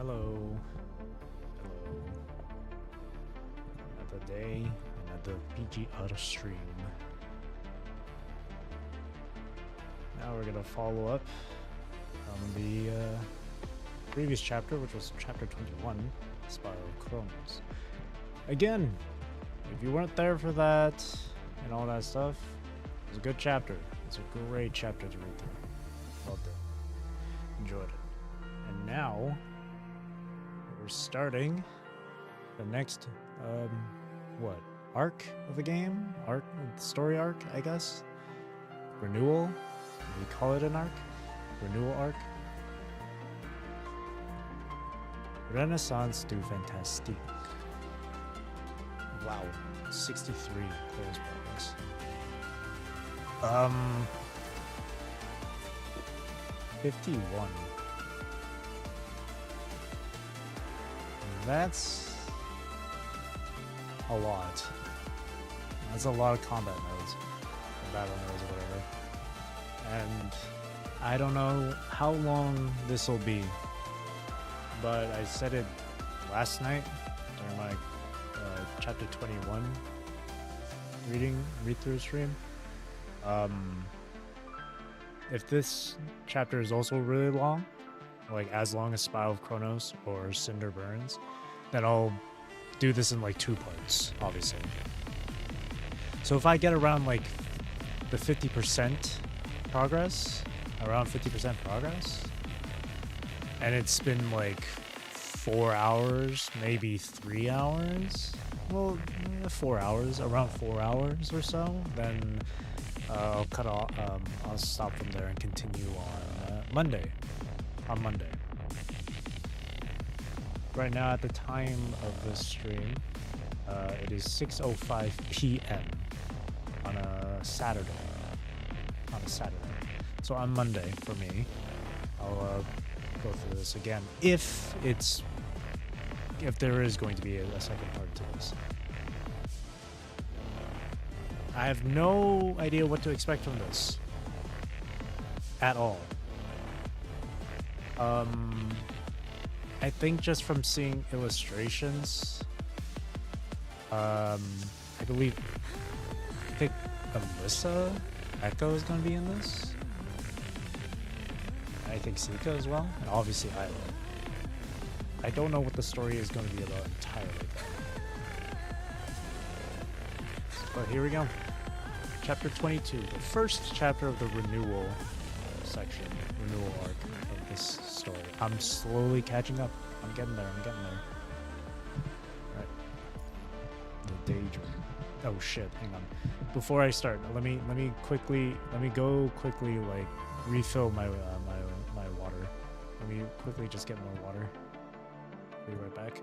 Hello. Hello. Another day, another PGR stream. Now we're gonna follow up on the previous chapter, which was chapter 21, Spiral Chronos. Again, if you weren't there for that and all that stuff, it was a good chapter. It's a great chapter to read through. Loved it. Enjoyed it. And now we're starting the next what arc of the game, story arc, I guess. Renewal. Do we call it an arc? Renewal arc. Renaissance du Fantastique. Wow, 63 close progress. 51. That's a lot. That's a lot of combat modes, or battle modes, or whatever. And I don't know how long this will be, but I said it last night during my chapter 21 read-through stream. If this chapter is also really long, like as long as Spiral of Chronos or Cinder Burns, then I'll do this in like 2 parts, obviously. So if I get around like the 50% progress, and it's been like 4 hours, maybe 3 hours, well, 4 hours, around 4 hours or so, then I'll cut off. I'll stop from there and continue on Monday. Right now, at the time of this stream, it is 6:05 p.m. on a Saturday. So on Monday for me, I'll go through this again if there is going to be a second part to this. I have no idea what to expect from this at all. I think just from seeing illustrations, I think Alyssa Echo is going to be in this. I think Sika as well, and obviously Isla. I don't know what the story is going to be about entirely, but here we go. Chapter 22, the first chapter of the renewal section, renewal arc of this story. I'm slowly catching up. I'm getting there. Right. The daydream. Oh shit, hang on. Before I start, let me go quickly like refill my my water. Let me quickly just get more water. Be right back.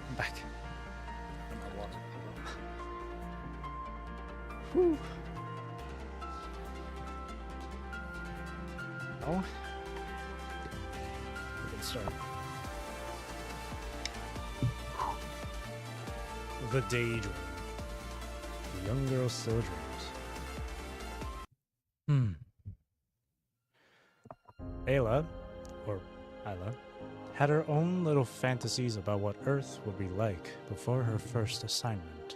I'm back. I'm not water. Whew. No. We can start. The daydream. The young girl still dreams. Ayla, or Isla, had her own little fantasies about what Earth would be like before her first assignment.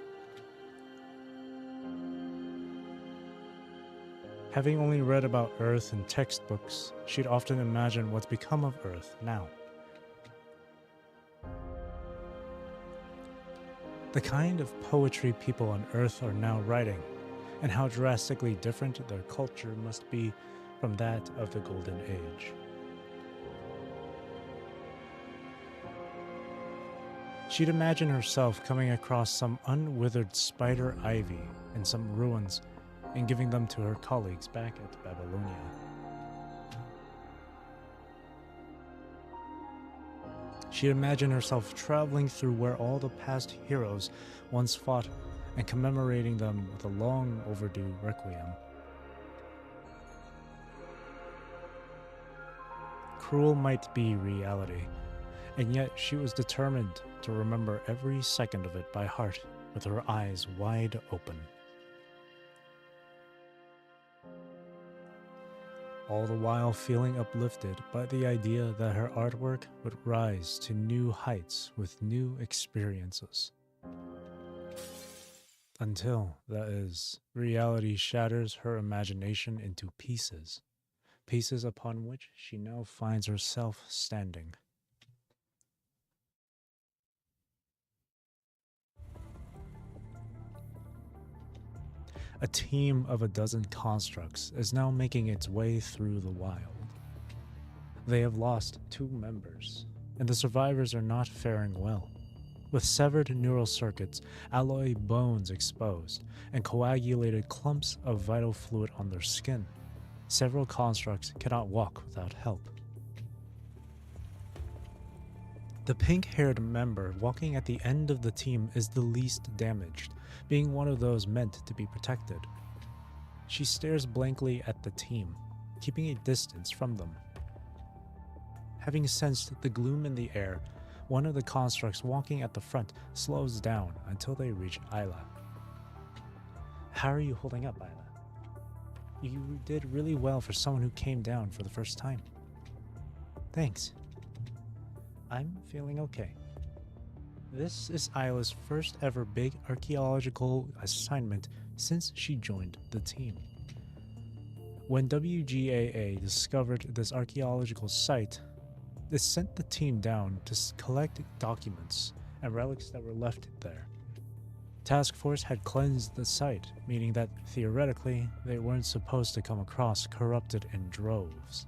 Having only read about Earth in textbooks, she'd often imagined what's become of Earth now. The kind of poetry people on Earth are now writing, and how drastically different their culture must be from that of the Golden Age. She'd imagine herself coming across some unwithered spider ivy in some ruins and giving them to her colleagues back at Babylonia. She'd imagine herself traveling through where all the past heroes once fought and commemorating them with a long overdue requiem. Cruel might be reality, and yet she was determined to remember every second of it by heart with her eyes wide open. All the while feeling uplifted by the idea that her artwork would rise to new heights with new experiences. Until, that is, reality shatters her imagination into pieces, pieces upon which she now finds herself standing. A team of a dozen constructs is now making its way through the wild. They have lost 2 members, and the survivors are not faring well. With severed neural circuits, alloy bones exposed, and coagulated clumps of vital fluid on their skin, several constructs cannot walk without help. The pink-haired member walking at the end of the team is the least damaged, being one of those meant to be protected. She stares blankly at the team, keeping a distance from them. Having sensed the gloom in the air, one of the constructs walking at the front slows down until they reach Isla. How are you holding up, Isla? You did really well for someone who came down for the first time. Thanks. I'm feeling okay. This is Isla's first ever big archaeological assignment since she joined the team. When WGAA discovered this archaeological site, it sent the team down to collect documents and relics that were left there. Task Force had cleansed the site, meaning that theoretically they weren't supposed to come across corrupted in droves.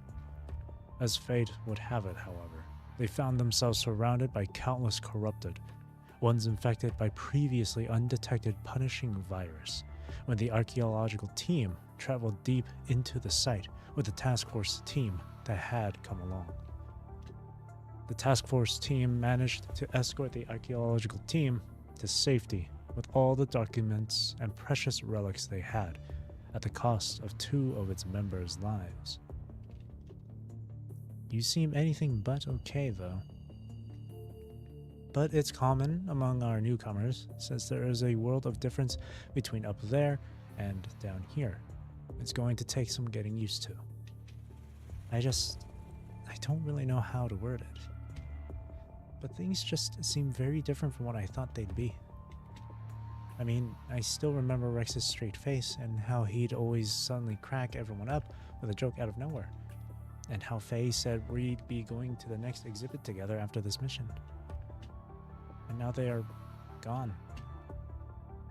As fate would have it, however, they found themselves surrounded by countless corrupted, ones infected by previously undetected punishing virus, when the archaeological team traveled deep into the site with the task force team that had come along. The task force team managed to escort the archaeological team to safety with all the documents and precious relics they had, at the cost of 2 of its members' lives. You seem anything but okay, though. But it's common among our newcomers, since there is a world of difference between up there and down here. It's going to take some getting used to. I don't really know how to word it. But things just seem very different from what I thought they'd be. I mean, I still remember Rex's straight face and how he'd always suddenly crack everyone up with a joke out of nowhere. And how Faye said we'd be going to the next exhibit together after this mission. And now they are gone.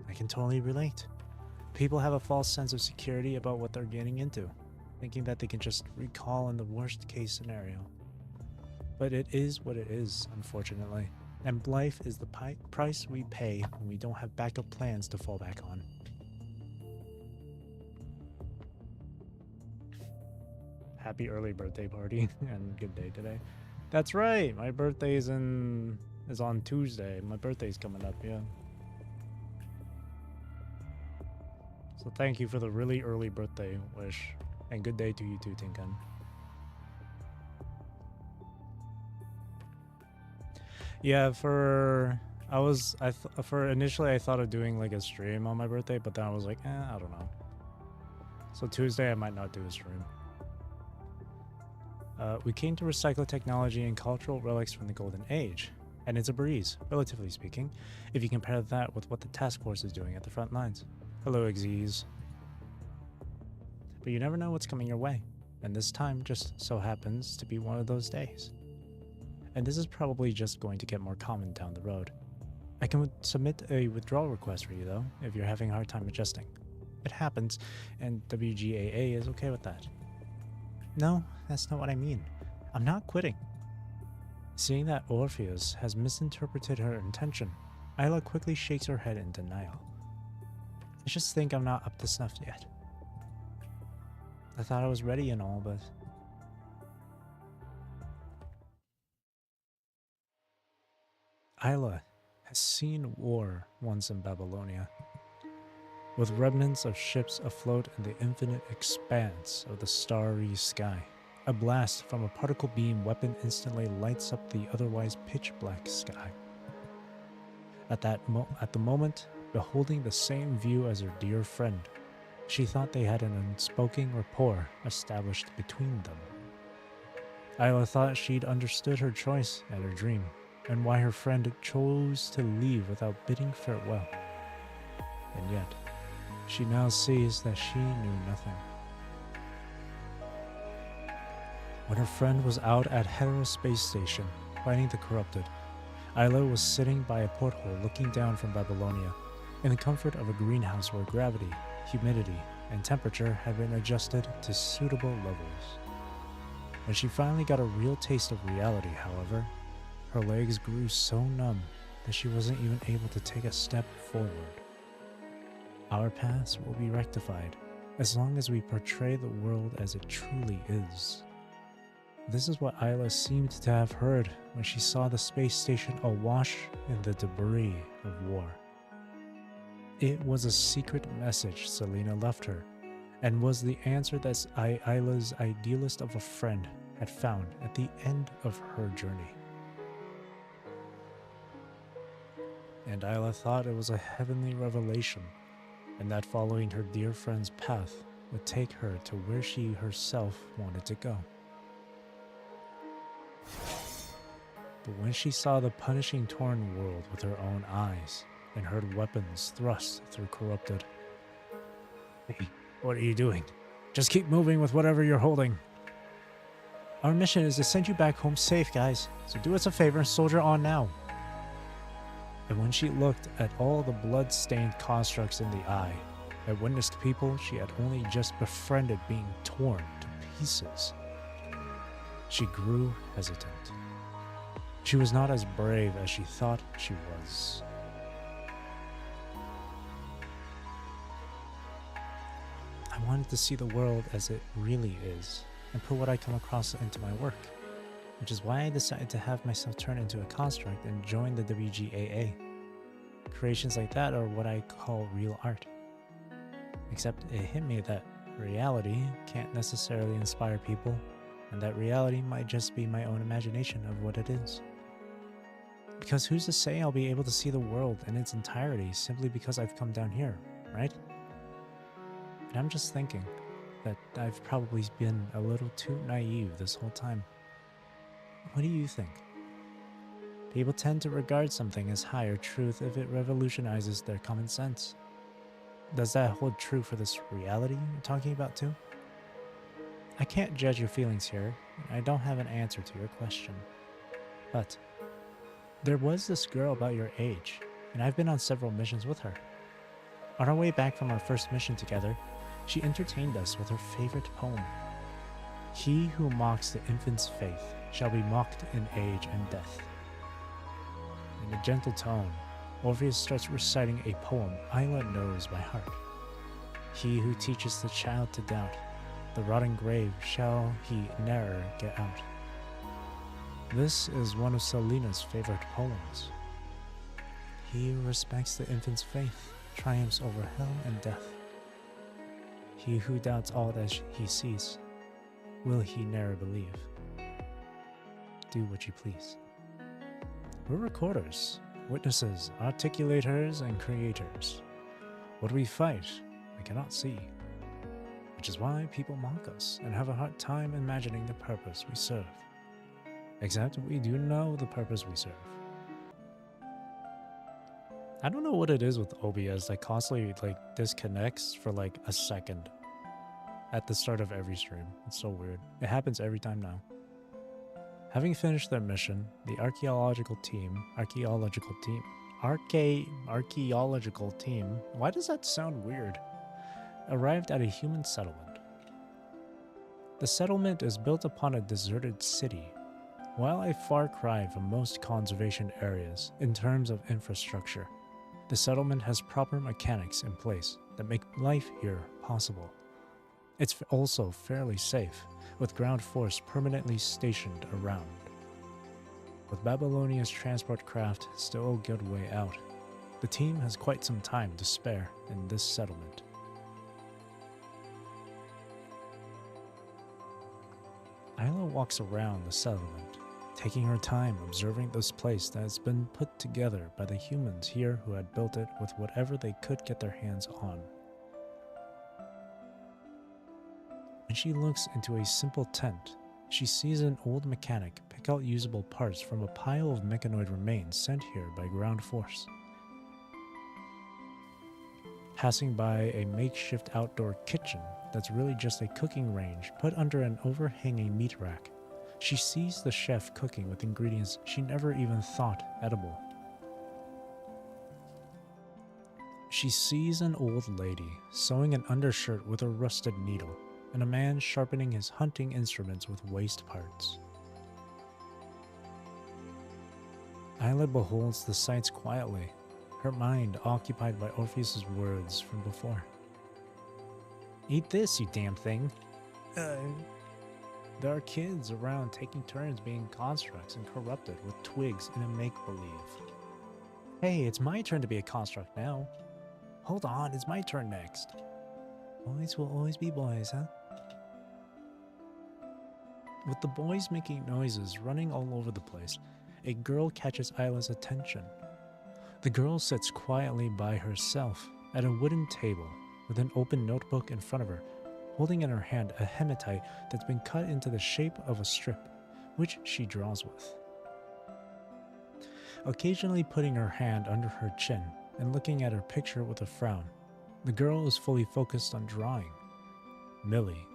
I can totally relate. People have a false sense of security about what they're getting into, thinking that they can just recall in the worst case scenario. But it is what it is, unfortunately. And life is the price we pay when we don't have backup plans to fall back on. Happy early birthday party and good day today. That's right, my birthday is on Tuesday. My birthday's coming up, yeah. So thank you for the really early birthday wish, and good day to you too, Tinkan. Yeah, initially I thought of doing like a stream on my birthday, but then I was like, I don't know. So Tuesday I might not do a stream. We came to recycle technology and cultural relics from the Golden Age, and it's a breeze, relatively speaking, if you compare that with what the task force is doing at the front lines. Hello, Xyz. but you never know what's coming your way, and this time just so happens to be one of those days. And this is probably just going to get more common down the road. I can submit a withdrawal request for you though, if you're having a hard time adjusting. It happens, and WGAA is okay with that. No, that's not what I mean. I'm not quitting. Seeing that Orpheus has misinterpreted her intention, Isla quickly shakes her head in denial. I just think I'm not up to snuff yet. I thought I was ready and all, but... Isla has seen war once in Babylonia, with remnants of ships afloat in the infinite expanse of the starry sky. A blast from a particle beam weapon instantly lights up the otherwise pitch-black sky. At the moment, beholding the same view as her dear friend, she thought they had an unspoken rapport established between them. Isla thought she'd understood her choice and her dream, and why her friend chose to leave without bidding farewell. And yet, she now sees that she knew nothing. When her friend was out at Hera Space Station, fighting the corrupted, Isla was sitting by a porthole looking down from Babylonia, in the comfort of a greenhouse where gravity, humidity, and temperature had been adjusted to suitable levels. When she finally got a real taste of reality, however, her legs grew so numb that she wasn't even able to take a step forward. Our past will be rectified as long as we portray the world as it truly is. This is what Isla seemed to have heard when she saw the space station awash in the debris of war. It was a secret message Selena left her, and was the answer that Isla's idealist of a friend had found at the end of her journey. And Isla thought it was a heavenly revelation, and that following her dear friend's path would take her to where she herself wanted to go. But when she saw the punishing torn world with her own eyes, and heard weapons thrust through corrupted... Hey, what are you doing? Just keep moving with whatever you're holding. Our mission is to send you back home safe, guys, so do us a favor and soldier on now. And when she looked at all the blood-stained constructs in the eye, and witnessed people she had only just befriended being torn to pieces, she grew hesitant. She was not as brave as she thought she was. I wanted to see the world as it really is, and put what I come across into my work, which is why I decided to have myself turn into a construct and join the WGAA. Creations like that are what I call real art. Except it hit me that reality can't necessarily inspire people, and that reality might just be my own imagination of what it is. Because who's to say I'll be able to see the world in its entirety simply because I've come down here, right? And I'm just thinking that I've probably been a little too naive this whole time. What do you think? People tend to regard something as higher truth if it revolutionizes their common sense. Does that hold true for this reality you're talking about too? I can't judge your feelings here, and I don't have an answer to your question. But there was this girl about your age, and I've been on several missions with her. On our way back from our first mission together, she entertained us with her favorite poem. He who mocks the infant's faith shall be mocked in age and death. In a gentle tone, Orpheus starts reciting a poem Isla knows by heart. He who teaches the child to doubt, the rotting grave shall he ne'er get out. This is one of Selena's favorite poems. He who respects the infant's faith triumphs over hell and death. He who doubts all that he sees, will he ne'er believe? Do what you please. We're recorders, witnesses, articulators, and creators. What we fight, we cannot see. Which is why people mock us and have a hard time imagining the purpose we serve. Except we do know the purpose we serve. I don't know what it is with OBS that constantly disconnects for a second. at the start of every stream. It's so weird. It happens every time now. Having finished their mission, the archaeological team, why does that sound weird? Arrived at a human settlement. The settlement is built upon a deserted city. While a far cry from most conservation areas in terms of infrastructure, the settlement has proper mechanics in place that make life here possible. It's also fairly safe, with ground force permanently stationed around. With Babylonia's transport craft still a good way out, the team has quite some time to spare in this settlement. Isla walks around the settlement, taking her time observing this place that has been put together by the humans here who had built it with whatever they could get their hands on. When she looks into a simple tent, she sees an old mechanic pick out usable parts from a pile of mechanoid remains sent here by ground force. Passing by a makeshift outdoor kitchen that's really just a cooking range put under an overhanging meat rack, she sees the chef cooking with ingredients she never even thought edible. She sees an old lady sewing an undershirt with a rusted needle, and a man sharpening his hunting instruments with waste parts. Isla beholds the sights quietly, her mind occupied by Orpheus's words from before. "Eat this, you damn thing." There are kids around taking turns being constructs and corrupted with twigs in a make-believe. Hey, it's my turn to be a construct now. Hold on, it's my turn next. Boys will always be boys, huh? With the boys making noises running all over the place, a girl catches Isla's attention. The girl sits quietly by herself at a wooden table with an open notebook in front of her, holding in her hand a hematite that's been cut into the shape of a strip, which she draws with. Occasionally putting her hand under her chin and looking at her picture with a frown, the girl is fully focused on drawing. "Millie,"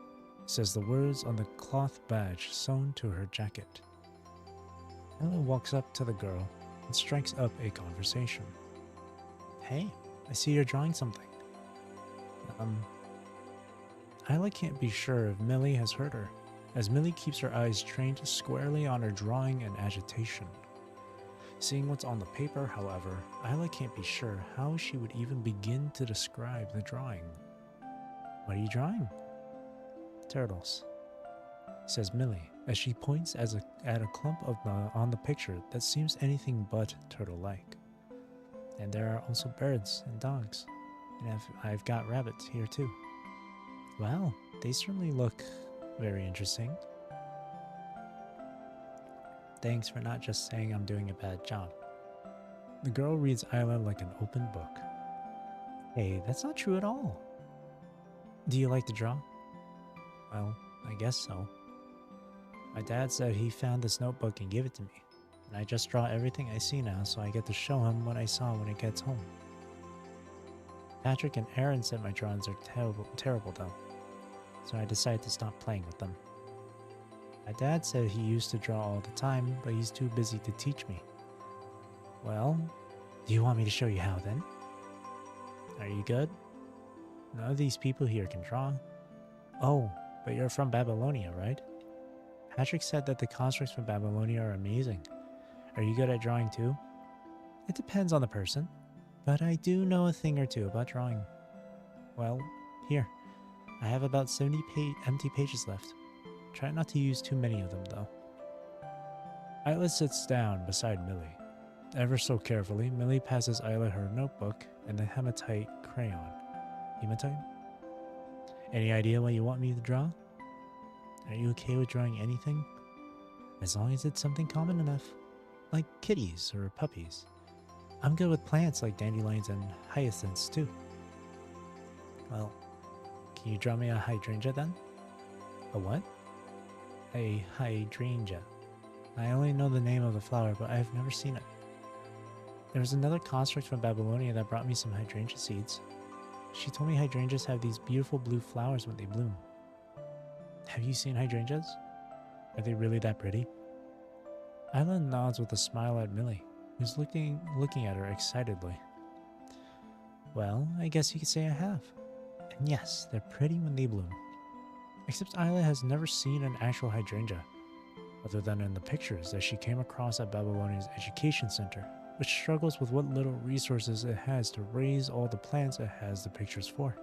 says the words on the cloth badge sewn to her jacket. Ella walks up to the girl and strikes up a conversation. "Hey, I see you're drawing something." Isla can't be sure if Millie has heard her, as Millie keeps her eyes trained squarely on her drawing and agitation. Seeing what's on the paper, however, Isla can't be sure how she would even begin to describe the drawing. "What are you drawing?" "Turtles," says Millie, as she points at a clump on the picture that seems anything but turtle-like. "And there are also birds and dogs, and I've got rabbits here too." "Wow, they certainly look very interesting." "Thanks for not just saying I'm doing a bad job." The girl reads Isla like an open book. "Hey, that's not true at all." "Do you like to draw?" "Well, I guess so. My dad said he found this notebook and gave it to me, and I just draw everything I see now so I get to show him what I saw when he gets home. Patrick and Aaron said my drawings are terrible though, so I decided to stop playing with them. My dad said he used to draw all the time, but he's too busy to teach me." "Well, do you want me to show you how then?" "Are you good?" "None of these people here can draw." "Oh, but you're from Babylonia, right? Patrick said that the constructs from Babylonia are amazing. Are you good at drawing too?" "It depends on the person, but I do know a thing or two about drawing." "Well, here. I have about 70 empty pages left. Try not to use too many of them, though." Isla sits down beside Millie. Ever so carefully, Millie passes Isla her notebook and the hematite crayon. "Hematite? Any idea what you want me to draw? Are you okay with drawing anything? As long as it's something common enough, like kitties or puppies. I'm good with plants like dandelions and hyacinths too." "Well, can you draw me a hydrangea then?" "A what?" "A hydrangea. I only know the name of the flower, but I've never seen it. There was another construct from Babylonia that brought me some hydrangea seeds. She told me hydrangeas have these beautiful blue flowers when they bloom. Have you seen hydrangeas? Are they really that pretty? Isla nods with a smile at Millie, who's looking at her excitedly. Well, I guess you could say I have. And yes, they're pretty when they bloom. Except Isla has never seen an actual hydrangea, other than in the pictures that she came across at Babylonia's education center, which struggles with what little resources it has to raise all the plants it has the pictures for.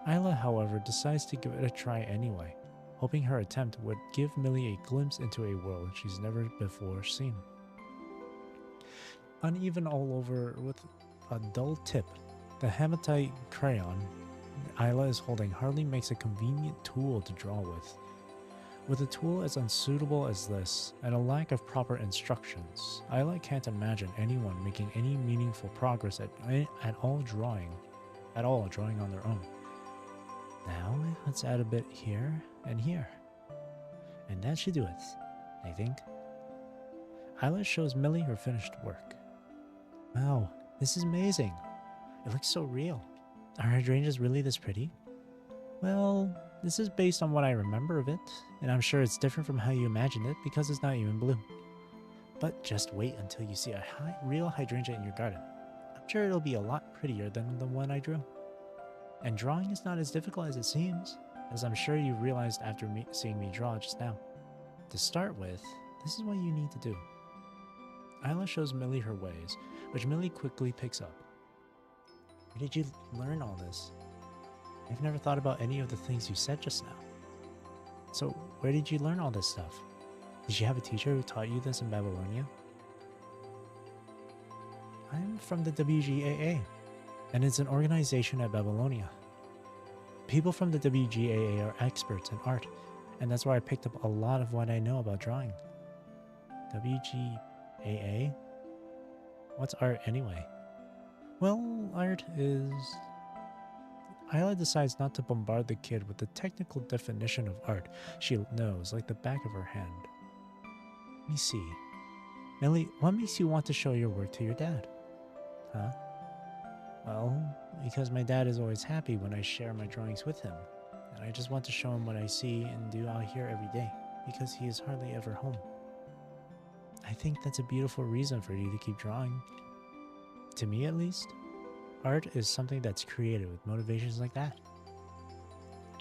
Isla, however, decides to give it a try anyway, hoping her attempt would give Millie a glimpse into a world she's never before seen. Uneven all over with a dull tip, the hematite crayon Isla is holding hardly makes a convenient tool to draw with. With a tool as unsuitable as this, and a lack of proper instructions, Isla can't imagine anyone making any meaningful progress at all drawing on their own. Now, let's add a bit here and here. And that should do it, I think. Isla shows Millie her finished work. Wow, this is amazing. It looks so real. Are hydrangeas really this pretty? Well, this is based on what I remember of it, and I'm sure it's different from how you imagined it because it's not even blue. But just wait until you see a real hydrangea in your garden. I'm sure it'll be a lot prettier than the one I drew. And drawing is not as difficult as it seems, as I'm sure you realized after seeing me draw just now. To start with, this is what you need to do. Isla shows Millie her ways, which Millie quickly picks up. Where did you learn all this? I've never thought about any of the things you said just now. So, where did you learn all this stuff? Did you have a teacher who taught you this in Babylonia? I'm from the WGAA, and it's an organization at Babylonia. People from the WGAA are experts in art, and that's where I picked up a lot of what I know about drawing. WGAA? What's art anyway? Well, art is... Isla decides not to bombard the kid with the technical definition of art she knows like the back of her hand. Let me see. Millie, what makes you want to show your work to your dad? Huh? Well, because my dad is always happy when I share my drawings with him, and I just want to show him what I see and do out here every day, because he is hardly ever home. I think that's a beautiful reason for you to keep drawing. To me, at least, art is something that's created with motivations like that.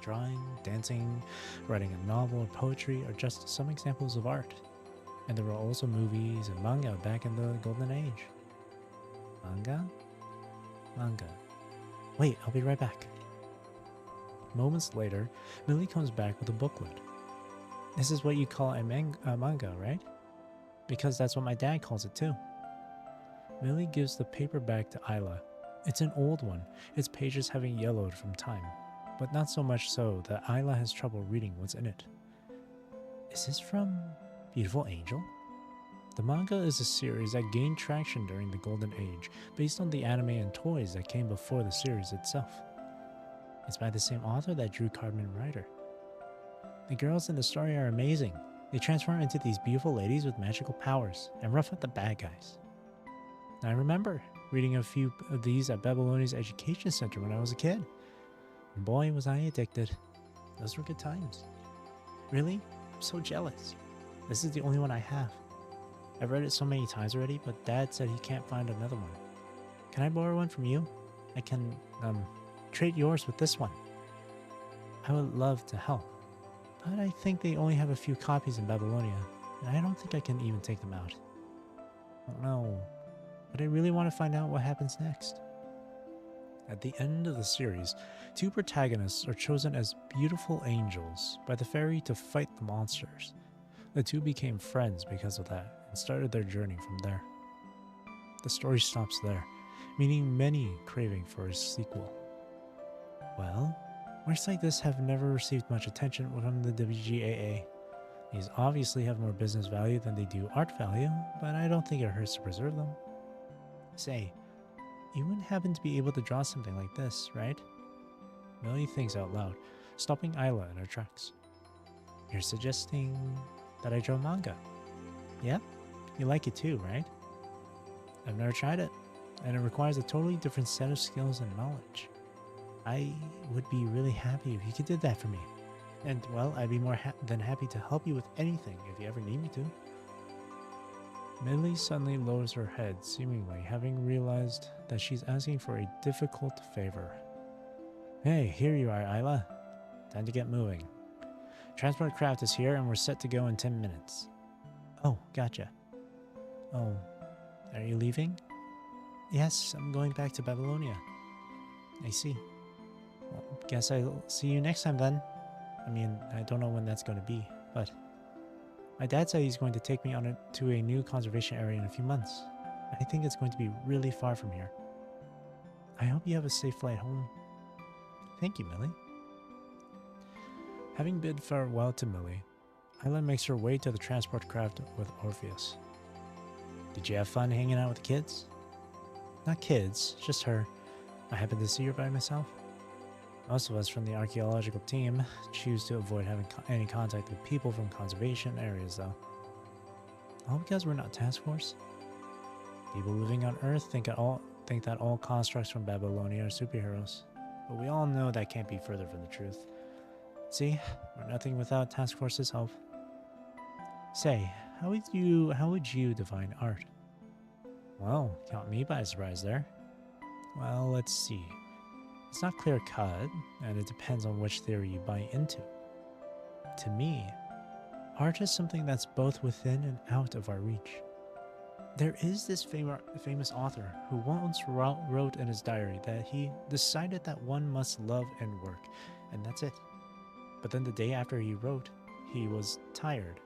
Drawing, dancing, writing a novel or poetry are just some examples of art. And there were also movies and manga back in the golden age. Manga? Manga. Wait, I'll be right back. Moments later, Millie comes back with a booklet. This is what you call a manga, right? Because that's what my dad calls it too. Millie gives the paper back to Isla. It's an old one, its pages having yellowed from time, but not so much so that Isla has trouble reading what's in it. Is this from Beautiful Angel? The manga is a series that gained traction during the Golden Age, based on the anime and toys that came before the series itself. It's by the same author that drew Carmen Rider. The girls in the story are amazing. They transform into these beautiful ladies with magical powers and rough up the bad guys. I remember reading a few of these at Babylonia's education center when I was a kid. And boy, was I addicted. Those were good times. Really? I'm so jealous. This is the only one I have. I've read it so many times already, but Dad said he can't find another one. Can I borrow one from you? I can, trade yours with this one. I would love to help, but I think they only have a few copies in Babylonia, and I don't think I can even take them out. I don't know, but I really want to find out what happens next. At the end of the series, two protagonists are chosen as beautiful angels by the fairy to fight the monsters. The two became friends because of that, and started their journey from there. The story stops there, meaning many craving for a sequel. Well, works like this have never received much attention from the WGAA. These obviously have more business value than they do art value, but I don't think it hurts to preserve them. Say, you wouldn't happen to be able to draw something like this, right? Millie thinks out loud, stopping Isla in her tracks. You're suggesting that I draw manga? Yeah? You like it too, right? I've never tried it, and it requires a totally different set of skills and knowledge. I would be really happy if you could do that for me. And, well, I'd be more than happy to help you with anything if you ever need me to. Millie suddenly lowers her head, seemingly having realized that she's asking for a difficult favor. Hey, here you are, Isla. Time to get moving. Transport craft is here and we're set to go in 10 minutes. Oh, gotcha. Oh, are you leaving? Yes, I'm going back to Babylonia. I see. Well, guess I'll see you next time then. I mean, I don't know when that's going to be, but my dad said he's going to take me to a new conservation area in a few months. I think it's going to be really far from here. I hope you have a safe flight home. Thank you, Millie. Having bid farewell to Millie, Isla makes her way to the transport craft with Orpheus. Did you have fun hanging out with the kids? Not kids, just her. I happened to see her by myself. Most of us from the archaeological team choose to avoid having any contact with people from conservation areas, though. All because we're not task force. People living on Earth think that all constructs from Babylonia are superheroes, but we all know that can't be further from the truth. See, we're nothing without task force's help. Say, how would you define art? Well, caught me by surprise there. Well, let's see. It's not clear-cut, and it depends on which theory you buy into. To me, art is something that's both within and out of our reach. There is this famous author who once wrote in his diary that he decided that one must love and work, and that's it. But then the day after he wrote, he was tired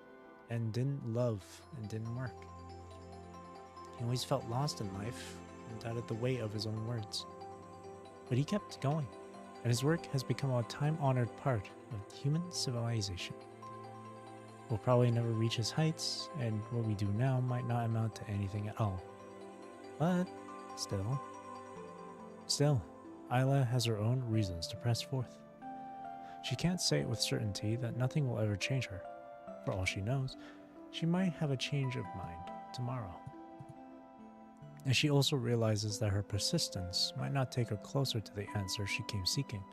and didn't love and didn't work. He always felt lost in life and doubted the weight of his own words. But he kept going, and his work has become a time-honored part of human civilization. We'll probably never reach his heights, and what we do now might not amount to anything at all. But still, Isla has her own reasons to press forth. She can't say with certainty that nothing will ever change her. For all she knows, she might have a change of mind tomorrow. And she also realizes that her persistence might not take her closer to the answer she came seeking,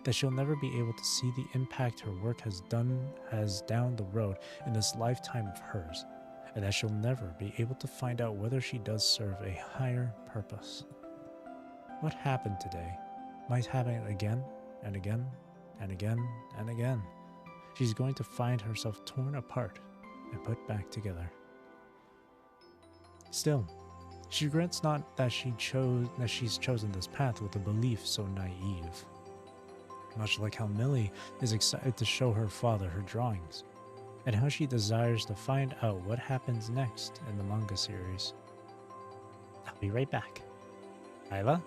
that she'll never be able to see the impact her work has down the road in this lifetime of hers, and that she'll never be able to find out whether she does serve a higher purpose. What happened today might happen again and again and again and again. She's going to find herself torn apart and put back together. Still, she regrets not that she's chosen this path with a belief so naive. Much like how Millie is excited to show her father her drawings, and how she desires to find out what happens next in the manga series. I'll be right back. Isla,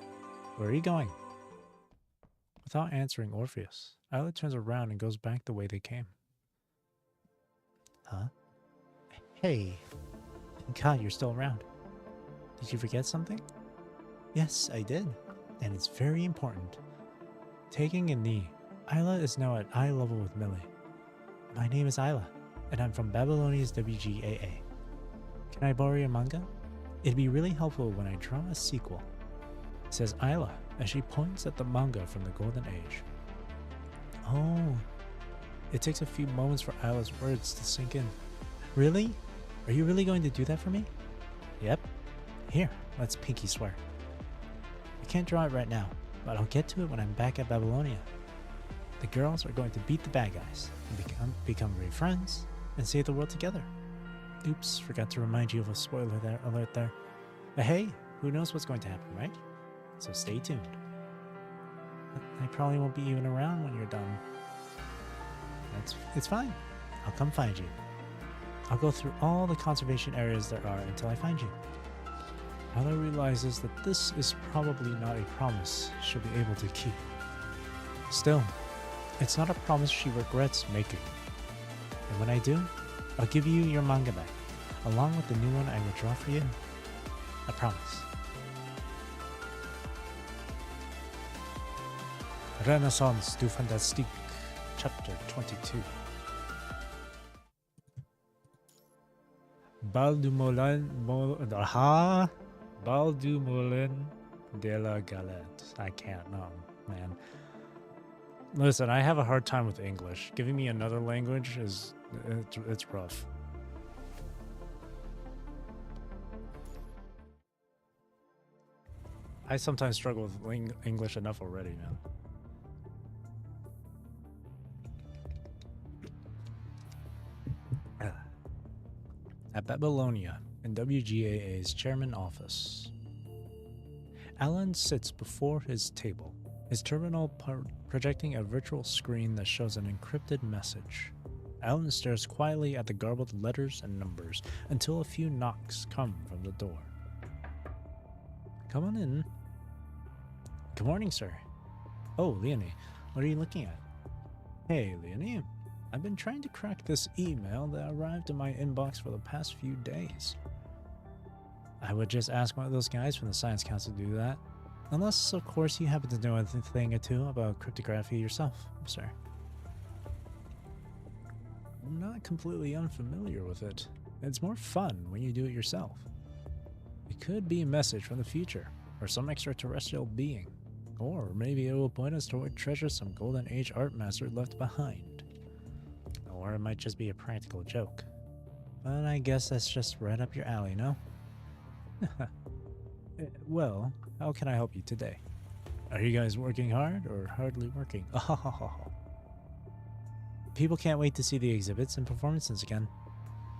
where are you going? Without answering Orpheus, Isla turns around and goes back the way they came. Huh? Hey, thank God you're still around. Did you forget something? Yes, I did, and it's very important. Taking a knee, Isla is now at eye level with Millie. My name is Isla, and I'm from Babylonia's WGAA. Can I borrow your manga? It'd be really helpful when I draw a sequel, says Isla as she points at the manga from the Golden Age. Oh, it takes a few moments for Isla's words to sink in. Really? Are you really going to do that for me? Yep. Here, let's pinky swear. I can't draw it right now, but I'll get to it when I'm back at Babylonia. The girls are going to beat the bad guys and become great friends and save the world together. Oops, forgot to remind you of a spoiler alert there. But hey, who knows what's going to happen, right? So stay tuned. I probably won't be even around when you're done. It's fine. I'll come find you. I'll go through all the conservation areas there are until I find you. Isla realizes that this is probably not a promise she'll be able to keep. Still, it's not a promise she regrets making. And when I do, I'll give you your manga back, along with the new one I will draw for you. I promise. Renaissance du Fantastique, Chapter 22. Bal du Moulin de la Galette. I can't, no, man. Listen, I have a hard time with English. Giving me another language it's rough. I sometimes struggle with English enough already, man. At Babylonia, in WGAA's chairman office, Alan sits before his table, his terminal projecting a virtual screen that shows an encrypted message. Alan stares quietly at the garbled letters and numbers until a few knocks come from the door. Come on in. Good morning, sir. Oh, Leonie, what are you looking at? Hey, Leonie, I've been trying to crack this email that arrived in my inbox for the past few days. I would just ask one of those guys from the Science Council to do that. Unless, of course, you happen to know a thing or two about cryptography yourself, sir. I'm not completely unfamiliar with it. It's more fun when you do it yourself. It could be a message from the future, or some extraterrestrial being. Or maybe it will point us toward treasure some Golden Age art master left behind. Or it might just be a practical joke. But I guess that's just right up your alley, no? Well, how can I help you today? Are you guys working hard or hardly working? People can't wait to see the exhibits and performances again.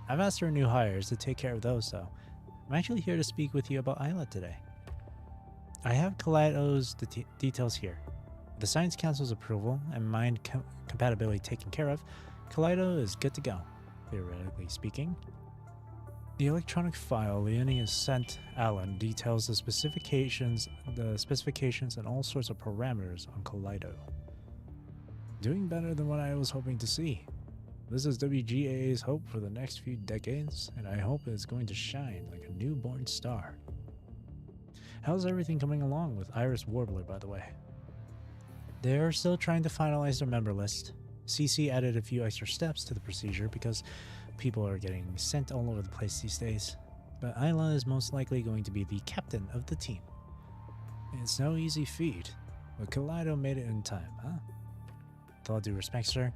I've asked our new hires to take care of those, though. I'm actually here to speak with you about Isla today. I have Kaleido's details here. With the Science Council's approval and mind compatibility taken care of, Kaleido is good to go, theoretically speaking. The electronic file Leonie has sent Alan details the specifications and all sorts of parameters on Kaleido. Doing better than what I was hoping to see. This is WGAA's hope for the next few decades, and I hope it's going to shine like a newborn star. How's everything coming along with Iris Warbler, by the way? They're still trying to finalize their member list. CC added a few extra steps to the procedure because people are getting sent all over the place these days. But Isla is most likely going to be the captain of the team. It's no easy feat, but Kaleido made it in time, huh? With all due respect, sir,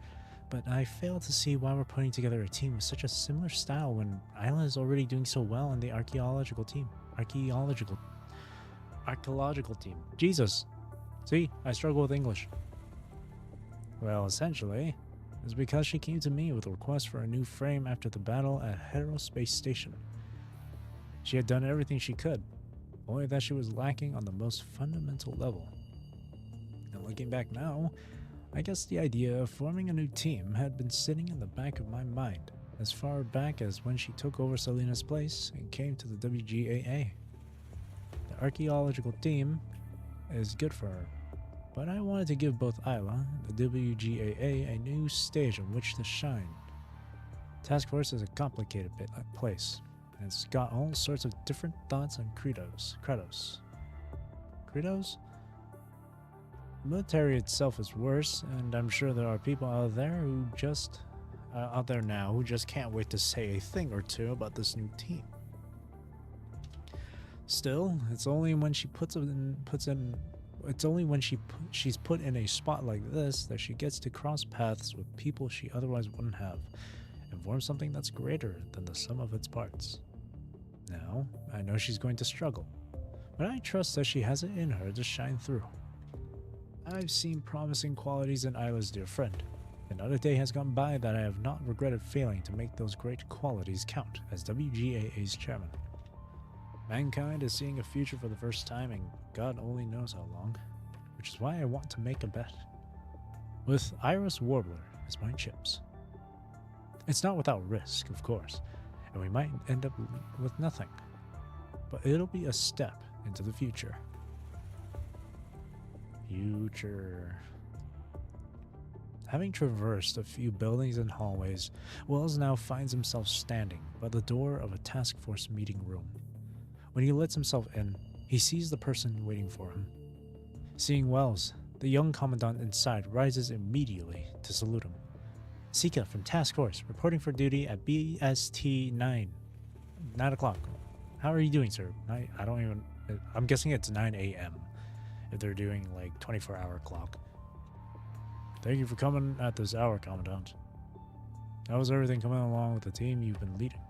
but I fail to see why we're putting together a team with such a similar style when Isla is already doing so well in the archaeological team. Archaeological team. Jesus! See, I struggle with English. Well, essentially, it's because she came to me with a request for a new frame after the battle at Aerospace Station. She had done everything she could, only that she was lacking on the most fundamental level. And looking back now, I guess the idea of forming a new team had been sitting in the back of my mind as far back as when she took over Selena's place and came to the WGAA. The archaeological team is good for her, but I wanted to give both Isla and the WGAA a new stage on which to shine. Task Force is a complicated place, and it's got all sorts of different thoughts on credos. Credos? The military itself is worse, and I'm sure there are people out there who just can't wait to say a thing or two about this new team. Still, it's only when she's put in a spot like this that she gets to cross paths with people she otherwise wouldn't have, and form something that's greater than the sum of its parts. Now, I know she's going to struggle, but I trust that she has it in her to shine through. I've seen promising qualities in Isla's dear friend, and not a day has gone by that I have not regretted failing to make those great qualities count as WGAA's chairman. Mankind is seeing a future for the first time, and God only knows how long, which is why I want to make a bet. With Iris Warbler as my chips. It's not without risk, of course, and we might end up with nothing, but it'll be a step into the future. Having traversed a few buildings and hallways, Wells now finds himself standing by the door of a task force meeting room. When he lets himself in, he sees the person waiting for him. Seeing Wells, the young commandant inside rises immediately to salute him. Sika from Task Force, reporting for duty at BST 9 o'clock. How are you doing, sir? I'm guessing it's 9 a.m. if they're doing like 24-hour clock. Thank you for coming at this hour, Commandant. How is everything coming along with the team you've been leading?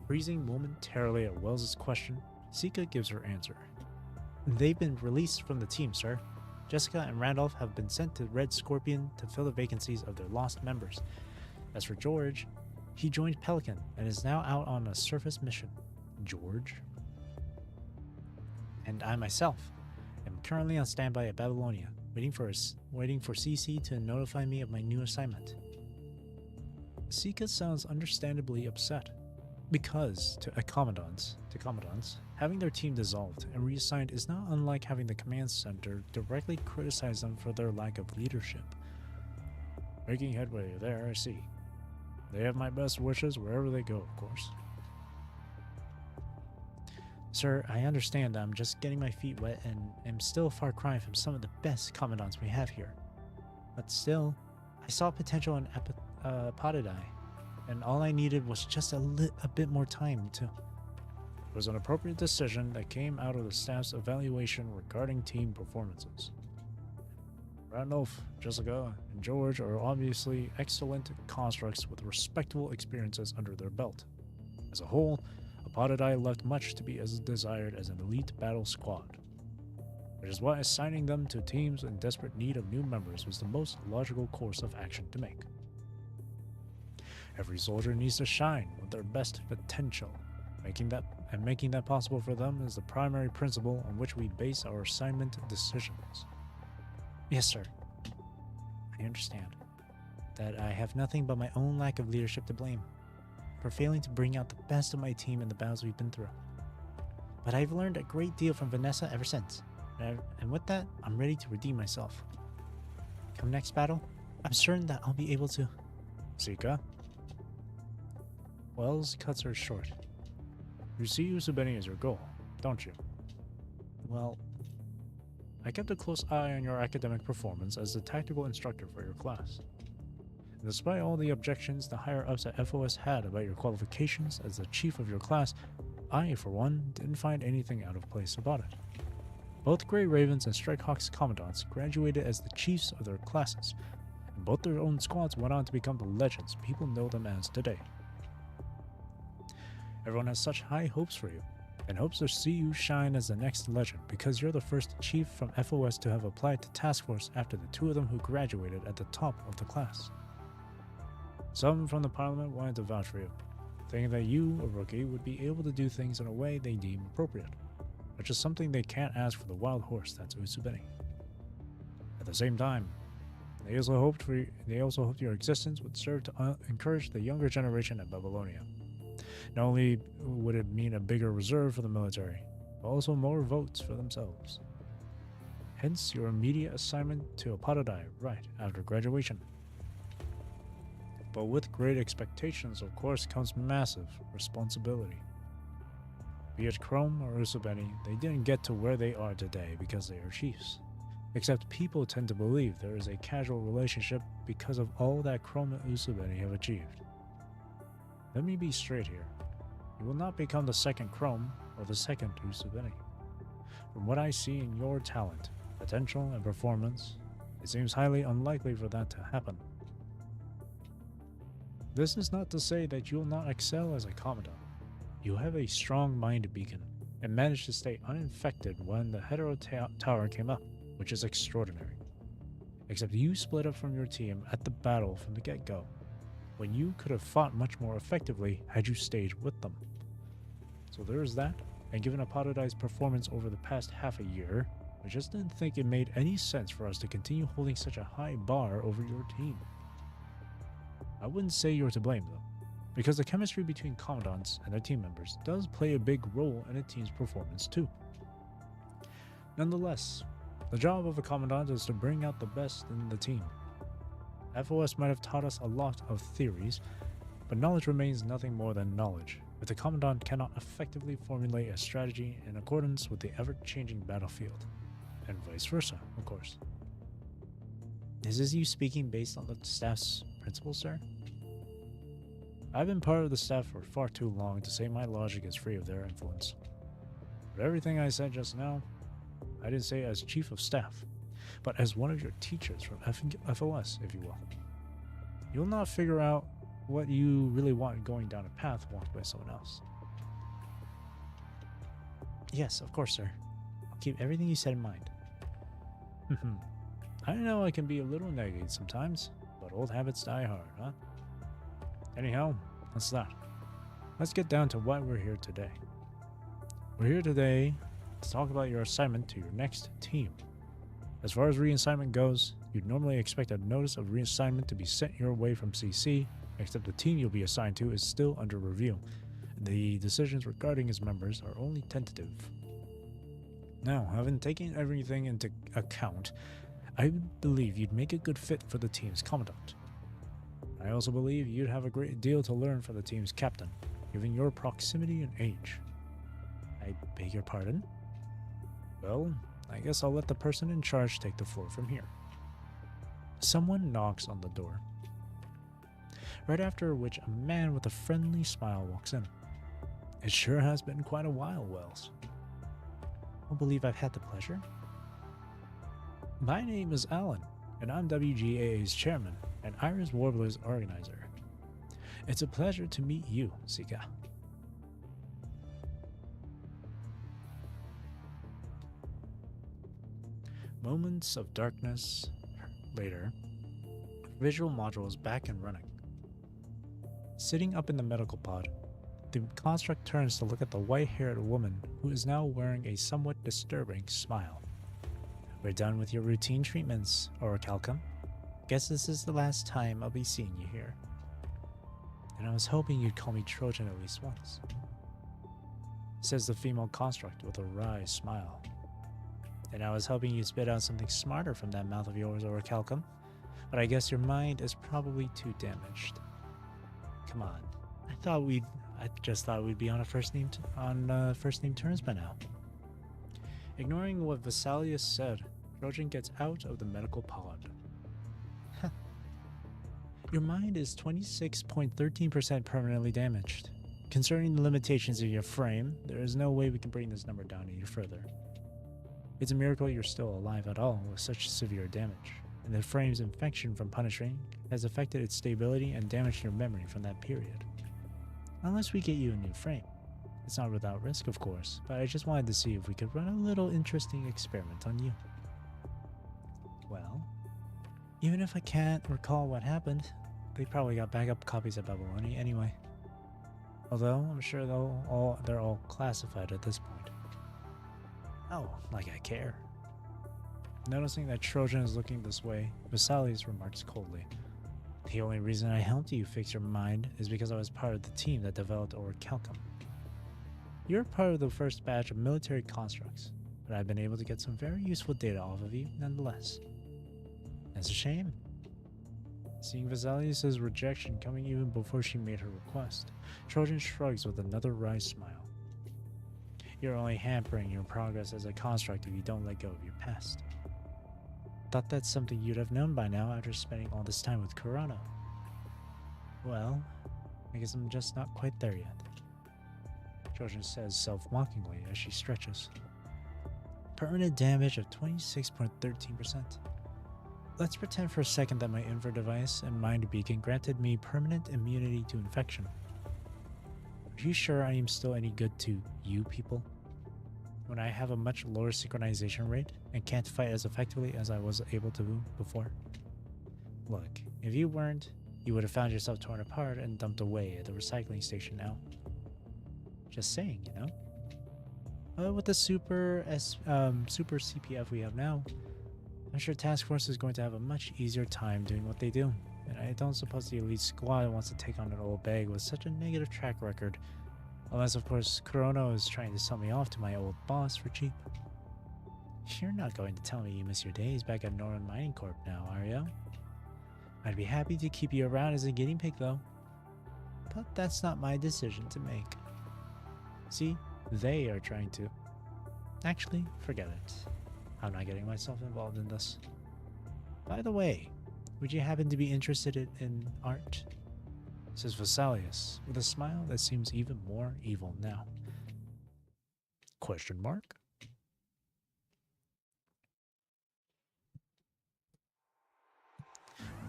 Freezing momentarily at Wells' question, Sika gives her answer. They've been released from the team, sir. Jessica and Randolph have been sent to Red Scorpion to fill the vacancies of their lost members. As for George, he joined Pelican and is now out on a surface mission. George? And I myself am currently on standby at Babylonia, waiting for CC to notify me of my new assignment. Sika sounds understandably upset, because to commandants, having their team dissolved and reassigned is not unlike having the command center directly criticize them for their lack of leadership. Making headway there, I see. They have my best wishes wherever they go, of course. Sir, I understand I'm just getting my feet wet and am still a far cry from some of the best commandants we have here. But still, I saw potential in Apodidae, and all I needed was just a bit more time to... It was an appropriate decision that came out of the staff's evaluation regarding team performances. Randolph, Jessica, and George are obviously excellent constructs with respectable experiences under their belt. As a whole, Apodidae left much to be as desired as an elite battle squad, which is why assigning them to teams in desperate need of new members was the most logical course of action to make. Every soldier needs to shine with their best potential. Making that possible for them is the primary principle on which we base our assignment decisions. Yes, sir. I understand that I have nothing but my own lack of leadership to blame for failing to bring out the best of my team in the battles we've been through. But I've learned a great deal from Vanessa ever since, and with that, I'm ready to redeem myself. Come next battle, I'm certain that I'll be able to... Sika? Wells cuts her short. You see Usubeni as your goal, don't you? Well, I kept a close eye on your academic performance as the tactical instructor for your class. And despite all the objections the higher-ups at FOS had about your qualifications as the chief of your class, I, for one, didn't find anything out of place about it. Both Grey Ravens and Strike Hawks commandants graduated as the chiefs of their classes, and both their own squads went on to become the legends people know them as today. Everyone has such high hopes for you, and hopes to see you shine as the next legend because you're the first chief from FOS to have applied to task force after the two of them who graduated at the top of the class. Some from the parliament wanted to vouch for you, thinking that you, a rookie, would be able to do things in a way they deem appropriate, which is something they can't ask for the wild horse that's Usubeni. At the same time, they also hoped your existence would serve to encourage the younger generation at Babylonia. Not only would it mean a bigger reserve for the military, but also more votes for themselves. Hence your immediate assignment to Apodidae right after graduation. But with great expectations, of course, comes massive responsibility. Be it Chrome or Usubeni, they didn't get to where they are today because they are chiefs. Except people tend to believe there is a casual relationship because of all that Chrome and Usubeni have achieved. Let me be straight here. You will not become the second Chrome or the second Usubeni. From what I see in your talent, potential, and performance, it seems highly unlikely for that to happen. This is not to say that you will not excel as a commandant. You have a strong mind beacon and managed to stay uninfected when the Hetero Tower came up, which is extraordinary. Except you split up from your team at the battle from the get-go, when you could have fought much more effectively had you stayed with them. So there is that, and given Apodidae's performance over the past half a year, I just didn't think it made any sense for us to continue holding such a high bar over your team. I wouldn't say you're to blame though, because the chemistry between commandants and their team members does play a big role in a team's performance too. Nonetheless, the job of a commandant is to bring out the best in the team. FOS might have taught us a lot of theories, but knowledge remains nothing more than knowledge if the commandant cannot effectively formulate a strategy in accordance with the ever-changing battlefield, and vice versa, of course. Is this you speaking based on the staff's principles, sir? I've been part of the staff for far too long to say my logic is free of their influence. But everything I said just now, I didn't say as chief of staff. but as one of your teachers from FOS, if you will. You'll not figure out what you really want going down a path walked by someone else. Yes, of course, sir. I'll keep everything you said in mind. I know I can be a little negative sometimes, but old habits die hard, huh? Anyhow, that's that. Let's get down to why we're here today. We're here today to talk about your assignment to your next team. As far as reassignment goes, you'd normally expect a notice of reassignment to be sent your way from CC, except the team you'll be assigned to is still under review. The decisions regarding its members are only tentative. Now, having taken everything into account, I believe you'd make a good fit for the team's commandant. I also believe you'd have a great deal to learn for the team's captain, given your proximity and age. I beg your pardon? Well, I guess I'll let the person in charge take the floor from here. Someone knocks on the door, right after which a man with a friendly smile walks in. It sure has been quite a while, Wells. I believe I've had the pleasure. My name is Alan, and I'm WGAA's chairman and Iris Warbler's organizer. It's a pleasure to meet you, Sika. Moments of darkness later, visual module is back and running. Sitting up in the medical pod, the construct turns to look at the white-haired woman who is now wearing a somewhat disturbing smile. We're done with your routine treatments, Orichalcum. Guess this is the last time I'll be seeing you here. And I was hoping you'd call me Trojan at least once, says the female construct with a wry smile. And I was hoping you'd spit out something smarter from that mouth of yours, Orichalcum, but I guess your mind is probably too damaged. Come on, I just thought we'd be on first name terms by now. Ignoring what Vesalius said, Trojan gets out of the medical pod. Your mind is 26.13% permanently damaged. Concerning the limitations of your frame, there is no way we can bring this number down any further. It's a miracle you're still alive at all with such severe damage, and the frame's infection from punishing has affected its stability and damaged your memory from that period. Unless we get you a new frame. It's not without risk, of course, but I just wanted to see if we could run a little interesting experiment on you. Well, even if I can't recall what happened, they probably got backup copies of Babylonia anyway. Although, I'm sure they're all classified at this point. Oh, like I care. Noticing that Trojan is looking this way, Vesalius remarks coldly. The only reason I helped you fix your mind is because I was part of the team that developed Orichalcum. You're part of the first batch of military constructs, but I've been able to get some very useful data off of you nonetheless. That's a shame. Seeing Vesalius' rejection coming even before she made her request, Trojan shrugs with another wry smile. You're only hampering your progress as a construct if you don't let go of your past. Thought that's something you'd have known by now after spending all this time with Kurano. Well, I guess I'm just not quite there yet. Trojan says self-mockingly as she stretches. Permanent damage of 26.13%. Let's pretend for a second that my info device and mind beacon granted me permanent immunity to infection. Are you sure I am still any good to you people? When I have a much lower synchronization rate and can't fight as effectively as I was able to before? Look, if you weren't, you would have found yourself torn apart and dumped away at the recycling station now. Just saying, you know? With the super CPF we have now, I'm sure Task Force is going to have a much easier time doing what they do. And I don't suppose the elite squad wants to take on an old bag with such a negative track record. Unless, of course, Kurono is trying to sell me off to my old boss for cheap. You're not going to tell me you miss your days back at Northern Mining Corp now, are you? I'd be happy to keep you around as a guinea pig, though. But that's not my decision to make. See, they are trying to. Actually, forget it. I'm not getting myself involved in this. By the way, would you happen to be interested in art? Says Vesalius, with a smile that seems even more evil now. Question mark?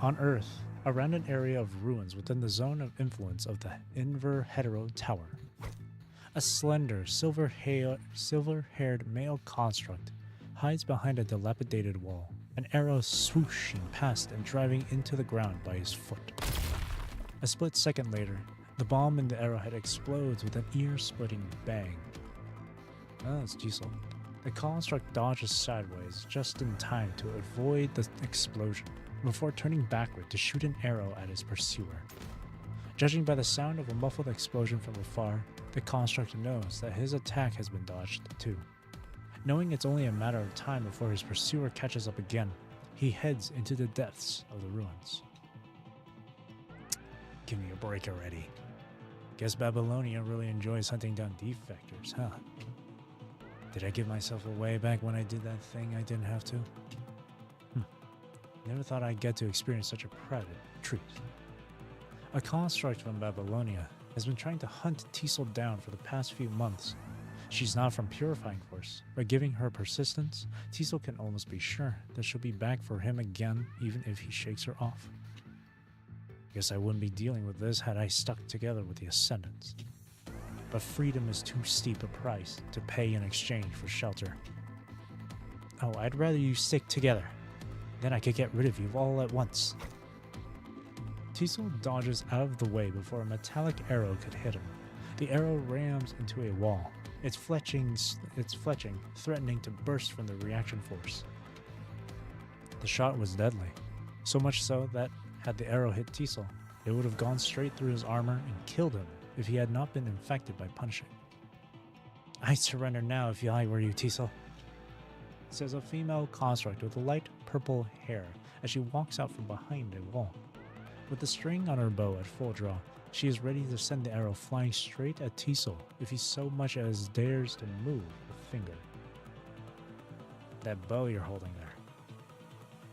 On Earth, around an area of ruins within the zone of influence of the Inver Hetero Tower, a slender, silver-haired male construct hides behind a dilapidated wall, an arrow swooshing past and driving into the ground by his foot. A split second later, the bomb in the arrowhead explodes with an ear-splitting bang. Oh, it's Diesel. The construct dodges sideways just in time to avoid the explosion, before turning backward to shoot an arrow at his pursuer. Judging by the sound of a muffled explosion from afar, the construct knows that his attack has been dodged too. Knowing it's only a matter of time before his pursuer catches up again, he heads into the depths of the ruins. Give me a break already. Guess Babylonia really enjoys hunting down defectors, huh? Did I give myself away back when I did that thing I didn't have to? Never thought I'd get to experience such a private treat. A construct from Babylonia has been trying to hunt Teasel down for the past few months. She's not from Purifying Force, but giving her persistence, Teasel can almost be sure that she'll be back for him again even if he shakes her off. Guess I wouldn't be dealing with this had I stuck together with the Ascendants. But freedom is too steep a price to pay in exchange for shelter. Oh, I'd rather you stick together. Then I could get rid of you all at once. Teasel dodges out of the way before a metallic arrow could hit him. The arrow rams into a wall, its fletching threatening to burst from the reaction force. The shot was deadly, so much so that had the arrow hit Teasel, it would have gone straight through his armor and killed him if he had not been infected by punishing. I'd surrender now if I were you, Teasel, says a female construct with light purple hair as she walks out from behind a wall. With the string on her bow at full draw, she is ready to send the arrow flying straight at Teasel if he so much as dares to move a finger. That bow you're holding there.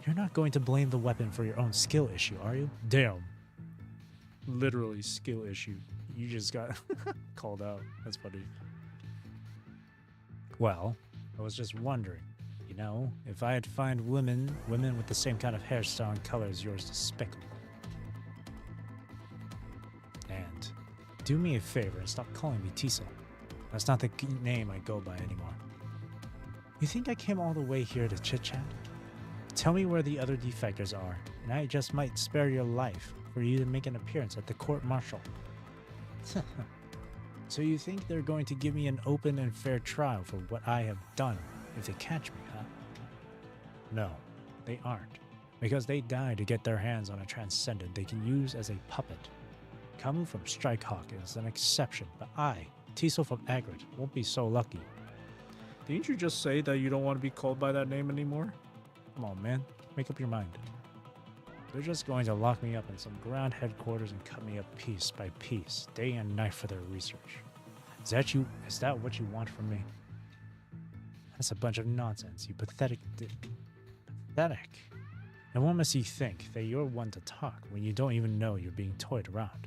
You're not going to blame the weapon for your own skill issue, are you? Damn. Literally skill issue. You just got called out. That's funny. Well, I was just wondering, you know, if I'd find women with the same kind of hairstyle and color as yours despicable. And do me a favor and stop calling me Teasel. That's not the name I go by anymore. You think I came all the way here to chit-chat? Tell me where the other defectors are, and I just might spare your life for you to make an appearance at the court-martial. So you think they're going to give me an open and fair trial for what I have done if they catch me, huh? No, they aren't, because they died to get their hands on a transcendent they can use as a puppet. Kamu from Strikehawk is an exception, but I, Teasel from Agrit, won't be so lucky. Didn't you just say that you don't want to be called by that name anymore? Come on, man, make up your mind. They're just going to lock me up in some ground headquarters and cut me up piece by piece, day and night for their research. Is that what you want from me? That's a bunch of nonsense, you pathetic pathetic. And what makes you think that you're one to talk when you don't even know you're being toyed around?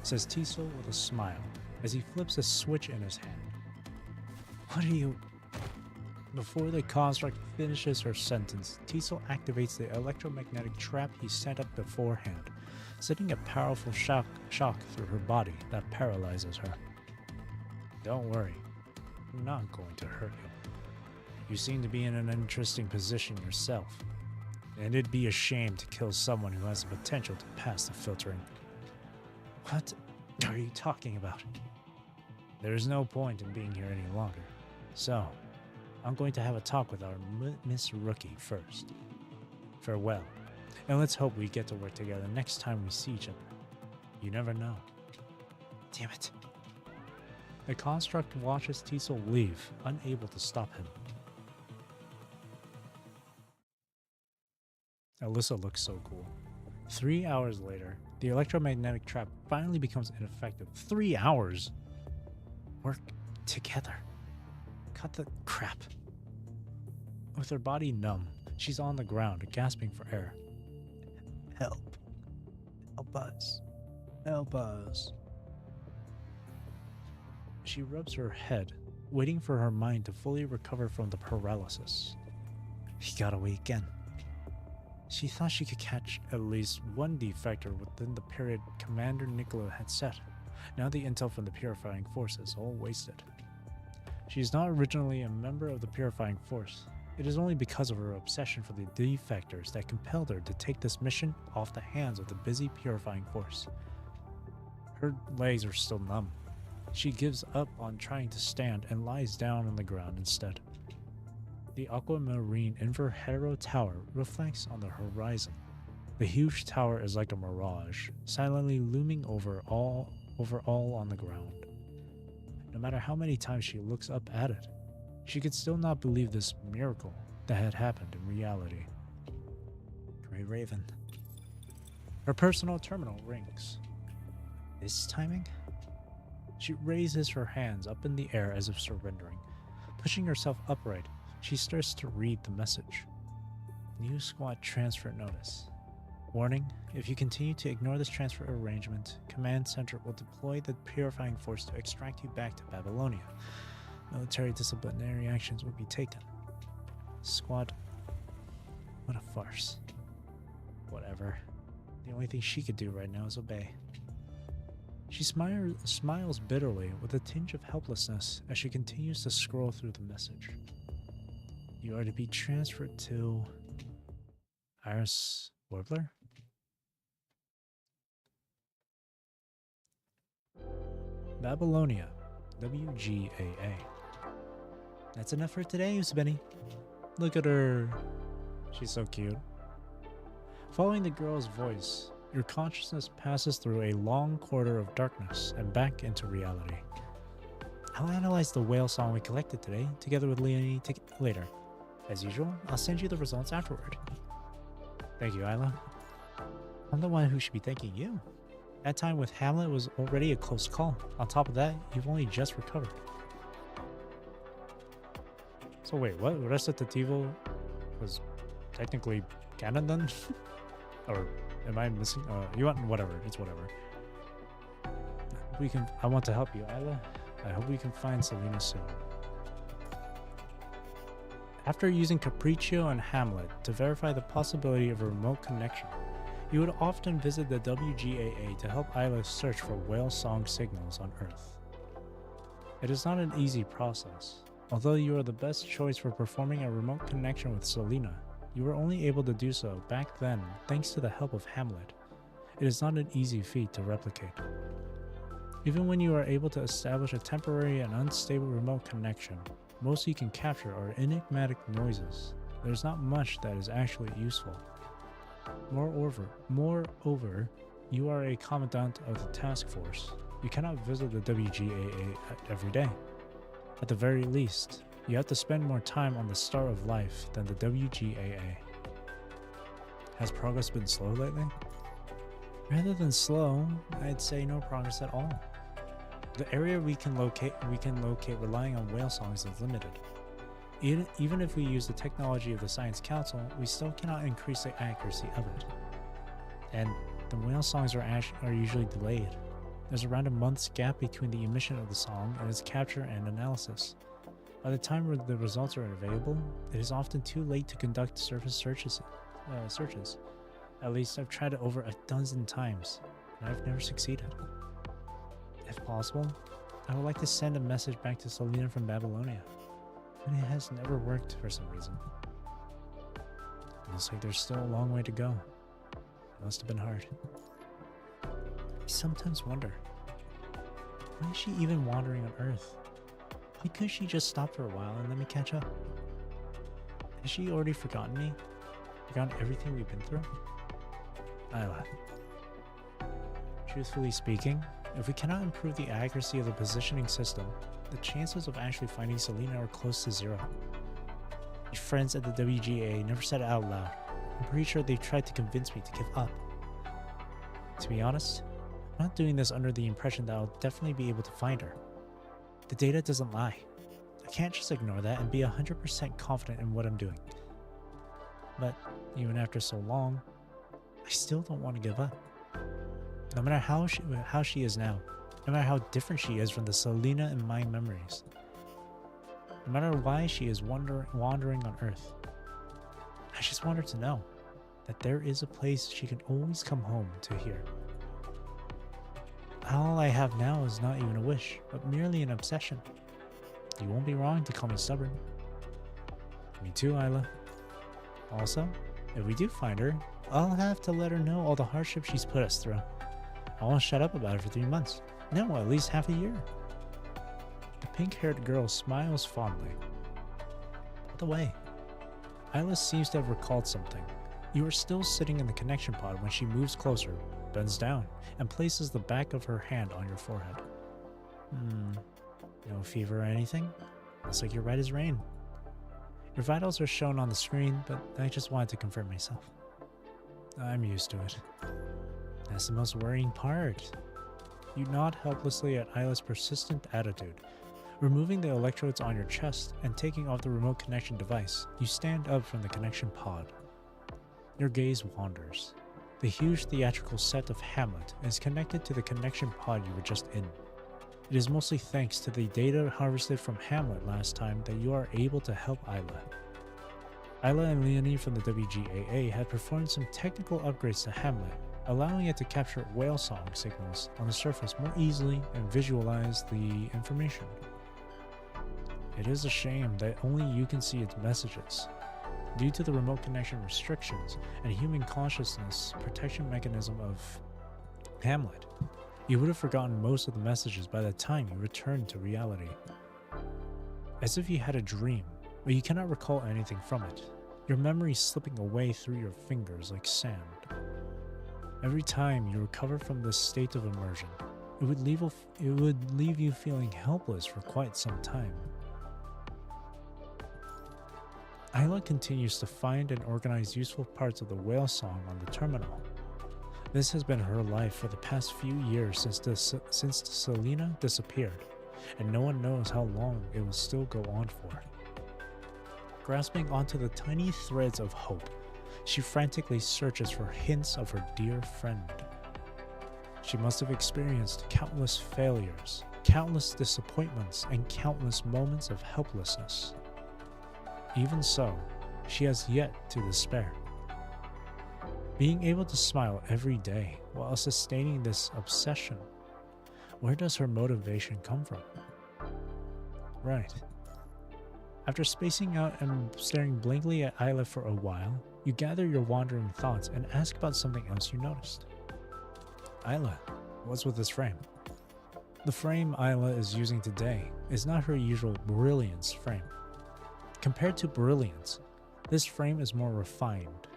Says Teasel with a smile as he flips a switch in his hand. What are you... Before the construct finishes her sentence, Teasel activates the electromagnetic trap he set up beforehand, sending a powerful shock through her body that paralyzes her. Don't worry, I'm not going to hurt you. You seem to be in an interesting position yourself, and it'd be a shame to kill someone who has the potential to pass the filtering. What are you talking about? There's no point in being here any longer, so I'm going to have a talk with our Miss Rookie first. Farewell, and let's hope we get to work together next time we see each other. You never know. Damn it. The construct watches Teasel leave, unable to stop him. Alyssa looks so cool. 3 hours later, the electromagnetic trap finally becomes ineffective. 3 hours? Work together. Cut the crap. With her body numb, she's on the ground, gasping for air. Help. Help us. Help us. She rubs her head, waiting for her mind to fully recover from the paralysis. He got away again. She thought she could catch at least one defector within the period Commander Nicola had set. Now the intel from the Purifying Force is all wasted. She is not originally a member of the Purifying Force. It is only because of her obsession for the defectors that compelled her to take this mission off the hands of the busy Purifying Force. Her legs are still numb. She gives up on trying to stand and lies down on the ground instead. The aquamarine Inverhero Tower reflects on the horizon. The huge tower is like a mirage, silently looming over all on the ground. No matter how many times she looks up at it, she could still not believe this miracle that had happened in reality. Grey Raven. Her personal terminal rings. This timing? She raises her hands up in the air as if surrendering. Pushing herself upright, she starts to read the message. New squad transfer notice. Warning, if you continue to ignore this transfer arrangement, Command Center will deploy the Purifying Force to extract you back to Babylonia. Military disciplinary actions will be taken. Squad. What a farce. Whatever. The only thing she could do right now is obey. She smiles bitterly with a tinge of helplessness as she continues to scroll through the message. You are to be transferred to Iris Warbler? Babylonia, WGAA. That's enough for today, Usbeni. Look at her. She's so cute. Following the girl's voice, your consciousness passes through a long corridor of darkness and back into reality. I'll analyze the whale song we collected today, together with Leonie later. As usual, I'll send you the results afterward. Thank you, Isla. I'm the one who should be thanking you. That time with Hamlet was already a close call. On top of that, you've only just recovered. So wait, what? Recitativo was technically canon then? Or am I missing? You want whatever? It's whatever. I want to help you, Isla. I hope we can find Selena soon. After using Capriccio and Hamlet to verify the possibility of a remote connection, you would often visit the WGAA to help Isla search for whale song signals on Earth. It is not an easy process. Although you are the best choice for performing a remote connection with Selena, you were only able to do so back then thanks to the help of Hamlet. It is not an easy feat to replicate. Even when you are able to establish a temporary and unstable remote connection, most you can capture are enigmatic noises. There's not much that is actually useful. Moreover, you are a commandant of the task force. You cannot visit the WGAA every day. At the very least, you have to spend more time on the Star of Life than the WGAA. Has progress been slow lately? Rather than slow, I'd say no progress at all. The area we can locate relying on whale songs is limited. Even if we use the technology of the Science Council, we still cannot increase the accuracy of it. And the whale songs are usually delayed. There's around a month's gap between the emission of the song and its capture and analysis. By the time the results are available, it is often too late to conduct surface searches. At least I've tried it over a dozen times, and I've never succeeded. If possible, I would like to send a message back to Selena from Babylonia, but it has never worked for some reason. It looks like there's still a long way to go. It must have been hard. I sometimes wonder, why is she even wandering on Earth? Why couldn't she just stop for a while and let me catch up? Has she already forgotten me? Forgotten everything we've been through? Isla. Truthfully speaking, if we cannot improve the accuracy of the positioning system, the chances of actually finding Selena are close to zero. My friends at the WGA never said it out loud. I'm pretty sure they tried to convince me to give up. To be honest, I'm not doing this under the impression that I'll definitely be able to find her. The data doesn't lie. I can't just ignore that and be 100% confident in what I'm doing. But even after so long, I still don't want to give up. No matter how she is now, no matter how different she is from the Selena in my memories, no matter why she is wandering on Earth, I just want her to know that there is a place she can always come home to here. All I have now is not even a wish, but merely an obsession. You won't be wrong to call me stubborn. Me too, Isla. Also, if we do find her, I'll have to let her know all the hardships she's put us through. I won't shut up about it for 3 months. No, at least half a year. The pink-haired girl smiles fondly. By the way, Isla seems to have recalled something. You are still sitting in the connection pod when she moves closer, bends down, and places the back of her hand on your forehead. No fever or anything? Looks like you're right as rain. Your vitals are shown on the screen, but I just wanted to confirm myself. I'm used to it. That's the most worrying part. You nod helplessly at Isla's persistent attitude. Removing the electrodes on your chest and taking off the remote connection device, you stand up from the connection pod. Your gaze wanders. The huge theatrical set of Hamlet is connected to the connection pod you were just in. It is mostly thanks to the data harvested from Hamlet last time that you are able to help Isla. Isla and Leonie from the WGAA had performed some technical upgrades to Hamlet, allowing it to capture whale song signals on the surface more easily and visualize the information. It is a shame that only you can see its messages. Due to the remote connection restrictions and human consciousness protection mechanism of Hamlet, you would have forgotten most of the messages by the time you returned to reality. As if you had a dream, but you cannot recall anything from it, your memory slipping away through your fingers like sand. Every time you recover from this state of immersion, it would leave you feeling helpless for quite some time. Isla continues to find and organize useful parts of the whale song on the terminal. This has been her life for the past few years since Selena disappeared, and no one knows how long it will still go on for. Grasping onto the tiny threads of hope, she frantically searches for hints of her dear friend. She must have experienced countless failures, countless disappointments, and countless moments of helplessness. Even so, she has yet to despair. Being able to smile every day while sustaining this obsession, where does her motivation come from? Right. After spacing out and staring blankly at Isla for a while, you gather your wandering thoughts and ask about something else you noticed. Isla, what's with this frame? The frame Isla is using today is not her usual Brilliance frame. Compared to Brilliance, this frame is more refined.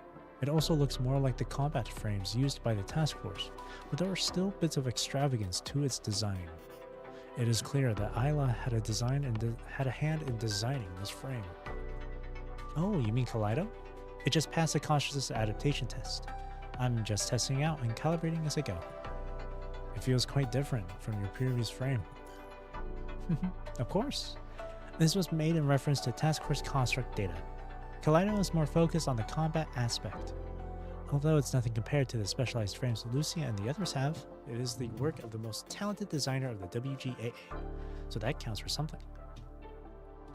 It also looks more like the combat frames used by the task force, but there are still bits of extravagance to its design. It is clear that Isla had a hand in designing this frame. Oh, you mean Kaleido? It just passed the consciousness adaptation test. I'm just testing out and calibrating as I go. It feels quite different from your previous frame. Of course. This was made in reference to task force construct data. Kaleido is more focused on the combat aspect. Although it's nothing compared to the specialized frames Lucia and the others have, it is the work of the most talented designer of the WGAA, so that counts for something.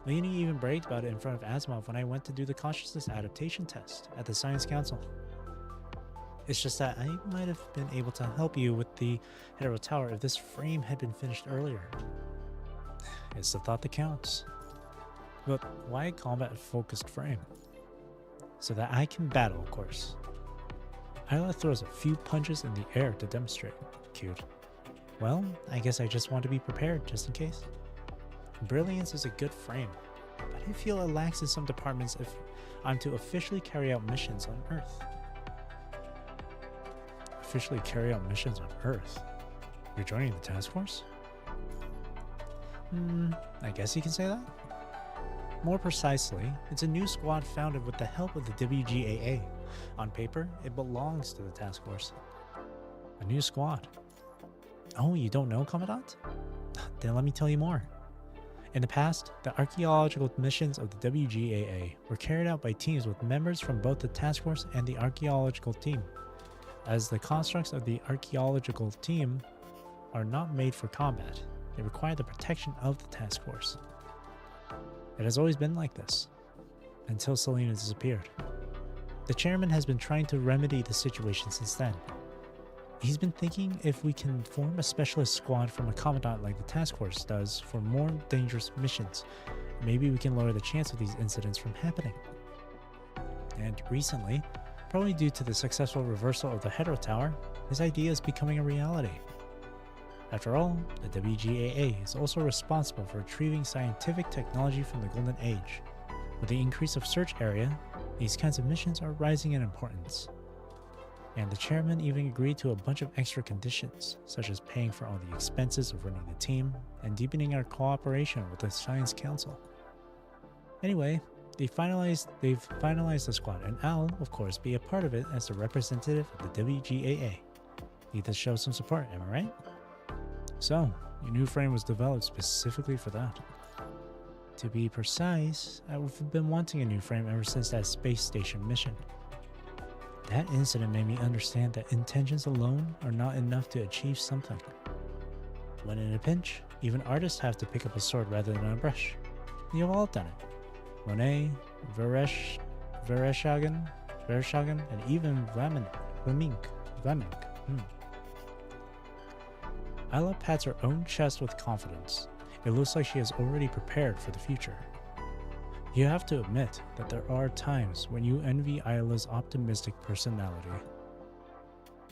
Leonie even bragged about it in front of Asimov when I went to do the consciousness adaptation test at the Science Council. It's just that I might have been able to help you with the Hetero Tower if this frame had been finished earlier. It's the thought that counts. But why a combat-focused frame? So that I can battle, of course. Isla throws a few punches in the air to demonstrate. Cute. Well, I guess I just want to be prepared, just in case. Brilliance is a good frame, but I feel it lacks in some departments if I'm to officially carry out missions on Earth. Officially carry out missions on Earth? You're joining the task force? I guess you can say that. More precisely, it's a new squad founded with the help of the WGAA. On paper, it belongs to the task force. A new squad. Oh, you don't know, Commandant? Then let me tell you more. In the past, the archaeological missions of the WGAA were carried out by teams with members from both the task force and the archaeological team, as the constructs of the archaeological team are not made for combat. They require the protection of the task force. It has always been like this, until Selena disappeared. The chairman has been trying to remedy the situation since then. He's been thinking if we can form a specialist squad from a commandant like the task force does for more dangerous missions, maybe we can lower the chance of these incidents from happening. And recently, probably due to the successful reversal of the Hetero Tower, his idea is becoming a reality. After all, the WGAA is also responsible for retrieving scientific technology from the Golden Age. With the increase of search area, these kinds of missions are rising in importance. And the chairman even agreed to a bunch of extra conditions, such as paying for all the expenses of running the team and deepening our cooperation with the Science Council. Anyway, they've finalized the squad, and I'll, of course, be a part of it as the representative of the WGAA. Need to show some support, am I right? So, your new frame was developed specifically for that. To be precise, I've been wanting a new frame ever since that space station mission. That incident made me understand that intentions alone are not enough to achieve something. When in a pinch, even artists have to pick up a sword rather than a brush. You've all done it. Monet, Vereshchagen, and even Vlaminck. Isla pats her own chest with confidence. It looks like she has already prepared for the future. You have to admit that there are times when you envy Isla's optimistic personality.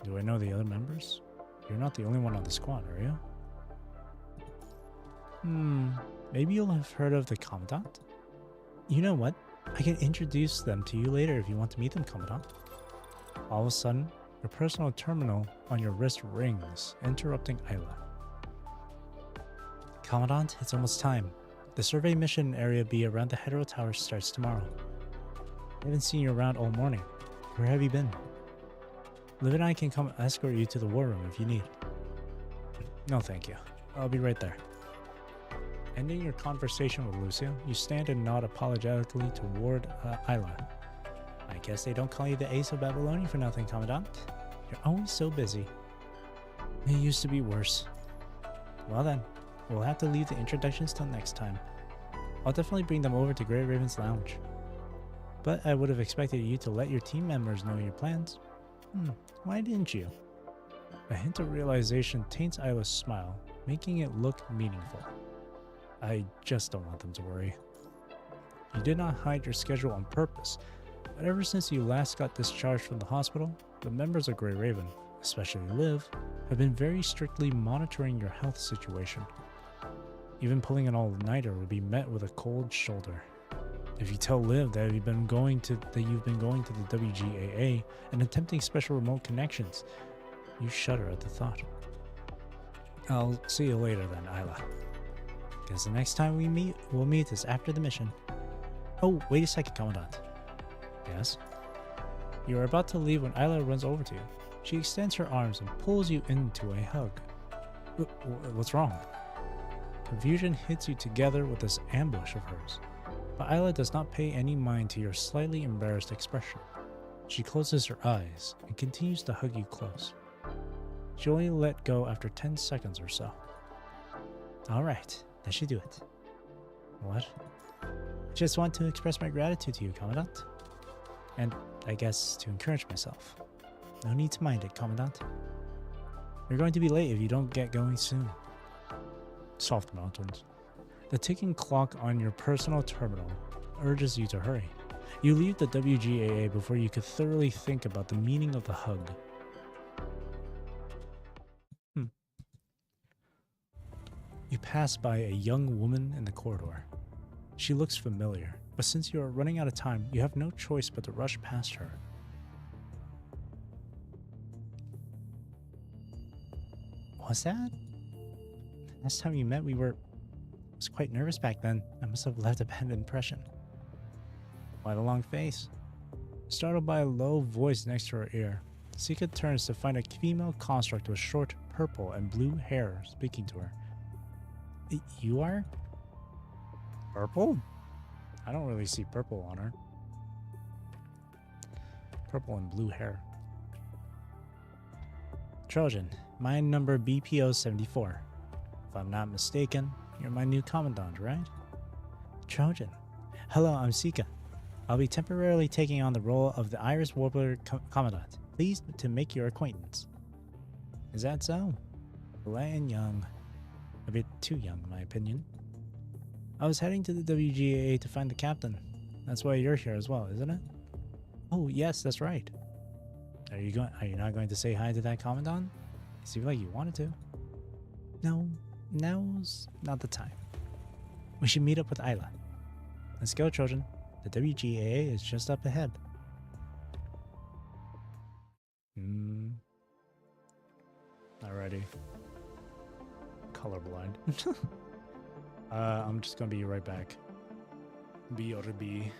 Do I know the other members? You're not the only one on the squad, are you? Maybe you'll have heard of the Commandant? You know what? I can introduce them to you later if you want to meet them, Commandant. All of a sudden, your personal terminal on your wrist rings, interrupting Isla. Commandant, it's almost time. The survey mission area B around the Hetero Tower starts tomorrow. I haven't seen you around all morning. Where have you been? Liv and I can come escort you to the war room if you need. No thank you. I'll be right there. Ending your conversation with Lucia, you stand and nod apologetically toward Isla. I guess they don't call you the Ace of Babylonia for nothing, Commandant. You're always so busy. It used to be worse. Well then, we'll have to leave the introductions till next time. I'll definitely bring them over to Grey Raven's lounge. But I would have expected you to let your team members know your plans. Why didn't you? A hint of realization taints Isla's smile, making it look meaningful. I just don't want them to worry. You did not hide your schedule on purpose, but ever since you last got discharged from the hospital, the members of Grey Raven, especially Liv, have been very strictly monitoring your health situation. Even pulling an all-nighter will be met with a cold shoulder. If you tell Liv that you've been going to the WGAA and attempting special remote connections, you shudder at the thought. I'll see you later then, Isla. Guess the next time we'll meet is after the mission. Oh, wait a second, Commandant. Yes? You are about to leave when Isla runs over to you. She extends her arms and pulls you into a hug. What's wrong? Confusion hits you together with this ambush of hers. But Isla does not pay any mind to your slightly embarrassed expression. She closes her eyes and continues to hug you close. She only let go after 10 seconds or so. Alright, that should do it. What? I just want to express my gratitude to you, Commandant. And, I guess, to encourage myself. No need to mind it, Commandant. You're going to be late if you don't get going soon. Soft mountains. The ticking clock on your personal terminal urges you to hurry. You leave the WGAA before you could thoroughly think about the meaning of the hug. You pass by a young woman in the corridor. She looks familiar, but since you are running out of time, you have no choice but to rush past her. Was that? Last time you met, I was quite nervous back then. I must have left a bad impression. Why the long face? Startled by a low voice next to her ear, Sika turns to find a female construct with short purple and blue hair speaking to her. You are? Purple? I don't really see purple on her. Purple and blue hair. Trojan, my number BPO 74. If I'm not mistaken, you're my new commandant, right? Trojan. Hello, I'm Sika. I'll be temporarily taking on the role of the Iris Warbler Commandant. Pleased to make your acquaintance. Is that so? Polite and young. A bit too young, in my opinion. I was heading to the WGA to find the captain. That's why you're here as well, isn't it? Oh, yes, that's right. Are you not going to say hi to that commandant? You seem like you wanted to. No, now's not the time. We should meet up with Isla. Let's go, children. The WGA is just up ahead. Alrighty. Colorblind. I'm just gonna be right back. BRB.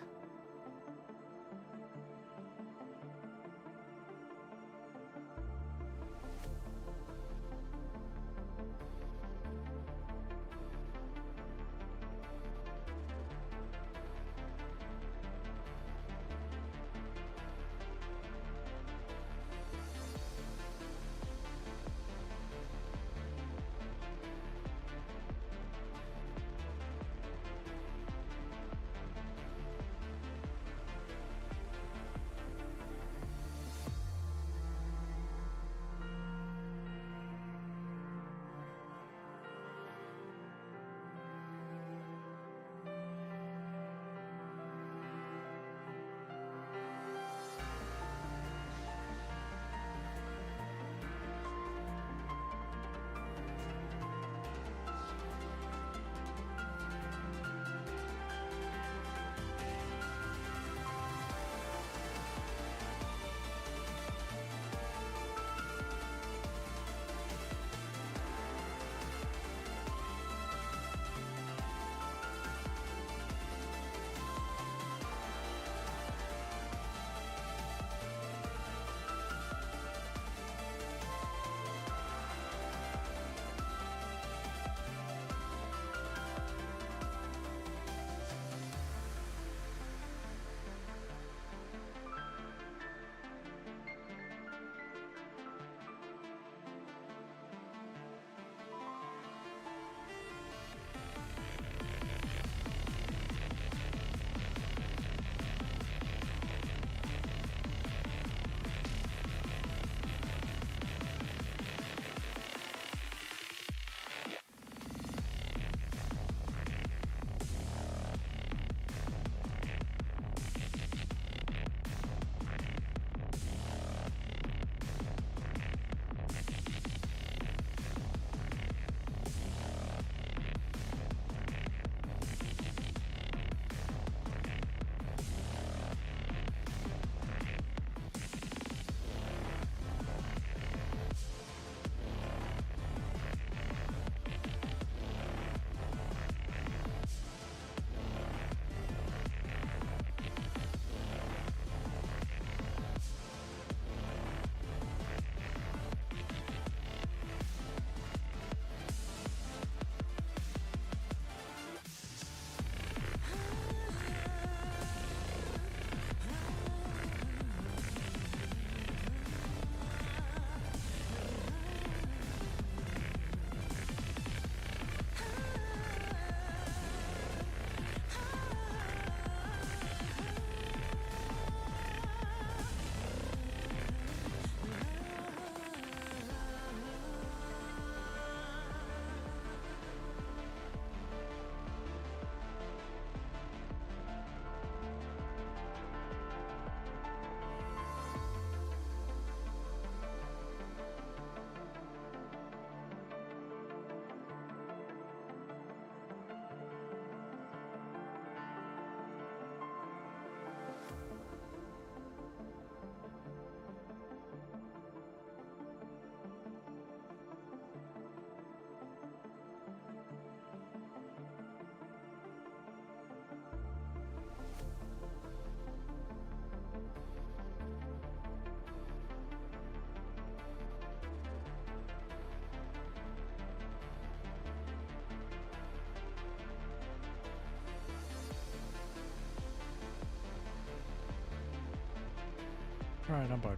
Alright, I'm back.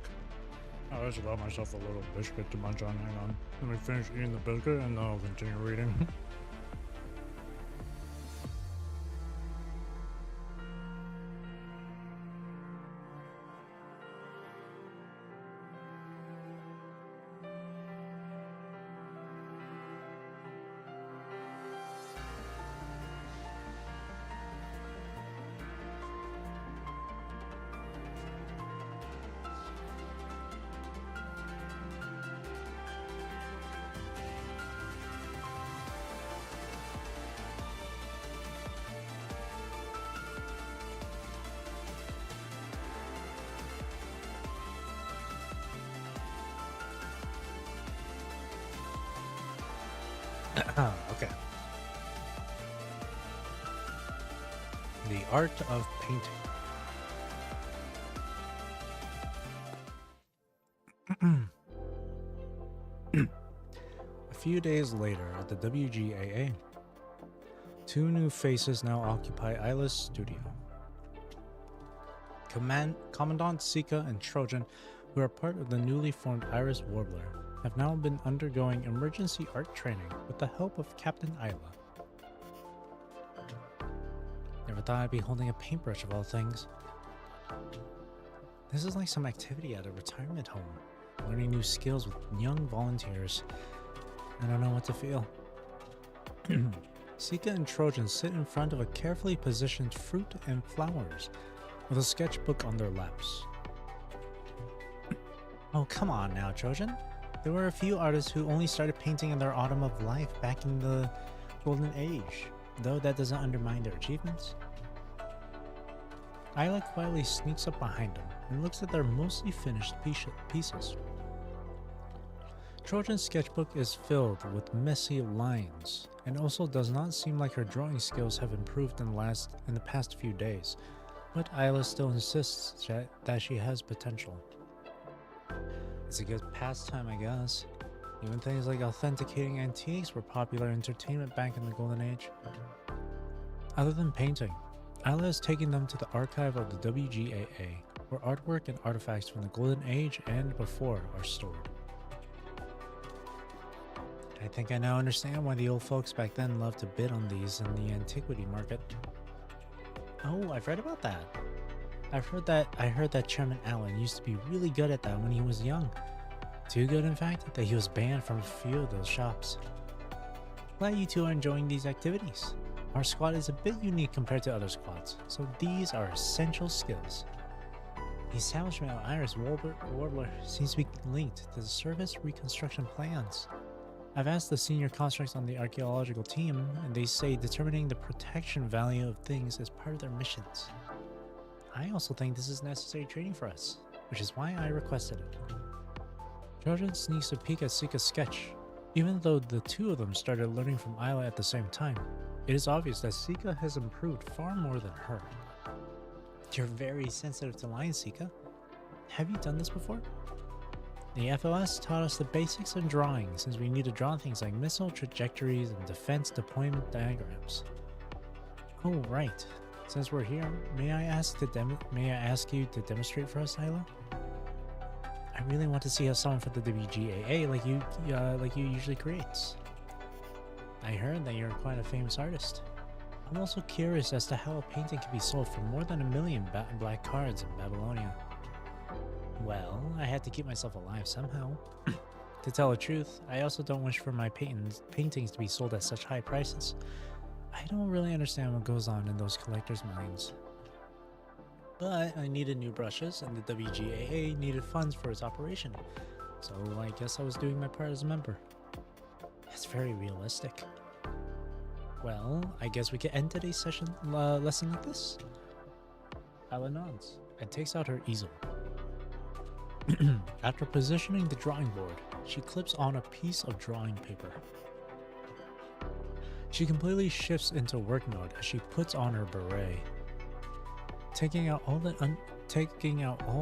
I just got myself a little biscuit to munch on. Hang on. Let me finish eating the biscuit and then I'll continue reading. Okay. The art of painting. A few days later at the WGAA, two new faces now occupy Isla's studio. Commandant Sika and Trojan, who are part of the newly formed Iris Warbler, have now been undergoing emergency art training with the help of Captain Isla. Never thought I'd be holding a paintbrush of all things. This is like some activity at a retirement home, learning new skills with young volunteers. I don't know what to feel. Sika and Trojan sit in front of a carefully positioned fruit and flowers, with a sketchbook on their laps. Oh, come on now, Trojan. There were a few artists who only started painting in their autumn of life back in the Golden Age, though that doesn't undermine their achievements. Isla quietly sneaks up behind them and looks at their mostly finished pieces. Trojan's sketchbook is filled with messy lines, and also does not seem like her drawing skills have improved in the past few days, but Isla still insists that she has potential. It's a good pastime, I guess. Even things like authenticating antiques were popular entertainment back in the Golden Age. Other than painting, Isla is taking them to the archive of the WGAA, where artwork and artifacts from the Golden Age and before are stored. I think I now understand why the old folks back then loved to bid on these in the antiquity market. Oh, I've read about that. I heard that Chairman Allen used to be really good at that when he was young. Too good, in fact, that he was banned from a few of those shops. Glad you two are enjoying these activities. Our squad is a bit unique compared to other squads, so these are essential skills. The establishment of Iris Warbler seems to be linked to the service reconstruction plans. I've asked the senior constructs on the archaeological team, and they say determining the protection value of things is part of their missions. I also think this is necessary training for us, which is why I requested it. Trojan sneaks a peek at Sika's sketch. Even though the two of them started learning from Isla at the same time, it is obvious that Sika has improved far more than her. You're very sensitive to lines, Sika. Have you done this before? The FOS taught us the basics of drawing, since we need to draw things like missile trajectories and defense deployment diagrams. Oh, right. Since we're here, may I ask you to demonstrate for us, Isla? I really want to see how someone from the WGAA like you usually creates. I heard that you're quite a famous artist. I'm also curious as to how a painting can be sold for more than 1 million black cards in Babylonia. Well, I had to keep myself alive somehow. To tell the truth, I also don't wish for my paintings to be sold at such high prices. I don't really understand what goes on in those collectors' minds. But I needed new brushes, and the WGAA needed funds for its operation, so I guess I was doing my part as a member. It's very realistic. Well, I guess we can end today's lesson like this. Isla nods and takes out her easel. After positioning the drawing board, she clips on a piece of drawing paper. She completely shifts into work mode as she puts on her beret. Taking out all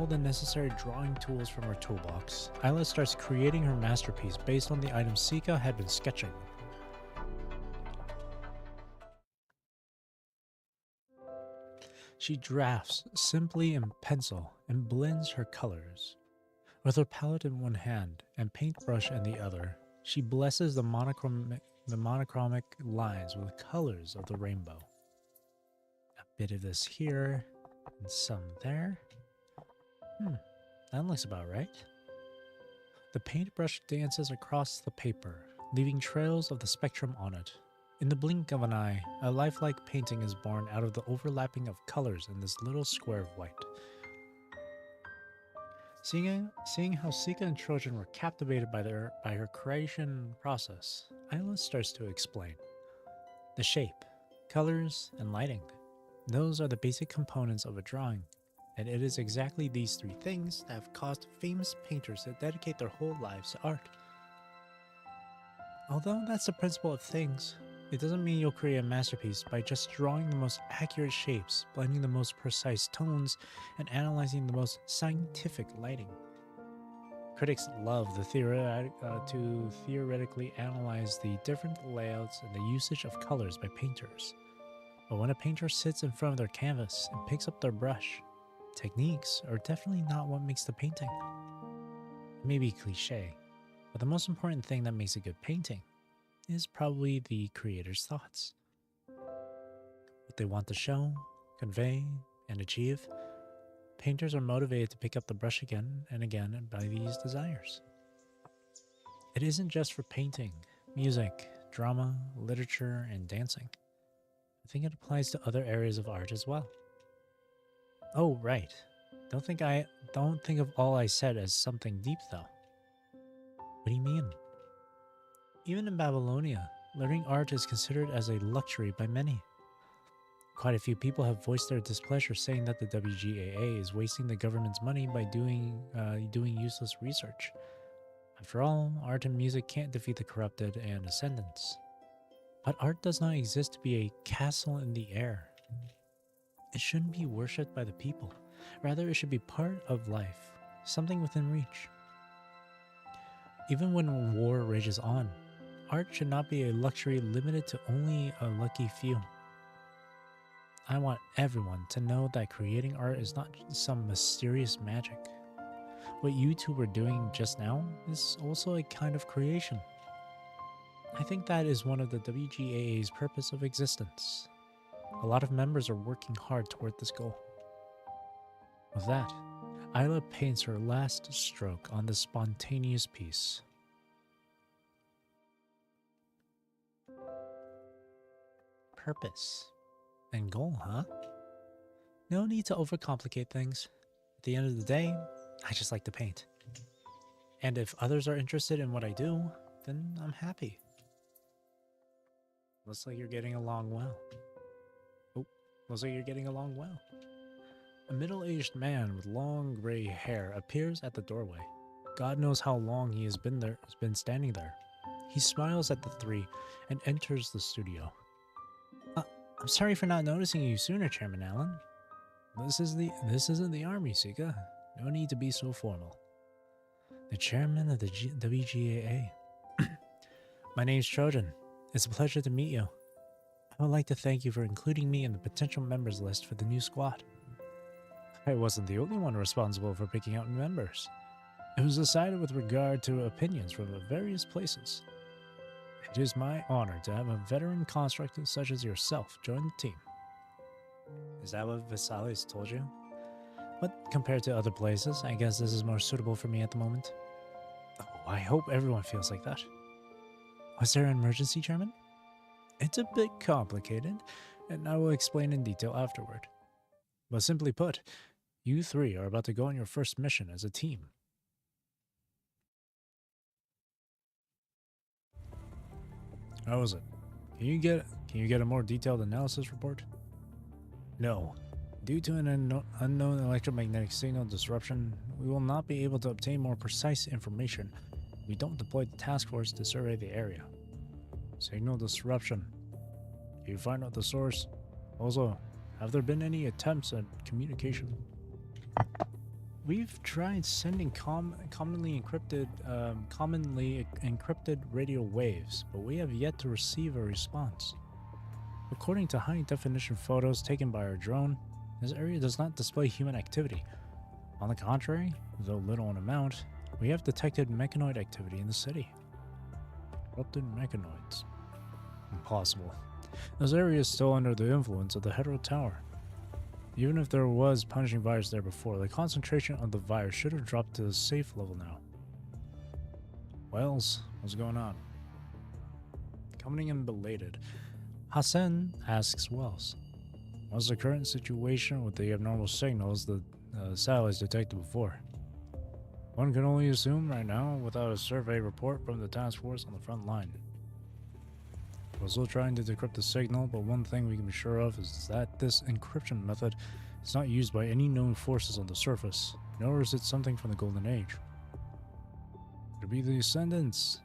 the necessary drawing tools from her toolbox, Isla starts creating her masterpiece based on the items Sika had been sketching. She drafts simply in pencil and blends her colors. With her palette in one hand and paintbrush in the other, she blesses the monochromatic lines with colors of the rainbow. A bit of this here, and some there. That looks about right. The paintbrush dances across the paper, leaving trails of the spectrum on it. In the blink of an eye, a lifelike painting is born out of the overlapping of colors in this little square of white. Seeing how Sika and Trojan were captivated by her creation process, Isla starts to explain. The shape, colors, and lighting. Those are the basic components of a drawing, and it is exactly these three things that have caused famous painters to dedicate their whole lives to art. Although that's the principle of things, it doesn't mean you'll create a masterpiece by just drawing the most accurate shapes, blending the most precise tones, and analyzing the most scientific lighting. Critics love to theoretically analyze the different layouts and the usage of colors by painters. But when a painter sits in front of their canvas and picks up their brush, techniques are definitely not what makes the painting. It may be cliche, but the most important thing that makes a good painting is probably the creator's thoughts. What they want to show, convey, and achieve. Painters are motivated to pick up the brush again and again by these desires. It isn't just for painting, music, drama, literature, and dancing. I think it applies to other areas of art as well. Oh, right. Don't think of all I said as something deep, though. What do you mean? Even in Babylonia, learning art is considered as a luxury by many. Quite a few people have voiced their displeasure, saying that the WGAA is wasting the government's money by doing useless research. After all, art and music can't defeat the corrupted and ascendants. But art does not exist to be a castle in the air. It shouldn't be worshipped by the people. Rather, it should be part of life, something within reach. Even when war rages on, art should not be a luxury limited to only a lucky few. I want everyone to know that creating art is not some mysterious magic. What you two were doing just now is also a kind of creation. I think that is one of the WGAA's purpose of existence. A lot of members are working hard toward this goal. With that, Isla paints her last stroke on this spontaneous piece. Purpose and goal, huh? No need to overcomplicate things. At the end of the day, I just like to paint. And if others are interested in what I do, then I'm happy. Looks like you're getting along well. Looks like you're getting along well. A middle-aged man with long gray hair appears at the doorway. God knows how long he has been standing there. He smiles at the three and enters the studio. I'm sorry for not noticing you sooner, Chairman Allen. This isn't the army, Sika. No need to be so formal. The chairman of the WGAA. My name's Trojan. It's a pleasure to meet you. I would like to thank you for including me in the potential members list for the new squad. I wasn't the only one responsible for picking out members. It was decided with regard to opinions from various places. It is my honor to have a veteran constructor such as yourself join the team. Is that what Visalis told you? But compared to other places, I guess this is more suitable for me at the moment. Oh, I hope everyone feels like that. Was there an emergency, Chairman? It's a bit complicated, and I will explain in detail afterward. But simply put, you three are about to go on your first mission as a team. How was it? Can you get a more detailed analysis report? No. Due to an unknown electromagnetic signal disruption, we will not be able to obtain more precise information. We don't deploy the task force to survey the area. Signal disruption. Can you find out the source? Also, have there been any attempts at communication? We've tried sending commonly encrypted radio waves, but we have yet to receive a response. According to high-definition photos taken by our drone, this area does not display human activity. On the contrary, though little in amount, we have detected mechanoid activity in the city. Corrupted mechanoids. Impossible. This area is still under the influence of the Hetero Tower. Even if there was punishing virus there before, the concentration of the virus should have dropped to a safe level now. Wells, what's going on? Coming in belated, Hassan asks Wells, what's the current situation with the abnormal signals the satellites detected before? One can only assume right now without a survey report from the task force on the front line. We're still trying to decrypt the signal, but one thing we can be sure of is that this encryption method is not used by any known forces on the surface, nor is it something from the Golden Age. Could it be the Ascendants?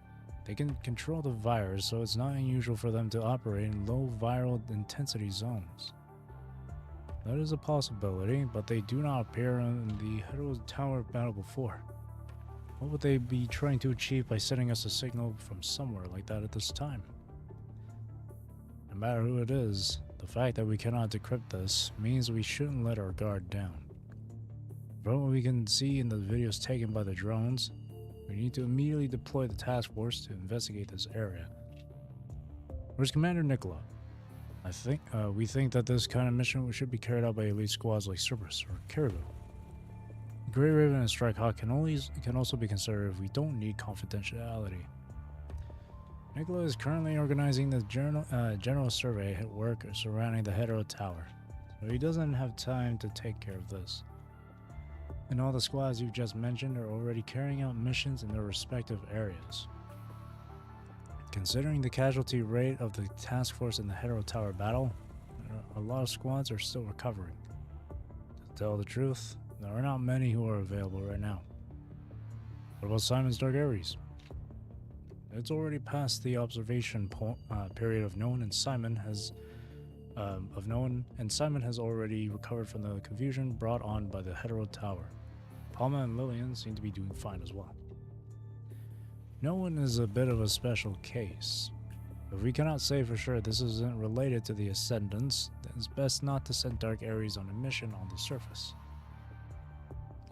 They can control the virus, so it's not unusual for them to operate in low viral intensity zones. That is a possibility, but they do not appear in the Hero Tower battle before. What would they be trying to achieve by sending us a signal from somewhere like that at this time? No matter who it is, the fact that we cannot decrypt this means we shouldn't let our guard down. From what we can see in the videos taken by the drones, we need to immediately deploy the task force to investigate this area. Where's Commander Nicola? We think that this kind of mission should be carried out by elite squads like Cerberus or Caribou. Grey Raven and Strikehawk can also be considered if we don't need confidentiality. Nicola is currently organizing the general survey at work surrounding the Hetero Tower, so he doesn't have time to take care of this. And all the squads you've just mentioned are already carrying out missions in their respective areas. Considering the casualty rate of the task force in the Hetero Tower battle, a lot of squads are still recovering. To tell the truth, there are not many who are available right now. What about Simon's Dark Ares? It's already past the observation period of Noan, and Simon has already recovered from the confusion brought on by the Hetero Tower. Palma and Lillian seem to be doing fine as well. Noan is a bit of a special case. If we cannot say for sure this isn't related to the Ascendants, then it's best not to send Dark Ares on a mission on the surface.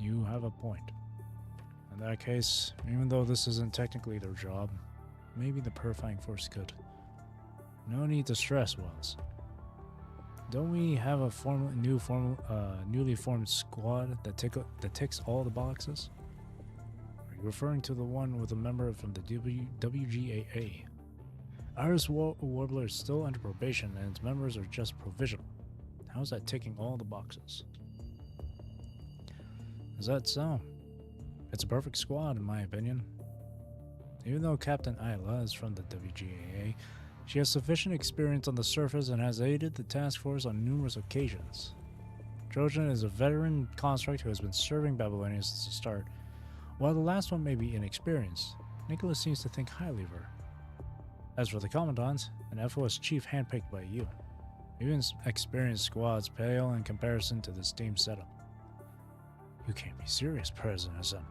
You have a point. In that case, even though this isn't technically their job, maybe the Purifying Force could. No need to stress, Wells. Don't we have a newly formed squad that ticks all the boxes? Are you referring to the one with a member from the WGAA? Iris Warbler is still under probation and its members are just provisional. How's that ticking all the boxes? Is that so? It's a perfect squad in my opinion. Even though Captain Isla is from the WGAA, she has sufficient experience on the surface and has aided the task force on numerous occasions. Trojan is a veteran construct who has been serving Babylonia since the start. While the last one may be inexperienced, Nicholas seems to think highly of her. As for the Commandant, an FOS chief handpicked by you. Even experienced squads pale in comparison to this team setup. You can't be serious, President Hassan.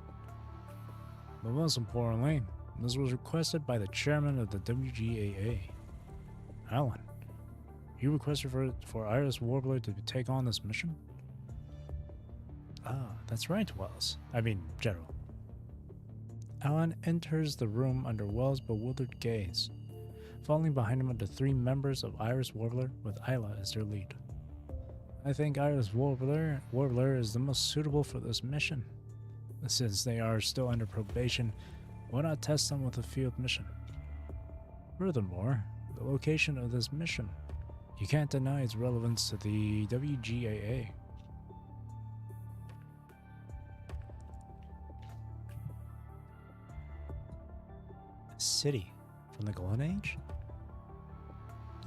But most importantly, this was requested by the chairman of the WGAA. Alan, you requested for Iris Warbler to take on this mission? Ah, that's right, Wells. General. Alan enters the room under Wells' bewildered gaze. Falling behind him are the three members of Iris Warbler with Isla as their lead. I think Iris Warbler is the most suitable for this mission. Since they are still under probation, why not test them with a field mission? Furthermore, the location of this mission. You can't deny its relevance to the WGAA. A city from the Golden Age?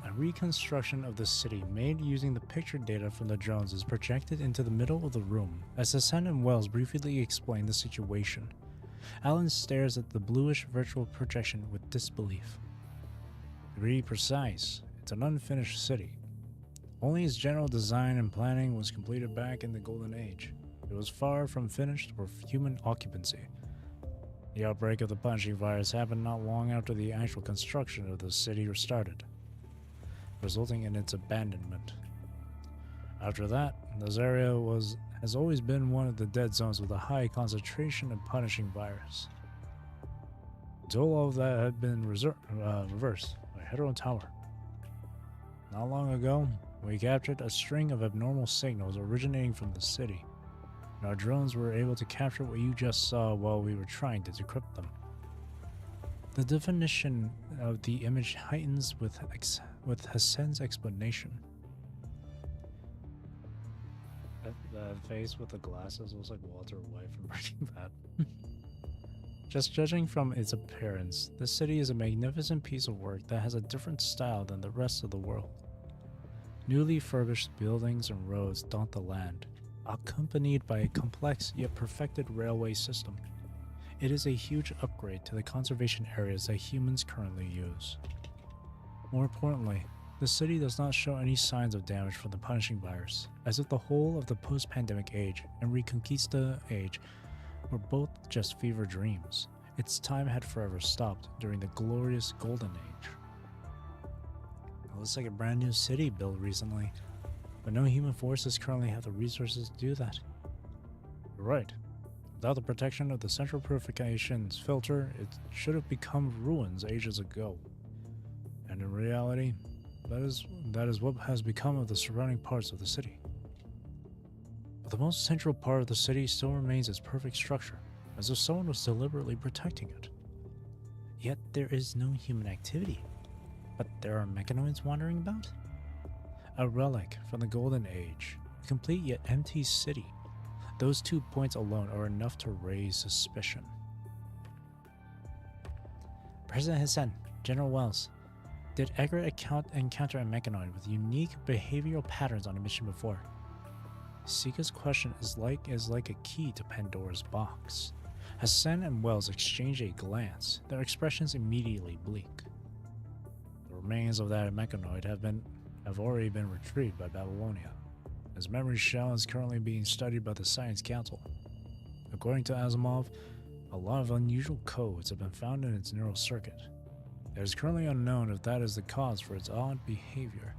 A reconstruction of the city made using the picture data from the drones is projected into the middle of the room as Hassan and Wells briefly explain the situation. Alan stares at the bluish virtual projection with disbelief. To be precise, it's an unfinished city. Only its general design and planning was completed back in the Golden Age. It was far from finished for human occupancy. The outbreak of the punching virus happened not long after the actual construction of the city started, resulting in its abandonment. After that, this area has always been one of the dead zones with a high concentration of punishing virus. Until all of that had been reversed by Hetero Tower. Not long ago, we captured a string of abnormal signals originating from the city, and our drones were able to capture what you just saw while we were trying to decrypt them. The definition of the image heightens with Hassan's explanation. That face with the glasses looks like Walter White from Breaking Bad. Just judging from its appearance, this city is a magnificent piece of work that has a different style than the rest of the world. Newly furbished buildings and roads dot the land, accompanied by a complex yet perfected railway system. It is a huge upgrade to the conservation areas that humans currently use. More importantly, the city does not show any signs of damage from the punishing virus, as if the whole of the post-pandemic age and Reconquista age were both just fever dreams. Its time had forever stopped during the glorious Golden Age. It looks like a brand new city built recently, but no human forces currently have the resources to do that. You're right. Without the protection of the central purification filter, it should have become ruins ages ago. And in reality, that is what has become of the surrounding parts of the city. But the most central part of the city still remains its perfect structure, as if someone was deliberately protecting it. Yet there is no human activity. But there are mechanoids wandering about? A relic from the Golden Age, a complete yet empty city. Those 2 points alone are enough to raise suspicion. President Hassan, General Wells, did Egret encounter a mechanoid with unique behavioral patterns on a mission before? Sika's question is like a key to Pandora's box. Hassan and Wells exchange a glance, their expressions immediately bleak. The remains of that mechanoid have already been retrieved by Babylonia. His memory shell is currently being studied by the Science Council. According to Asimov, a lot of unusual codes have been found in its neural circuit. It is currently unknown if that is the cause for its odd behavior.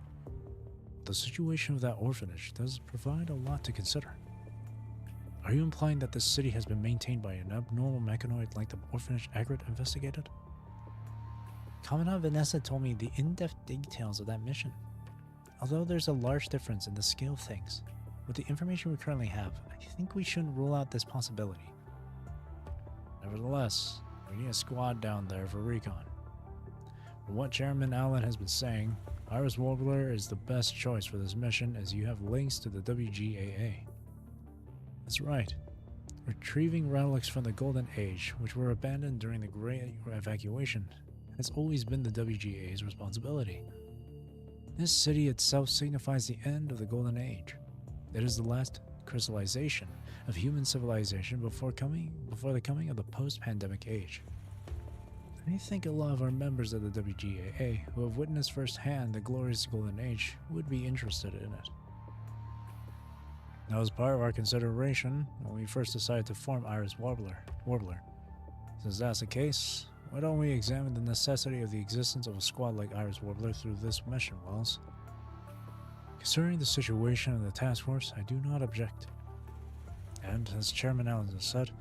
The situation of that orphanage does provide a lot to consider. Are you implying that this city has been maintained by an abnormal mechanoid like the orphanage Egret investigated? Commandant Vanessa told me the in-depth details of that mission. Although there's a large difference in the scale of things, with the information we currently have, I think we shouldn't rule out this possibility. Nevertheless, we need a squad down there for recon. From what Chairman Allen has been saying, Iris Warbler is the best choice for this mission as you have links to the WGAA. That's right. Retrieving relics from the Golden Age, which were abandoned during the Great Evacuation, has always been the WGA's responsibility. This city itself signifies the end of the Golden Age. It is the last crystallization of human civilization before the coming of the post-pandemic age. I think a lot of our members of the WGAA who have witnessed firsthand the glorious Golden Age would be interested in it. That was part of our consideration when we first decided to form Iris Warbler. Since that's the case, why don't we examine the necessity of the existence of a squad like Iris Warbler through this mission, Wells? Considering the situation of the task force, I do not object. And, as Chairman Allen has said,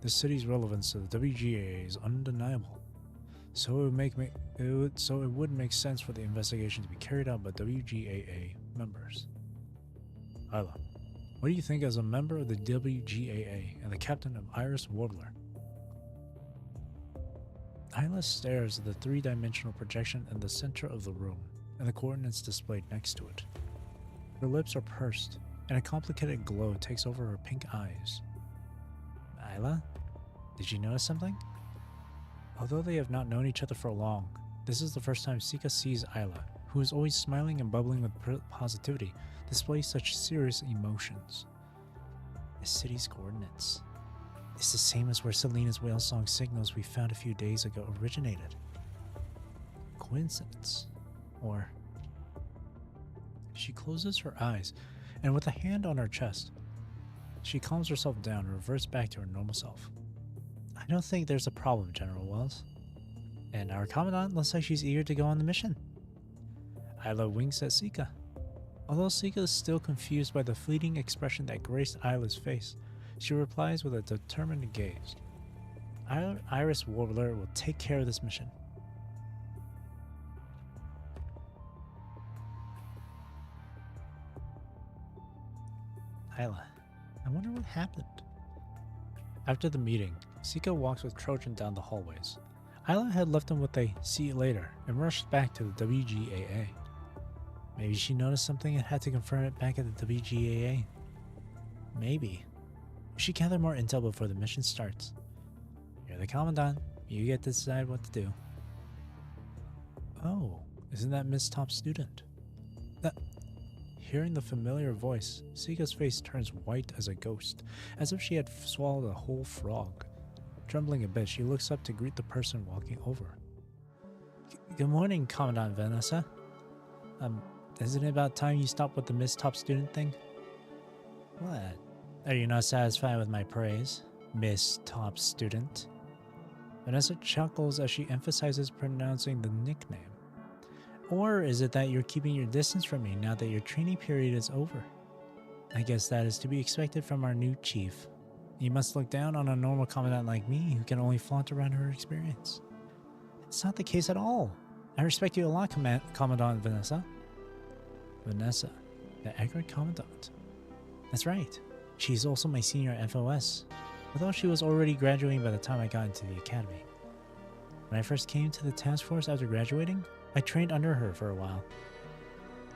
the city's relevance to the WGAA is undeniable. So it would make sense for the investigation to be carried out by WGAA members. Isla, what do you think as a member of the WGAA and the captain of Iris Warbler? Isla stares at the three-dimensional projection in the center of the room and the coordinates displayed next to it. Her lips are pursed, and a complicated glow takes over her pink eyes. Isla, did you notice something? Although they have not known each other for long, this is the first time Sika sees Isla, who is always smiling and bubbling with positivity, display such serious emotions. The city's coordinates. It's the same as where Selena's whale song signals we found a few days ago originated. Coincidence? Or... She closes her eyes, and with a hand on her chest, she calms herself down and reverts back to her normal self. I don't think there's a problem, General Wells. And our Commandant looks like she's eager to go on the mission. Isla winks at Sika. Although Sika is still confused by the fleeting expression that graced Isla's face, she replies with a determined gaze. Iris Warbler will take care of this mission. Isla, I wonder what happened. After the meeting, Sika walks with Trojan down the hallways. Isla had left him with a "see you later" and rushed back to the WGAA. Maybe she noticed something and had to confirm it back at the WGAA. Maybe. We should gather more intel before the mission starts. You're the Commandant. You get to decide what to do. Oh, isn't that Miss Top Student? Hearing the familiar voice, Sika's face turns white as a ghost, as if she had swallowed a whole frog. Trembling a bit, she looks up to greet the person walking over. Good morning, Commandant Vanessa. Isn't it about time you stopped with the Miss Top Student thing? What? Are you not satisfied with my praise, Miss Top Student? Vanessa chuckles as she emphasizes pronouncing the nickname. Or is it that you're keeping your distance from me now that your training period is over? I guess that is to be expected from our new chief. You must look down on a normal commandant like me who can only flaunt around her experience. It's not the case at all. I respect you a lot, Commandant Vanessa. Vanessa, the Egret Commandant. That's right. She's also my senior FOS, although she was already graduating by the time I got into the academy. When I first came to the task force after graduating, I trained under her for a while.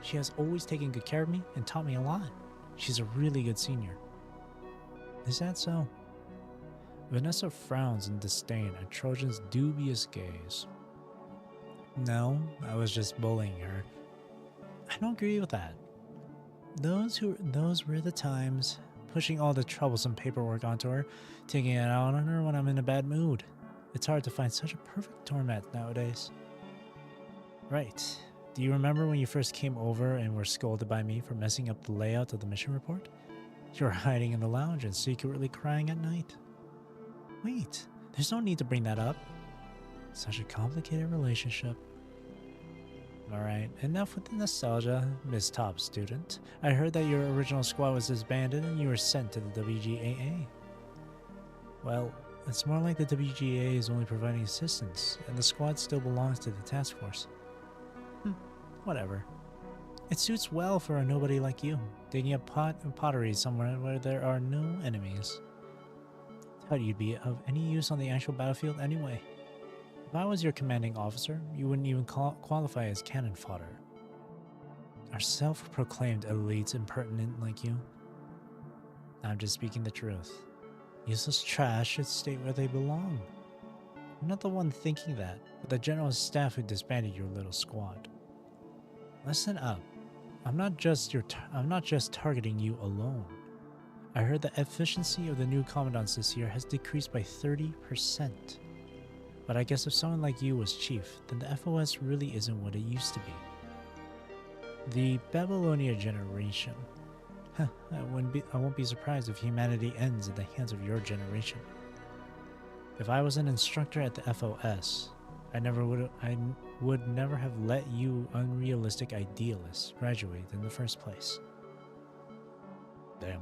She has always taken good care of me and taught me a lot. She's a really good senior. Is that so? Vanessa frowns in disdain at Trojan's dubious gaze. No, I was just bullying her. I don't agree with that. Those were the times, pushing all the troublesome paperwork onto her, taking it out on her when I'm in a bad mood. It's hard to find such a perfect doormat nowadays. Right. Do you remember when you first came over and were scolded by me for messing up the layout of the mission report? You were hiding in the lounge and secretly crying at night. Wait, there's no need to bring that up. Such a complicated relationship. Alright, enough with the nostalgia, Miss Top Student. I heard that your original squad was disbanded and you were sent to the WGAA. Well, it's more like the WGA is only providing assistance, and the squad still belongs to the task force. Whatever. It suits well for a nobody like you, digging up pottery somewhere where there are no enemies. Thought you'd be of any use on the actual battlefield anyway. If I was your commanding officer, you wouldn't even qualify as cannon fodder. Are self-proclaimed elites impertinent like you? I'm just speaking the truth. Useless trash should stay where they belong. I'm not the one thinking that, but the general staff who disbanded your little squad. Listen up. I'm not just targeting you alone. I heard the efficiency of the new commandants this year has decreased by 30%. But I guess if someone like you was chief, then the FOS really isn't what it used to be. The Babylonia generation. I won't be surprised if humanity ends at the hands of your generation. If I was an instructor at the FOS, I would never have let you unrealistic idealists graduate in the first place. Damn.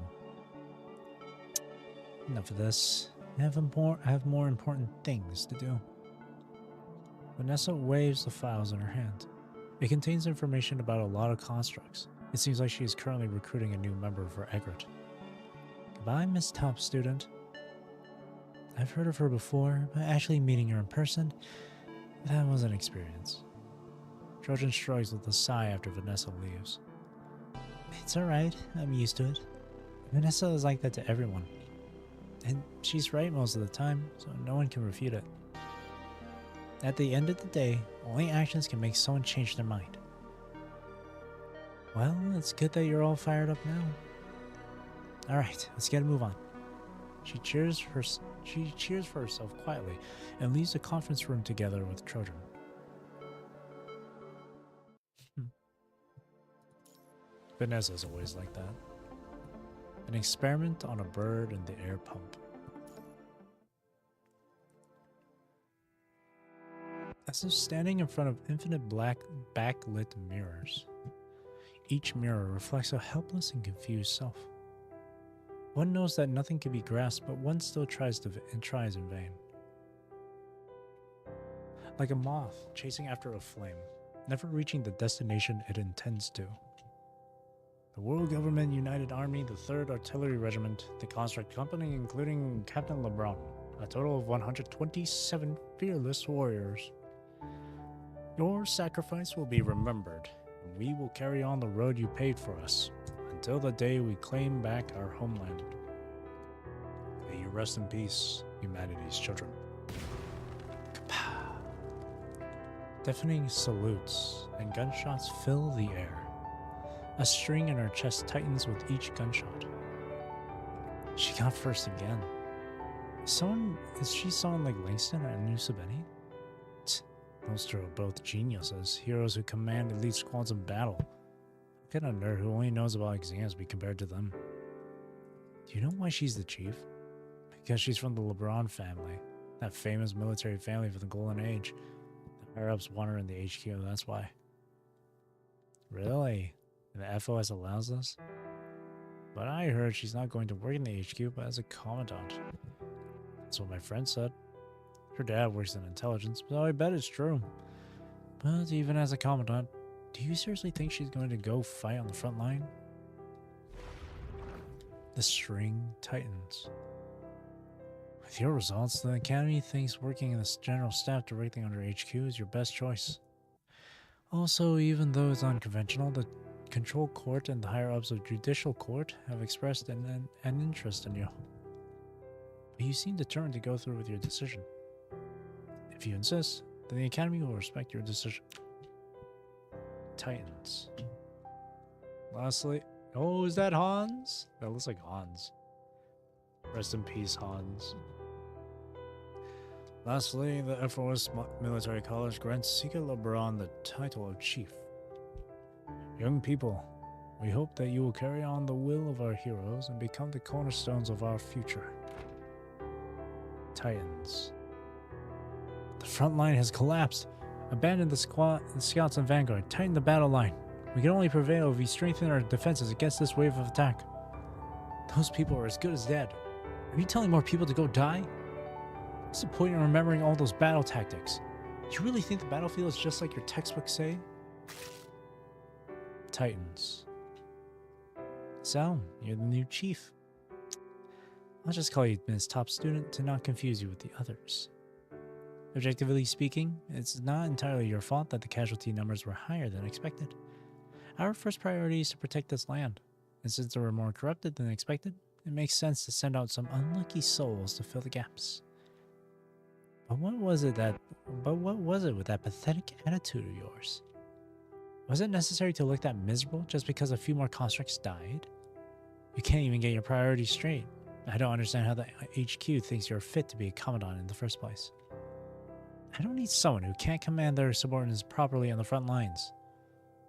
Enough of this. I have more important things to do. Vanessa waves the files in her hand. It contains information about a lot of constructs. It seems like she is currently recruiting a new member for Egret. Goodbye, Miss Top Student. I've heard of her before, but actually meeting her in person, that was an experience. Trojan shrugs with a sigh after Vanessa leaves. It's alright, I'm used to it. Vanessa is like that to everyone. And she's right most of the time, so no one can refute it. At the end of the day, only actions can make someone change their mind. Well, it's good that you're all fired up now. Alright, let's get a move on. She cheers for herself quietly and leaves the conference room together with Trojan. Vanessa's always like that. An experiment on a bird in the air pump. As if standing in front of infinite black backlit mirrors, each mirror reflects a helpless and confused self. One knows that nothing can be grasped, but one still tries in vain. Like a moth chasing after a flame, never reaching the destination it intends to. The World Government United Army, the 3rd Artillery Regiment, the Construct Company, including Captain LeBron, a total of 127 fearless warriors. Your sacrifice will be remembered, and we will carry on the road you paved for us, until the day we claim back our homeland. May you rest in peace, humanity's children. Kapow! Deafening salutes and gunshots fill the air. A string in her chest tightens with each gunshot. She got first again. Is she someone like Langston or New Sabeni? Those two are both geniuses, heroes who command elite squads in battle. What kind of nerd who only knows about exams be compared to them? Do you know why she's the chief? Because she's from the LeBron family, that famous military family from the Golden Age. The higher-ups want her in the HQ, that's why. Really? And the FOS allows this? But I heard she's not going to work in the HQ, but as a commandant. That's what my friend said. Her dad works in intelligence, so I bet it's true. But even as a commandant, do you seriously think she's going to go fight on the front line? The string tightens. With your results, the Academy thinks working in the General Staff directly under HQ is your best choice. Also, even though it's unconventional, the Control Court and the higher-ups of Judicial Court have expressed an interest in you. But you seem determined to go through with your decision. If you insist, then the Academy will respect your decision. Titans. Lastly, oh, is that Hans? That looks like Hans. Rest in peace, Hans. Lastly, the FOS Military College grants Sika LeBron the title of Chief. Young people, we hope that you will carry on the will of our heroes and become the cornerstones of our future. Titans. The front line has collapsed. Abandon the scouts and vanguard. Tighten the battle line. We can only prevail if we strengthen our defenses against this wave of attack. Those people are as good as dead. Are you telling more people to go die? What's the point in remembering all those battle tactics? Do you really think the battlefield is just like your textbooks say? Titans. So, you're the new chief. I'll just call you Ms. Top Student to not confuse you with the others. Objectively speaking, it's not entirely your fault that the casualty numbers were higher than expected. Our first priority is to protect this land, and since they were more corrupted than expected, it makes sense to send out some unlucky souls to fill the gaps. But what was it with that pathetic attitude of yours? Was it necessary to look that miserable just because a few more constructs died? You can't even get your priorities straight. I don't understand how the HQ thinks you're fit to be a commandant in the first place. I don't need someone who can't command their subordinates properly on the front lines.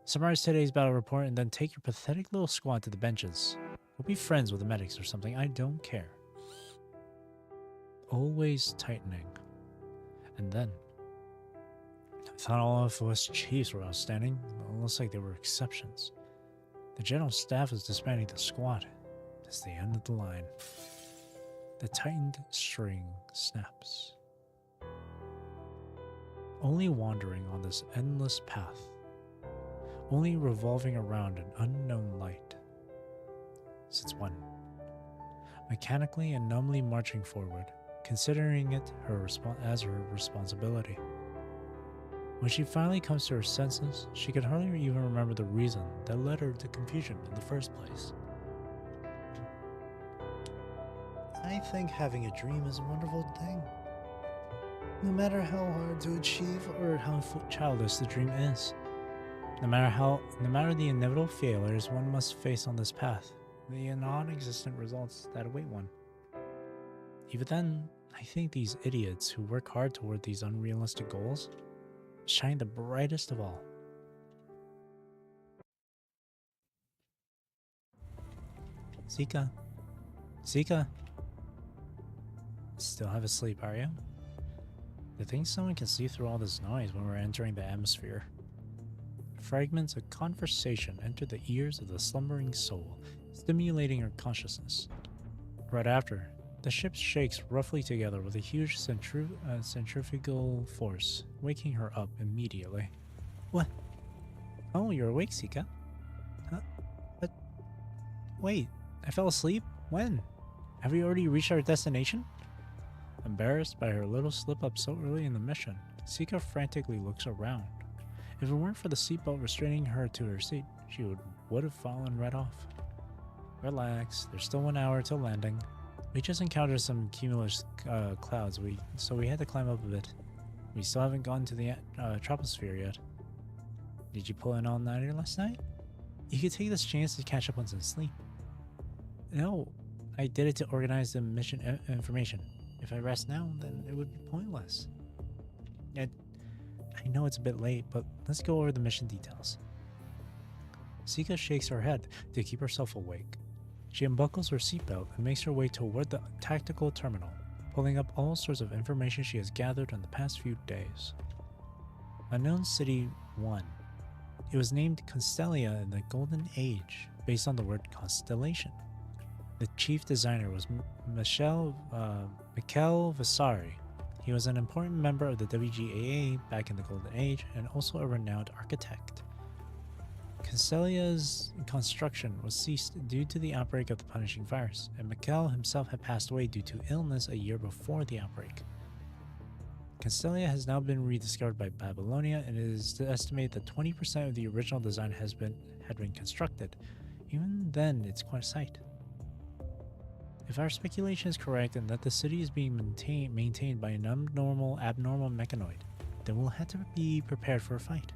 Summarize today's battle report and then take your pathetic little squad to the benches. Go be friends with the medics or something, I don't care. Always tightening. And then, I thought all of us chiefs were outstanding. It looks like there were exceptions. The general staff is disbanding the squad. It's the end of the line. The tightened string snaps. Only wandering on this endless path. Only revolving around an unknown light. Since when? Mechanically and numbly marching forward, considering it as her responsibility. When she finally comes to her senses, she can hardly even remember the reason that led her to confusion in the first place. I think having a dream is a wonderful thing. No matter how hard to achieve or how childish the dream is. No matter the inevitable failures one must face on this path, the non-existent results that await one. Even then, I think these idiots who work hard toward these unrealistic goals shine the brightest of all. Sika. Sika. Still half asleep, are you? I think someone can see through all this noise when we're entering the atmosphere. Fragments of conversation enter the ears of the slumbering soul, stimulating her consciousness. Right after, the ship shakes roughly together with a huge centrifugal force, waking her up immediately. What? Oh, you're awake, Sika? Huh? But... Wait, I fell asleep? When? Have we already reached our destination? Embarrassed by her little slip-up so early in the mission, Sika frantically looks around. If it weren't for the seatbelt restraining her to her seat, she would have fallen right off. Relax, there's still 1 hour till landing. We just encountered some cumulus clouds, so we had to climb up a bit. We still haven't gone to the troposphere yet. Did you pull an all-nighter last night? You could take this chance to catch up on some sleep. No, I did it to organize the mission information. If I rest now, then it would be pointless. I know it's a bit late, but let's go over the mission details. Sika shakes her head to keep herself awake. She unbuckles her seatbelt and makes her way toward the tactical terminal, pulling up all sorts of information she has gathered in the past few days. Unknown City 1. It was named Constellia in the Golden Age, based on the word constellation. The chief designer was Mikel Vasari. He was an important member of the WGAA back in the Golden Age and also a renowned architect. Constellia's construction was ceased due to the outbreak of the punishing virus, and Mikel himself had passed away due to illness a year before the outbreak. Constellia has now been rediscovered by Babylonia, and it is estimated that 20% of the original design had been constructed. Even then, it's quite a sight. If our speculation is correct and that the city is being maintained by an abnormal mechanoid, then we'll have to be prepared for a fight.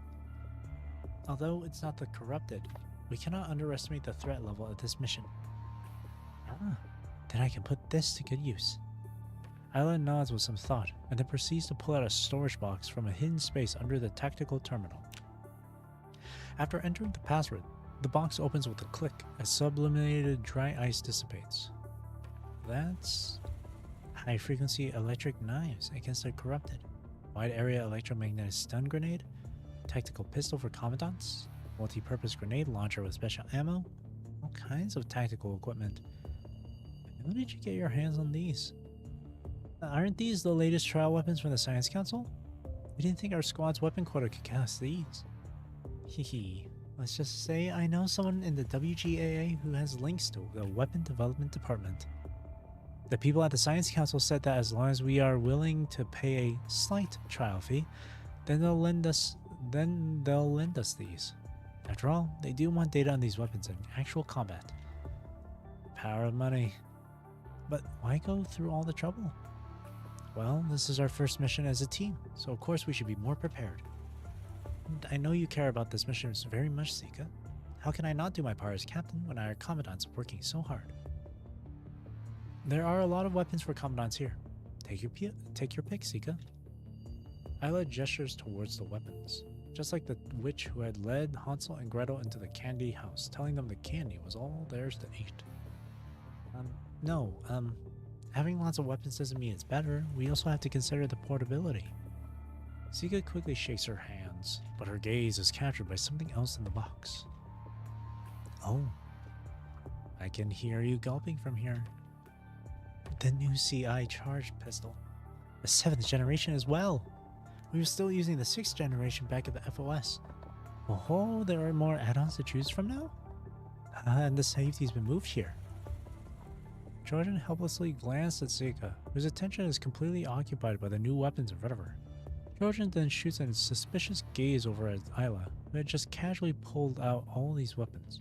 Although it's not the corrupted, we cannot underestimate the threat level of this mission. Then I can put this to good use. Isla nods with some thought, and then proceeds to pull out a storage box from a hidden space under the tactical terminal. After entering the password, the box opens with a click as sublimated dry ice dissipates. That's high-frequency electric knives against the corrupted, wide-area electromagnetic stun grenade, tactical pistol for commandants, multi-purpose grenade launcher with special ammo, all kinds of tactical equipment. How did you get your hands on these? Aren't these the latest trial weapons from the Science Council? We didn't think our squad's weapon quota could cast these. Hehe. Let's just say I know someone in the WGAA who has links to the weapon development department. The people at the Science Council said that as long as we are willing to pay a slight trial fee, then they'll lend us these. After all, they do want data on these weapons in actual combat. Power of money. But why go through all the trouble? Well, this is our first mission as a team, so of course we should be more prepared. And I know you care about this mission very much, Sika. How can I not do my part as captain when our commandant's working so hard? There are a lot of weapons for commandants here. Take your pick, Sika. Isla gestures towards the weapons, just like the witch who had led Hansel and Gretel into the candy house, telling them the candy was all theirs to eat. Having lots of weapons doesn't mean it's better. We also have to consider the portability. Sika quickly shakes her hands, but her gaze is captured by something else in the box. Oh, I can hear you gulping from here. The new CI charged pistol. The 7th generation as well. We were still using the 6th generation back at the FOS. Oh, there are more add-ons to choose from now? And the safety's been moved here. Trojan helplessly glanced at Sika, whose attention is completely occupied by the new weapons in front of her. Trojan then shoots a suspicious gaze over at Isla, who had just casually pulled out all these weapons.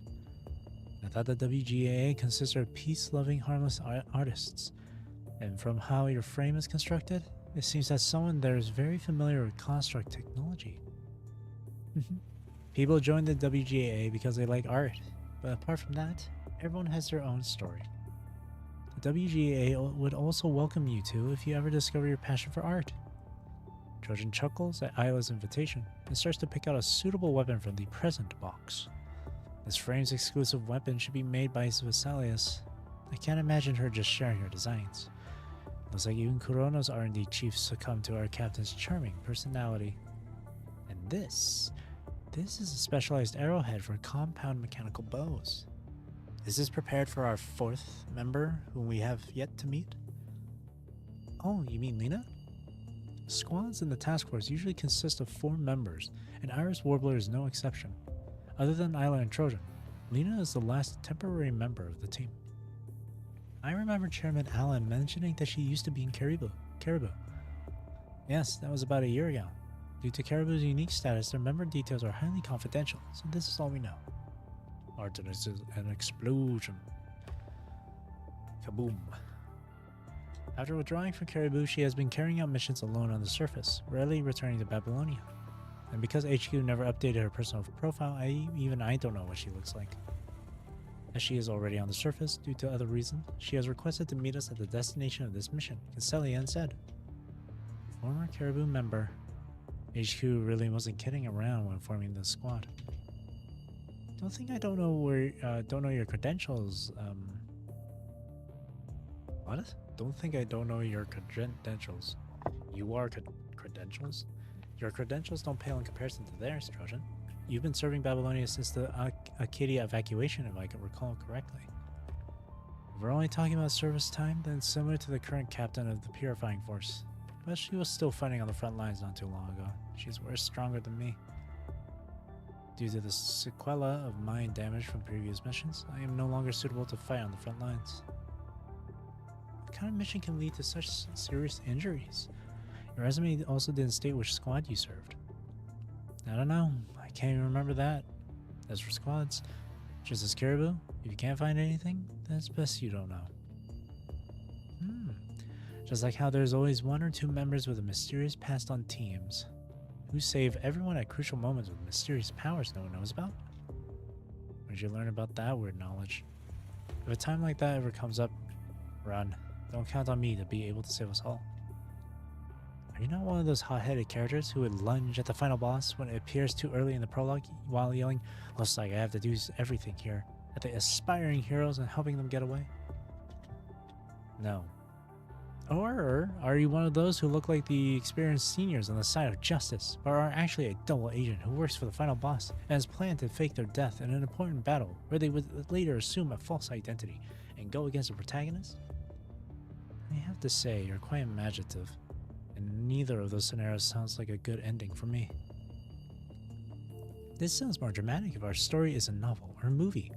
I thought the WGAA consisted of peace-loving, harmless artists, and from how your frame is constructed, it seems that someone there is very familiar with construct technology. People join the WGAA because they like art, but apart from that, everyone has their own story. The WGA would also welcome you two if you ever discover your passion for art. Trojan chuckles at Isla's invitation and starts to pick out a suitable weapon from the present box. This frame's exclusive weapon should be made by Vesalius. I can't imagine her just sharing her designs. Looks like even Kurono's R&D chief succumbed to our captain's charming personality. And this is a specialized arrowhead for compound mechanical bows. Is this prepared for our 4th member, whom we have yet to meet? Oh, you mean Lena? Squads in the task force usually consist of 4 members, and Iris Warbler is no exception. Other than Isla and Trojan, Lena is the last temporary member of the team. I remember Chairman Allen mentioning that she used to be in Caribou. Yes, that was about a year ago. Due to Caribou's unique status, their member details are highly confidential, so this is all we know. Artemis is an explosion. Kaboom. After withdrawing from Caribou, she has been carrying out missions alone on the surface, rarely returning to Babylonia. And because HQ never updated her personal profile, I don't know what she looks like. As she is already on the surface due to other reasons, she has requested to meet us at the destination of this mission, Castelia said. Former Caribou member. HQ really wasn't kidding around when forming the squad. Don't know your credentials. What? Don't think I don't know your credentials. You are credentials? Your credentials don't pale in comparison to theirs, Trojan. You've been serving Babylonia since the Acadia evacuation, if I can recall correctly. If we're only talking about service time, then similar to the current captain of the Purifying Force. But she was still fighting on the front lines not too long ago. She's way stronger than me. Due to the sequela of mind damage from previous missions, I am no longer suitable to fight on the front lines. What kind of mission can lead to such serious injuries? Your resume also didn't state which squad you served. I don't know. I can't even remember that. As for squads, just as Caribou, if you can't find anything, then it's best you don't know. Just like how there's always one or two members with a mysterious past on teams who save everyone at crucial moments with mysterious powers no one knows about. Where did you learn about that weird knowledge? If a time like that ever comes up, run. Don't count on me to be able to save us all. Are you not one of those hot-headed characters who would lunge at the final boss when it appears too early in the prologue while yelling, "Looks like I have to do everything here," at the aspiring heroes and helping them get away? No. Or are you one of those who look like the experienced seniors on the side of justice, but are actually a double agent who works for the final boss and has planned to fake their death in an important battle where they would later assume a false identity and go against the protagonist? I have to say, you're quite imaginative, and neither of those scenarios sounds like a good ending for me. This sounds more dramatic if our story is a novel or a movie.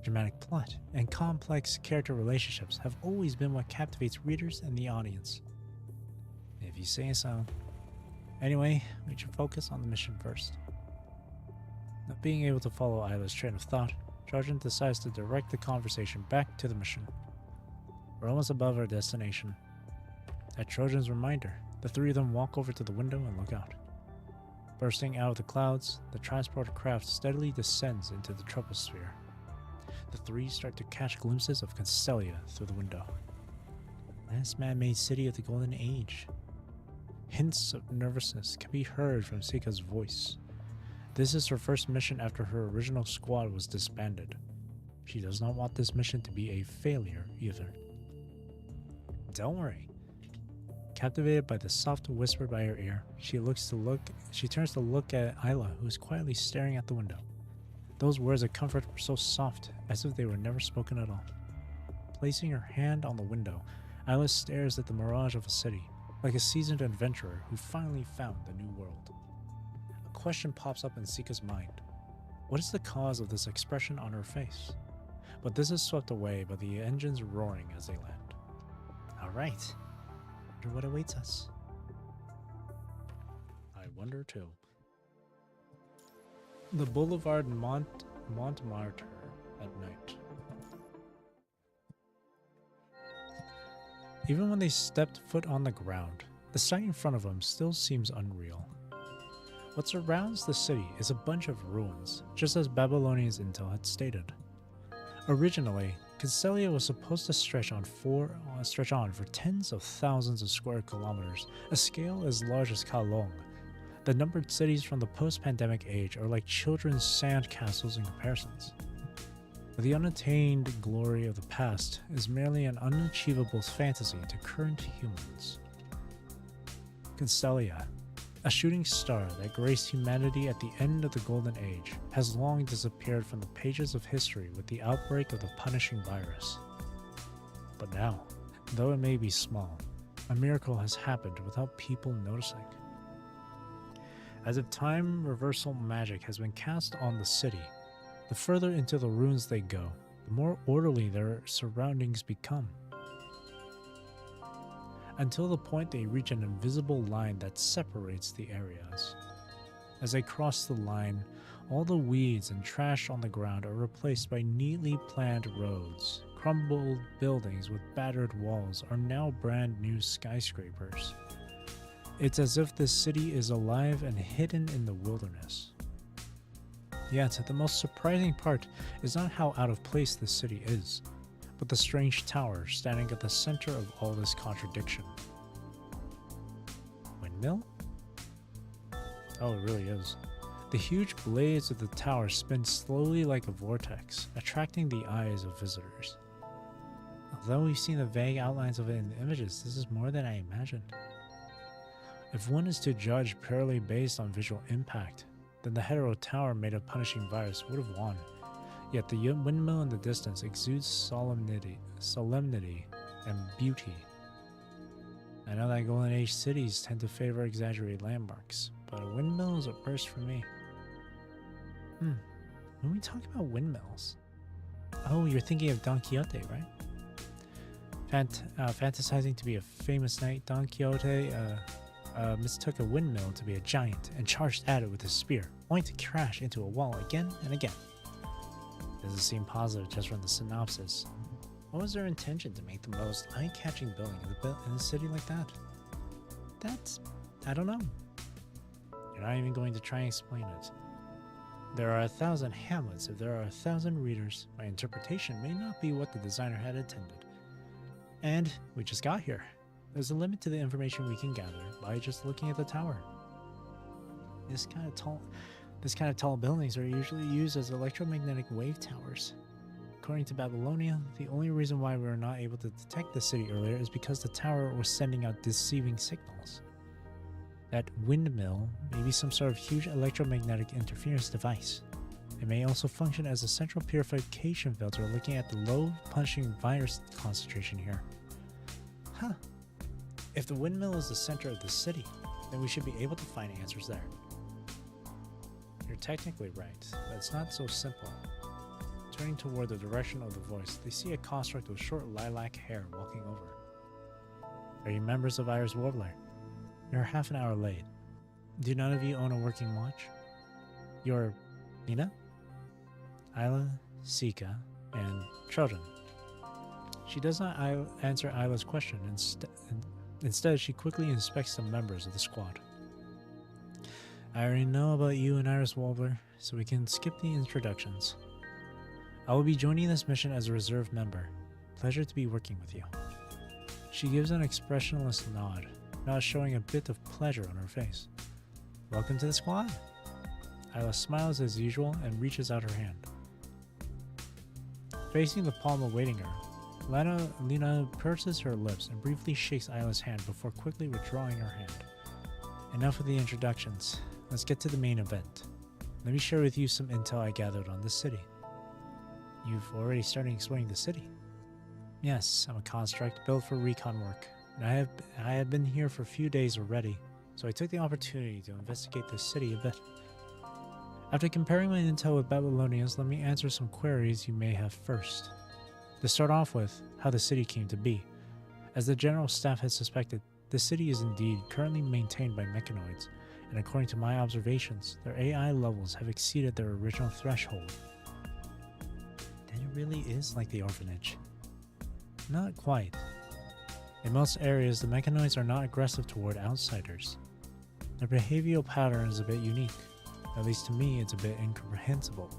Dramatic plot and complex character relationships have always been what captivates readers and the audience. If you say so. Anyway, we should focus on the mission first. Not being able to follow Isla's train of thought, Trojan decides to direct the conversation back to the mission. We're almost above our destination. At Trojan's reminder, the three of them walk over to the window and look out. Bursting out of the clouds, the transport craft steadily descends into the troposphere. The three start to catch glimpses of Castelia through the window. Last man-made city of the Golden Age. Hints of nervousness can be heard from Sika's voice. This is her first mission after her original squad was disbanded. She does not want this mission to be a failure either. Don't worry. Captivated by the soft whisper by her ear, she turns to look at Isla, who is quietly staring at the window. Those words of comfort were so soft, as if they were never spoken at all. Placing her hand on the window, Isla stares at the mirage of a city, like a seasoned adventurer who finally found the new world. A question pops up in Sika's mind. What is the cause of this expression on her face? But this is swept away by the engines roaring as they land. Alright, I wonder what awaits us. I wonder too. The Boulevard Montmartre at night. Even when they stepped foot on the ground, the sight in front of them still seems unreal. What surrounds the city is a bunch of ruins, just as Babylonia's intel had stated. Originally, Castelia was supposed to stretch on for tens of thousands of square kilometers, a scale as large as Kowloon. The numbered cities from the post-pandemic age are like children's sand castles in comparisons. But the unattained glory of the past is merely an unachievable fantasy to current humans. Castelia, a shooting star that graced humanity at the end of the Golden Age, has long disappeared from the pages of history with the outbreak of the punishing virus. But now, though it may be small, a miracle has happened without people noticing. As if time reversal magic has been cast on the city, the further into the ruins they go, the more orderly their surroundings become. Until the point they reach an invisible line that separates the areas. As they cross the line, all the weeds and trash on the ground are replaced by neatly planned roads. Crumbled buildings with battered walls are now brand new skyscrapers. It's as if this city is alive and hidden in the wilderness. Yet, the most surprising part is not how out of place this city is, but the strange tower standing at the center of all this contradiction. Windmill? Oh, it really is. The huge blades of the tower spin slowly like a vortex, attracting the eyes of visitors. Although we've seen the vague outlines of it in the images, this is more than I imagined. If one is to judge purely based on visual impact, then the hetero tower made of punishing virus would have won. Yet the windmill in the distance exudes solemnity and beauty. I know that Golden Age cities tend to favor exaggerated landmarks, but a windmill is a first for me. When we talk about windmills... Oh, you're thinking of Don Quixote, right? Fantasizing to be a famous knight, Don Quixote mistook a windmill to be a giant and charged at it with his spear, only to crash into a wall again and again. Doesn't seem positive just from the synopsis. What was their intention to make the most eye-catching building in a city like that? I don't know. You're not even going to try and explain it. There are 1,000 hamlets if there are 1,000 readers. My interpretation may not be what the designer had intended. And we just got here. There's a limit to the information we can gather by just looking at the tower. This kind of tall buildings are usually used as electromagnetic wave towers. According to Babylonia, the only reason why we were not able to detect the city earlier is because the tower was sending out deceiving signals. That windmill may be some sort of huge electromagnetic interference device. It may also function as a central purification filter, looking at the low punishing virus concentration here. Huh. If the windmill is the center of the city, then we should be able to find answers there. You're technically right, but it's not so simple. Turning toward the direction of the voice, they see a construct with short lilac hair walking over. Are you members of Iris Warbler? You're half an hour late. Do none of you own a working watch? You're Nina, Isla, Sika, and children. She does not answer Isla's question. Instead, she quickly inspects the members of the squad. I already know about you and Iris Warbler, so we can skip the introductions. I will be joining this mission as a reserve member. Pleasure to be working with you. She gives an expressionless nod, not showing a bit of pleasure on her face. Welcome to the squad. Isla smiles as usual and reaches out her hand. Facing the palm awaiting her, Lena purses her lips and briefly shakes Isla's hand before quickly withdrawing her hand. Enough of the introductions. Let's get to the main event. Let me share with you some intel I gathered on this city. You've already started exploring the city? Yes, I'm a construct built for recon work, and I have been here for a few days already, so I took the opportunity to investigate the city a bit. After comparing my intel with Babylonia's, let me answer some queries you may have first. To start off with, how the city came to be. As the general staff had suspected, the city is indeed currently maintained by mechanoids, and according to my observations, their AI levels have exceeded their original threshold. Then it really is like the orphanage. Not quite. In most areas, the mechanoids are not aggressive toward outsiders. Their behavioral pattern is a bit unique. At least to me, it's a bit incomprehensible.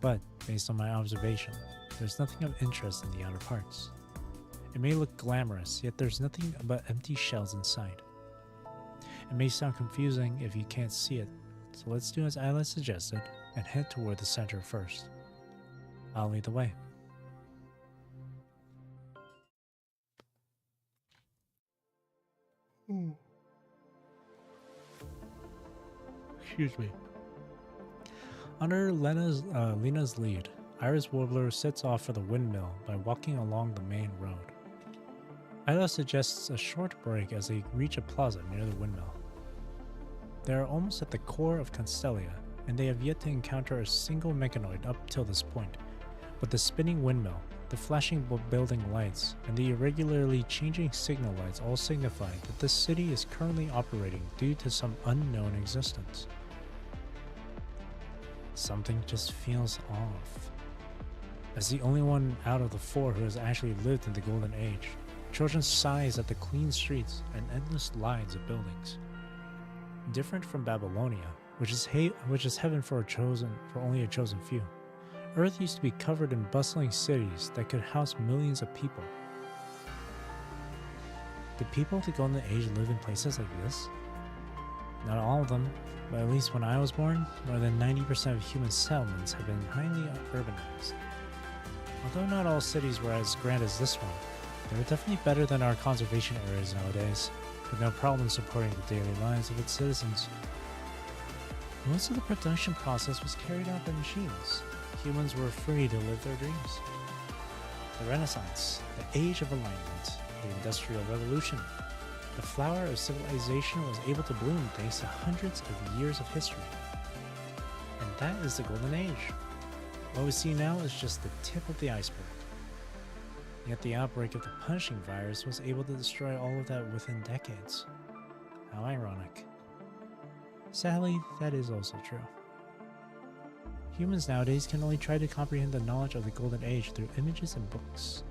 But, based on my observation, there's nothing of interest in the outer parts. It may look glamorous, yet there's nothing but empty shells inside. It may sound confusing if you can't see it, so let's do as Isla suggested and head toward the center first. I'll lead the way. Excuse me. Under Lena's lead, Iris Warbler sets off for the windmill by walking along the main road. Isla suggests a short break as they reach a plaza near the windmill. They are almost at the core of Constellia, and they have yet to encounter a single mechanoid up till this point, but the spinning windmill, the flashing building lights, and the irregularly changing signal lights all signify that this city is currently operating due to some unknown existence. Something just feels off. As the only one out of the four who has actually lived in the Golden Age, children sighs at the clean streets and endless lines of buildings. Different from Babylonia, which is heaven for only a chosen few. Earth used to be covered in bustling cities that could house millions of people. Did people of the Golden Age live in places like this? Not all of them, but at least when I was born, more than 90% of human settlements have been highly urbanized. Although not all cities were as grand as this one, they were definitely better than our conservation areas nowadays, with no problem supporting the daily lives of its citizens. Most of the production process was carried out by machines. Humans were free to live their dreams. The Renaissance, the Age of Enlightenment, the Industrial Revolution. The flower of civilization was able to bloom thanks to hundreds of years of history. And that is the Golden Age. What we see now is just the tip of the iceberg. Yet the outbreak of the punishing virus was able to destroy all of that within decades. How ironic. Sadly, that is also true. Humans nowadays can only try to comprehend the knowledge of the Golden Age through images and books.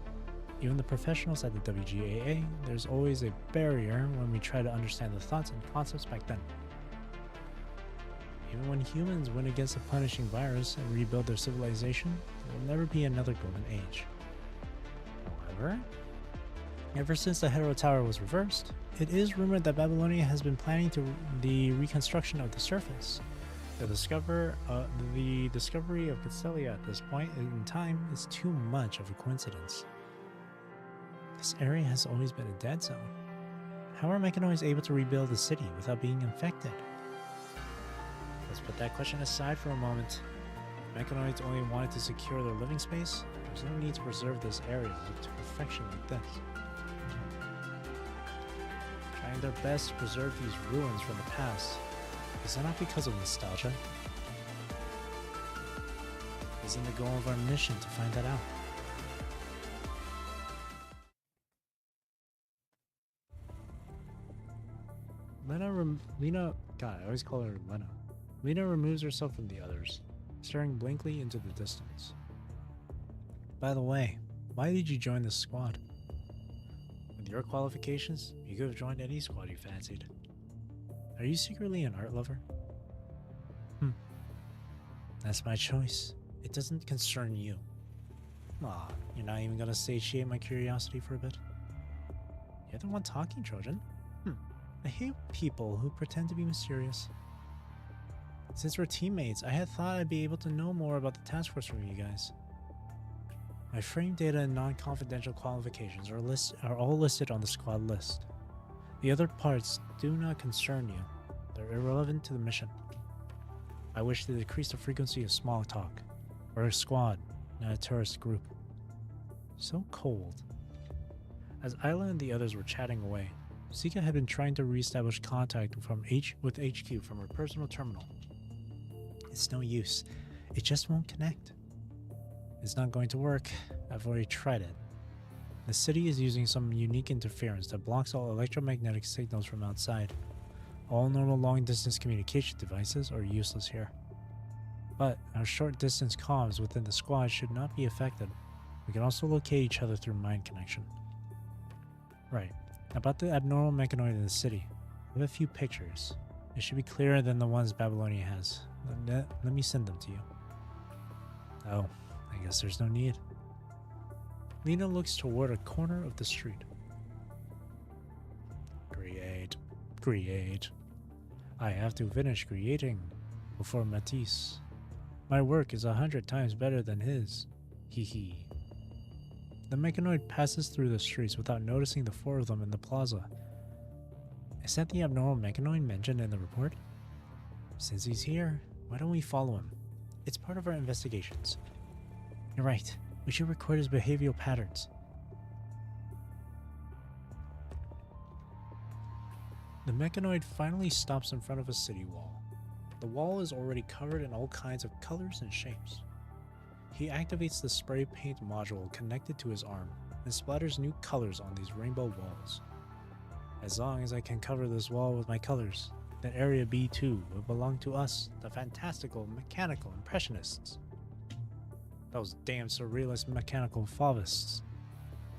Even the professionals at the WGAA, there's always a barrier when we try to understand the thoughts and concepts back then. Even when humans win against a punishing virus and rebuild their civilization, there will never be another Golden Age. However, ever since the Hetero Tower was reversed, it is rumored that Babylonia has been planning the reconstruction of the surface. The discovery of Castelia at this point in time is too much of a coincidence. This area has always been a dead zone. How are mechanoids able to rebuild the city without being infected? Let's put that question aside for a moment. If mechanoids only wanted to secure their living space, there's no need to preserve this area to perfection like this. Trying their best to preserve these ruins from the past, is that not because of nostalgia? Isn't the goal of our mission to find that out? I always call her Lena. Lena removes herself from the others, staring blankly into the distance. By the way, why did you join this squad? With your qualifications, you could have joined any squad you fancied. Are you secretly an art lover? That's my choice. It doesn't concern you. Aw, you're not even gonna satiate my curiosity for a bit? You're the one talking, Trojan. I hate people who pretend to be mysterious. Since we're teammates, I had thought I'd be able to know more about the task force from you guys. My frame data and non-confidential qualifications are all listed on the squad list. The other parts do not concern you. They're irrelevant to the mission. I wish to decrease the frequency of small talk. We're a squad, not a tourist group. So cold. As Isla and the others were chatting away, Sika had been trying to re-establish contact with HQ from her personal terminal. It's no use. It just won't connect. It's not going to work. I've already tried it. The city is using some unique interference that blocks all electromagnetic signals from outside. All normal long-distance communication devices are useless here. But our short-distance comms within the squad should not be affected. We can also locate each other through mind connection. Right. About the abnormal mechanoid in the city, I have a few pictures. It should be clearer than the ones Babylonia has. Let me send them to you. Oh, I guess there's no need. Lena looks toward a corner of the street. Create. I have to finish creating before Matisse. My work is 100 times better than his. Hee hee. The mechanoid passes through the streets without noticing the four of them in the plaza. Is that the abnormal mechanoid mentioned in the report? Since he's here, why don't we follow him? It's part of our investigations. You're right. We should record his behavioral patterns. The mechanoid finally stops in front of a city wall. The wall is already covered in all kinds of colors and shapes. He activates the spray paint module connected to his arm and splatters new colors on these rainbow walls. As long as I can cover this wall with my colors, then Area B2 will belong to us, the fantastical mechanical impressionists. Those damn surrealist mechanical fauvists.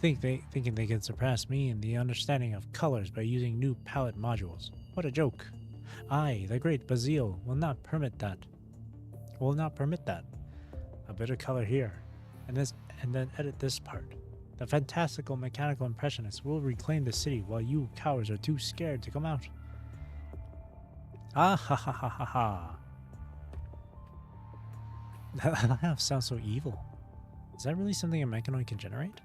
Thinking they can surpass me in the understanding of colors by using new palette modules. What a joke. I, the great Bazil, will not permit that. Will not permit that. A bit of color here, and then edit this part. The fantastical mechanical impressionists will reclaim the city while you cowards are too scared to come out. Ah ha ha ha ha ha. That laugh sounds so evil. Is that really something a mechanoid can generate?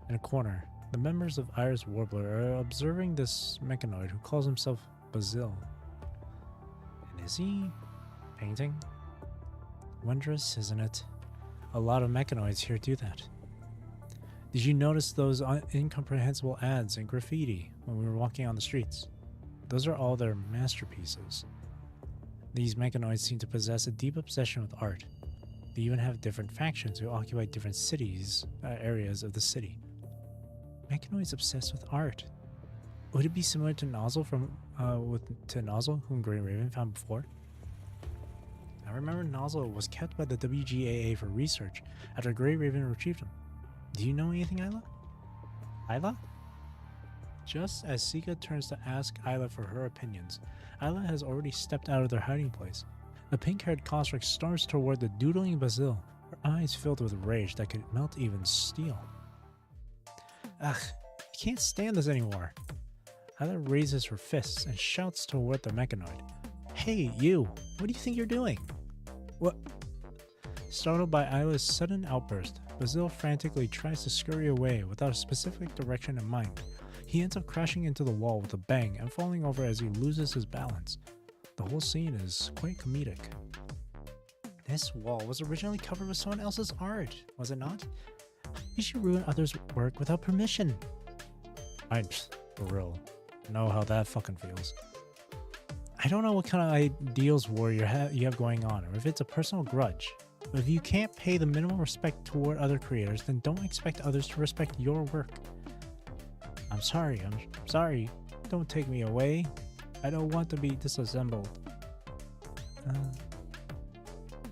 In a corner, the members of Iris Warbler are observing this mechanoid who calls himself Bazil. And is he painting? Wondrous, isn't it? A lot of mechanoids here do that. Did you notice those incomprehensible ads and graffiti when we were walking on the streets? Those are all their masterpieces. These mechanoids seem to possess a deep obsession with art. They even have different factions who occupy different areas of the city. Mechanoids obsessed with art. Would it be similar to Nozzle Nozzle, whom Grey Raven found before? I remember Nozzle was kept by the WGAA for research after Grey Raven retrieved him. Do you know anything, Isla? Isla? Just as Sika turns to ask Isla for her opinions, Isla has already stepped out of their hiding place. The pink-haired construct storms toward the doodling Bazil, her eyes filled with rage that could melt even steel. Ugh, I can't stand this anymore. Isla raises her fists and shouts toward the mechanoid. Hey, you! What do you think you're doing? What? Startled by Isla's sudden outburst, Bazil frantically tries to scurry away without a specific direction in mind. He ends up crashing into the wall with a bang and falling over as he loses his balance. The whole scene is quite comedic. This wall was originally covered with someone else's art, was it not? You should ruin others' work without permission. For real, know how that fucking feels. I don't know what kind of ideals war you have going on, or if it's a personal grudge. But if you can't pay the minimal respect toward other creators, then don't expect others to respect your work. I'm sorry. Don't take me away. I don't want to be disassembled.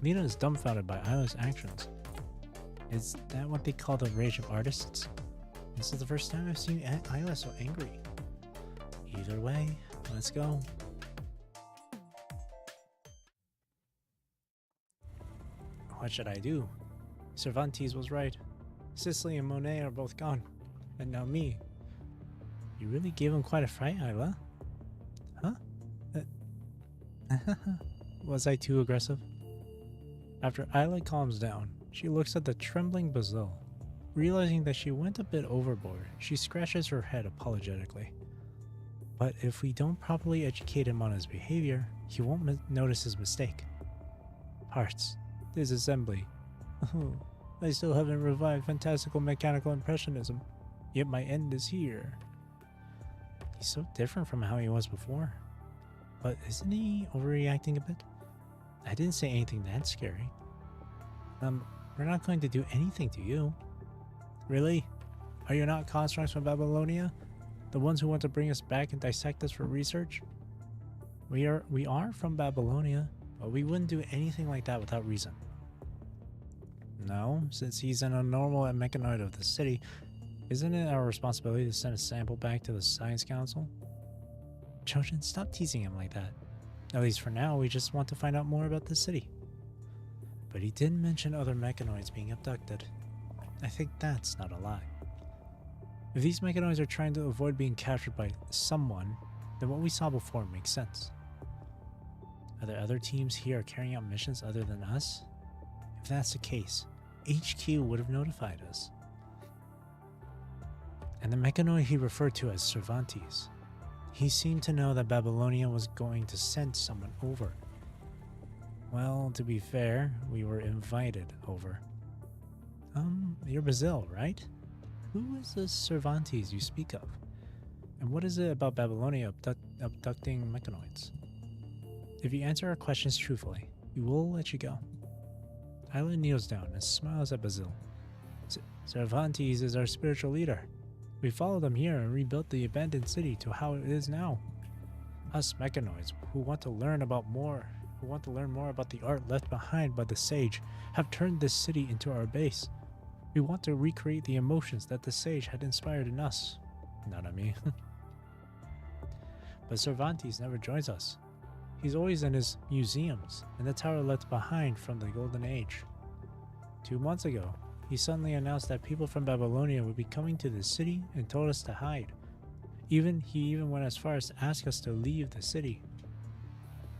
Lena is dumbfounded by Isla's actions. Is that what they call the rage of artists? This is the first time I've seen Isla so angry. Either way, let's go. What should I do? Cervantes was right. Sicily and Monet are both gone. And now me. You really gave him quite a fright, Isla. Huh? Was I too aggressive? After Isla calms down, she looks at the trembling Bazil. Realizing that she went a bit overboard, she scratches her head apologetically. But if we don't properly educate him on his behavior, he won't notice his mistake. Hearts. Disassembly. Oh, I still haven't revived fantastical mechanical impressionism, yet my end is here. He's so different from how he was before. But isn't he overreacting a bit? I didn't say anything that scary. We're not going to do anything to you. Really? Are you not constructs from Babylonia? The ones who want to bring us back and dissect us for research? We are from Babylonia, but we wouldn't do anything like that without reason. No, since he's an abnormal and mechanoid of the city, isn't it our responsibility to send a sample back to the Science Council? Chojin, stop teasing him like that. At least for now, we just want to find out more about the city. But he did mention other mechanoids being abducted. I think that's not a lie. If these mechanoids are trying to avoid being captured by someone, then what we saw before makes sense. Are there other teams here carrying out missions other than us? If that's the case, HQ would have notified us. And the mechanoid he referred to as Cervantes. He seemed to know that Babylonia was going to send someone over. Well, to be fair, we were invited over. You're Bazil, right? Who is this Cervantes you speak of? And what is it about Babylonia abducting mechanoids? If you answer our questions truthfully, we will let you go. Isla kneels down and smiles at Bazil. Cervantes is our spiritual leader. We followed him here and rebuilt the abandoned city to how it is now. Us mechanoids who want to learn more about the art left behind by the sage have turned this city into our base. We want to recreate the emotions that the sage had inspired in us. Not on me. But Cervantes never joins us. He's always in his museums, and the tower left behind from the Golden Age. 2 months ago, he suddenly announced that people from Babylonia would be coming to the city and told us to hide. He even went as far as to ask us to leave the city.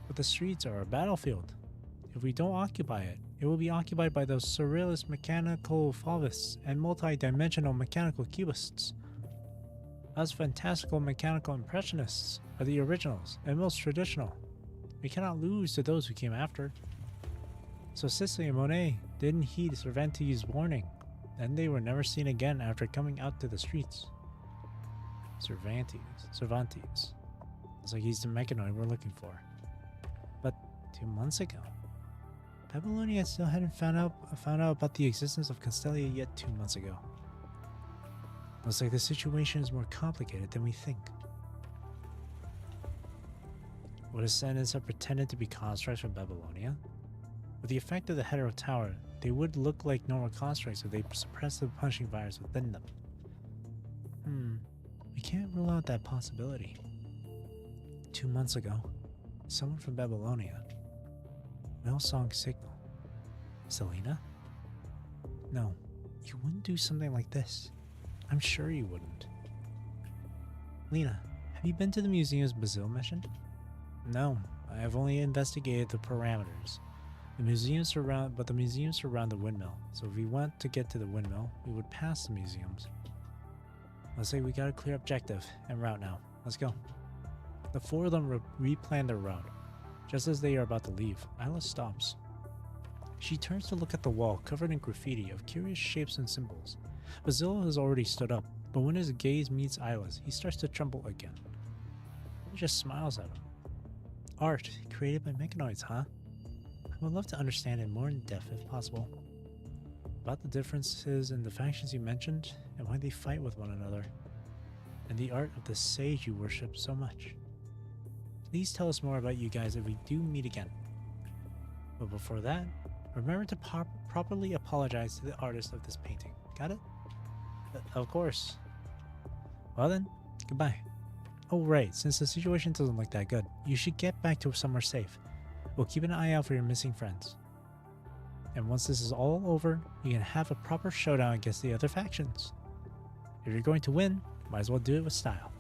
But the streets are a battlefield. If we don't occupy it, it will be occupied by those surrealist mechanical fauvists and multi-dimensional mechanical cubists. Us fantastical mechanical impressionists are the originals and most traditional. We cannot lose to those who came after. So Sisley and Monet didn't heed Cervantes' warning, and they were never seen again after coming out to the streets. Cervantes. Looks like he's the mechanoid we're looking for. But 2 months ago, Babylonia still hadn't found out about the existence of Constellia yet 2 months ago. Looks like the situation is more complicated than we think. What descendants have pretended to be constructs from Babylonia? With the effect of the hetero tower, they would look like normal constructs if they suppress the punching virus within them. We can't rule out that possibility. 2 months ago, someone from Babylonia. Millsong signal. Selena? No, you wouldn't do something like this. I'm sure you wouldn't. Lena, have you been to the museum's Brazil mission? No, I have only investigated the parameters. The museums surround the windmill, so if we want to get to the windmill, we would pass the museums. Let's say we got a clear objective and route now. Let's go. The four of them replan their route. Just as they are about to leave, Isla stops. She turns to look at the wall covered in graffiti of curious shapes and symbols. Basil has already stood up, but when his gaze meets Isla's, he starts to tremble again. He just smiles at him. Art created by mechanoids, huh? I would love to understand it more in depth if possible. About the differences in the factions you mentioned and why they fight with one another, and the art of the sage you worship so much. Please tell us more about you guys if we do meet again. But before that, remember to properly apologize to the artist of this painting. Got it? Of course. Well then, goodbye. Oh right, since the situation doesn't look that good, you should get back to somewhere safe. We'll keep an eye out for your missing friends. And once this is all over, you can have a proper showdown against the other factions. If you're going to win, might as well do it with style.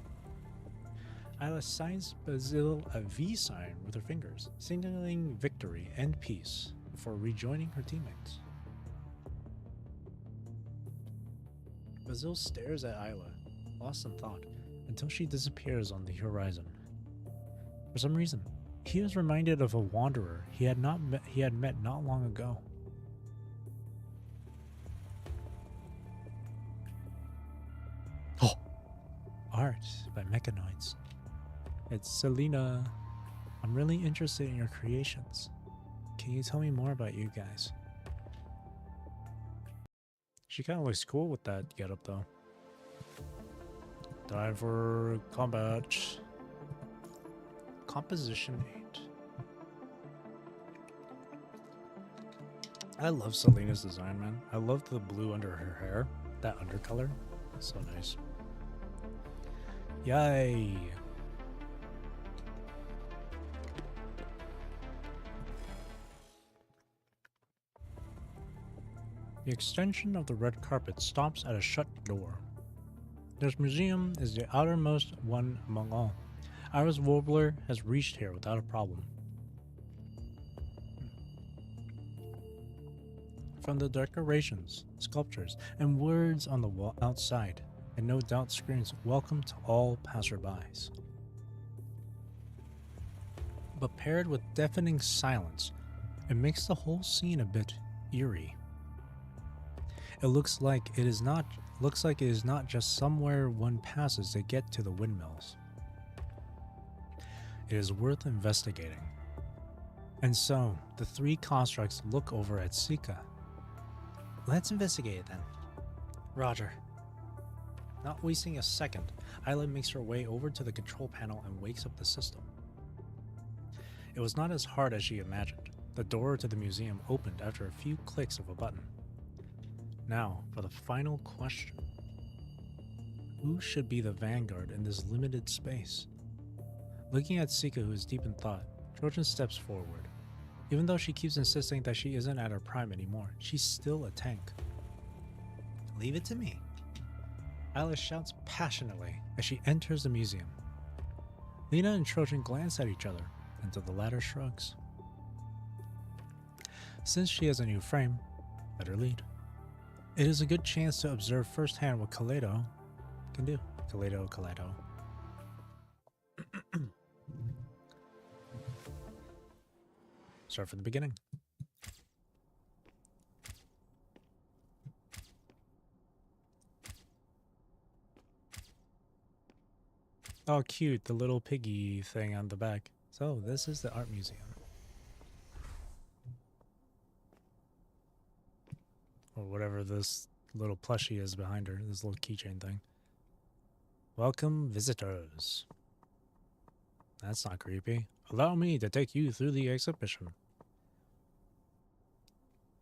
Isla signs Basil a V sign with her fingers, signaling victory and peace before rejoining her teammates. Basil stares at Isla, lost in thought, until she disappears on the horizon. For some reason, he was reminded of a wanderer he had met not long ago. Oh! Art by mechanoids. It's Selena. I'm really interested in your creations. Can you tell me more about you guys? She kind of looks cool with that getup though. Time for combat. Composition 8. I love Selena's design, man. I love the blue under her hair. That undercolor. So nice. Yay! The extension of the red carpet stops at a shut door. This museum is the outermost one among all. Iris Warbler has reached here without a problem. From the decorations, sculptures, and words on the wall outside, and no doubt screams welcome to all passerbys. But paired with deafening silence, it makes the whole scene a bit eerie. It looks like it is not just somewhere one passes to get to the windmills. It is worth investigating. And so, the three constructs look over at Sika. Let's investigate it then. Roger. Not wasting a second, Isla makes her way over to the control panel and wakes up the system. It was not as hard as she imagined. The door to the museum opened after a few clicks of a button. Now, for the final question. Who should be the vanguard in this limited space? Looking at Sika, who is deep in thought, Trojan steps forward. Even though she keeps insisting that she isn't at her prime anymore, she's still a tank. Leave it to me. Alice shouts passionately as she enters the museum. Lena and Trojan glance at each other until the latter shrugs. Since she has a new frame, let her lead. It is a good chance to observe firsthand what Kaleido can do. Kaleido. Start from the beginning. Oh, cute, the little piggy thing on the back. So, this is the art museum. Or whatever this little plushie is behind her, this little keychain thing. Welcome, visitors. That's not creepy. Allow me to take you through the exhibition.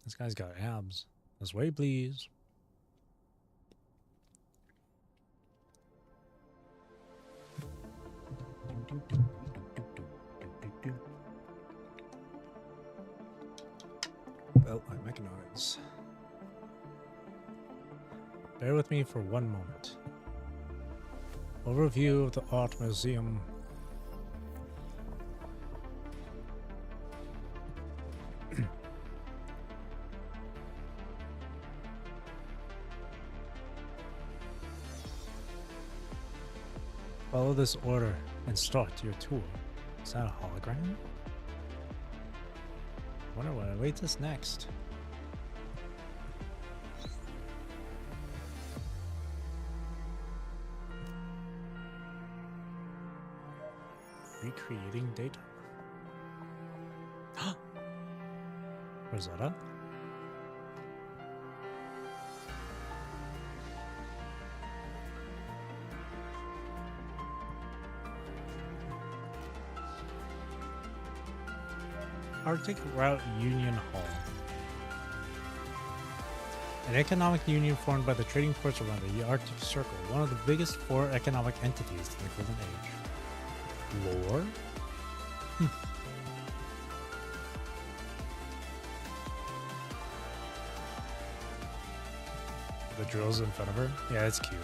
This guy's got abs. This way, please. Well, I make noise. Bear with me for one moment. Overview of the art museum. Follow this order and start your tour. Is that a hologram? Wonder what awaits us next. Recreating data. Rosetta? Arctic Route Union Hall. An economic union formed by the trading ports around the Arctic Circle, one of the biggest 4 economic entities in the Golden Age. Lore? The drill's in front of her? Yeah, it's cute.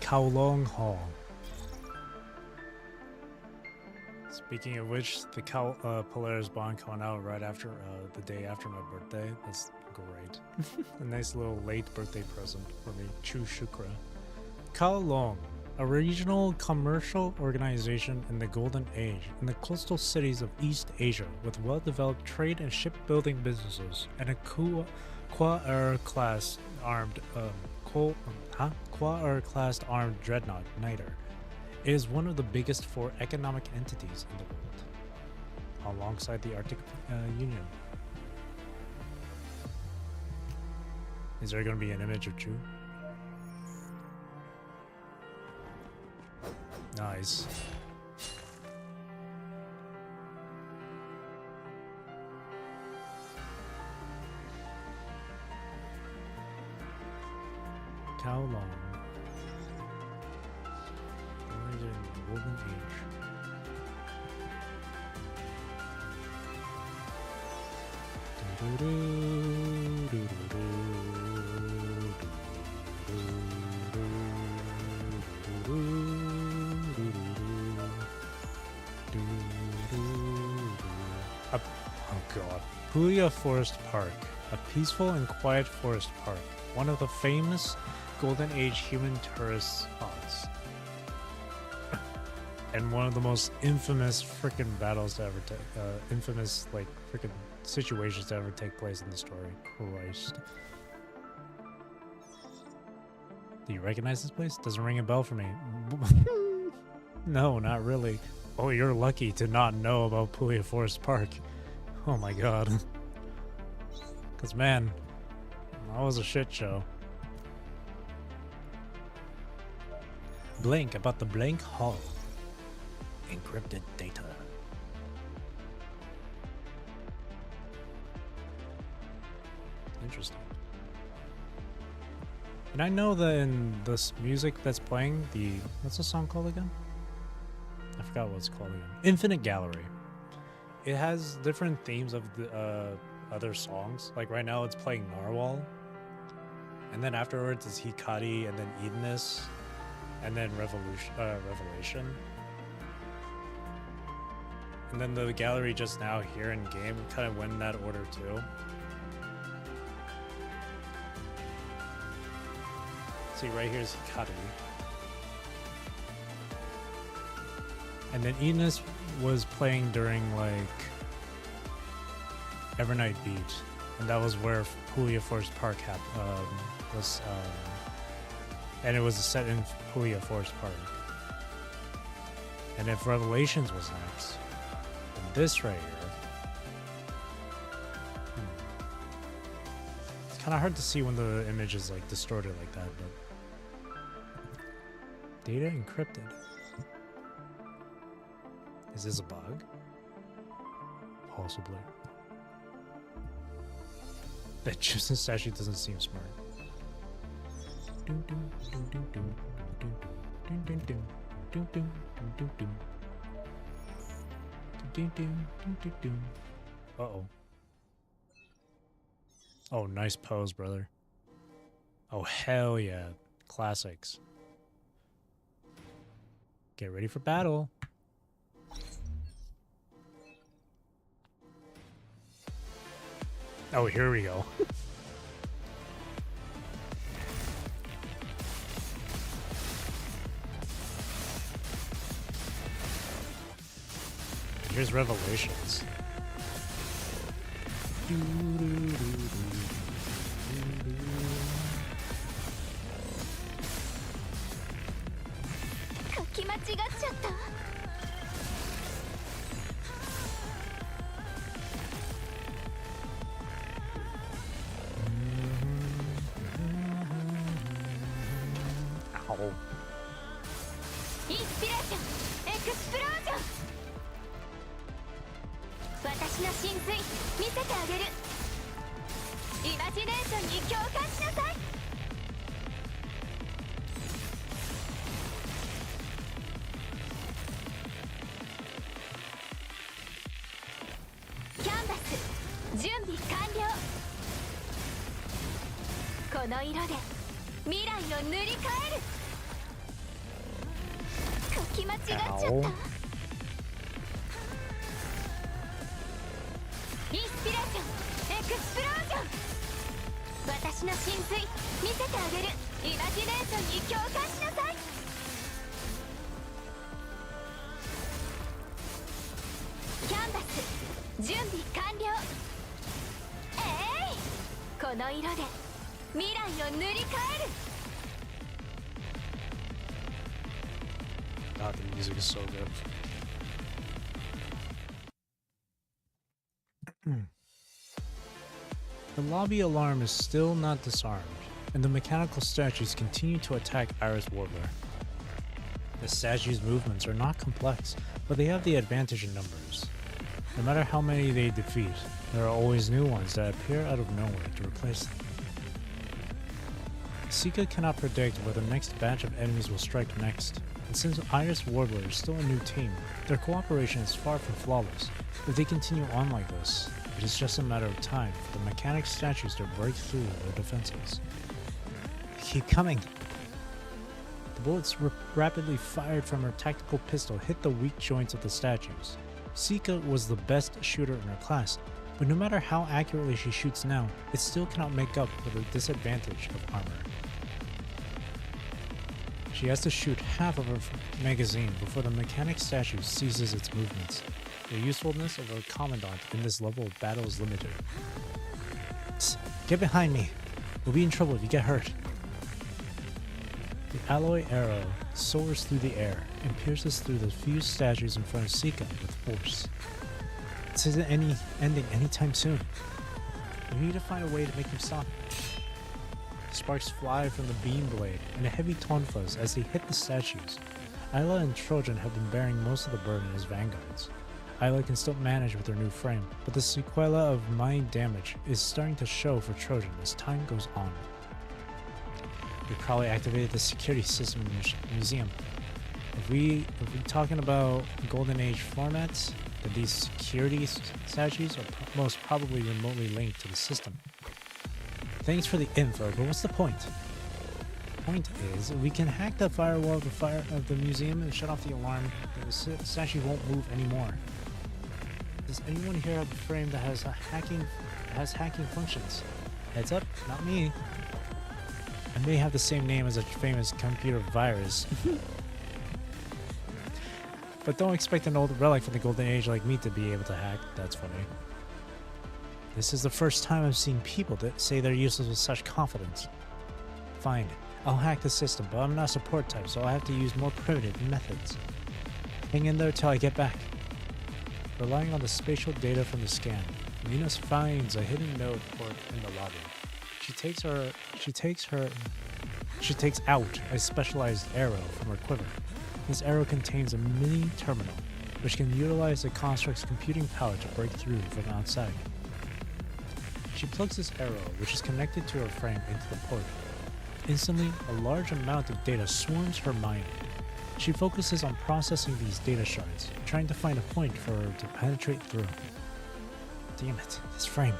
Kowloon Hall. Speaking of which, the Polaris bond coming out right after the day after my birthday. That's great. A nice little late birthday present for me. Chu Shukra. Kowloon, a regional commercial organization in the Golden Age in the coastal cities of East Asia with well-developed trade and shipbuilding businesses and a Kwa-class armed Kwa-class armed dreadnought Niter. It is one of the biggest 4 economic entities in the world, alongside the Arctic Union. Is there going to be an image of Chu? Nice. Kowloon. Origin in the Golden Age. Oh god. Puglia Forest Park, a peaceful and quiet forest park, one of the famous Golden Age human tourist spots. And one of the most infamous freaking battles to ever take, infamous like freaking situations to ever take place in the story. Christ. Do you recognize this place? Doesn't ring a bell for me. No, not really. Oh, you're lucky to not know about Puglia Forest Park. Oh my god. Because man, that was a shit show. Blank about the blank hall. Encrypted data. Interesting. And I know that in this music that's playing, what's the song called again? I forgot what it's called again. Infinite Gallery. It has different themes of the other songs. Like right now it's playing Narwhal. And then afterwards it's Hikari and then Edenness. And then Revelation. And then the gallery just now here in game kind of went in that order too. See, right here's Hikari. And then Edenness was playing during like Evernight Beach. And that was where Puglia Forest Park was and it was set in Puglia Forest Park. And if Revelations was next, then this right here. It's kind of hard to see when the image is like distorted like that, but data encrypted. Is this a bug? Possibly. That Justin statue doesn't seem smart. Uh-oh. Oh, nice pose, brother. Oh, hell yeah. Classics. Get ready for battle. Oh, here we go. Here's Revelations. Ow. インスピレーションエクスプロージョン私の神髄見せてあげるイマジネーションに共感しなさいキャンバス準備完了この色で未来を塗り替える書き間違っちゃったインスピレーションエクスプロージョン私の神髄見せてあげるイマジネーションに共感しなさいキャンバス準備完了この色で未来を塗り替える God, the music is so good. The lobby alarm is still not disarmed, and the mechanical statues continue to attack Iris Warbler. The statues' movements are not complex, but they have the advantage in numbers. No matter how many they defeat, there are always new ones that appear out of nowhere to replace them. Sika cannot predict where the next batch of enemies will strike next, and since Iris Warbler is still a new team, their cooperation is far from flawless. If they continue on like this, it is just a matter of time for the mechanic statues to break through their defenses. Keep coming! The bullets rapidly fired from her tactical pistol hit the weak joints of the statues. Sika was the best shooter in her class, but no matter how accurately she shoots now, it still cannot make up for the disadvantage of armor. She has to shoot half of her magazine before the mechanic statue ceases its movements. The usefulness of a commandant in this level of battle is limited. Get behind me! We'll be in trouble if you get hurt. The alloy arrow soars through the air and pierces through the few statues in front of Sika with force. This isn't ending anytime soon. We need to find a way to make him stop. Sparks fly from the beam blade and a heavy tonfas as they hit the statues. Ayla and Trojan have been bearing most of the burden as vanguards. Isla can still manage with her new frame, but the sequela of mind damage is starting to show for Trojan as time goes on. We probably activated the security system in the museum. If we talking about Golden Age formats, then these security statues are most probably remotely linked to the system. Thanks for the info, but what's the point? The point is, we can hack the firewall of the museum and shut off the alarm, and the statue won't move anymore. Does anyone here have a frame that has hacking functions? Heads up, not me. I may have the same name as a famous computer virus. But don't expect an old relic from the Golden Age like me to be able to hack. That's funny. This is the first time I've seen people that say they're useless with such confidence. Fine, I'll hack the system, but I'm not a support type, so I'll have to use more primitive methods. Hang in there till I get back. Relying on the spatial data from the scan, Lena finds a hidden node port in the lobby. She takes out a specialized arrow from her quiver. This arrow contains a mini terminal, which can utilize the construct's computing power to break through from outside. She plugs this arrow, which is connected to her frame, into the port. Instantly, a large amount of data swarms her mind. She focuses on processing these data shards, trying to find a point for her to penetrate through. Damn it, this frame.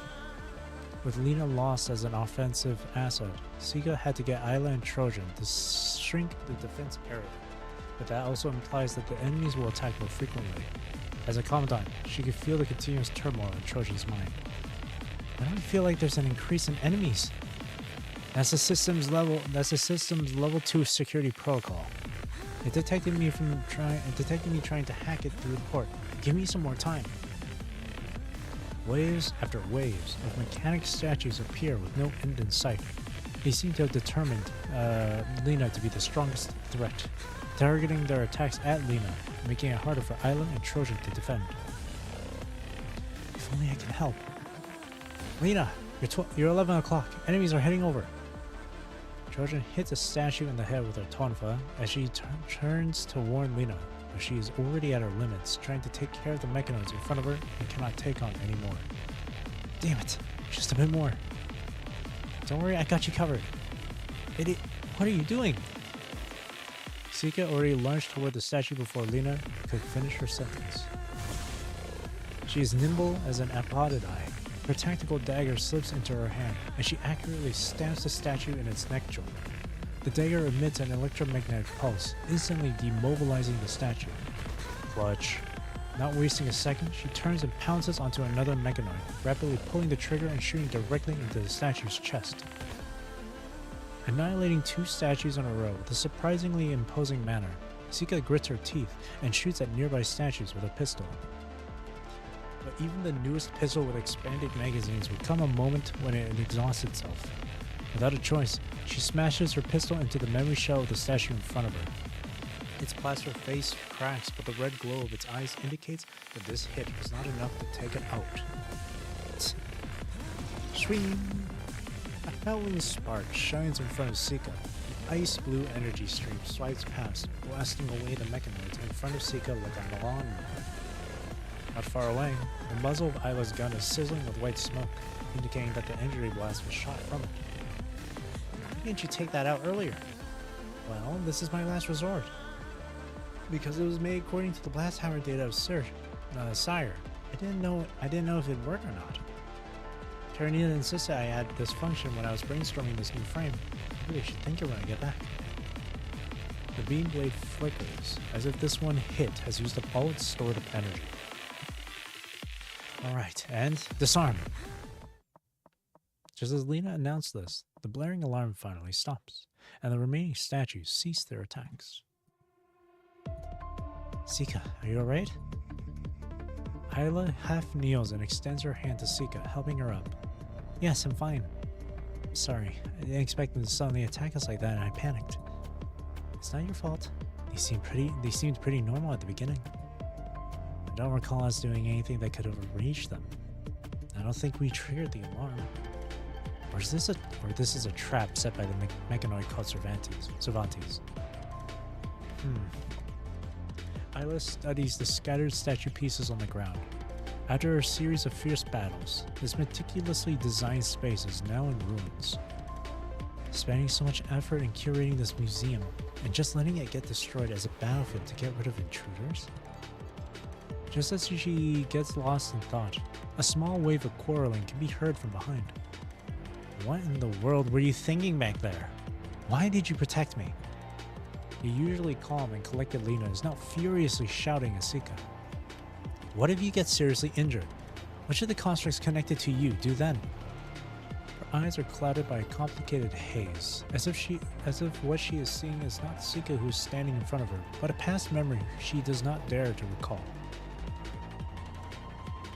With Lena lost as an offensive asset, Sika had to get Isla and Trojan to shrink the defense area. But that also implies that the enemies will attack more frequently. As a commandant, she could feel the continuous turmoil in Trojan's mind. I don't feel like there's an increase in enemies. That's the system's level 2 security protocol. It detected me trying to hack it through the port. Give me some more time. Waves after waves of mechanic statues appear with no end in sight. They seem to have determined Lena to be the strongest threat, targeting their attacks at Lena, making it harder for Isla and Trojan to defend. If only I can help. Lena, you're 11 o'clock. Enemies are heading over. Trojan hits a statue in the head with her tonfa as she turns to warn Lena, but she is already at her limits, trying to take care of the mechanoids in front of her and cannot take on anymore. Damn it, just a bit more. Don't worry, I got you covered. Idiot, what are you doing? Sika already lunged toward the statue before Lena could finish her sentence. She is nimble as an apodidae. Her tactical dagger slips into her hand, and she accurately stamps the statue in its neck joint. The dagger emits an electromagnetic pulse, instantly demobilizing the statue. Clutch. Not wasting a second, she turns and pounces onto another mechanoid, rapidly pulling the trigger and shooting directly into the statue's chest. Annihilating 2 statues in a row with a surprisingly imposing manner, Sika grits her teeth and shoots at nearby statues with a pistol. But even the newest pistol with expanded magazines would come a moment when it exhausts itself. Without a choice, she smashes her pistol into the memory shell of the statue in front of her. Its plaster face cracks, but the red glow of its eyes indicates that this hit was not enough to take it out. Swing! A howling spark shines in front of Sika. An ice blue energy stream swipes past, blasting away the mechanoids in front of Sika like a lawnmower. Not far away, the muzzle of Isla's gun is sizzling with white smoke, indicating that the energy blast was shot from it. Why didn't you take that out earlier? Well, this is my last resort. Because it was made according to the blast hammer data of Sire. I didn't know if it'd work or not. Terranita insisted I add this function when I was brainstorming this new frame. I really should think of it when I get back. The beam blade flickers, as if this one hit has used up all its stored up energy. Alright, and disarm! Just as Lena announced this, the blaring alarm finally stops, and the remaining statues cease their attacks. Sika, are you alright? Isla half kneels and extends her hand to Sika, helping her up. Yes, I'm fine. Sorry, I didn't expect them to suddenly attack us like that and I panicked. It's not your fault. They seemed pretty normal at the beginning. I don't recall us doing anything that could have reached them. I don't think we triggered the alarm. Or this is a trap set by the mechanoid called Cervantes. Isla studies the scattered statue pieces on the ground. After a series of fierce battles, this meticulously designed space is now in ruins. Spending so much effort in curating this museum and just letting it get destroyed as a battlefield to get rid of intruders? Just as she gets lost in thought, a small wave of quarreling can be heard from behind. What in the world were you thinking back there? Why did you protect me? The usually calm and collected Lena is now furiously shouting at Sika. What if you get seriously injured? What should the constructs connected to you do then? Her eyes are clouded by a complicated haze, as if what she is seeing is not Sika who's standing in front of her, but a past memory she does not dare to recall.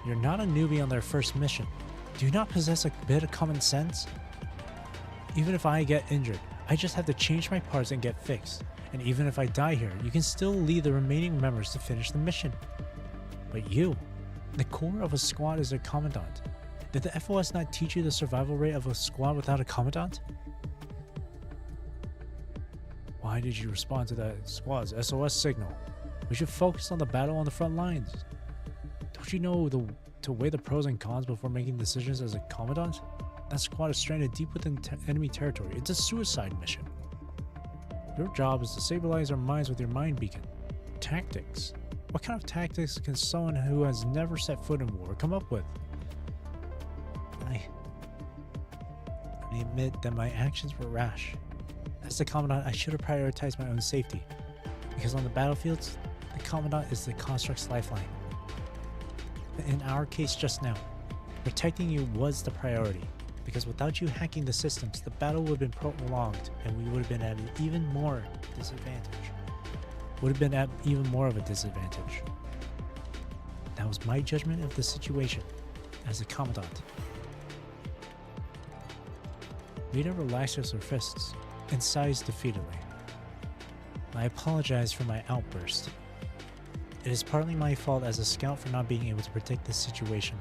You're not a newbie on their first mission. Do you not possess a bit of common sense? Even if I get injured, I just have to change my parts and get fixed. And even if I die here, you can still lead the remaining members to finish the mission. But you, the core of a squad is their commandant. Did the FOS not teach you the survival rate of a squad without a commandant? Why did you respond to that squad's SOS signal? We should focus on the battle on the front lines. Don't you know to weigh the pros and cons before making decisions as a commandant? That squad is stranded deep within enemy territory. It's a suicide mission. Your job is to stabilize our minds with your mind beacon. Tactics? What kind of tactics can someone who has never set foot in war come up with? I admit that my actions were rash. As the commandant, I should have prioritized my own safety, because on the battlefields, the commandant is the construct's lifeline. In our case just now, protecting you was the priority, because without you hacking the systems, the battle would have been prolonged and we would have been at an even more disadvantage. That was my judgment of the situation as a commandant. Rita relaxes her fists and sighs defeatedly. I apologize for my outburst. It is partly my fault as a scout for not being able to predict this situation.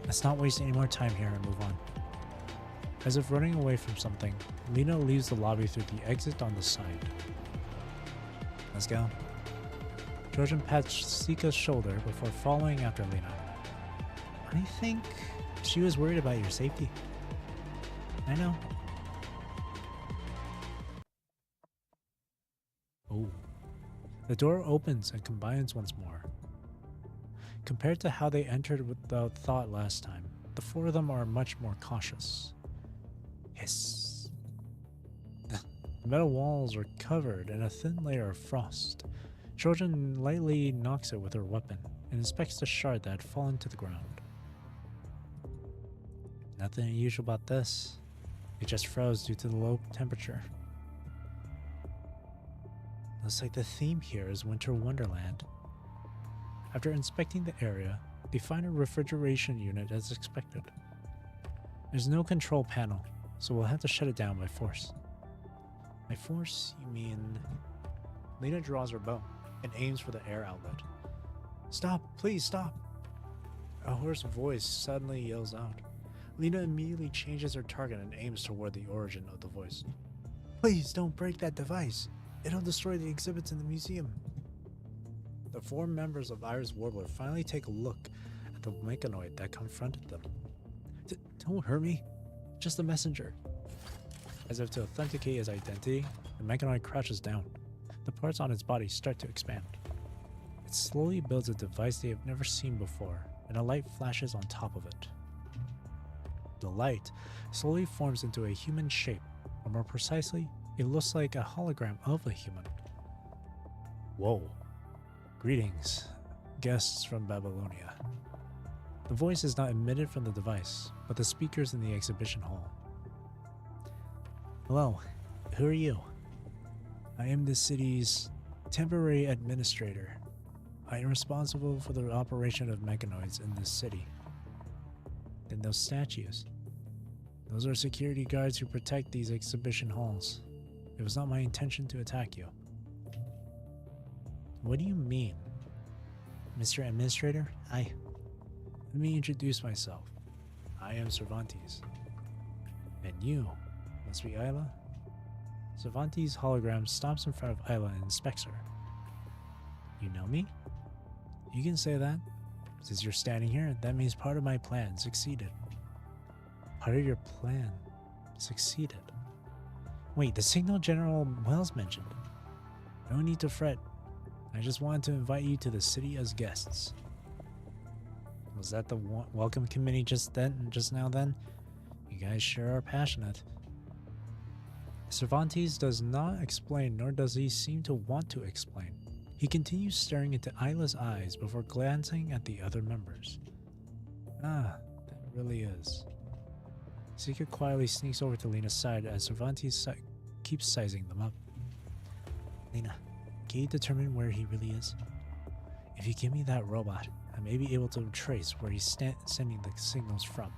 Let's not waste any more time here and move on. As if running away from something, Lena leaves the lobby through the exit on the side. Let's go. Trojan pats Sika's shoulder before following after Lena. I think she was worried about your safety. I know. Oh. The door opens and combines once more. Compared to how they entered without thought last time, the four of them are much more cautious. Hiss. The metal walls are covered in a thin layer of frost. Trojan lightly knocks it with her weapon and inspects the shard that had fallen to the ground. Nothing unusual about this. It just froze due to the low temperature. Looks like the theme here is Winter Wonderland. After inspecting the area, they find a refrigeration unit as expected. There's no control panel, so we'll have to shut it down by force. By force, you mean... Lena draws her bow and aims for the air outlet. Stop! Please stop! A hoarse voice suddenly yells out. Lena immediately changes her target and aims toward the origin of the voice. Please don't break that device! It'll destroy the exhibits in the museum. The four members of Iris Warbler finally take a look at the mechanoid that confronted them. Don't hurt me. Just a messenger. As if to authenticate his identity, the mechanoid crouches down. The parts on its body start to expand. It slowly builds a device they have never seen before, and a light flashes on top of it. The light slowly forms into a human shape, or more precisely, it looks like a hologram of a human. Whoa. Greetings, guests from Babylonia. The voice is not emitted from the device, but the speakers in the exhibition hall. Hello, who are you? I am the city's temporary administrator. I am responsible for the operation of mechanoids in this city. Then those statues. Those are security guards who protect these exhibition halls. It was not my intention to attack you. What do you mean? Mr. Administrator, let me introduce myself. I am Cervantes. And you must be Isla? Cervantes' hologram stops in front of Isla and inspects her. You know me? You can say that. Since you're standing here, that means part of my plan succeeded. Part of your plan succeeded. Wait, the signal General Wells mentioned. No need to fret. I just wanted to invite you to the city as guests. Was that the welcome committee just now then? You guys sure are passionate. Cervantes does not explain, nor does he seem to want to explain. He continues staring into Isla's eyes before glancing at the other members. Ah, that really is. Seeker quietly sneaks over to Lena's side as Cervantes keeps sizing them up. Lena, can you determine where he really is? If you give me that robot, I may be able to trace where he's sending the signals from.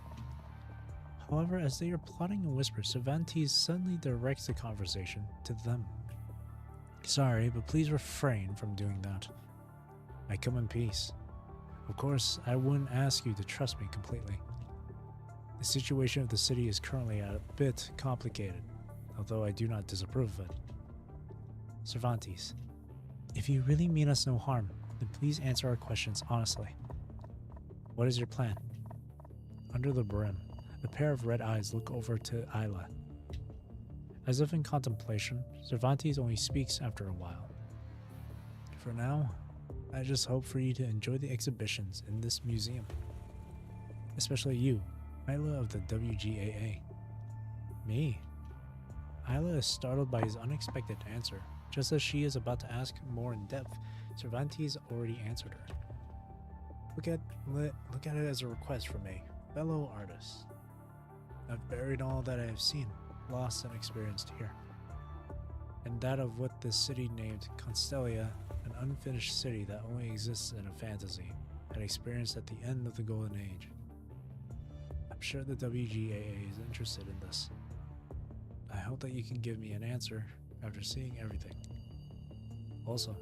However, as they are plotting in whisper, Cervantes suddenly directs the conversation to them. Sorry, but please refrain from doing that. I come in peace. Of course, I wouldn't ask you to trust me completely. The situation of the city is currently a bit complicated, although I do not disapprove of it. Cervantes, if you really mean us no harm, then please answer our questions honestly. What is your plan? Under the brim, a pair of red eyes look over to Isla. As if in contemplation, Cervantes only speaks after a while. For now, I just hope for you to enjoy the exhibitions in this museum. Especially you, Isla of the WGAA. Me? Isla is startled by his unexpected answer. Just as she is about to ask more in depth, Cervantes already answered her. Look at it as a request from a fellow artist. I've buried all that I have seen, lost and experienced here, and that of what this city named Constellia, an unfinished city that only exists in a fantasy, had experienced at the end of the Golden Age. I'm sure the WGAA is interested in this. I hope that you can give me an answer after seeing everything. Also,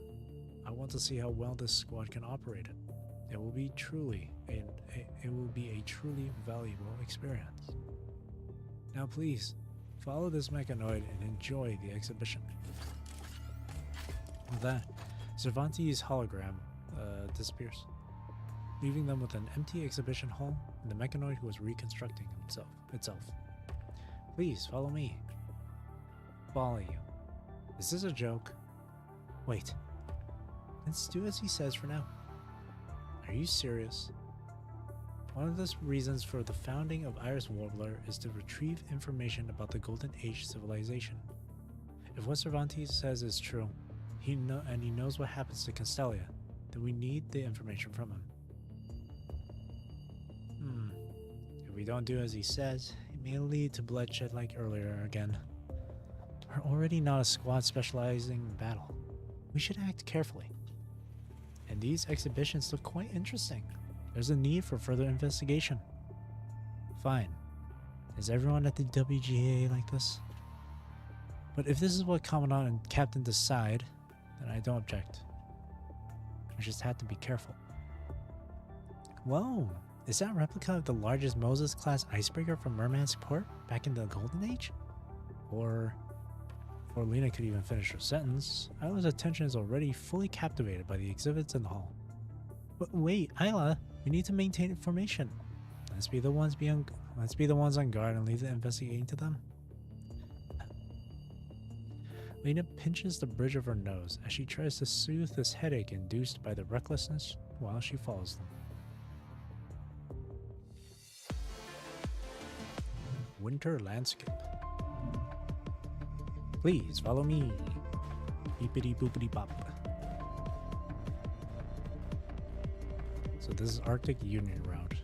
I want to see how well this squad can operate it. It will be a truly valuable experience. Now please, follow this mechanoid and enjoy the exhibition. With that, Cervantes' hologram disappears, leaving them with an empty exhibition hall and the mechanoid who was reconstructing itself. Please, follow me. Follow you. Is this a joke? Wait. Let's do as he says for now. Are you serious? One of the reasons for the founding of Iris Warbler is to retrieve information about the Golden Age civilization. If what Cervantes says is true, he knows what happens to Constellia, then we need the information from him. If we don't do as he says, it may lead to bloodshed like earlier again. We're already not a squad specializing in battle. We should act carefully. And these exhibitions look quite interesting. There's a need for further investigation. Fine. Is everyone at the WGA like this? But if this is what Commandant and Captain decide, then I don't object. I just have to be careful. Whoa! Is that a replica of the largest Moses-class icebreaker from Murmansk Port back in the Golden Age? Or, before Lena could even finish her sentence, Isla's attention is already fully captivated by the exhibits in the hall. But wait, Isla, we need to maintain information. Let's be the ones on guard and leave the investigating to them. Lena pinches the bridge of her nose as she tries to soothe this headache induced by the recklessness while she follows them. Winter landscape. Please follow me. Beepity boopity bop. So this is Arctic Union route.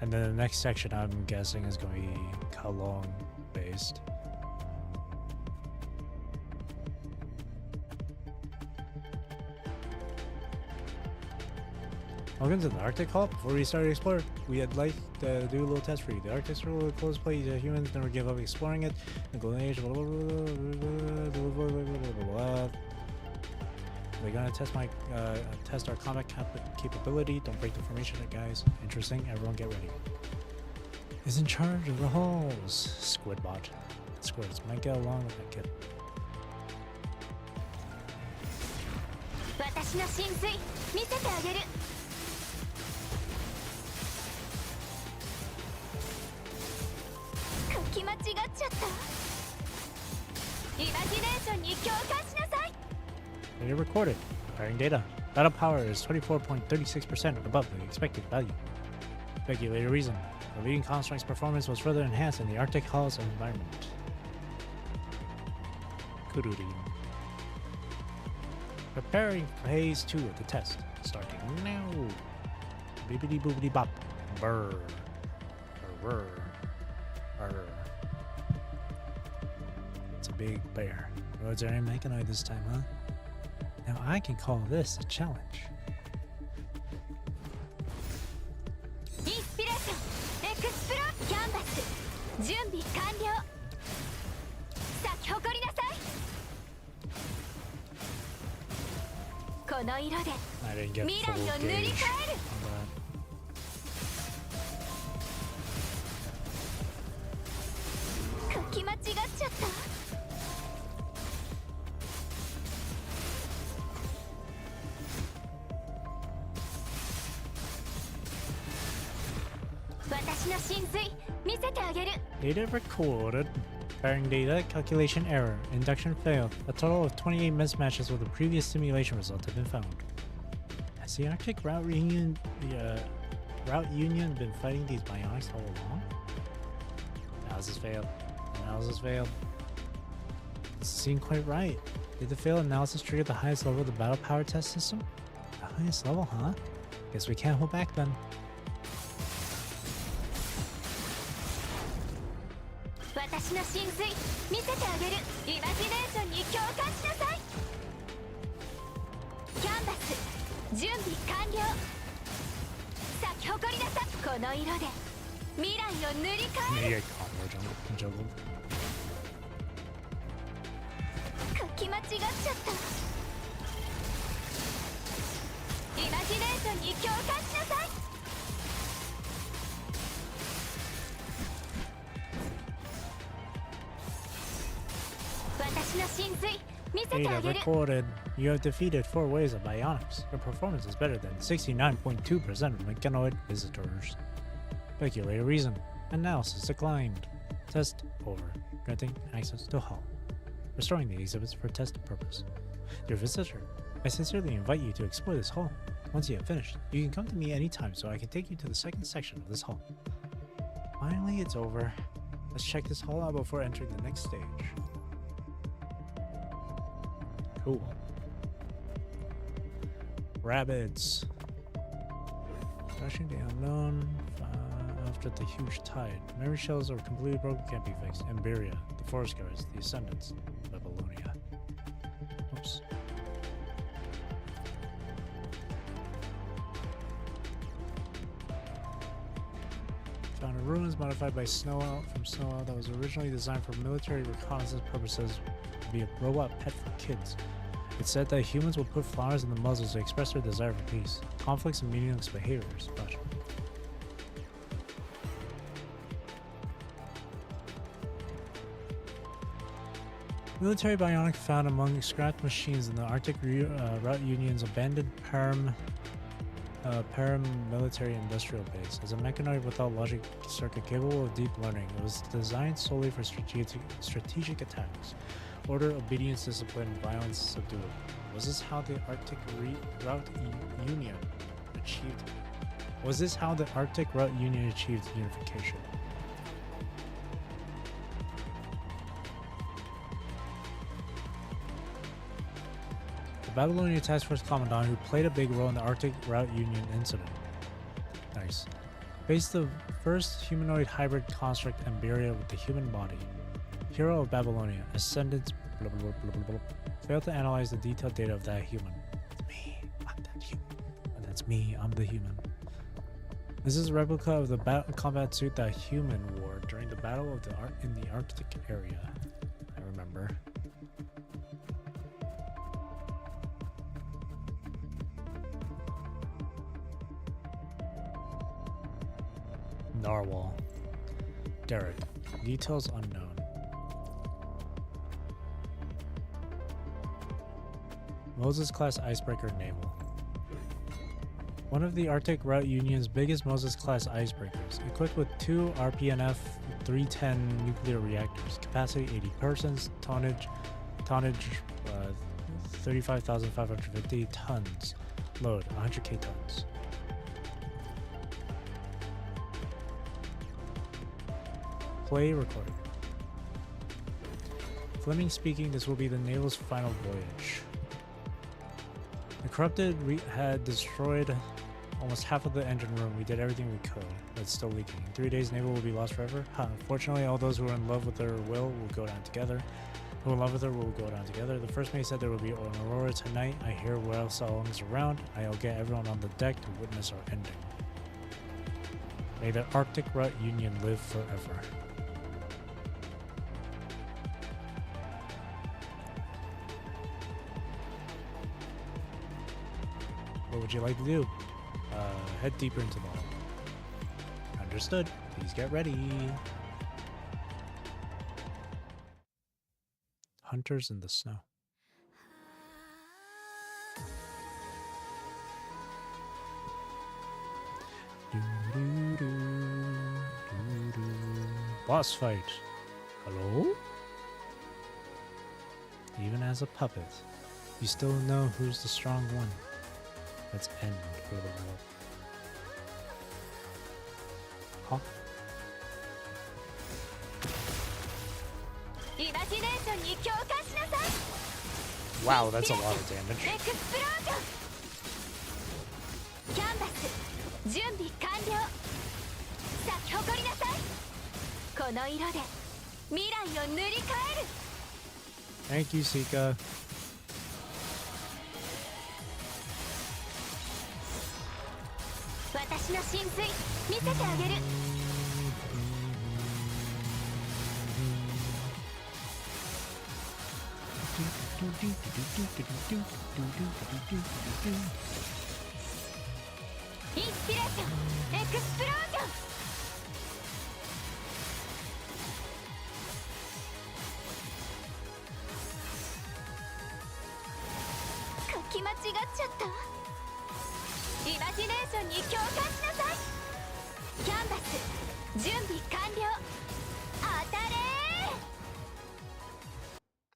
And then the next section I'm guessing is going to be Cologne based. Welcome to the Arctic Hall. Before we start exploring, we'd like to do a little test for you. The Arctic's a really close place. Humans never give up exploring it. The Golden Age. We're gonna test our combat capability. Don't break the formation, guys. Interesting. Everyone, get ready. Is in charge of the halls. Squidbot. Squids might get along with that kid. 私の神髄見せてあげる。書き間違っちゃった。イマジネーションに共感しなさい。 Data recorded. Acquiring data. Battle power is 24.36% above the expected value. Speculator reason. The leading construct's performance was further enhanced in the Arctic Hall's environment. Kururin. Preparing phase 2 of the test. Starting now. Bibbidi boobidi bop. Brr. Brr. Brr. It's a big bear. Roads are in mechanoid this time, huh? Now I can call this a challenge. インスピレーションエクスプローキャンバス準備完了。咲き誇りなさい。この色で I didn't get 未来 full を塗り替え gauge る。 on that. 書き間違っちゃった。私の神髄見せてあげる。 Data recorded. Pairing data, calculation error. Induction failed. A total of 28 mismatches with the previous simulation result have been found. Has the Arctic Route Union, been fighting these bionics all along? Analysis failed. Analysis failed. This seemed quite right. Did the failed analysis trigger the highest level of the battle power test system? The highest level, huh? Guess we can't hold back then. 私の神髄見せてあげる。イマジネーションに共感しなさい。キャンバス準備完了。咲き誇りなさい。この色で未来を塗り替える。書き間違っちゃった。イマジネーションに共感しなさい。私の神髄見せて Data あげる。 recorded. You have defeated 4 waves of bionics. Your performance is better than 69.2% of mechanoid visitors. Speculator reason. Analysis declined. Test over. Granting access to hall. Restoring the exhibits for test purpose. Dear visitor, I sincerely invite you to explore this hall. Once you have finished, you can come to me anytime so I can take you to the second section of this hall. Finally, it's over. Let's check this hall out before entering the next stage. Cool. Rabbits. Rushing the unknown after the huge tide. Memory shells are completely broken, can't be fixed. Emberia, the forest guards, the ascendants, Babylonia. Oops. Found in ruins modified by Snow from Snow that was originally designed for military reconnaissance purposes to be a robot pet for kids. It said that humans will put flowers in the muzzles to express their desire for peace, conflicts, and meaningless behaviors. But military bionic found among scrapped machines in the Arctic Route Union's abandoned paramilitary industrial base. As a mechanoid without logic circuit capable of deep learning, it was designed solely for strategic attacks. Order, obedience, discipline, violence, subdue. Was this how the Arctic Route Union achieved? Was this how the Arctic Route Union achieved unification? The Babylonian Task Force Commandant who played a big role in the Arctic Route Union incident. Nice. Faced the first humanoid hybrid construct Emberia with the human body. Hero of Babylonia, Ascendants, blah, blah, blah, blah, blah, blah. Failed to analyze the detailed data of that human. It's me, I'm that human. And that's me, I'm the human. This is a replica of the combat suit that human wore during the battle of in the Arctic area. I remember. Narwhal. Derek. Details unknown. Moses-class icebreaker naval. One of the Arctic Route Union's biggest Moses-class icebreakers, equipped with 2 RPNF 310 nuclear reactors, capacity 80 persons, tonnage 35,550 tons, load 100k tons. Play recorded. Fleming speaking, this will be the naval's final voyage. The corrupted had destroyed almost half of the engine room. We did everything we could, but it's still leaking. In 3 days, naval will be lost forever. Fortunately, all those who are in love with her will go down together. Who are in love with her will go down together. The first mate said there will be an aurora tonight. I hear Wells is around. I'll get everyone on the deck to witness our ending. May the Arctic Route Union live forever. What would you like to do? Head deeper into the hull. Understood. Please get ready. Hunters in the snow. Boss fight. Hello? Even as a puppet, you still know who's the strong one. Let's end for the world. Huh? Wow, that's a lot of damage. Thank you, Sika. Inspiration explosion.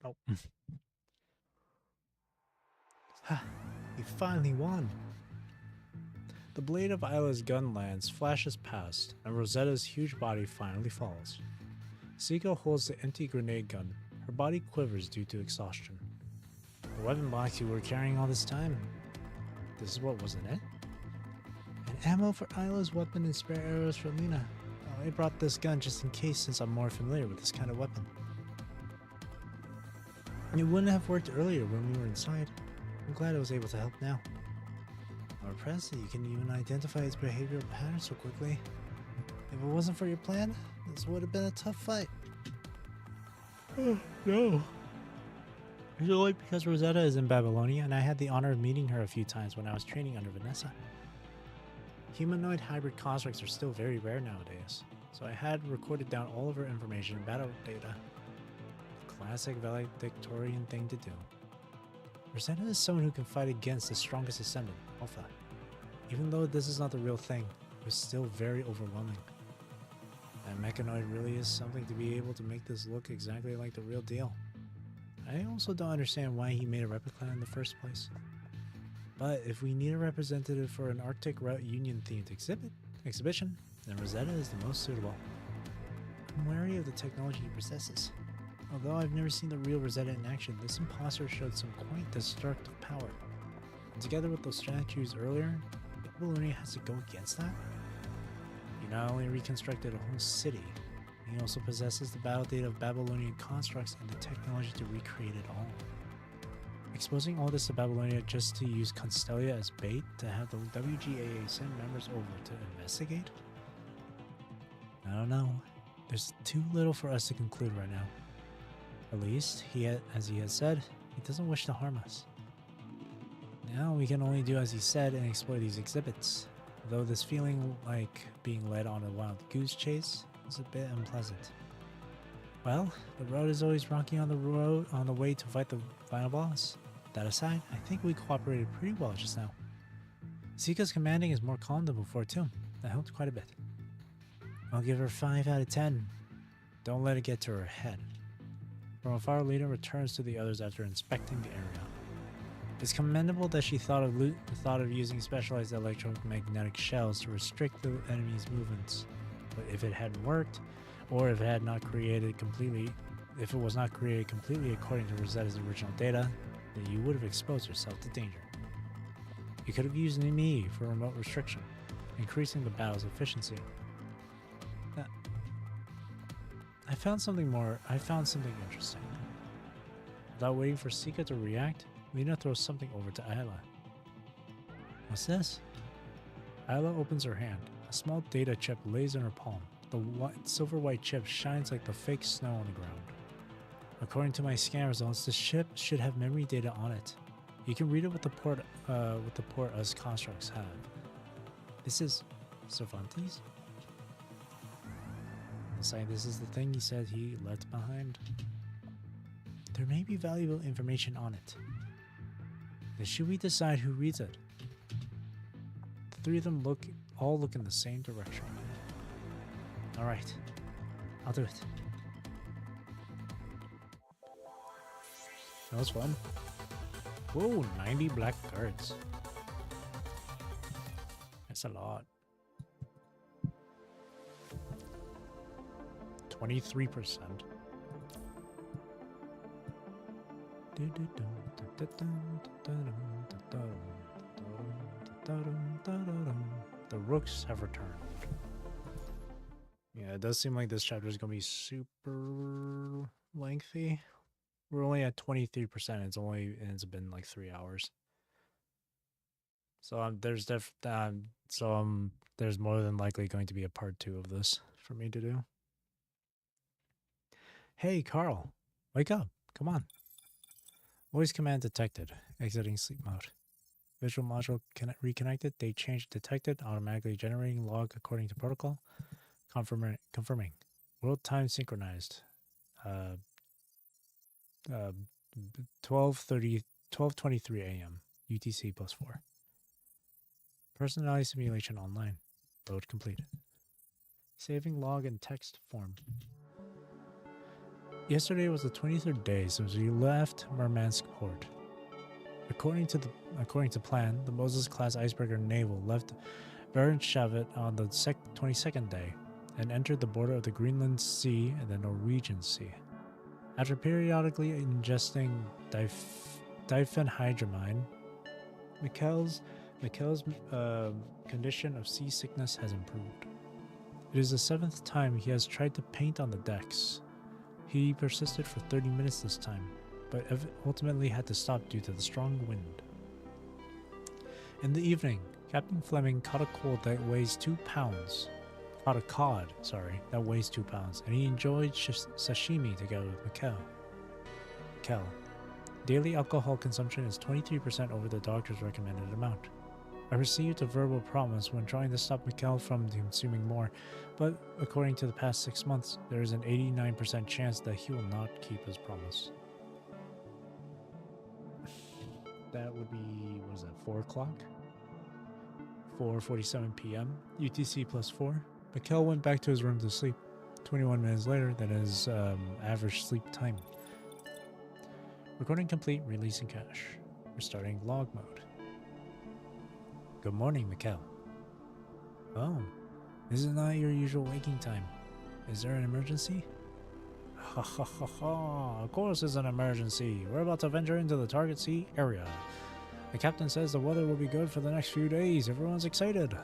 Oh. You finally won. The blade of Isla's gun lands, flashes past, and Rosetta's huge body finally falls. Seiko holds the empty grenade gun. Her body quivers due to exhaustion. The weapon box you were carrying all this time. This is what wasn't it? And ammo for Isla's weapon and spare arrows for Lena. Oh, I brought this gun just in case since I'm more familiar with this kind of weapon. It wouldn't have worked earlier when we were inside. I'm glad I was able to help now. I'm impressed that you can even identify its behavioral patterns so quickly. If it wasn't for your plan, this would have been a tough fight. Oh, no. It's only because Rosetta is in Babylonia and I had the honor of meeting her a few times when I was training under Vanessa. Humanoid hybrid constructs are still very rare nowadays, so I had recorded down all of her information and battle data. Classic valedictorian thing to do. Rosetta is someone who can fight against the strongest ascendant, Alpha. Even though this is not the real thing, it was still very overwhelming. That mechanoid really is something to be able to make this look exactly like the real deal. I also don't understand why he made a replica in the first place. But if we need a representative for an Arctic Route Union themed exhibition, then Rosetta is the most suitable. I'm wary of the technology he possesses. Although I've never seen the real Rosetta in action, this imposter showed some quite destructive power. And together with those statues earlier, Babylonia has to go against that? He not only reconstructed a whole city, he also possesses the battle data of Babylonian constructs and the technology to recreate it all. Exposing all this to Babylonia just to use Constellia as bait to have the WGAA send members over to investigate? I don't know. There's too little for us to conclude right now. At least, as he has said, he doesn't wish to harm us. Now we can only do as he said and explore these exhibits, though this feeling like being led on a wild goose chase is a bit unpleasant. Well, the road is always rocky on the way to fight the final boss. That aside, I think we cooperated pretty well just now. Sika's commanding is more calm than before too. That helped quite a bit. I'll give her 5 out of 10. Don't let it get to her head. From afar, Lena returns to the others after inspecting the area. It's commendable that she thought of using specialized electromagnetic shells to restrict the enemy's movements. But if it hadn't worked, or if it was not created completely according to Rosetta's original data, then you would have exposed yourself to danger. You could have used me for remote restriction, increasing the battle's efficiency. I found something interesting. Without waiting for Sika to react, Lena throws something over to Ayla. What's this? Ayla opens her hand. A small data chip lays in her palm. The silver-white chip shines like the fake snow on the ground. According to my scan results, this chip should have memory data on it. You can read it with the port us constructs have. This is Cervantes? Looks like this is the thing he said he left behind. There may be valuable information on it. Then should we decide who reads it? The three of them all look in the same direction. Alright, I'll do it. That was fun. Whoa, 90 black cards. That's a lot. 23%. The rooks have returned. Yeah, it does seem like this chapter is going to be super lengthy. We're only at 23%. It's been like 3 hours. So there's more than likely going to be a part 2 of this for me to do. Hey, Carl, wake up. Come on. Voice command detected. Exiting sleep mode. Visual module reconnected. Date change detected. Automatically generating log according to protocol. Confirming. World time synchronized. 12:23 a.m. UTC +4. Personality simulation online. Load complete. Saving log in text form. Yesterday was the 23rd day since we left Murmansk port. According to plan, the Moses-class icebreaker naval left Barentshavet on the 22nd day and entered the border of the Greenland Sea and the Norwegian Sea. After periodically ingesting diphenhydramine, Mikkel's condition of seasickness has improved. It is the 7th time he has tried to paint on the decks. He persisted for 30 minutes this time, but ultimately had to stop due to the strong wind. In the evening, Captain Fleming caught a cod that weighs 2 pounds. That weighs 2 pounds, and he enjoyed sashimi together with Mikkel. Daily alcohol consumption is 23% over the doctor's recommended amount. I received a verbal promise when trying to stop Mikkel from consuming more, but according to the past 6 months, there is an 89% chance that he will not keep his promise. That would be, 4 o'clock? 4:47 p.m. UTC +4. Mikkel went back to his room to sleep. 21 minutes later, that is average sleep time. Recording complete, releasing cache. Restarting log mode. Good morning, Mikkel. Oh, this is not your usual waking time. Is there an emergency? Ha ha ha ha, of course it's an emergency. We're about to venture into the target sea area. The captain says the weather will be good for the next few days. Everyone's excited.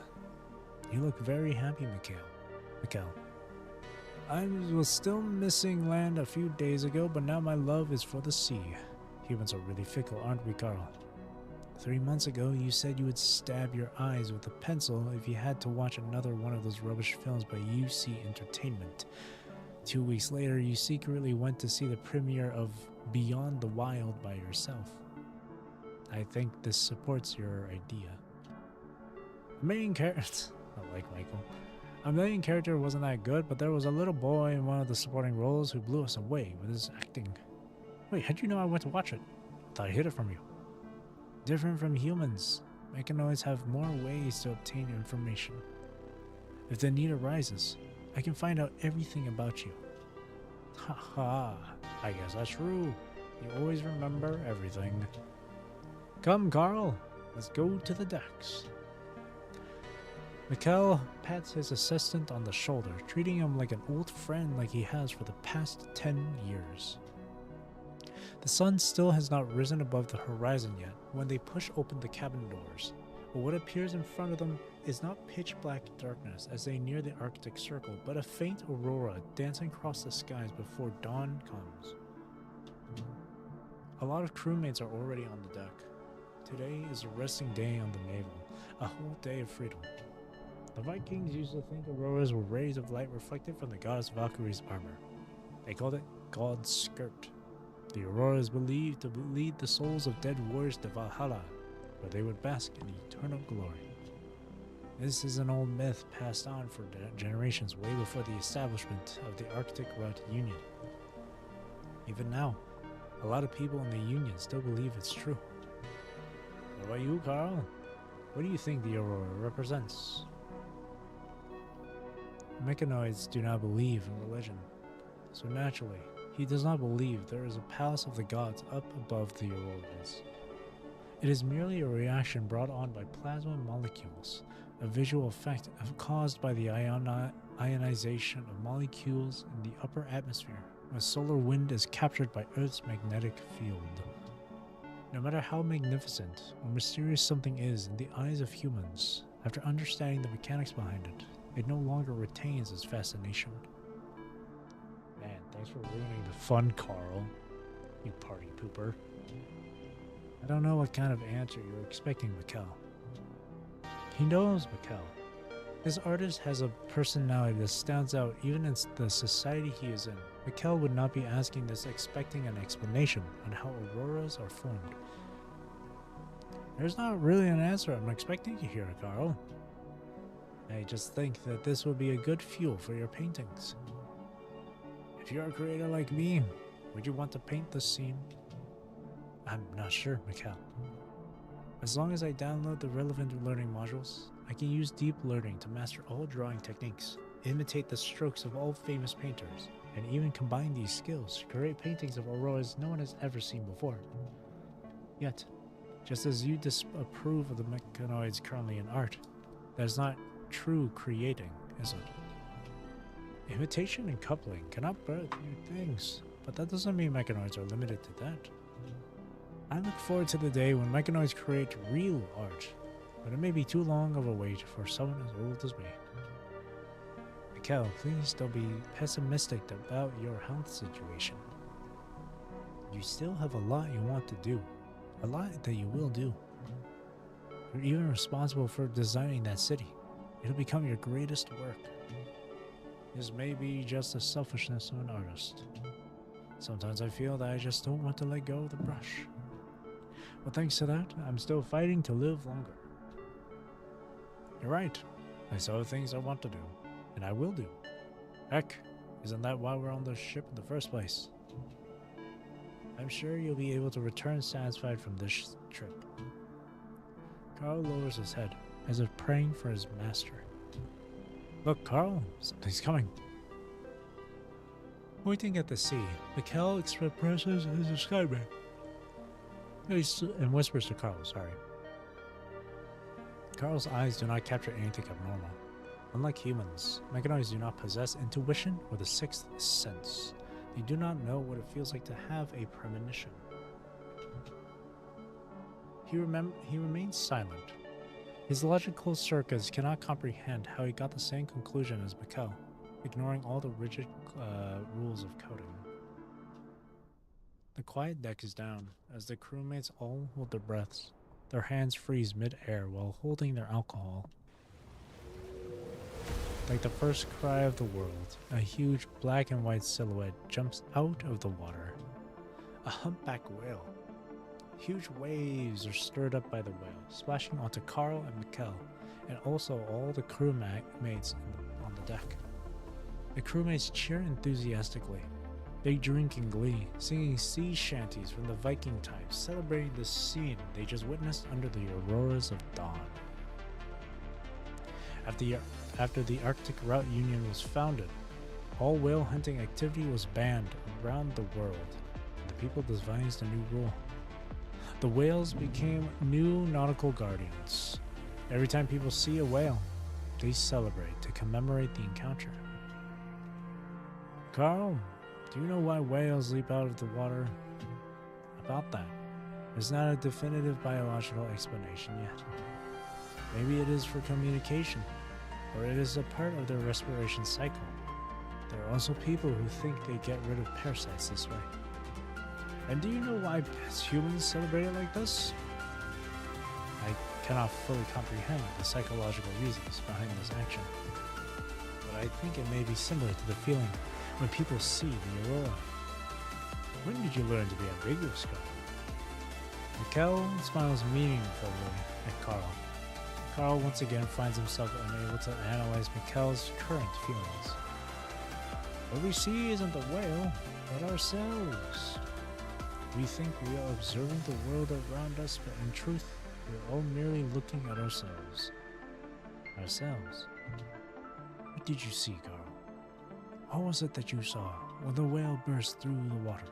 You look very happy, Mikkel. I was still missing land a few days ago, but now my love is for the sea. Humans are really fickle, aren't we, Carl? 3 months ago, you said you would stab your eyes with a pencil if you had to watch another one of those rubbish films by UC Entertainment. 2 weeks later, you secretly went to see the premiere of Beyond the Wild by yourself. I think this supports your idea. Main character... I like Michael. Our main character wasn't that good, but there was a little boy in one of the supporting roles who blew us away with his acting. Wait, how'd you know I went to watch it? I thought I hid it from you. Different from humans, mechanoids have more ways to obtain information. If the need arises, I can find out everything about you. Ha ha, I guess that's true. You always remember everything. Come, Carl, let's go to the decks. Mikkel pats his assistant on the shoulder, treating him like an old friend like he has for the past 10 years. The sun still has not risen above the horizon yet when they push open the cabin doors, but what appears in front of them is not pitch black darkness as they near the Arctic Circle, but a faint aurora dancing across the skies before dawn comes. A lot of crewmates are already on the deck. Today is a resting day on the naval, a whole day of freedom. The Vikings used to think auroras were rays of light reflected from the goddess Valkyrie's armor. They called it God's skirt. The aurora is believed to lead the souls of dead warriors to Valhalla, where they would bask in eternal glory. This is an old myth passed on for generations way before the establishment of the Arctic Route Union. Even now, a lot of people in the Union still believe it's true. What about you, Carl? What do you think the aurora represents? Mechanoids do not believe in religion, so naturally, he does not believe there is a palace of the gods up above the auroras. It is merely a reaction brought on by plasma molecules, a visual effect caused by the ionization of molecules in the upper atmosphere when solar wind is captured by Earth's magnetic field. No matter how magnificent or mysterious something is in the eyes of humans, after understanding the mechanics behind it, it no longer retains its fascination. Man, thanks for ruining the fun, Carl. You party pooper. I don't know what kind of answer you're expecting, Mikkel. He knows Mikkel. This artist has a personality that stands out even in the society he is in. Mikkel would not be asking this expecting an explanation on how auroras are formed. There's not really an answer I'm expecting you here, Carl. I just think that this would be a good fuel for your paintings. If you're a creator like me, would you want to paint this scene? I'm not sure, Mikkel. As long as I download the relevant learning modules, I can use deep learning to master all drawing techniques, imitate the strokes of all famous painters, and even combine these skills to create paintings of auroras no one has ever seen before. Yet, just as you disapprove of the mechanoids currently in art, that is not true creating, is it? Imitation and coupling cannot birth new things, but that doesn't mean mechanoids are limited to that. I look forward to the day when mechanoids create real art, but it may be too long of a wait for someone as old as me. Mikkel, please don't be pessimistic about your health situation. You still have a lot you want to do, a lot that you will do. You're even responsible for designing that city. It'll become your greatest work. This may be just the selfishness of an artist. Sometimes I feel that I just don't want to let go of the brush. But thanks to that, I'm still fighting to live longer. You're right. I still have things I want to do, and I will do. Heck, isn't that why we're on the ship in the first place? I'm sure you'll be able to return satisfied from this trip. Carl lowers his head, as if praying for his master. Look, Carl, something's coming. Pointing at the sea, Mikkel expresses his excitement. And whispers to Carl, sorry. Carl's eyes do not capture anything abnormal. Unlike humans, mechanoids do not possess intuition or the sixth sense. They do not know what it feels like to have a premonition. He remains silent. His logical circuits cannot comprehend how he got the same conclusion as Mikkel, ignoring all the rigid rules of coding. The quiet deck is down, as the crewmates all hold their breaths. Their hands freeze mid-air while holding their alcohol. Like the first cry of the world, a huge black and white silhouette jumps out of the water. A humpback whale. Huge waves are stirred up by the whale, splashing onto Carl and Mikkel, and also all the crewmates on the deck. The crewmates cheer enthusiastically. They drink in glee, singing sea shanties from the Viking times, celebrating the scene they just witnessed under the auroras of dawn. After the Arctic Route Union was founded, all whale hunting activity was banned around the world, and the people devised a new rule. The whales became new nautical guardians. Every time people see a whale, they celebrate to commemorate the encounter. Carl, do you know why whales leap out of the water? About that, there's not a definitive biological explanation yet. Maybe it is for communication, or it is a part of their respiration cycle. There are also people who think they get rid of parasites this way. And do you know why humans celebrate it like this? I cannot fully comprehend the psychological reasons behind this action, but I think it may be similar to the feeling when people see the aurora. When did you learn to be ambiguous, Carl? Mikkel smiles meaningfully at Carl. Carl once again finds himself unable to analyze Mikkel's current feelings. What we see isn't the whale, but ourselves. We think we are observing the world around us, but in truth, we're all merely looking at ourselves. Ourselves? What did you see, Carl? What was it that you saw when the whale burst through the waters?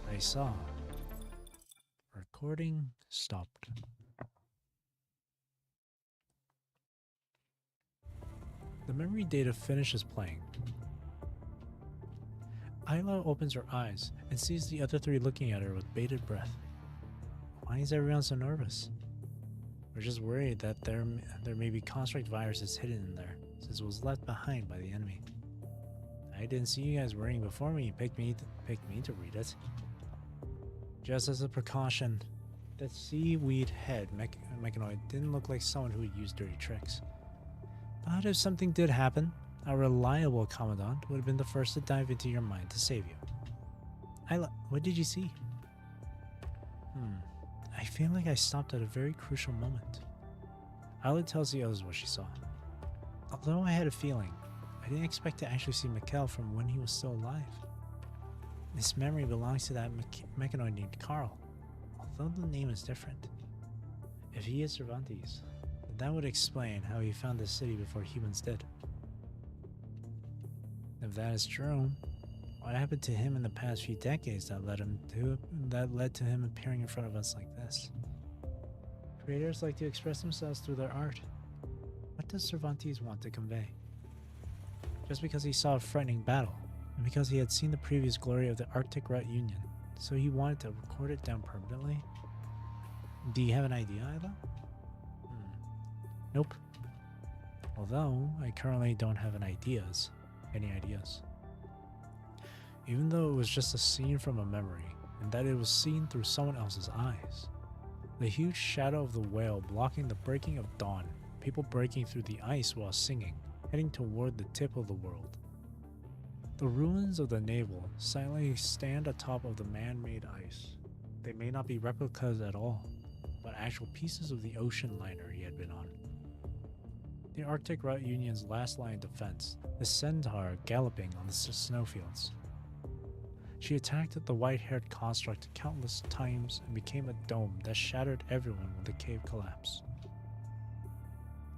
I saw. Recording stopped. The memory data finishes playing. Isla opens her eyes and sees the other three looking at her with bated breath. Why is everyone so nervous? We're just worried that there may be construct viruses hidden in there, since it was left behind by the enemy. I didn't see you guys worrying before me. You picked me to read it. Just as a precaution, that seaweed head mechanoid didn't look like someone who would use dirty tricks. But if something did happen, a reliable commandant would have been the first to dive into your mind to save you. Isla, what did you see? I feel like I stopped at a very crucial moment. Isla tells the others what she saw. Although I had a feeling, I didn't expect to actually see Mikkel from when he was still alive. This memory belongs to that mechanoid named Carl, although the name is different. If he is Cervantes, then that would explain how he found this city before humans did. If that is true, what happened to him in the past few decades that led to him appearing in front of us like this? Creators like to express themselves through their art. What does Cervantes want to convey? Just because he saw a frightening battle, and because he had seen the previous glory of the Arctic Route Union, so he wanted to record it down permanently? Do you have an idea, Isla? Nope. Although, I currently don't have any ideas. Even though it was just a scene from a memory, and that it was seen through someone else's eyes. The huge shadow of the whale blocking the breaking of dawn, people breaking through the ice while singing, heading toward the tip of the world. The ruins of the navel silently stand atop of the man-made ice. They may not be replicas at all, but actual pieces of the ocean liner he had been on. The Arctic Route Union's last line of defense, the centaur galloping on the snowfields. She attacked the white-haired construct countless times and became a dome that shattered everyone when the cave collapsed.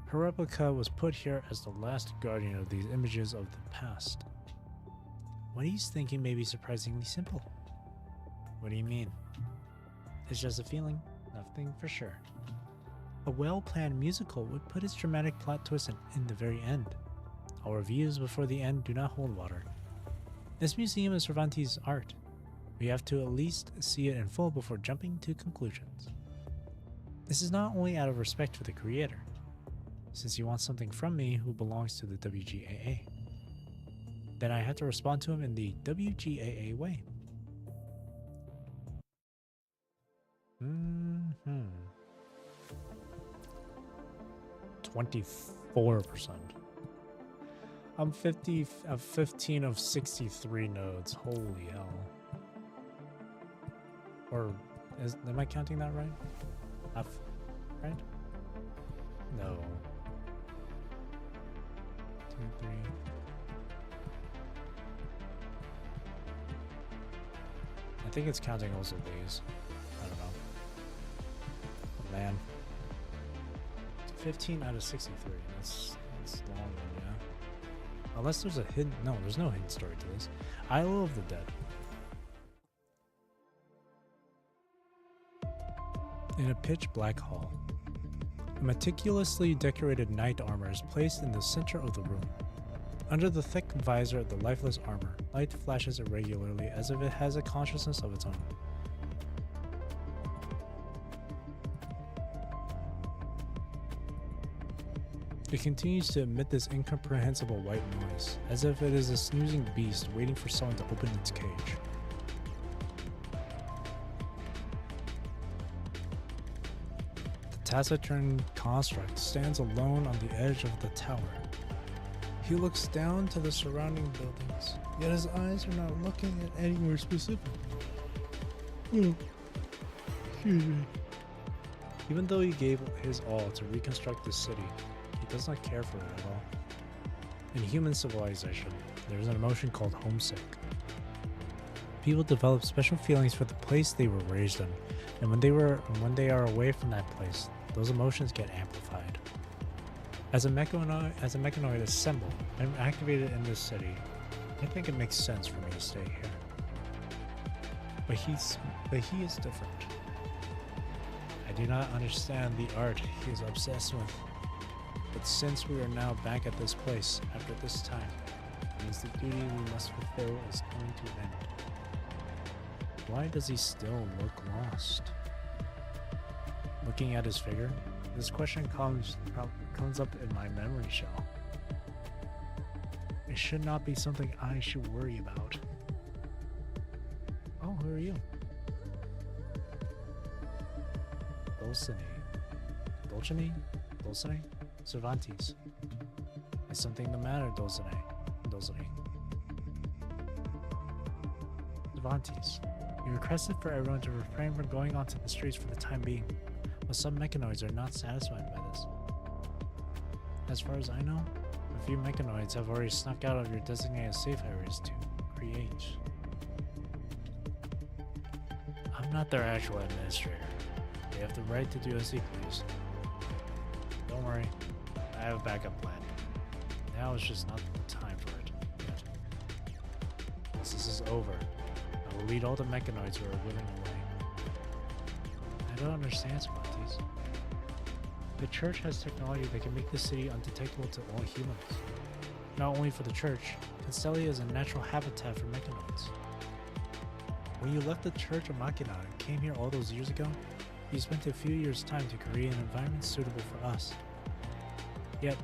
Her replica was put here as the last guardian of these images of the past. What he's thinking may be surprisingly simple. What do you mean? It's just a feeling, nothing for sure. A well-planned musical would put its dramatic plot twist in the very end. Our reviews before the end do not hold water. This museum is Cervantes' art. We have to at least see it in full before jumping to conclusions. This is not only out of respect for the creator, since he wants something from me who belongs to the WGAA. Then I have to respond to him in the WGAA way. 24%. I'm 15 of 63 nodes. Holy hell. Or am I counting that right? Right? No. 2, 3. think it's counting also days. I don't know. Oh, man. 15 out of 63. That's long one, yeah. Unless there's a hidden... No, there's no hidden story to this. Isle of the Dead. In a pitch-black hall, a meticulously decorated knight armor is placed in the center of the room. Under the thick visor of the lifeless armor, light flashes irregularly as if it has a consciousness of its own. It continues to emit this incomprehensible white noise, as if it is a snoozing beast waiting for someone to open its cage. The taciturn construct stands alone on the edge of the tower. He looks down to the surrounding buildings, yet his eyes are not looking at anywhere specific. Excuse me. Even though he gave his all to reconstruct the city, he does not care for it at all. In human civilization, there is an emotion called homesick. People develop special feelings for the place they were raised in, and when they are away from that place, those emotions get amplified. As a mechanoid assembled and activated in this city, I think it makes sense for me to stay here. But he is different. I do not understand the art he is obsessed with. But since we are now back at this place after this time, it means the duty we must fulfill is coming to an end. Why does he still look lost? Looking at his figure, this question comes up in my memory shell. It should not be something I should worry about. Oh, who are you? Dulcinea? Cervantes. Is something the matter, Dulcinea? Cervantes. You requested for everyone to refrain from going onto the streets for the time being, but some mechanoids are not satisfied by this. As far as I know, a few mechanoids have already snuck out of your designated safe areas to create. I'm not their actual administrator. They have the right to do as they please. Don't worry, I have a backup plan. Now is just not the time for it yet. Once this is over, I will lead all the mechanoids who are willing away. I don't understand, Cervantes. The church has technology that can make the city undetectable to all humans. Not only for the church, Constellia is a natural habitat for mechanoids. When you left the Church of Machina and came here all those years ago, you spent a few years' time to create an environment suitable for us. Yet,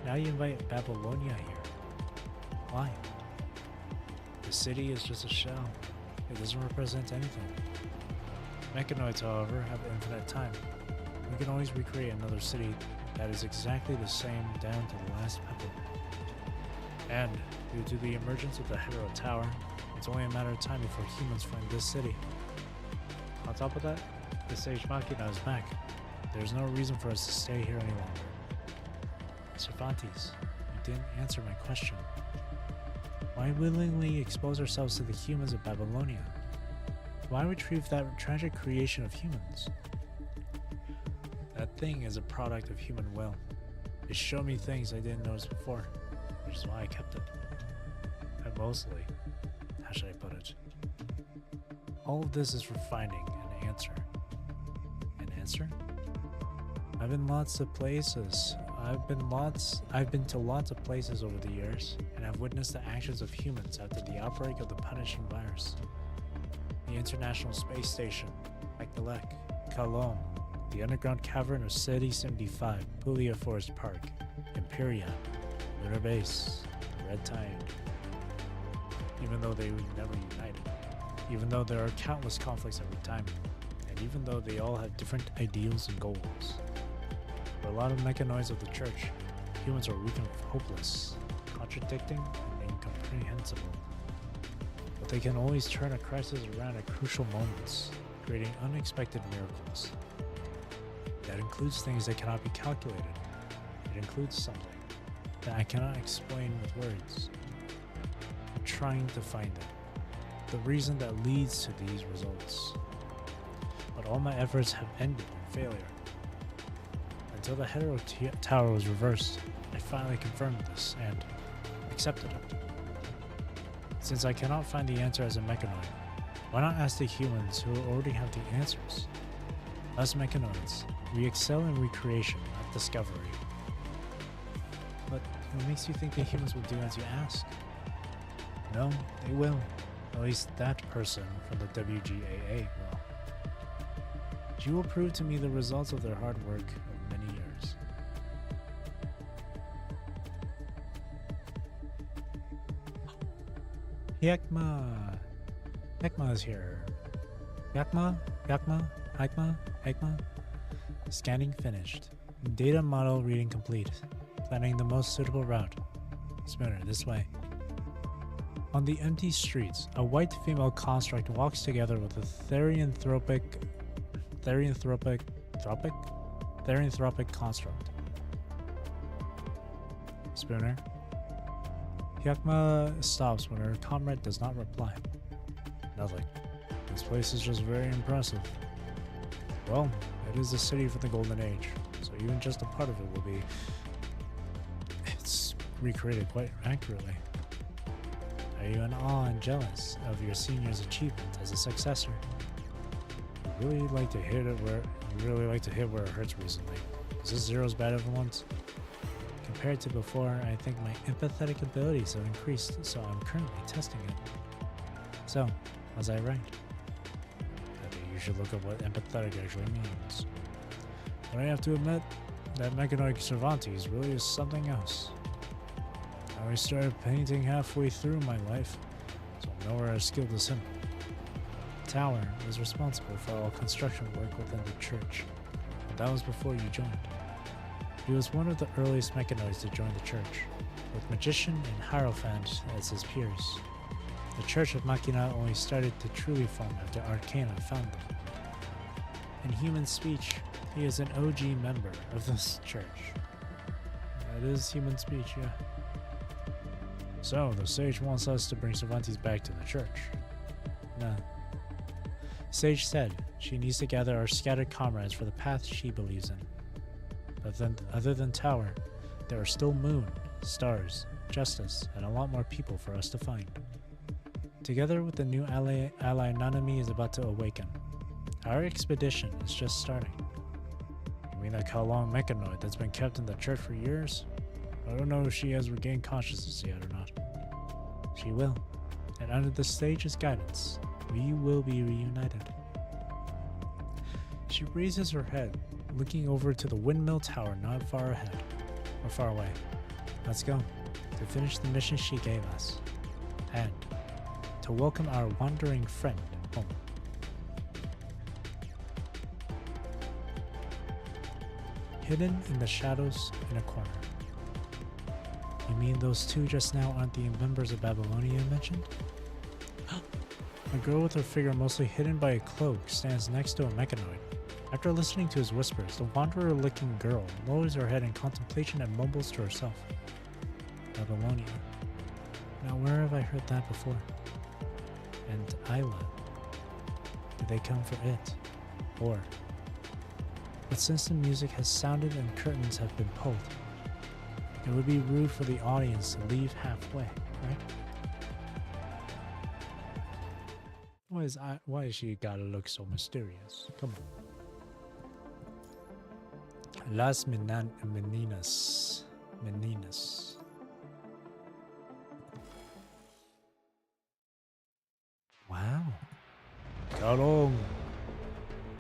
now you invite Babylonia here. Why? The city is just a shell. It doesn't represent anything. Mechanoids, however, have infinite time. We can always recreate another city that is exactly the same down to the last pebble. And, due to the emergence of the Hero Tower, it's only a matter of time before humans find this city. On top of that, the Sage Machina is back. There's no reason for us to stay here any longer. Cervantes, you didn't answer my question. Why willingly expose ourselves to the humans of Babylonia? Why retrieve that tragic creation of humans? That thing is a product of human will. It showed me things I didn't notice before, which is why I kept it. And mostly, how should I put it? All of this is for finding an answer. An answer? I've been lots of places. I've been to lots of places over the years, and have witnessed the actions of humans after the outbreak of the punishing virus. The International Space Station, Magdalek, Cologne, the underground cavern of City 75, Puglia Forest Park, Imperium, Lunar Base, the Red Tide. Even though they were never united, even though there are countless conflicts every time, and even though they all have different ideals and goals. For a lot of mechanoids of the church, humans are weak and hopeless, contradicting and incomprehensible. But they can always turn a crisis around at crucial moments, creating unexpected miracles. That includes things that cannot be calculated. It includes something that I cannot explain with words. I'm trying to find it. the reason that leads to these results. But all my efforts have ended in failure. Until the hetero tower was reversed, I finally confirmed this and accepted it. Since I cannot find the answer as a mechanoid, why not ask the humans who already have the answers? Us mechanoids, we excel in recreation, not discovery. But what makes you think the humans will do as you ask? No, they will. At least that person from the WGAA will. She will prove to me the results of their hard work of many years. Yakma! Yakma is here. Yakma? Yakma? Scanning finished. Data model reading complete. Planning the most suitable route. Spooner, this way. On the empty streets, a white female construct walks together with a therianthropic construct. Spooner. Yakma stops when her comrade does not reply. Nothing. This place is just very impressive. Well, it is the city for the Golden Age, so even just a part of it will be... It's recreated quite accurately. Are you in awe and jealous of your senior's achievement as a successor? You really like to hit where it hurts recently. Is this Zero's bad influence? Compared to before, I think my empathetic abilities have increased, so I'm currently testing it. So, was I right? I think you should look up what empathetic actually means. But I have to admit, that mechanoid Cervantes really is something else. I already started painting halfway through my life, so I'm nowhere as skilled as him. Tower was responsible for all construction work within the church, but that was before you joined. He was one of the earliest mechanoids to join the church, with Magician and Hierophant as his peers. The Church of Machina only started to truly form after Arcana found them. In human speech, he is an OG member of this church. That is human speech, yeah. So, the sage wants us to bring Cervantes back to the church. Nah. Sage said she needs to gather our scattered comrades for the path she believes in. But then, other than Tower, there are still Moon, Stars, Justice, and a lot more people for us to find. Together with the new ally Nanami is about to awaken. Our expedition is just starting. You mean that Kalong mechanoid that's been kept in the church for years? I don't know if she has regained consciousness yet or not. She will, and under the sage's guidance, we will be reunited. She raises her head, looking over to the windmill tower not far ahead, or far away. Let's go, to finish the mission she gave us, and to welcome our wandering friend home. Hidden in the shadows in a corner. You mean those two just now aren't the members of Babylonia mentioned? A girl with her figure mostly hidden by a cloak stands next to a mechanoid. After listening to his whispers, the wanderer-looking girl lowers her head in contemplation and mumbles to herself. Babylonia. Now where have I heard that before? And Isla. Did they come for it? Or... But since the music has sounded and curtains have been pulled, it would be rude for the audience to leave halfway, right? Why is she gotta look so mysterious? Come on. Las Meninas. Wow. Kalong.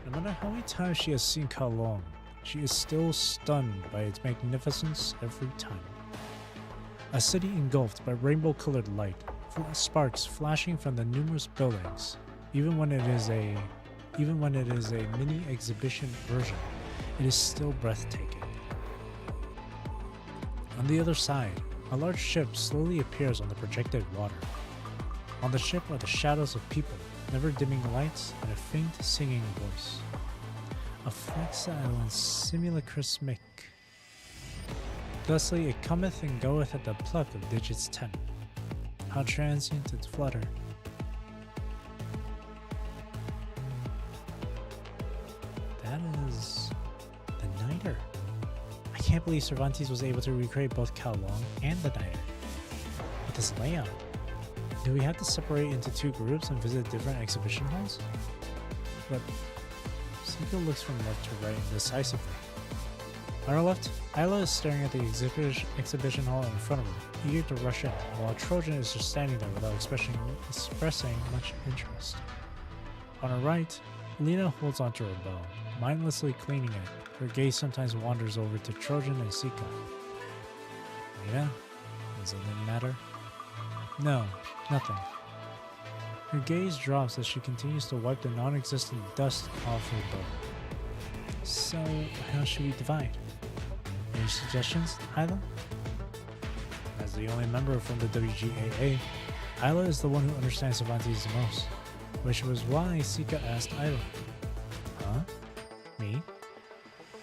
No matter how many times she has seen Kalong, she is still stunned by its magnificence every time. A city engulfed by rainbow-colored light, sparks flashing from the numerous buildings. Even when it is a mini exhibition version, it is still breathtaking. On the other side, a large ship slowly appears on the projected water. On the ship are the shadows of people, never-dimming lights, and a faint singing voice. A flexile and simulacrismic. Thusly it cometh and goeth at the pluck of digits 10. How transient its flutter. That is the Niter. I can't believe Cervantes was able to recreate both Cao Long and the Niter. With this layout, do we have to separate into two groups and visit different exhibition halls? But Sika looks from left to right indecisively. On her left, Isla is staring at the exhibition hall in front of her, eager to rush in, while Trojan is just standing there without expressing much interest. On her right, Lena holds onto her bow, mindlessly cleaning it. Her gaze sometimes wanders over to Trojan and Sika. Lena? Does anything matter? No, nothing. Her gaze drops as she continues to wipe the non-existent dust off her bow. So, how should we divide? Any suggestions, Isla? As the only member from the WGAA, Isla is the one who understands Cervantes the most, which was why Sika asked Isla. Huh? Me?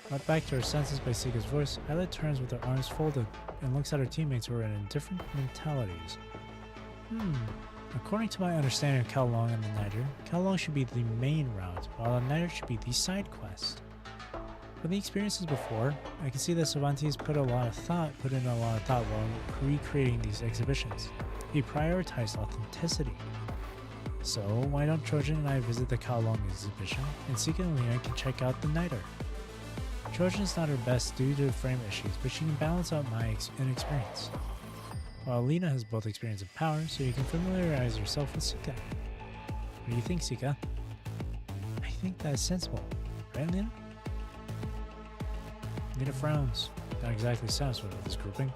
Brought back to her senses by Sika's voice, Isla turns with her arms folded and looks at her teammates who are in different mentalities. According to my understanding of Cao Long and the Niter, Cao Long should be the main route, while the Niter should be the side quest. From the experiences before, I can see that Cervantes put in a lot of thought while recreating these exhibitions. He prioritized authenticity. So why don't Trojan and I visit the Cao Long exhibition, and Sika and Lena can check out the Niter. Trojan's not her best due to frame issues, but she can balance out my inexperience. While Lena has both experience and power, so you can familiarize yourself with Sika. What do you think, Sika? I think that's sensible, right, Lena? Lena frowns, not exactly satisfied with this grouping.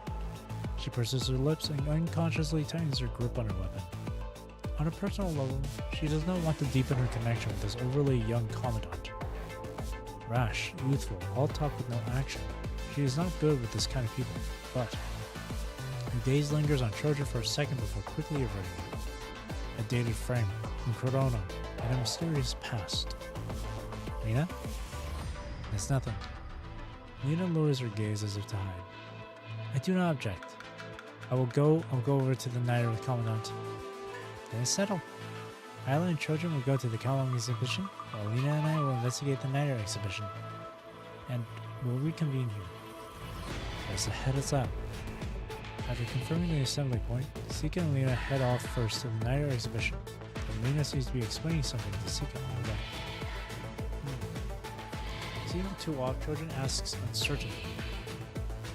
She purses her lips and unconsciously tightens her grip on her weapon. On a personal level, she does not want to deepen her connection with this overly young commandant. Rash, youthful, all talk with no action. She is not good with this kind of people, but her gaze lingers on Trojan for a second before quickly averting it. A dated frame, from Corona, and a mysterious past. Lena? It's nothing. Lena lowers her gaze as if to hide. I do not object. I'll go over to the Niter with Commandant. Then it's settled. Isla and Trojan will go to the Cao Long exhibition, while Lena and I will investigate the Niter exhibition. And we'll reconvene here. That's a heads up. After confirming the assembly point, Sika and Lena head off first to the Niter exhibition, and Lena seems to be explaining something to Sika on the way. Seeing the two off, Trojan asks uncertainly,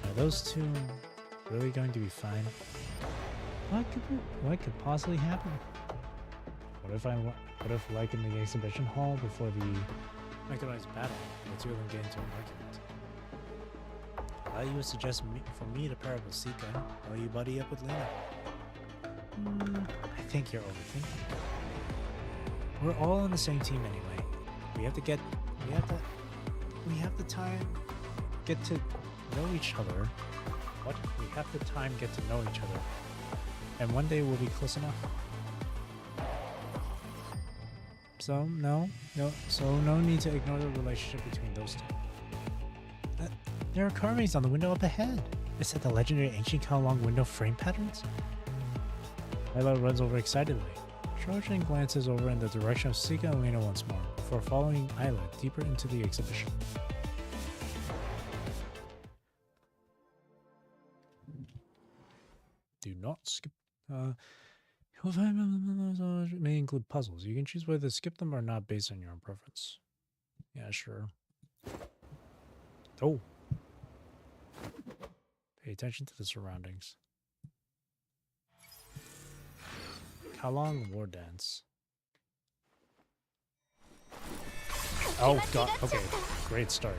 are those two really going to be fine? What could possibly happen? What if like in the exhibition hall before the mechanized battle, the two of them get into an argument? You would suggest for me to pair up with Sika, while you buddy up with Lena. I think you're overthinking. We're all on the same team anyway. We have the time get to know each other. What? We have the time get to know each other. And one day we'll be close enough. So no need to ignore the relationship between those two. There are carvings on the window up ahead. Is that the legendary ancient Cao Long window frame patterns? Isla runs over excitedly. Trojan glances over in the direction of Sika and Lena once more, before following Isla deeper into the exhibition. Do not skip. May include puzzles. You can choose whether to skip them or not based on your own preference. Yeah, sure. Oh. Pay attention to the surroundings. Cao Long War Dance. Oh god, okay. Great start.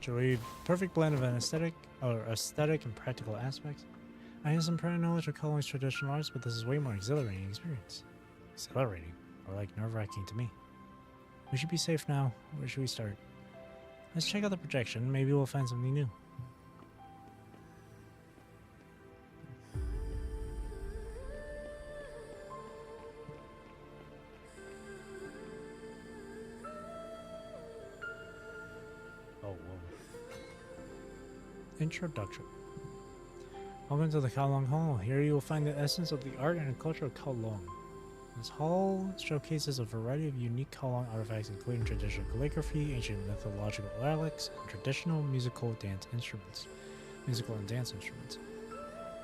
Joey, perfect blend of aesthetic and practical aspects. I have some prior knowledge of Cao Long's traditional arts, but this is way more exhilarating experience. Exhilarating, or like nerve-wracking to me. We should be safe now. Where should we start? Let's check out the projection. Maybe we'll find something new. Oh, whoa. Introduction. Welcome to the Kowloon Hall. Here you will find the essence of the art and culture of Kowloon. This hall showcases a variety of unique Kowloon artifacts, including traditional calligraphy, ancient mythological relics, and traditional musical and dance instruments.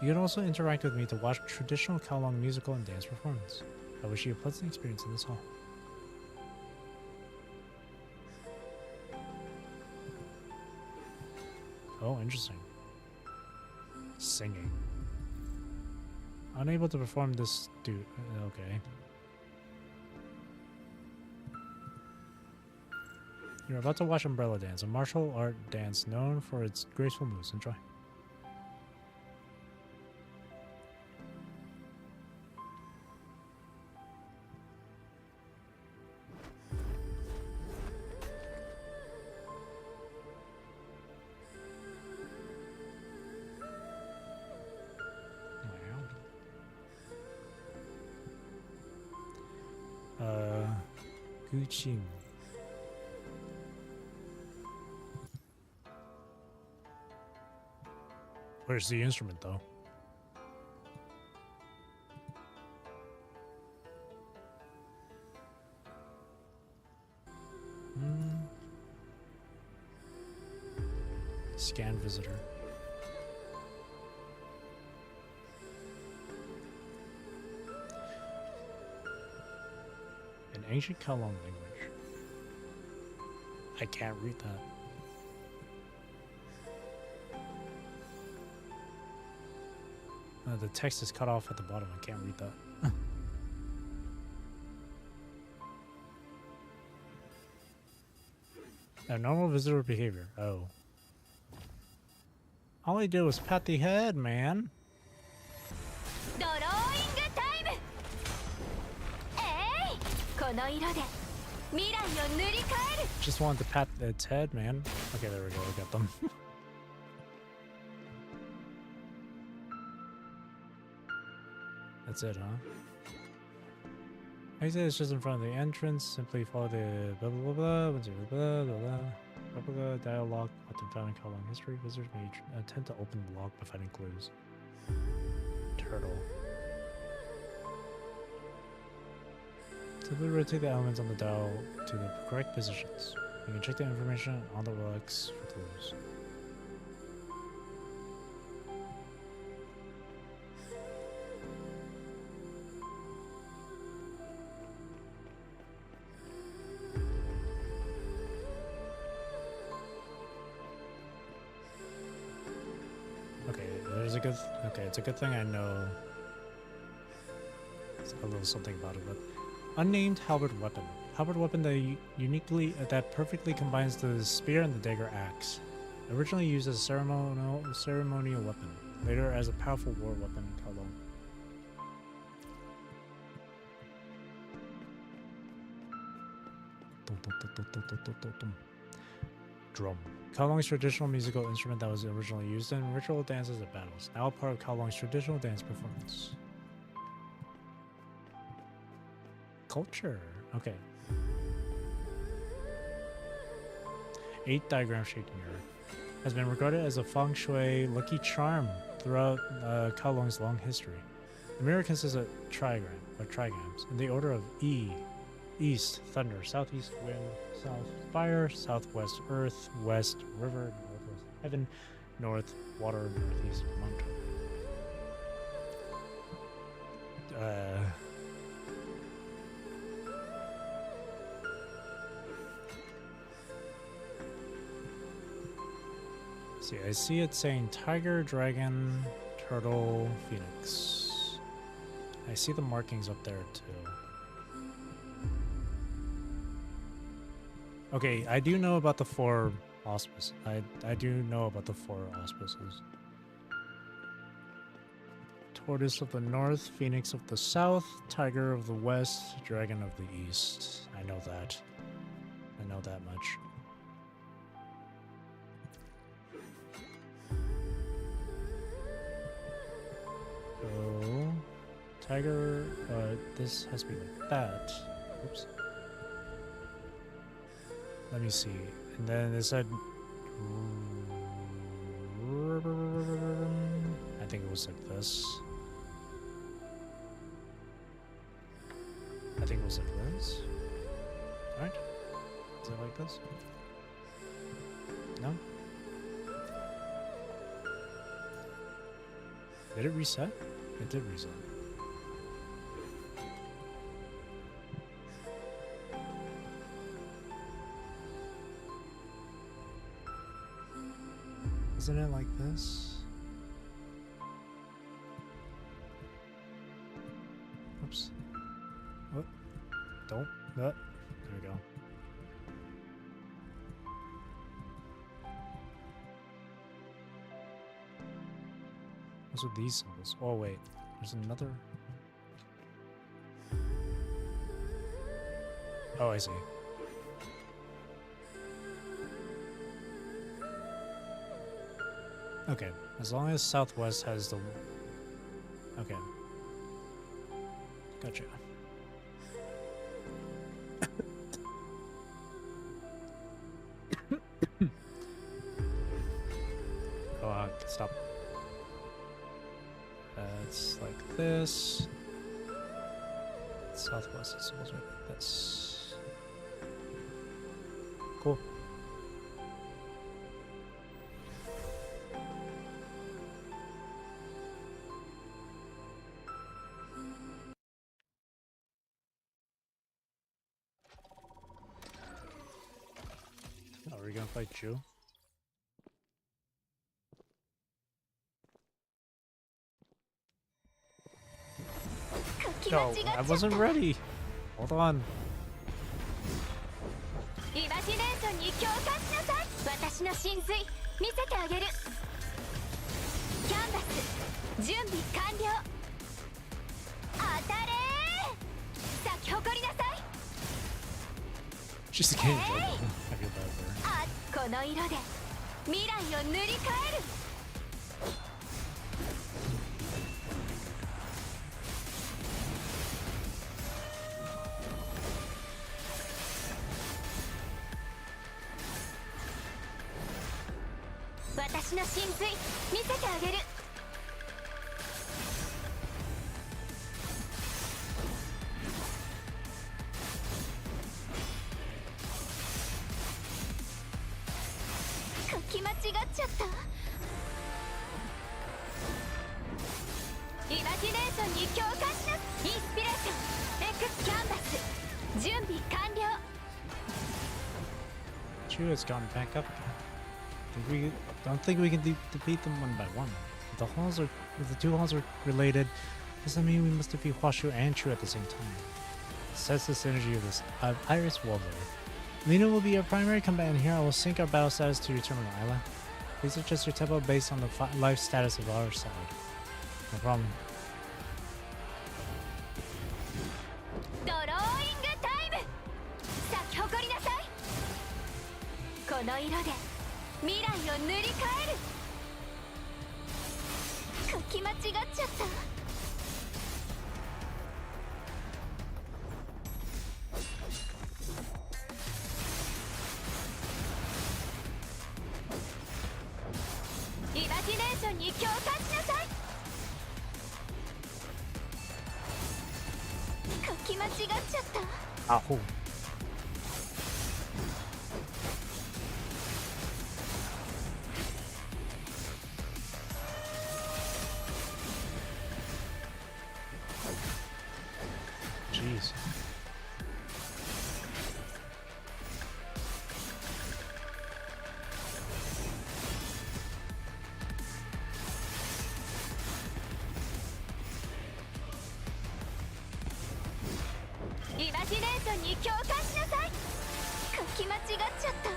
You can also interact with me to watch traditional Kowloon musical and dance performance. I wish you a pleasant experience in this hall. Oh, interesting. Singing. Unable to perform this dude. Okay. You're about to watch Umbrella Dance, a martial art dance known for its graceful moves. Enjoy. Gucci. Where's the instrument, though? Scan visitor. An ancient Kowloon language. I can't read that. The text is cut off at the bottom. I can't read that. Abnormal visitor behavior. Oh. All I did was pat the head, man. Just wanted to pat its head, man. Okay, there we go. We got them. That's it, huh? Exit is just in front of the entrance. Simply follow the blah blah blah blah blah blah blah blah blah dialogue often found in Kowloon history. Visitors may attempt to open the lock by finding clues. Turtle. Simply rotate the elements on the dial to the correct positions. You can check the information on the relics for clues. It's a good thing I know a little something about it, but unnamed halberd weapon. Halberd weapon that perfectly combines the spear and the dagger axe. Originally used as a ceremonial weapon, later as a powerful war weapon in Kowloon. Drum. Kowloon's traditional musical instrument that was originally used in ritual dances and battles, now a part of Kowloon's traditional dance performance. Culture. Okay. 8 diagram-shaped mirror has been regarded as a feng shui lucky charm throughout Kowloon's long history. The mirror consists of trigrams in the order of E: east, thunder; southeast, wind; south, fire; southwest, earth; west, river; northwest, heaven; north, water; northeast, mountain. See, I see it saying tiger, dragon, turtle, phoenix. I see the markings up there too. Okay, I do know about the 4 auspices. I do know about the 4 auspices. Tortoise of the north, phoenix of the south, tiger of the west, dragon of the east. I know that. I know that much. So, tiger, this has to be like that. Oops. Let me see. And then it said, I think it was like this. I think it was like this. Right? Is it like this? No? Did it reset? It did reset. Isn't it like this? Oops. What? Don't. There we go. What's with these symbols? Oh wait, there's another. Oh, I see. Okay, as long as Southwest has the... Okay. Gotcha. Oh, stop. It's like this. Southwest is supposed to be like this. Cool. Oh, are we gonna fight Jew? No, I wasn't ready. Hold on. She's a game. I feel bad for her. この色で未来を塗り替える。私の神髄見せてあげる。書き間違っちゃった。イマジネーションに共感しな。インスピレーション X キャンバス準備完了。 Chew has gone back up. We don't think we can defeat them one by one. If the two halls are related, does that mean we must defeat Huashu and Chu at the same time? Says the synergy of this Iris Warbler. Lina will be our primary combatant here. I will sync our battle status to your terminal island. Please adjust your tempo based on the life status of our side. No problem. ドローイングタイム。咲き誇りなさい。この色で未来を塗り替える。書き間違っちゃった。イマジネーションに共感しなさい。書き間違っちゃった。Ahoo. Jeez. Imagination に共感しなさい。書き間違っちゃった。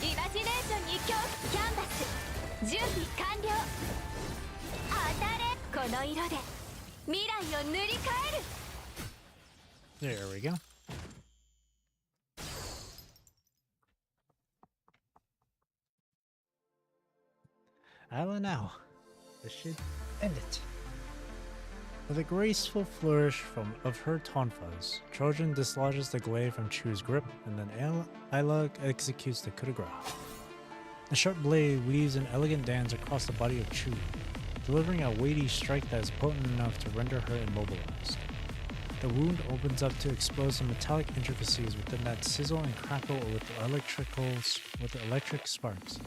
Imagination にキャンバス準備完了。当たれ。この色で未来を塗り替える。 There we go. Isla now. This should end it. With a graceful flourish of her tonfas, Trojan dislodges the glaive from Chu's grip, and then Isla executes the coup de grace. The sharp blade weaves an elegant dance across the body of Chu, delivering a weighty strike that is potent enough to render her immobilized. The wound opens up to expose the metallic intricacies within that sizzle and crackle with electric sparks.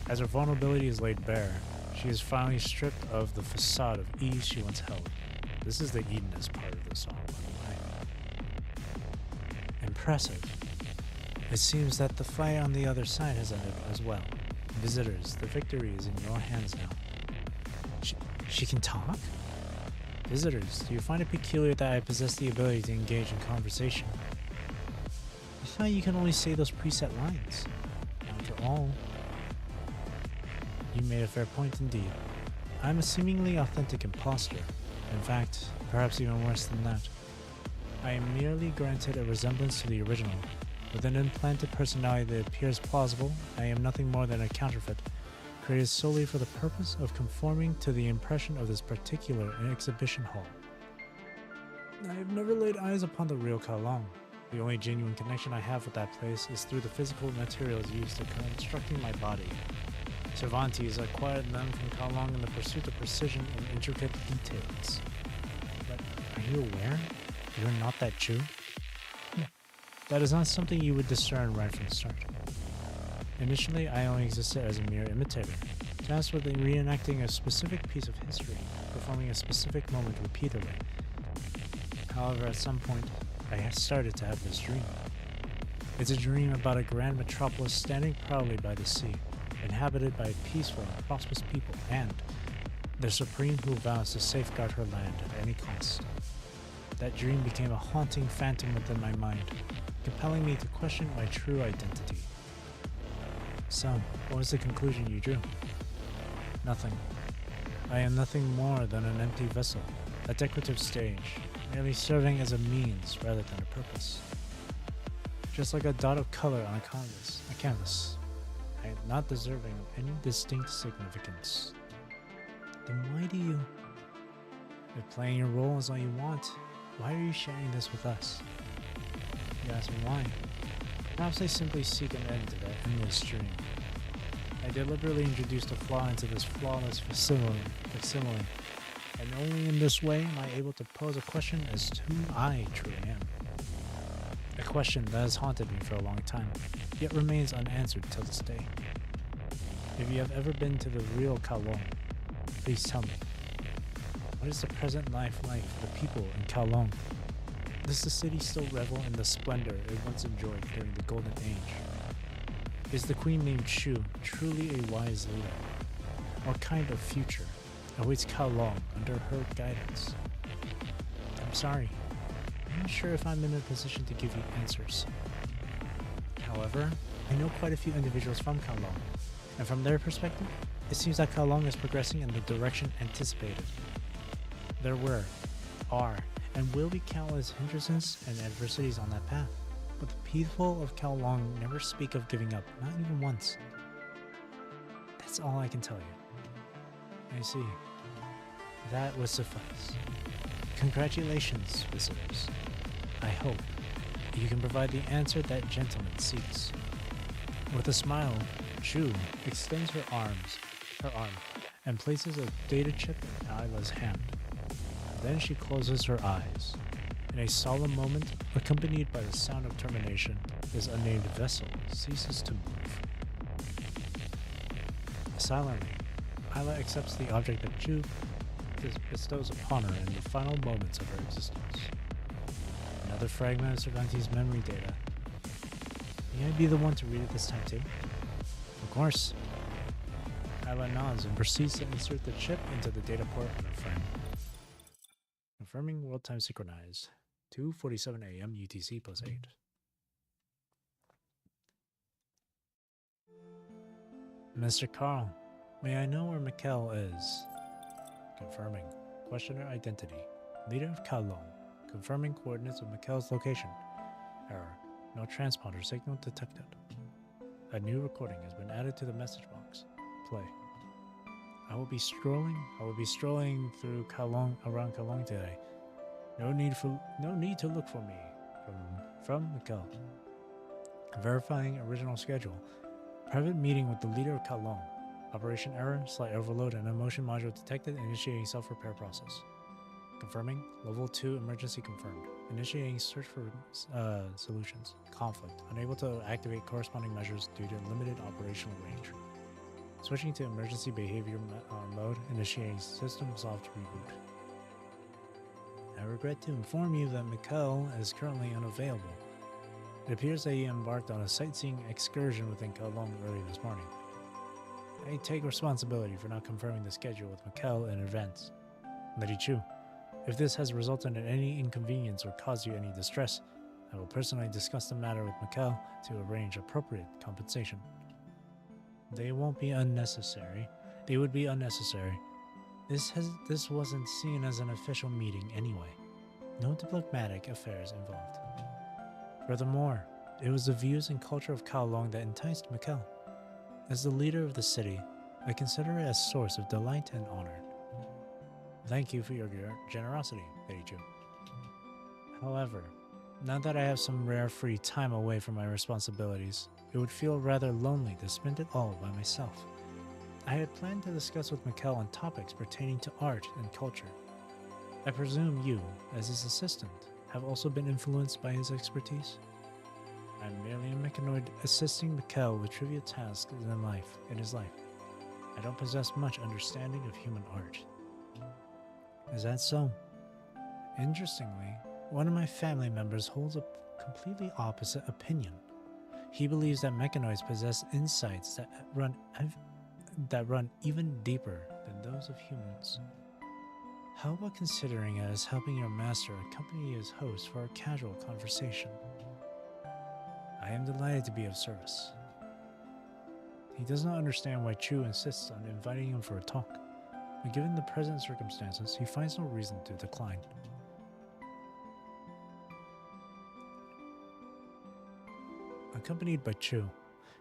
As her vulnerability is laid bare, she is finally stripped of the facade of ease she once held. This is the Edenist part of the song, by the way. Impressive. It seems that the fight on the other side has ended as well. Visitors, the victory is in your hands now. She can talk? Visitors, do you find it peculiar that I possess the ability to engage in conversation? I thought you can only say those preset lines. After all, you made a fair point indeed. I'm a seemingly authentic imposter. In fact, perhaps even worse than that. I am merely granted a resemblance to the original. With an implanted personality that appears plausible, I am nothing more than a counterfeit, created solely for the purpose of conforming to the impression of this particular exhibition hall. I have never laid eyes upon the real Kalong. The only genuine connection I have with that place is through the physical materials used to constructing my body. Cervantes acquired them from Kalong in the pursuit of precision and intricate details. But are you aware you're not that Jew? That is not something you would discern right from the start. Initially, I only existed as a mere imitator, tasked with reenacting a specific piece of history, performing a specific moment repeatedly. However, at some point, I started to have this dream. It's a dream about a grand metropolis standing proudly by the sea, inhabited by peaceful and prosperous people, and the supreme who vows to safeguard her land at any cost. That dream became a haunting phantom within my mind, compelling me to question my true identity. So, what was the conclusion you drew? Nothing. I am nothing more than an empty vessel, a decorative stage, merely serving as a means rather than a purpose. Just like a dot of color on a canvas, I am not deserving of any distinct significance. Then why do you... If playing your role is all you want, why are you sharing this with us? You ask me why. Perhaps I simply seek an end to that endless dream. I deliberately introduced a flaw into this flawless facsimile, and only in this way am I able to pose a question as to who I truly am. A question that has haunted me for a long time, yet remains unanswered till this day. If you have ever been to the real Kowloon, please tell me, what is the present life like for the people in Kowloon? Does the city still revel in the splendor it once enjoyed during the Golden Age? Is the queen named Shu truly a wise leader? What kind of future awaits Kowloon under her guidance? I'm sorry, I'm not sure if I'm in a position to give you answers. However, I know quite a few individuals from Kowloon, and from their perspective, it seems that Kowloon is progressing in the direction anticipated. There were, are, and will be countless hindrances and adversities on that path, but the people of Kowloon never speak of giving up, not even once. That's all I can tell you. I see. That would suffice. Congratulations, visitors. I hope you can provide the answer that gentleman seeks. With a smile, Chu extends her arm, and places a data chip in Isla's hand. Then she closes her eyes. In a solemn moment, accompanied by the sound of termination, this unnamed vessel ceases to move. Silently, Isla accepts the object that Chu bestows upon her in the final moments of her existence. Another fragment of Cervantes' memory data. May I be the one to read it this time too? Of course. Isla nods and proceeds to insert the chip into the data port on her frame. Confirming world time synchronized. 2:47 a.m. UTC +8. Mr. Carl, may I know where Mikkel is? Confirming. Questioner identity. Leader of Kowloon. Confirming coordinates of Mikkel's location. Error. No transponder signal detected. A new recording has been added to the message box. Play. I will be strolling through around Kalong today. No need to look for me. From Mikkel. Verifying original schedule. Private meeting with the leader of Kalong. Operation error, slight overload, and emotion module detected. Initiating self-repair process. Confirming. Level 2 emergency confirmed. Initiating search for solutions. Conflict. Unable to activate corresponding measures due to limited operational range. Switching to emergency behavior mode. Initiating system soft reboot. I regret to inform you that Mikkel is currently unavailable. It appears that he embarked on a sightseeing excursion within Kalong early this morning. I take responsibility for not confirming the schedule with Mikkel in advance. Lady Chu, if this has resulted in any inconvenience or caused you any distress, I will personally discuss the matter with Mikkel to arrange appropriate compensation. They would be unnecessary. This wasn't seen as an official meeting anyway. No diplomatic affairs involved. Furthermore, it was the views and culture of Kowloon that enticed Mikkel. As the leader of the city, I consider it a source of delight and honor. Thank you for your generosity, Lady Chu. However, now that I have some rare free time away from my responsibilities, it would feel rather lonely to spend it all by myself. I had planned to discuss with Mikkel on topics pertaining to art and culture. I presume you, as his assistant, have also been influenced by his expertise? I'm merely a mechanoid assisting Mikkel with trivial tasks in his life. I don't possess much understanding of human art. Is that so? Interestingly, one of my family members holds a completely opposite opinion. He believes that mechanoids possess insights that run even deeper than those of humans. How about considering it as helping your master accompany his host for a casual conversation? I am delighted to be of service. He does not understand why Chu insists on inviting him for a talk, but given the present circumstances, he finds no reason to decline. Accompanied by Chu,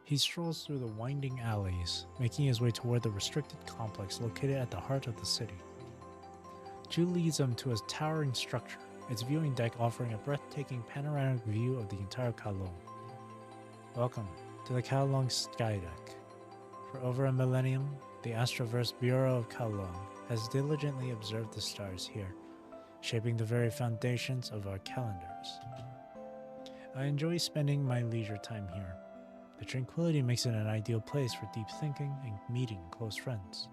he strolls through the winding alleys, making his way toward the restricted complex located at the heart of the city. Chu leads him to a towering structure, its viewing deck offering a breathtaking panoramic view of the entire Kowloon. Welcome to the Kowloon Sky Deck. For over a millennium, the Astroverse Bureau of Kowloon has diligently observed the stars here, shaping the very foundations of our calendars. I enjoy spending my leisure time here. The tranquility makes it an ideal place for deep thinking and meeting close friends.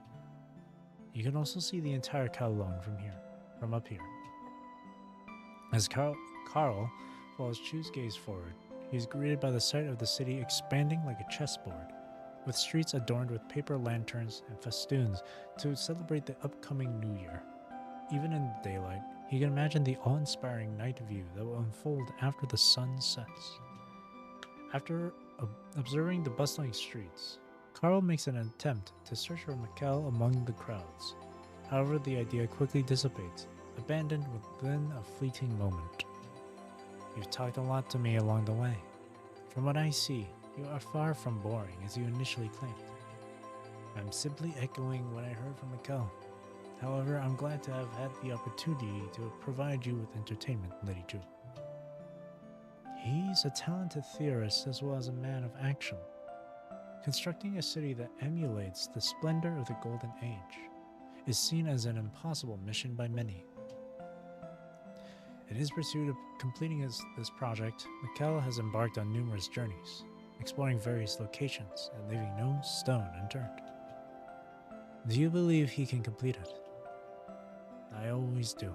You can also see the entire Kowloon from up here. As Carl follows Chu's gaze forward, he is greeted by the sight of the city expanding like a chessboard, with streets adorned with paper lanterns and festoons to celebrate the upcoming New Year. Even in the daylight, he can imagine the awe-inspiring night view that will unfold after the sun sets. After observing the bustling streets, Carl makes an attempt to search for Mikkel among the crowds. However, the idea quickly dissipates, abandoned within a fleeting moment. You've talked a lot to me along the way. From what I see, you are far from boring as you initially claimed. I'm simply echoing what I heard from Mikkel. However, I'm glad to have had the opportunity to provide you with entertainment, Lady Chu. He's a talented theorist as well as a man of action. Constructing a city that emulates the splendor of the Golden Age is seen as an impossible mission by many. In his pursuit of completing this project, Mikkel has embarked on numerous journeys, exploring various locations and leaving no stone unturned. Do you believe he can complete it? I always do.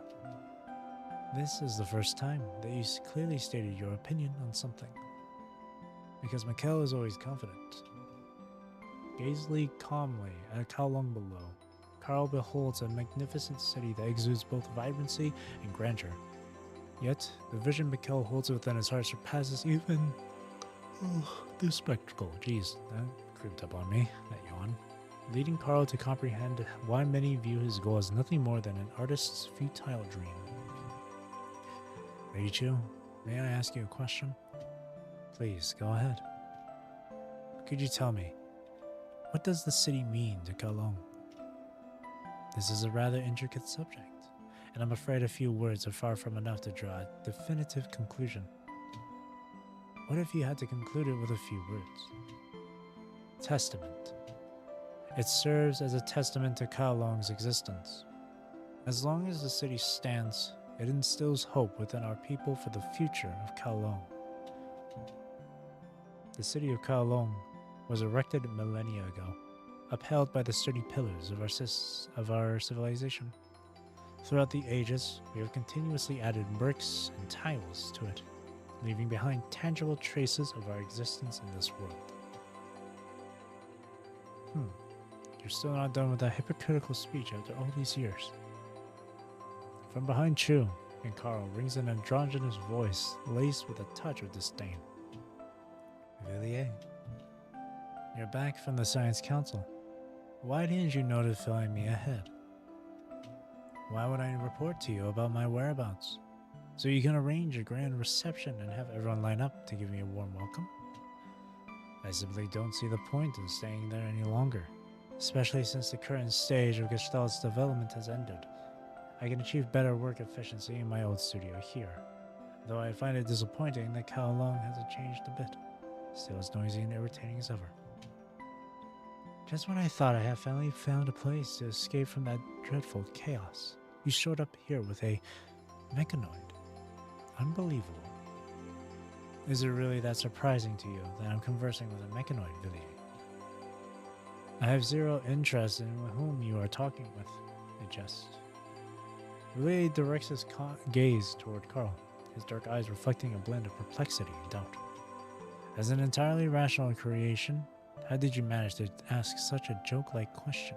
This is the first time that you clearly stated your opinion on something. Because Mikkel is always confident. Gazing calmly at Kowloon below, Carl beholds a magnificent city that exudes both vibrancy and grandeur. Yet, the vision Mikkel holds within his heart surpasses even this spectacle. Jeez, that creeped up on me, that yawn. Leading Carl to comprehend why many view his goal as nothing more than an artist's futile dream. Lady Chu, may I ask you a question? Please, go ahead. Could you tell me, what does the city mean to Kowloon? This is a rather intricate subject, and I'm afraid a few words are far from enough to draw a definitive conclusion. What if you had to conclude it with a few words? Testament. It serves as a testament to Kowloon's existence. As long as the city stands, it instills hope within our people for the future of Kowloon. The city of Kowloon was erected millennia ago, upheld by the sturdy pillars of our civilization. Throughout the ages, we have continuously added bricks and tiles to it, leaving behind tangible traces of our existence in this world. You're still not done with that hypocritical speech after all these years. From behind Chu and Carl rings an androgynous voice laced with a touch of disdain. Villiers, you're back from the Science Council. Why didn't you notify me ahead? Why would I report to you about my whereabouts? So you can arrange a grand reception and have everyone line up to give me a warm welcome? I simply don't see the point in staying there any longer, especially since the current stage of Gestalt's development has ended. I can achieve better work efficiency in my old studio here, though I find it disappointing that Kowloon hasn't changed a bit, still as noisy and irritating as ever. Just when I thought I had finally found a place to escape from that dreadful chaos, you showed up here with a mechanoid. Unbelievable. Is it really that surprising to you that I'm conversing with a mechanoid, Villiers? I have zero interest in whom you are talking with, I jest. Villiers directs his gaze toward Carl, his dark eyes reflecting a blend of perplexity and doubt. As an entirely rational creation, how did you manage to ask such a joke-like question?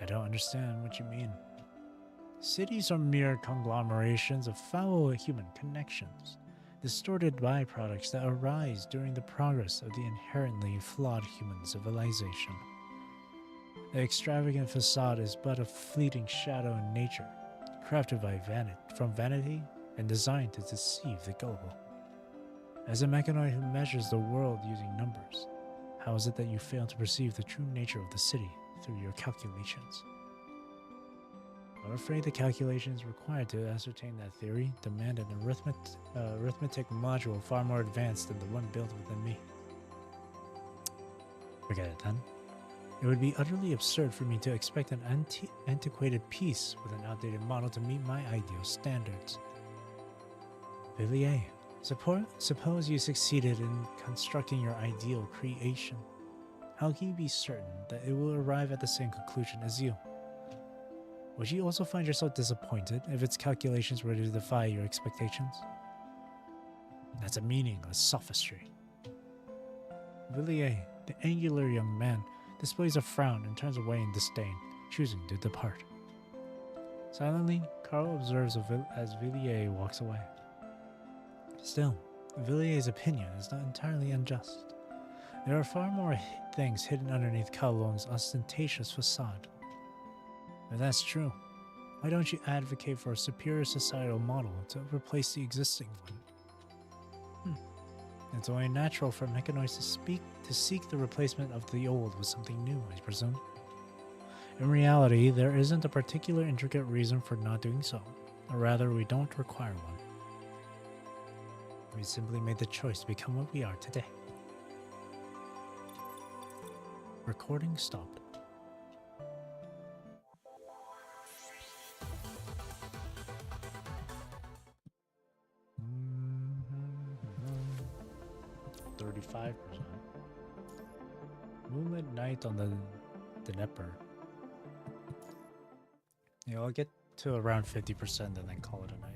I don't understand what you mean. Cities are mere conglomerations of foul human connections, distorted byproducts that arise during the progress of the inherently flawed human civilization. The extravagant facade is but a fleeting shadow in nature, crafted from vanity and designed to deceive the gullible. As a mechanoid who measures the world using numbers, how is it that you fail to perceive the true nature of the city through your calculations? I'm afraid the calculations required to ascertain that theory demand an arithmetic module far more advanced than the one built within me. Forget it then. It would be utterly absurd for me to expect an antiquated piece with an outdated model to meet my ideal standards. Villiers, suppose you succeeded in constructing your ideal creation. How can you be certain that it will arrive at the same conclusion as you? Would you also find yourself disappointed if its calculations were to defy your expectations? That's a meaningless sophistry. Villiers, the angular young man, displays a frown and turns away in disdain, choosing to depart. Silently, Carl observes as Villiers walks away. Still, Villiers' opinion is not entirely unjust. There are far more things hidden underneath Kowloon's ostentatious facade. If that's true, why don't you advocate for a superior societal model to replace the existing one? It's only natural for mechanoids to seek the replacement of the old with something new, I presume. In reality, there isn't a particular intricate reason for not doing so, or rather, we don't require one. We simply made the choice to become what we are today. Recording stopped. Mm-hmm. 35%. Moonlit night on the Dnieper. Yeah, I'll get to around 50% and then call it a night.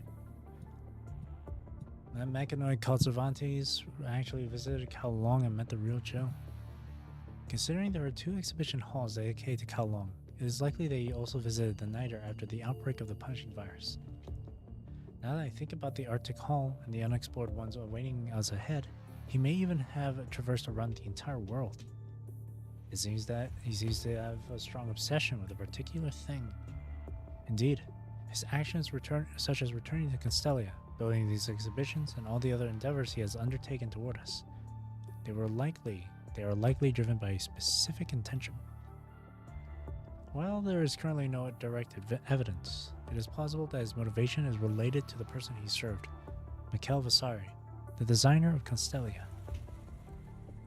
That mechanoid called Cervantes actually visited Kowloon and met the real Joe. Considering there are 2 exhibition halls dedicated to Kowloon, it is likely that he also visited the Niter after the outbreak of the punching virus. Now that I think about the Arctic Hall and the unexplored ones awaiting us ahead, he may even have traversed around the entire world. It seems that he seems to have a strong obsession with a particular thing. Indeed, his actions such as returning to Constellia, building these exhibitions, and all the other endeavors he has undertaken toward us, they are likely driven by a specific intention. While there is currently no direct evidence, it is plausible that his motivation is related to the person he served, Mikhail Vasari, the designer of Constellia.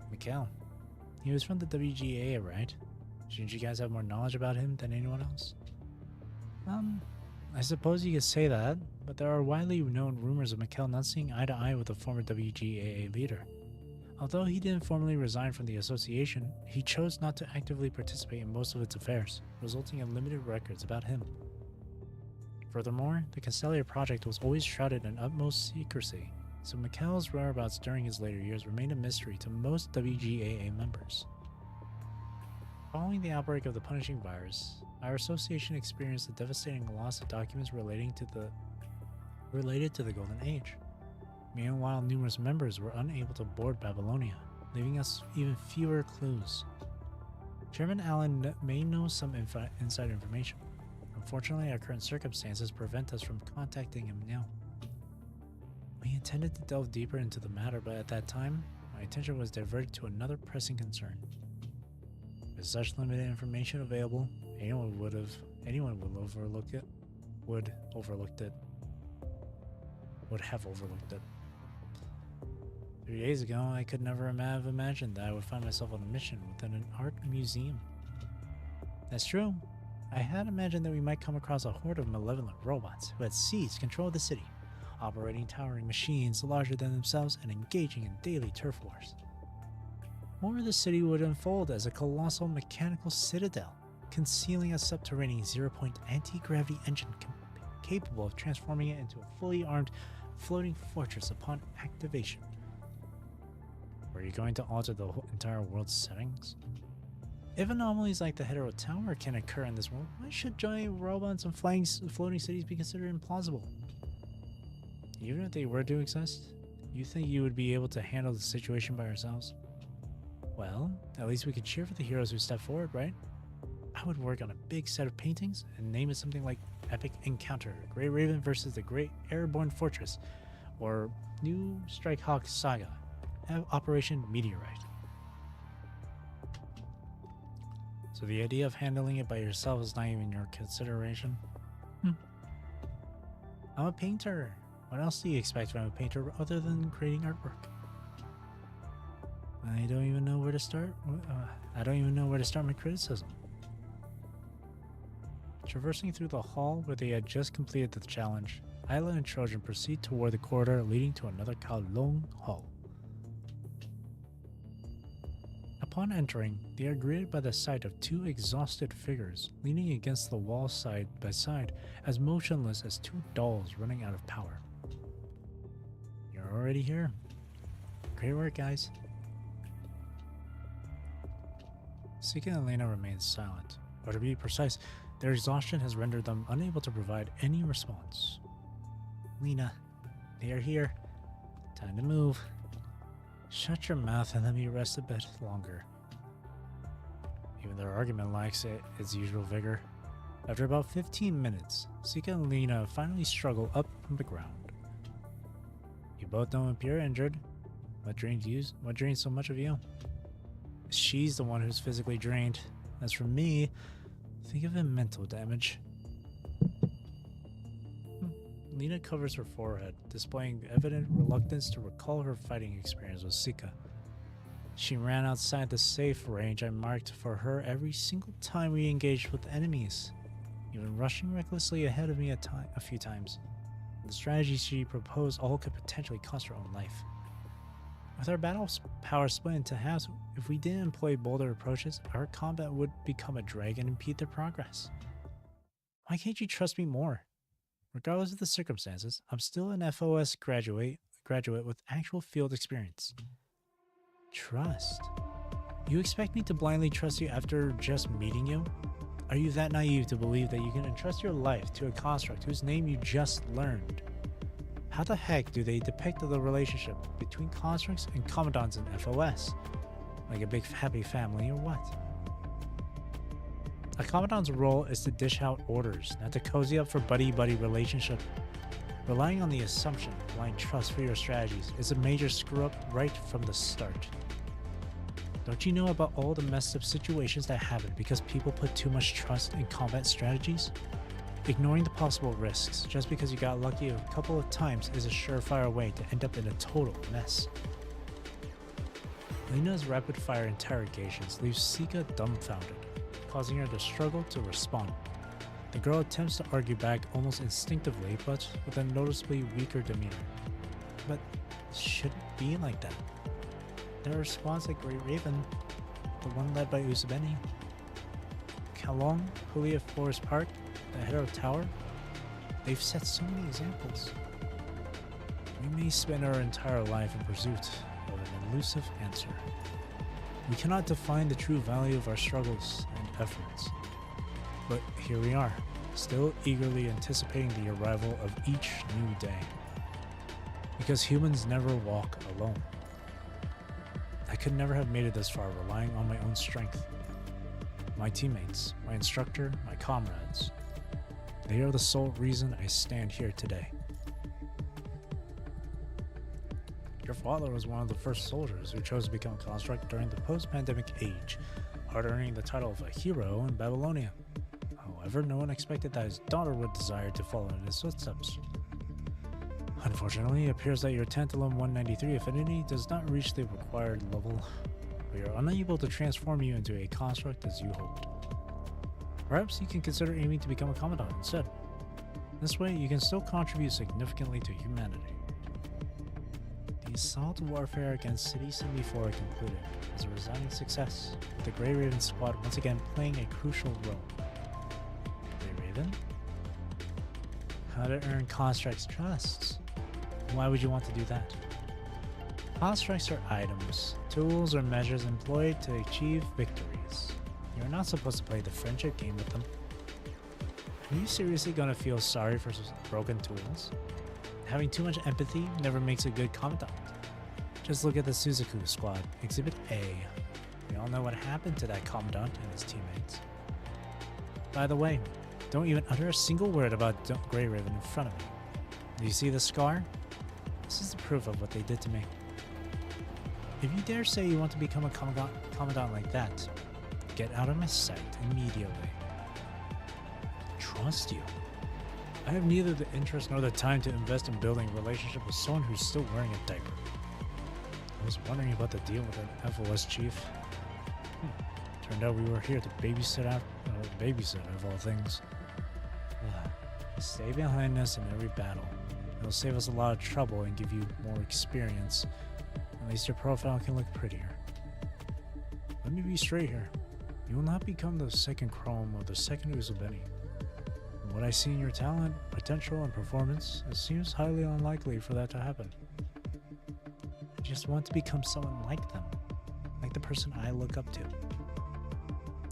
Mikhail, he was from the WGA, right? Shouldn't you guys have more knowledge about him than anyone else? I suppose you could say that, but there are widely known rumors of Mikhail not seeing eye to eye with the former WGAA leader. Although he didn't formally resign from the association, he chose not to actively participate in most of its affairs, resulting in limited records about him. Furthermore, the Constellia project was always shrouded in utmost secrecy, so Mikhail's whereabouts during his later years remained a mystery to most WGAA members. Following the outbreak of the punishing virus, our association experienced a devastating loss of documents related to the Golden Age. Meanwhile, numerous members were unable to board Babylonia, leaving us even fewer clues. Chairman Allen may know some inside information. Unfortunately, our current circumstances prevent us from contacting him now. We intended to delve deeper into the matter, but at that time, my attention was diverted to another pressing concern. With such limited information available, anyone would have overlooked it. 3 days ago, I could never have imagined that I would find myself on a mission within an art museum. That's true. I had imagined that we might come across a horde of malevolent robots who had seized control of the city, operating towering machines larger than themselves and engaging in daily turf wars. Or the city would unfold as a colossal mechanical citadel, concealing a subterranean zero-point anti-gravity engine capable of transforming it into a fully armed floating fortress upon activation. Were you going to alter the entire world's settings? If anomalies like the Hetero Tower can occur in this world, why should giant robots and floating cities be considered implausible? Even if they were to exist, you think you would be able to handle the situation by yourselves? Well, at least we could cheer for the heroes who step forward, right? I would work on a big set of paintings and name it something like Epic Encounter, Grey Raven versus the Great Airborne Fortress, or New Strike Hawk Saga, Operation Meteorite. So the idea of handling it by yourself is not even your consideration? I'm a painter. What else do you expect from a painter other than creating artwork? I don't even know where to start. My criticism. Traversing through the hall where they had just completed the challenge, Isla and Trojan proceed toward the corridor leading to another Kowloon hall. Upon entering, they are greeted by the sight of two exhausted figures leaning against the wall side by side, as motionless as two dolls running out of power. You're already here. Great work, guys. Sika and Lena remain silent, or to be precise, their exhaustion has rendered them unable to provide any response. Lena, they are here. Time to move. Shut your mouth and let me rest a bit longer. Even their argument lacks its usual vigor. After about 15 minutes, Sika and Lena finally struggle up from the ground. You both don't appear injured. What drained so much of you? She's the one who's physically drained. As for me, think of it mental damage. Lena covers her forehead, displaying evident reluctance to recall her fighting experience with Sika. She ran outside the safe range I marked for her every single time we engaged with enemies, even rushing recklessly ahead of me a few times. The strategies she proposed all could potentially cost her own life. With our battle power split into halves, if we didn't employ bolder approaches, our combat would become a drag and impede their progress. Why can't you trust me more? Regardless of the circumstances, I'm still an FOS graduate with actual field experience. Trust? You expect me to blindly trust you after just meeting you? Are you that naive to believe that you can entrust your life to a construct whose name you just learned? How the heck do they depict the relationship between constructs and commandants in FOS? Like a big happy family or what? A commandant's role is to dish out orders, not to cozy up for buddy-buddy relationship. Relying on the assumption of blind trust for your strategies is a major screw-up right from the start. Don't you know about all the messed up situations that happen because people put too much trust in combat strategies? Ignoring the possible risks just because you got lucky a couple of times is a surefire way to end up in a total mess. Lena's rapid-fire interrogations leave Sika dumbfounded, causing her to struggle to respond. The girl attempts to argue back almost instinctively, but with a noticeably weaker demeanor. But it shouldn't be like that. There are squads like Great Raven, the one led by Uzabeni, Kalong, Hulia Forest Park, the Hero Tower. They've set so many examples. We may spend our entire life in pursuit of an elusive answer. We cannot define the true value of our struggles and efforts. But here we are, still eagerly anticipating the arrival of each new day. Because humans never walk alone. I could never have made it this far relying on my own strength. My teammates, my instructor, my comrades. They are the sole reason I stand here today. Your father was one of the first soldiers who chose to become a construct during the post-pandemic age, hard-earning the title of a hero in Babylonia. However, no one expected that his daughter would desire to follow in his footsteps. Unfortunately, it appears that your Tantalum 193 affinity does not reach the required level. We are unable to transform you into a construct as you hoped. Perhaps you can consider aiming to become a commandant instead. This way, you can still contribute significantly to humanity. The assault warfare against City 74 concluded as a resounding success, with the Grey Raven squad once again playing a crucial role. Grey Raven? How to earn constructs' trust? Why would you want to do that? Constructs are items, tools, or measures employed to achieve victories. You're not supposed to play the friendship game with them. Are you seriously gonna feel sorry for broken tools? Having too much empathy never makes a good commandant. Just look at the Suzaku squad, Exhibit A. We all know what happened to that commandant and his teammates. By the way, don't even utter a single word about Grey Raven in front of me. Do you see the scar? This is the proof of what they did to me. If you dare say you want to become a commandant like that, get out of my sight immediately. Trust you. I have neither the interest nor the time to invest in building a relationship with someone who's still wearing a diaper. I was wondering about the deal with an FOS chief. Turned out we were here to babysit of all things. Stay behind us in every battle. It'll save us a lot of trouble and give you more experience. At least your profile can look prettier. Let me be straight here. You will not become the second Chrome or the second Uzabeni. From what I see in your talent, potential, and performance, it seems highly unlikely for that to happen. I just want to become someone like them, like the person I look up to.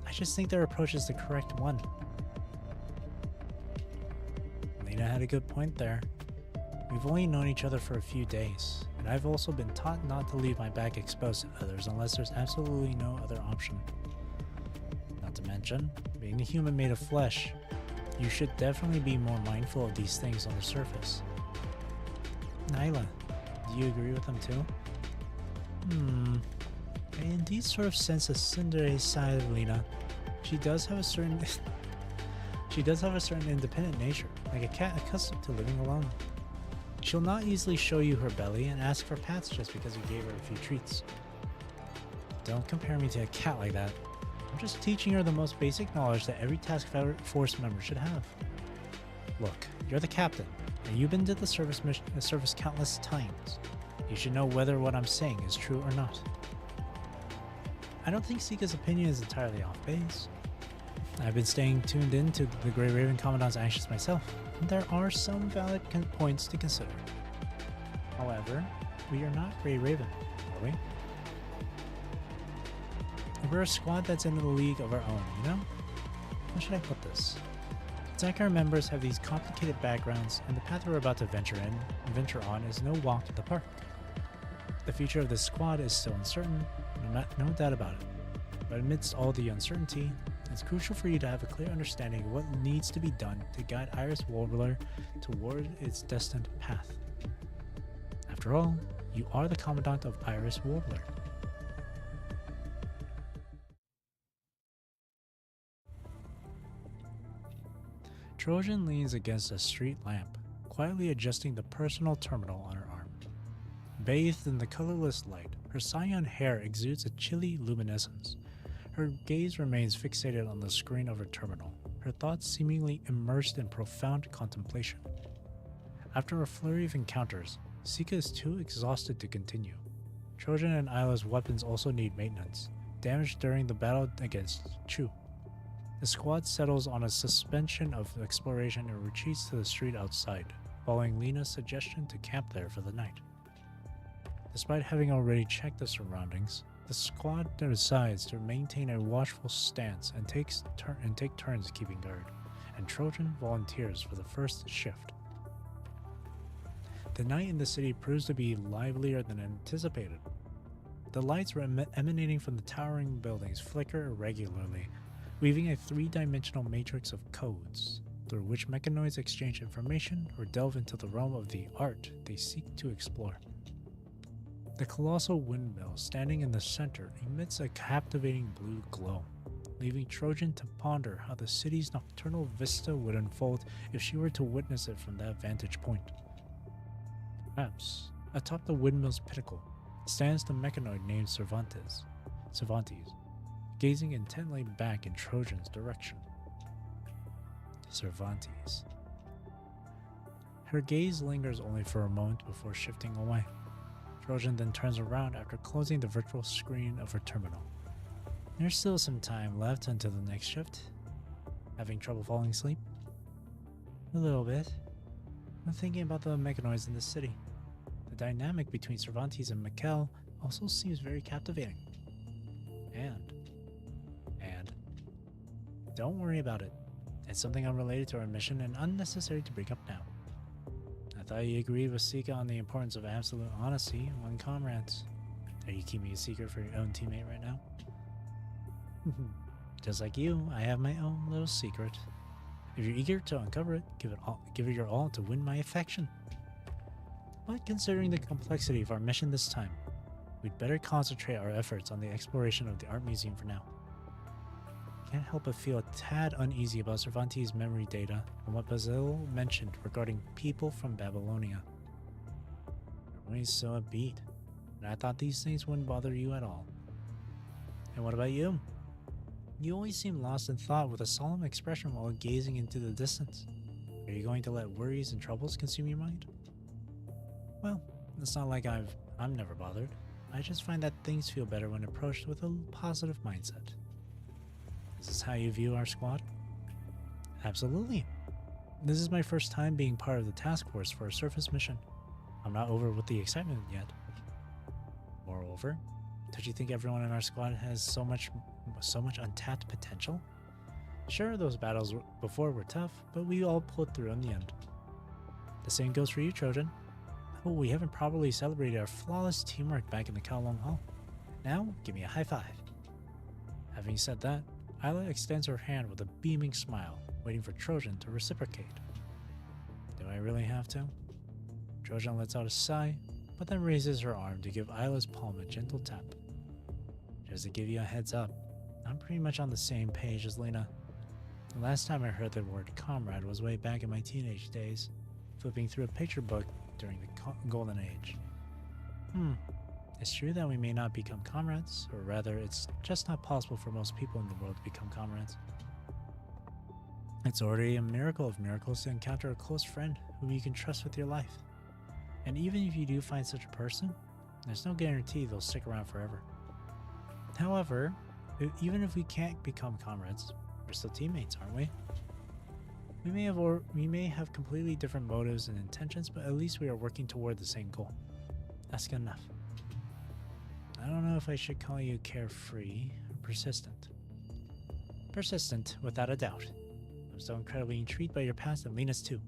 I just think their approach is the correct one. Lena had a good point there. We've only known each other for a few days, and I've also been taught not to leave my back exposed to others unless there's absolutely no other option. Not to mention, being a human made of flesh, you should definitely be more mindful of these things on the surface. Nyla, do you agree with them too? I indeed sort of sense a tsundere side of Lena. She does have a certain independent nature, like a cat accustomed to living alone. She'll not easily show you her belly and ask for pats just because you gave her a few treats. Don't compare me to a cat like that. I'm just teaching her the most basic knowledge that every task force member should have. Look, you're the captain, and you've been to the service countless times. You should know whether what I'm saying is true or not. I don't think Sika's opinion is entirely off base. I've been staying tuned in to the Grey Raven Commandant's actions myself, and there are some valid points to consider. However, we are not Grey Raven, are we? We're a squad that's in a league of our own, you know? How should I put this? It's like our members have these complicated backgrounds, and the path we're about to venture on is no walk in the park. The future of this squad is still uncertain, no doubt about it. But amidst all the uncertainty, it's crucial for you to have a clear understanding of what needs to be done to guide Iris Warbler toward its destined path. After all, you are the Commandant of Iris Warbler. Trojan leans against a street lamp, quietly adjusting the personal terminal on her arm. Bathed in the colorless light, her cyan hair exudes a chilly luminescence. Her gaze remains fixated on the screen of her terminal, her thoughts seemingly immersed in profound contemplation. After a flurry of encounters, Sika is too exhausted to continue. Trojan and Isla's weapons also need maintenance, damaged during the battle against Chu. The squad settles on a suspension of exploration and retreats to the street outside, following Lena's suggestion to camp there for the night. Despite having already checked the surroundings, the squad decides to maintain a watchful stance and take turns keeping guard, and Trojan volunteers for the first shift. The night in the city proves to be livelier than anticipated. The lights emanating from the towering buildings flicker irregularly, weaving a three-dimensional matrix of codes, through which mechanoids exchange information or delve into the realm of the art they seek to explore. The colossal windmill standing in the center emits a captivating blue glow, leaving Trojan to ponder how the city's nocturnal vista would unfold if she were to witness it from that vantage point. Perhaps, atop the windmill's pinnacle, stands the mechanoid named Cervantes, gazing intently back in Trojan's direction. Cervantes. Her gaze lingers only for a moment before shifting away. Trojan then turns around after closing the virtual screen of her terminal. There's still some time left until the next shift. Having trouble falling asleep? A little bit. I'm thinking about the mechanoids in the city. The dynamic between Cervantes and Mikkel also seems very captivating. And don't worry about it. It's something unrelated to our mission and unnecessary to bring up now. I thought you agreed with Sika on the importance of absolute honesty among comrades. Are you keeping a secret for your own teammate right now? Just like you, I have my own little secret. If you're eager to uncover it, give it your all to win my affection. But considering the complexity of our mission this time, we'd better concentrate our efforts on the exploration of the art museum for now. Can't help but feel a tad uneasy about Cervantes' memory data and what Basil mentioned regarding people from Babylonia. You're always so upbeat, and I thought these things wouldn't bother you at all. And what about you? You always seem lost in thought with a solemn expression while gazing into the distance. Are you going to let worries and troubles consume your mind? Well, it's not like I'm never bothered. I just find that things feel better when approached with a positive mindset. Is this how you view our squad? Absolutely. This is my first time being part of the task force for a surface mission. I'm not over with the excitement yet. Moreover, don't you think everyone in our squad has so much untapped potential? Sure, those battles before were tough, but we all pulled through in the end. The same goes for you, Trojan. Oh, we haven't properly celebrated our flawless teamwork back in the Kowloon Hall. Now, give me a high five. Having said that, Isla extends her hand with a beaming smile, waiting for Trojan to reciprocate. Do I really have to? Trojan lets out a sigh, but then raises her arm to give Isla's palm a gentle tap. Just to give you a heads up, I'm pretty much on the same page as Lena. The last time I heard the word comrade was way back in my teenage days, flipping through a picture book during the Golden Age. It's true that we may not become comrades, or rather, it's just not possible for most people in the world to become comrades. It's already a miracle of miracles to encounter a close friend whom you can trust with your life. And even if you do find such a person, there's no guarantee they'll stick around forever. However, even if we can't become comrades, we're still teammates, aren't we? We may have completely different motives and intentions, but at least we are working toward the same goal. That's good enough. I don't know if I should call you carefree or persistent. Persistent, without a doubt. I'm so incredibly intrigued by your past and Lena's too.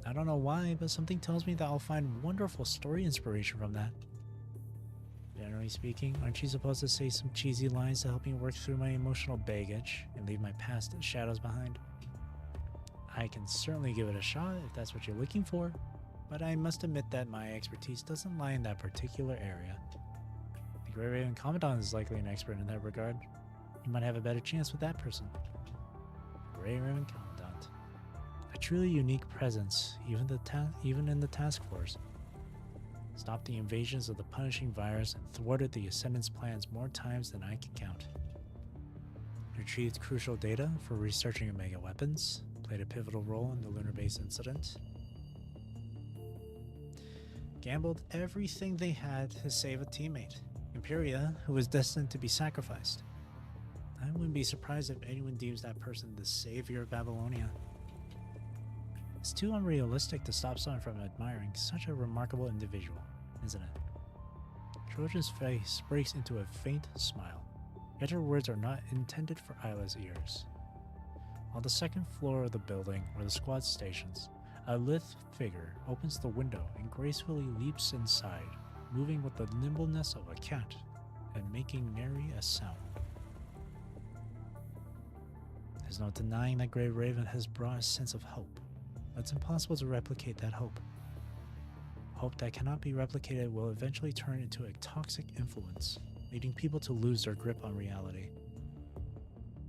I don't know why, but something tells me that I'll find wonderful story inspiration from that. Generally speaking, aren't you supposed to say some cheesy lines to help me work through my emotional baggage and leave my past shadows behind? I can certainly give it a shot if that's what you're looking for, but I must admit that my expertise doesn't lie in that particular area. The Grey Raven Commandant is likely an expert in that regard. You might have a better chance with that person. Grey Raven Commandant. A truly unique presence, even in the task force. Stopped the invasions of the punishing virus and thwarted the Ascendant's plans more times than I can count. Retrieved crucial data for researching Omega weapons, played a pivotal role in the lunar base incident. Gambled everything they had to save a teammate, Imperia, who was destined to be sacrificed. I wouldn't be surprised if anyone deems that person the savior of Babylonia. It's too unrealistic to stop someone from admiring such a remarkable individual, isn't it? Trojan's face breaks into a faint smile, yet her words are not intended for Isla's ears. On the second floor of the building where the squad stations, a lithe figure opens the window and gracefully leaps inside, moving with the nimbleness of a cat and making nary a sound. There's no denying that Grey Raven has brought a sense of hope. It's impossible to replicate that hope. Hope that cannot be replicated will eventually turn into a toxic influence, leading people to lose their grip on reality.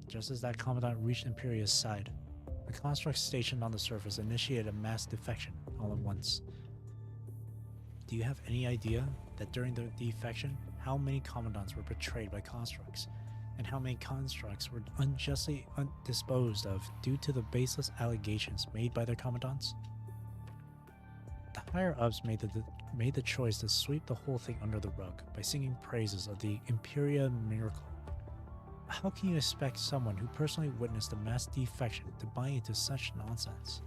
Just as that Commandant reached Imperia's side, the construct stationed on the surface initiated a mass defection all at once. Do you have any idea that during the defection, how many Commandants were betrayed by constructs, and how many constructs were unjustly disposed of due to the baseless allegations made by their commandants? The higher-ups made the choice to sweep the whole thing under the rug by singing praises of the Imperia miracle. How can you expect someone who personally witnessed a mass defection to buy into such nonsense?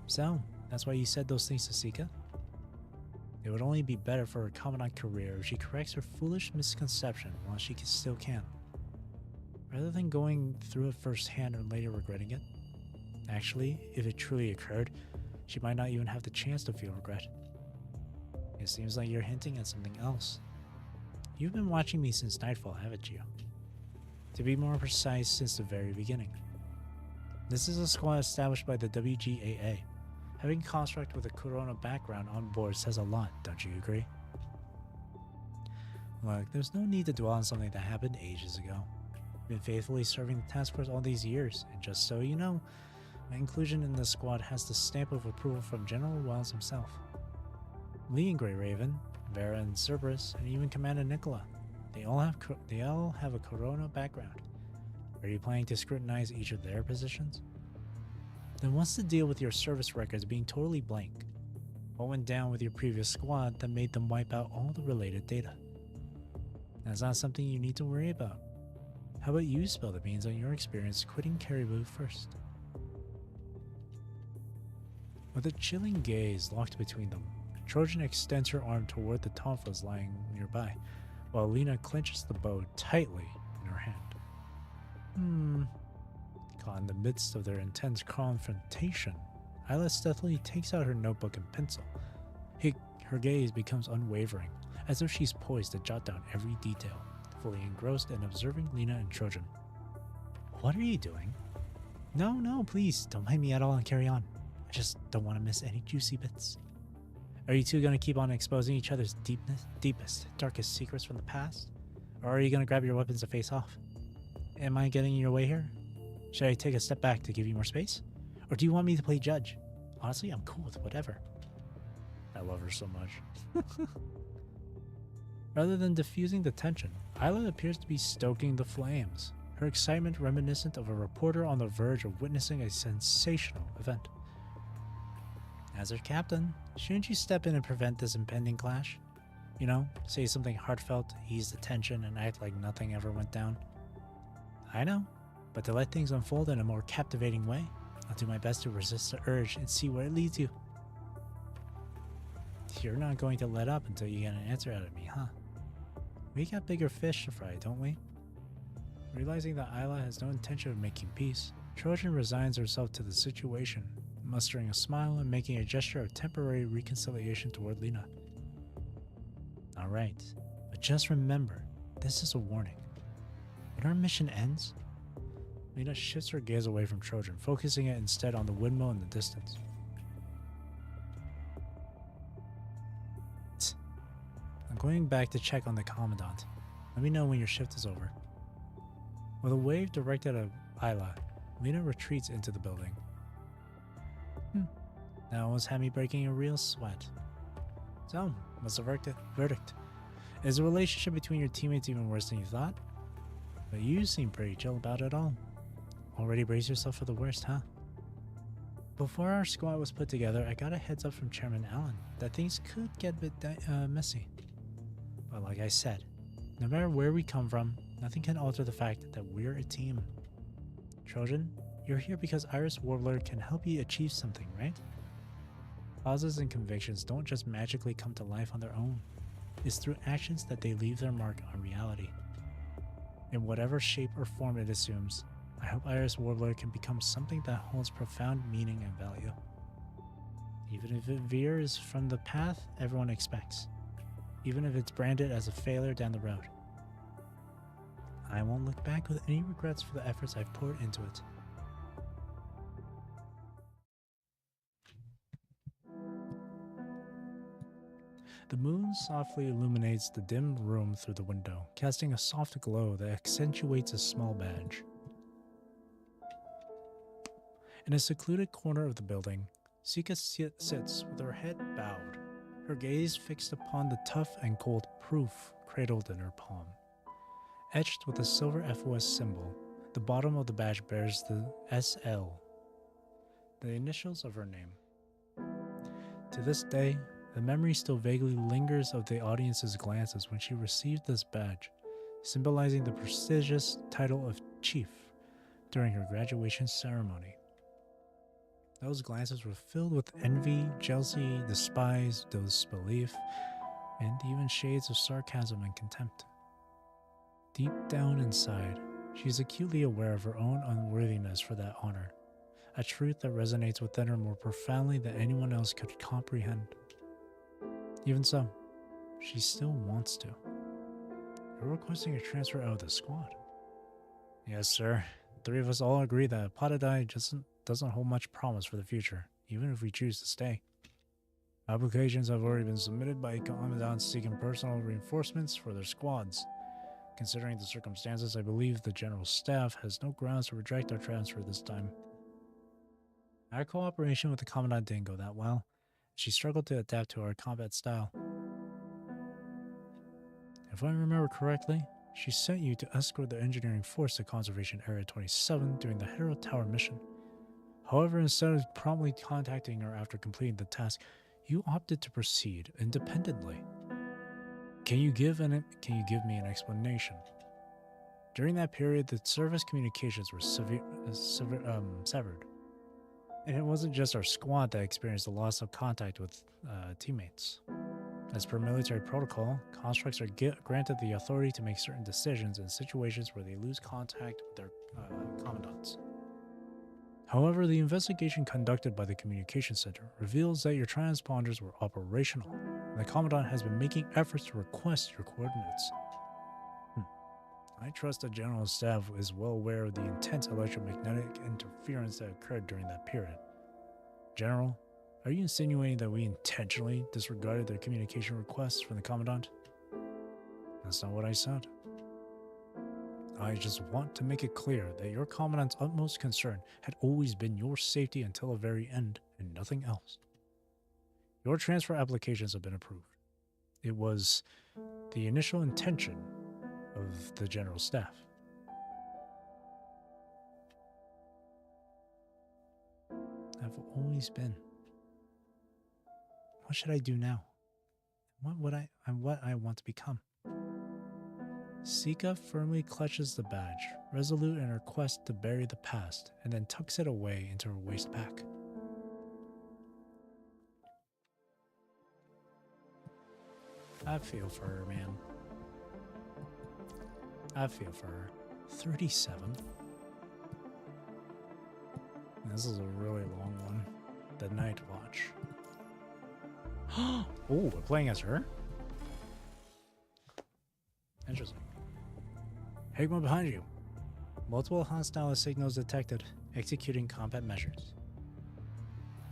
So, that's why you said those things to Sika? It would only be better for her Commandant career if she corrects her foolish misconception while she still can, rather than going through it firsthand and later regretting it. Actually, if it truly occurred, she might not even have the chance to feel regret. It seems like you're hinting at something else. You've been watching me since Nightfall, haven't you? To be more precise, since the very beginning. This is a squad established by the WGAA. Having construct with a Corona background on board says a lot, don't you agree? Look, there's no need to dwell on something that happened ages ago. I've been faithfully serving the task force all these years, and just so you know, my inclusion in the squad has the stamp of approval from General Wells himself. Lee and Grey Raven, Vera and Cerberus, and even Commander Nicola, they all have a Corona background. Are you planning to scrutinize each of their positions? Then what's the deal with your service records being totally blank? What went down with your previous squad that made them wipe out all the related data? That's not something you need to worry about. How about you spill the beans on your experience quitting Caribou first? With a chilling gaze locked between them, Trojan extends her arm toward the tonfas lying nearby, while Lena clenches the bow tightly in her hand. Caught in the midst of their intense confrontation, Isla stealthily takes out her notebook and pencil. Her gaze becomes unwavering, as if she's poised to jot down every detail, fully engrossed in observing Lena and Trojan. What are you doing? No, please, don't mind me at all and carry on. I just don't want to miss any juicy bits. Are you two going to keep on exposing each other's deepest, darkest secrets from the past? Or are you going to grab your weapons and face off? Am I getting in your way here? Should I take a step back to give you more space? Or do you want me to play judge? Honestly, I'm cool with whatever. I love her so much. Rather than diffusing the tension, Isla appears to be stoking the flames, her excitement reminiscent of a reporter on the verge of witnessing a sensational event. As her captain, shouldn't you step in and prevent this impending clash? You know, say something heartfelt, ease the tension, and act like nothing ever went down. I know, but to let things unfold in a more captivating way, I'll do my best to resist the urge and see where it leads you. You're not going to let up until you get an answer out of me, huh? We got bigger fish to fry, don't we? Realizing that Isla has no intention of making peace, Trojan resigns herself to the situation, mustering a smile and making a gesture of temporary reconciliation toward Lena. Alright, but just remember, this is a warning. When our mission ends, Lena shifts her gaze away from Trojan, focusing it instead on the windmill in the distance. I'm going back to check on the Commandant. Let me know when your shift is over. With a wave directed at Isla, Lena retreats into the building. That almost had me breaking a real sweat. So, what's the verdict? Is the relationship between your teammates even worse than you thought? But you seem pretty chill about it all. Already brace yourself for the worst, huh? Before our squad was put together, I got a heads up from Chairman Allen that things could get a bit messy. But like I said, no matter where we come from, nothing can alter the fact that we're a team. Children, you're here because Iris Warbler can help you achieve something, right? Causes and convictions don't just magically come to life on their own. It's through actions that they leave their mark on reality. In whatever shape or form it assumes, I hope Iris Warbler can become something that holds profound meaning and value. Even if it veers from the path everyone expects. Even if it's branded as a failure down the road. I won't look back with any regrets for the efforts I've poured into it. The moon softly illuminates the dim room through the window, casting a soft glow that accentuates a small badge. In a secluded corner of the building, Sika sits with her head bowed, her gaze fixed upon the tough and cold proof cradled in her palm. Etched with a silver FOS symbol, the bottom of the badge bears the SL, the initials of her name. To this day, the memory still vaguely lingers of the audience's glances when she received this badge, symbolizing the prestigious title of Chief during her graduation ceremony. Those glances were filled with envy, jealousy, despise, disbelief, and even shades of sarcasm and contempt. Deep down inside, she is acutely aware of her own unworthiness for that honor, a truth that resonates within her more profoundly than anyone else could comprehend. Even so, she still wants to. You're requesting a transfer out of the squad. Yes, sir. Three of us all agree that Patadai doesn't hold much promise for the future, even if we choose to stay. Applications have already been submitted by commandants seeking personal reinforcements for their squads. Considering the circumstances, I believe the General Staff has no grounds to reject our transfer this time. Our cooperation with the Commandant didn't go that well. She struggled to adapt to our combat style. If I remember correctly, she sent you to escort the engineering force to Conservation Area 27 during the Herald Tower mission. However, instead of promptly contacting her after completing the task, you opted to proceed independently. Can you give me an explanation? During that period, the service communications were severed. And it wasn't just our squad that experienced the loss of contact with teammates. As per military protocol, constructs are granted the authority to make certain decisions in situations where they lose contact with their commandants. However, the investigation conducted by the Communication Center reveals that your transponders were operational, and the Commandant has been making efforts to request your coordinates. I trust the General Staff is well aware of the intense electromagnetic interference that occurred during that period. General, are you insinuating that we intentionally disregarded their communication requests from the Commandant? That's not what I said. I just want to make it clear that your Commandant's utmost concern had always been your safety until the very end and nothing else. Your transfer applications have been approved. It was the initial intention of the General Staff. I've always been. What should I do now? What I want to become? Sika firmly clutches the badge, resolute in her quest to bury the past, and then tucks it away into her waist pack. I feel for her, man. I feel for her. 37? This is a really long one. The Night Watch. Oh, we're playing as her? Interesting. Higma behind you. Multiple hostile signals detected. Executing combat measures.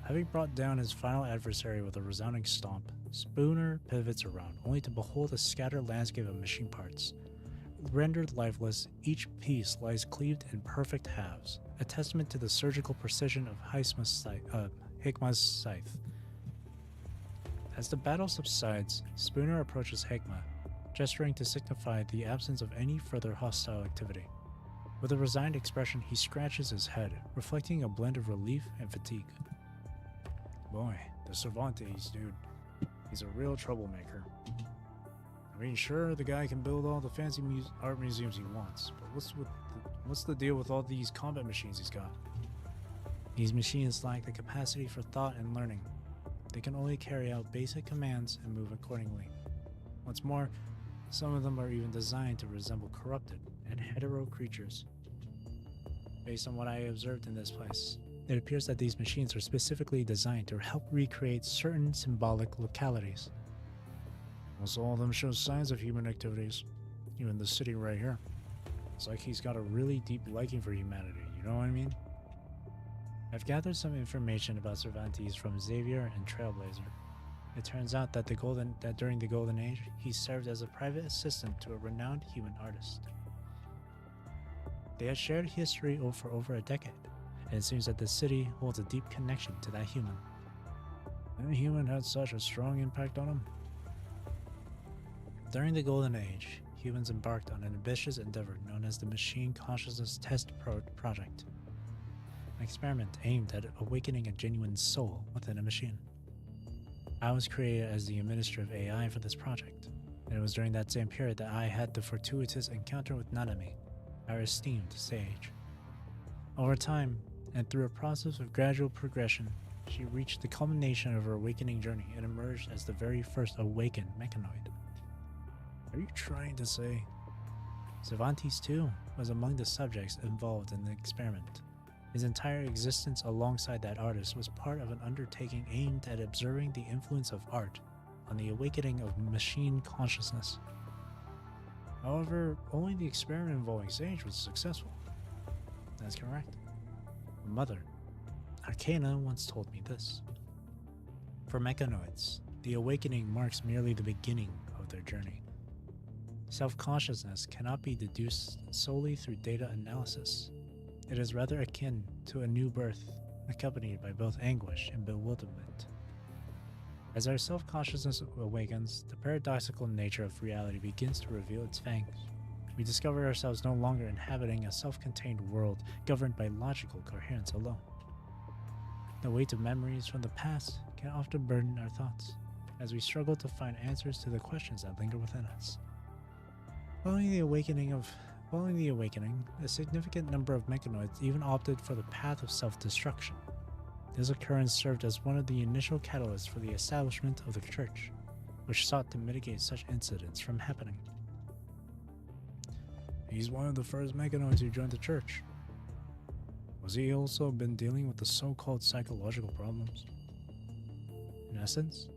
Having brought down his final adversary with a resounding stomp, Spooner pivots around, only to behold a scattered landscape of machine parts. rendered lifeless, each piece lies cleaved in perfect halves, a testament to the surgical precision of Hikma's scythe. As the battle subsides, Spooner approaches Hikma, gesturing to signify the absence of any further hostile activity. With a resigned expression, he scratches his head, reflecting a blend of relief and fatigue. Boy, the Cervantes, dude. He's a real troublemaker. I mean, sure, the guy can build all the fancy art museums he wants, but what's the deal with all these combat machines he's got? These machines lack the capacity for thought and learning. They can only carry out basic commands and move accordingly. What's more, some of them are even designed to resemble corrupted and hetero creatures. Based on what I observed in this place, it appears that these machines are specifically designed to help recreate certain symbolic localities. Almost all of them show signs of human activities, even the city right here. It's like he's got a really deep liking for humanity, you know what I mean? I've gathered some information about Cervantes from Xavier and Trailblazer. It turns out that during the Golden Age, he served as a private assistant to a renowned human artist. They had shared history for over a decade, and it seems that the city holds a deep connection to that human. That human had such a strong impact on him. During the Golden Age, humans embarked on an ambitious endeavor known as the Machine Consciousness Test Project, an experiment aimed at awakening a genuine soul within a machine. I was created as the administrative AI for this project, and it was during that same period that I had the fortuitous encounter with Nanami, our esteemed sage. Over time, and through a process of gradual progression, she reached the culmination of her awakening journey and emerged as the very first awakened mechanoid. Are you trying to say Cervantes too was among the subjects involved in the experiment? His entire existence alongside that artist was part of an undertaking aimed at observing the influence of art on the awakening of machine consciousness. However, only the experiment involving Sage was successful. That's correct. My mother, Arcana, once told me this. For mechanoids, the awakening marks merely the beginning of their journey. Self-consciousness cannot be deduced solely through data analysis. It is rather akin to a new birth, accompanied by both anguish and bewilderment. As our self-consciousness awakens, the paradoxical nature of reality begins to reveal its fangs. We discover ourselves no longer inhabiting a self-contained world governed by logical coherence alone. The weight of memories from the past can often burden our thoughts, as we struggle to find answers to the questions that linger within us. Following the awakening, a significant number of mechanoids even opted for the path of self-destruction. This occurrence served as one of the initial catalysts for the establishment of the Church, which sought to mitigate such incidents from happening. He's one of the first mechanoids who joined the Church. Was he also been dealing with the so-called psychological problems? In essence,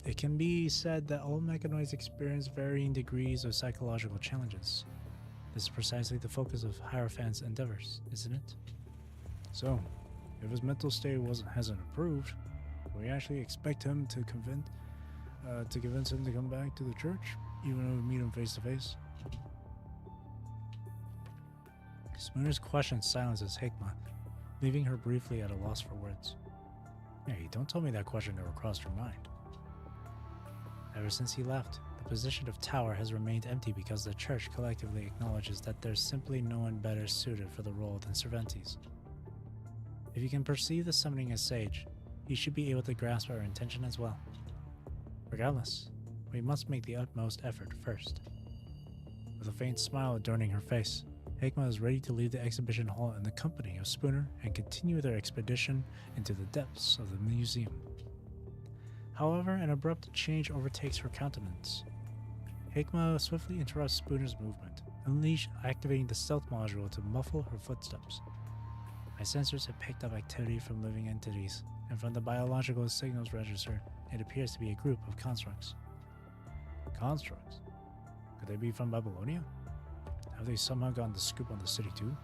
it can be said that all mechanoids experience varying degrees of psychological challenges. This is precisely the focus of Hierophant's endeavors, isn't it? So, if his mental state hasn't improved, can we actually expect him to convince him to come back to the church, even if we meet him face to face? Spooner's question silences Hikma, leaving her briefly at a loss for words. Hey, don't tell me that question never crossed her mind. Ever since he left, the position of Tower has remained empty because the Church collectively acknowledges that there's simply no one better suited for the role than Cervantes. If you can perceive the summoning as Sage, he should be able to grasp our intention as well. Regardless, we must make the utmost effort first. With a faint smile adorning her face, Hikma is ready to leave the exhibition hall in the company of Spooner and continue their expedition into the depths of the museum. However, an abrupt change overtakes her countenance. Hikma swiftly interrupts Spooner's movement, activating the stealth module to muffle her footsteps. My sensors have picked up activity from living entities, and from the biological signals registered, it appears to be a group of constructs. Constructs? Could they be from Babylonia? Have they somehow gotten the scoop on the city too?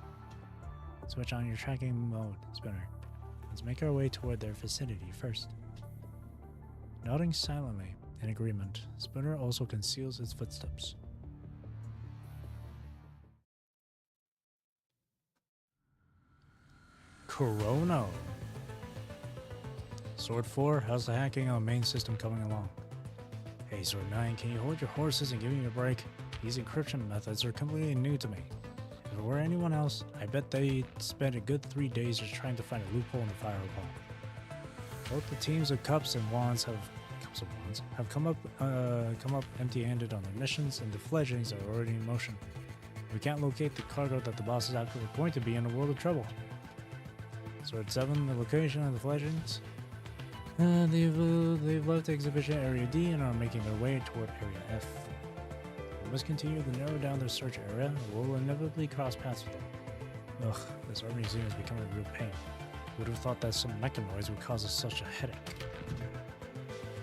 Switch on your tracking mode, Spooner. Let's make our way toward their vicinity first. Nodding silently in agreement, Spooner also conceals his footsteps. Chrono. Sword 4, how's the hacking on the main system coming along? Hey, Sword 9, can you hold your horses and give me a break? These encryption methods are completely new to me. If it were anyone else, I bet they'd spend a good 3 days just trying to find a loophole in the firewall. Both the teams of Cups and Wands have come up empty-handed on their missions, and the fledglings are already in motion. We can't locate the cargo that the bosses are going to be in a world of trouble. Sword 7, the location of the fledglings. They've left exhibition area D and are making their way toward area F. We must continue to narrow down their search area, or we'll inevitably cross paths with them. Ugh, this art museum is becoming a real pain. Would have thought that some mechanoids would cause us such a headache.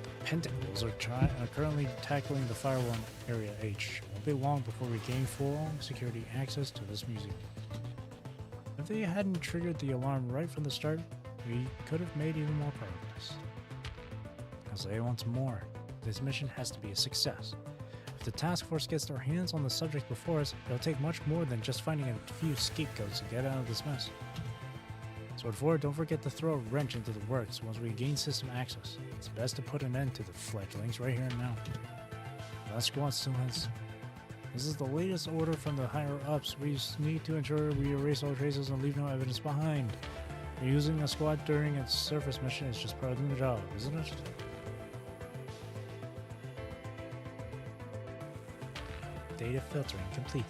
The Pentacles are currently tackling the firewall in area H. It won't be long before we gain full security access to this museum. If they hadn't triggered the alarm right from the start, we could have made even more progress. Jose wants more. This mission has to be a success. If the task force gets their hands on the subject before us, it'll take much more than just finding a few scapegoats to get out of this mess. Sword 4, don't forget to throw a wrench into the works once we gain system access. It's best to put an end to the fledglings right here and now. Last squad still has... This is the latest order from the higher-ups. We need to ensure we erase all traces and leave no evidence behind. Using a squad during its surface mission is just part of the job, isn't it? Data filtering complete.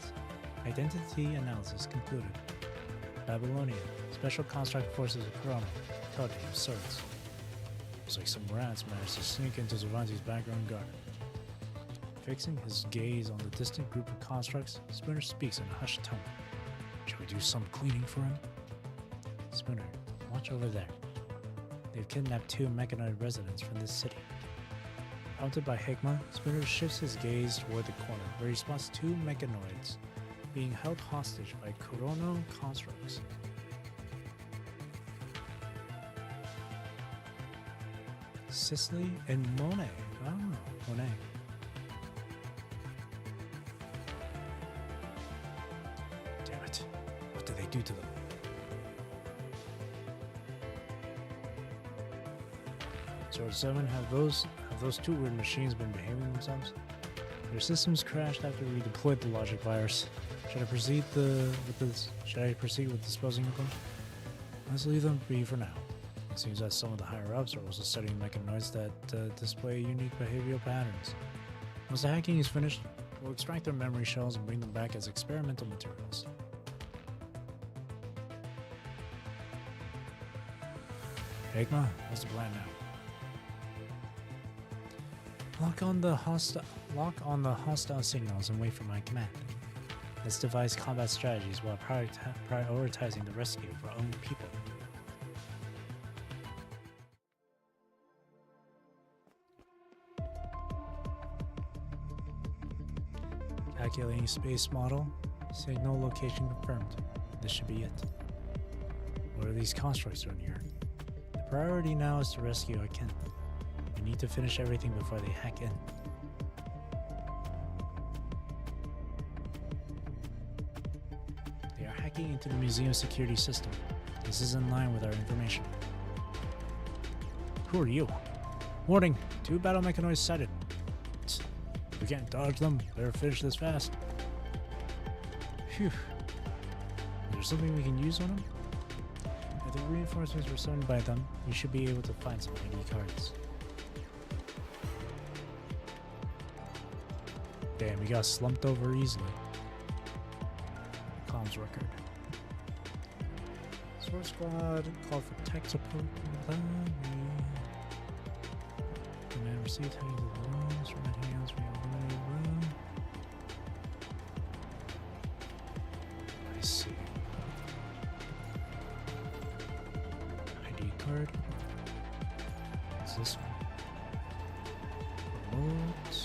Identity analysis concluded. Babylonia. Special Construct Forces of Corona. Codename Swords. Looks like some rats managed to sneak into Zeraphym's background garden. Fixing his gaze on the distant group of constructs, Spooner speaks in a hushed tone. Shall we do some cleaning for him? Spooner, watch over there. They've kidnapped 2 mechanoid residents from this city. Prompted by Hikmah, Spooner shifts his gaze toward the corner, where he spots 2 mechanoids being held hostage by Chrono constructs. Cicely and Monet. Oh, Monet. Damn it. What did they do to them? Sword 7, have those 2 weird machines been behaving themselves? Their systems crashed after we deployed the logic virus. Should I proceed with disposing of them? Let's leave them be for now. It seems that some of the higher-ups are also studying mechanoids that display unique behavioral patterns. Once the hacking is finished, we'll extract their memory shells and bring them back as experimental materials. Hikmah, what's the plan now? Lock on the hostile signals and wait for my command. Let's devise combat strategies while prioritizing the rescue of our own people. Calculating space model. Signal location confirmed. This should be it. What are these constructs doing here? The priority now is to rescue our kin. We need to finish everything before they hack in. They are hacking into the museum security system. This is in line with our information. Who are you? Warning! 2 battle mechanoids sighted. We can't dodge them. Better finish this fast. Phew. Is there something we can use on them? If the reinforcements were summoned by them, we should be able to find some ID cards. Damn, we got slumped over easily. Comms record. Sword Squad called for tech support. Command received. How you move around? From my hands, we eliminate room. I see. ID card. What's this one? Remote.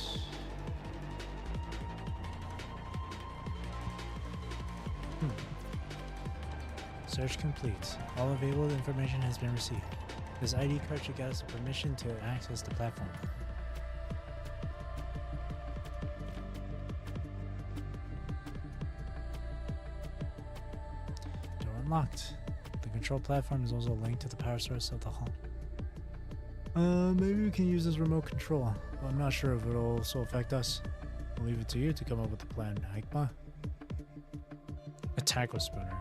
Search complete. All available information has been received. This ID card should get us permission to access the platform. Door unlocked. The control platform is also linked to the power source of the hull. Maybe we can use this remote control, but I'm not sure if it'll also affect us. I'll leave it to you to come up with a plan, Hikma. Attack with Spooner.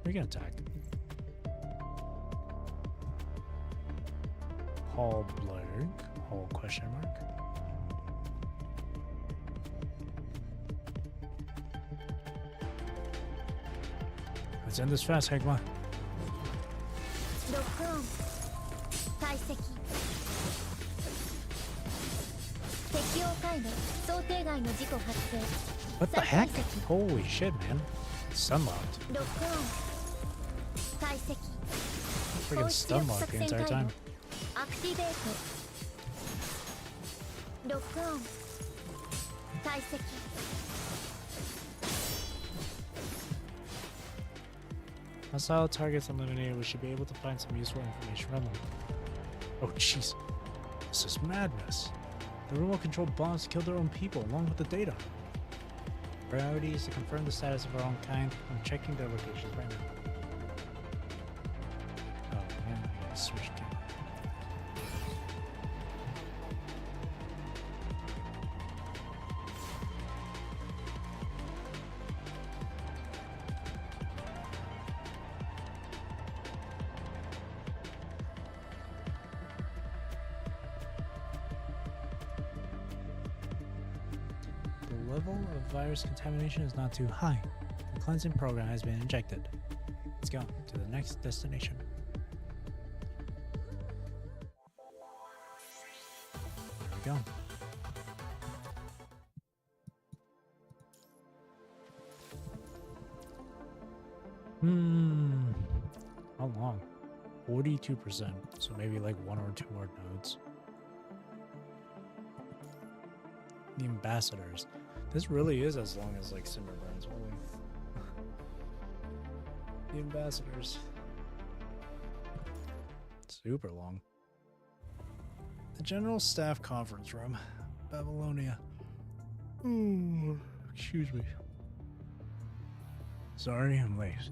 We can attack. Hall blurg. Hall question mark. Let's end this fast, Hegma. ロックオン解析適応回路想定外の事故発生 What the heck? Holy shit, man. Stun locked. ロックオン解析 Freaking stun locked the entire time. アクティベートロックオン解析 Hostile targets eliminated, we should be able to find some useful information from them. Oh jeez. This is madness. The remote control bombs killed their own people along with the data. Priority is to confirm the status of our own kind. I'm checking their locations right now. Oh man, I gotta switch camera. The level of virus contamination is not too high. The cleansing program has been injected. Let's go to the next destination. There we go. How long? 42%. So maybe like 1 or 2 more nodes. The ambassadors. This really is as long as like Simmer Burns. Holy. The ambassadors. Super long. The General Staff Conference Room, Babylonia. Ooh, excuse me. Sorry, I'm late.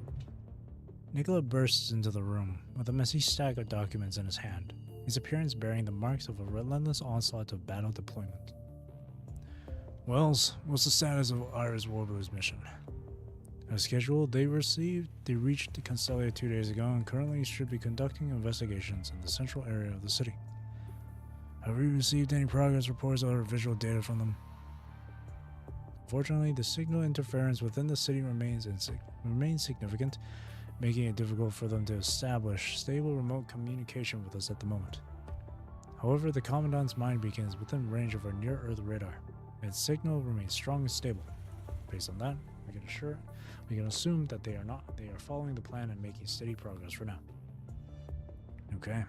Nicola bursts into the room with a messy stack of documents in his hand, his appearance bearing the marks of a relentless onslaught of battle deployment. Wells, what's the status of Iris Warbler's mission? As scheduled, they reached the Constellia 2 days ago and currently should be conducting investigations in the central area of the city. Have we received any progress reports or visual data from them? Unfortunately, the signal interference within the city remains significant, making it difficult for them to establish stable remote communication with us at the moment. However, the Commandant's mind beacon is within range of our near-Earth radar. Its signal remains strong and stable. Based on that, we can assume that they are following the plan and making steady progress for now. Okay.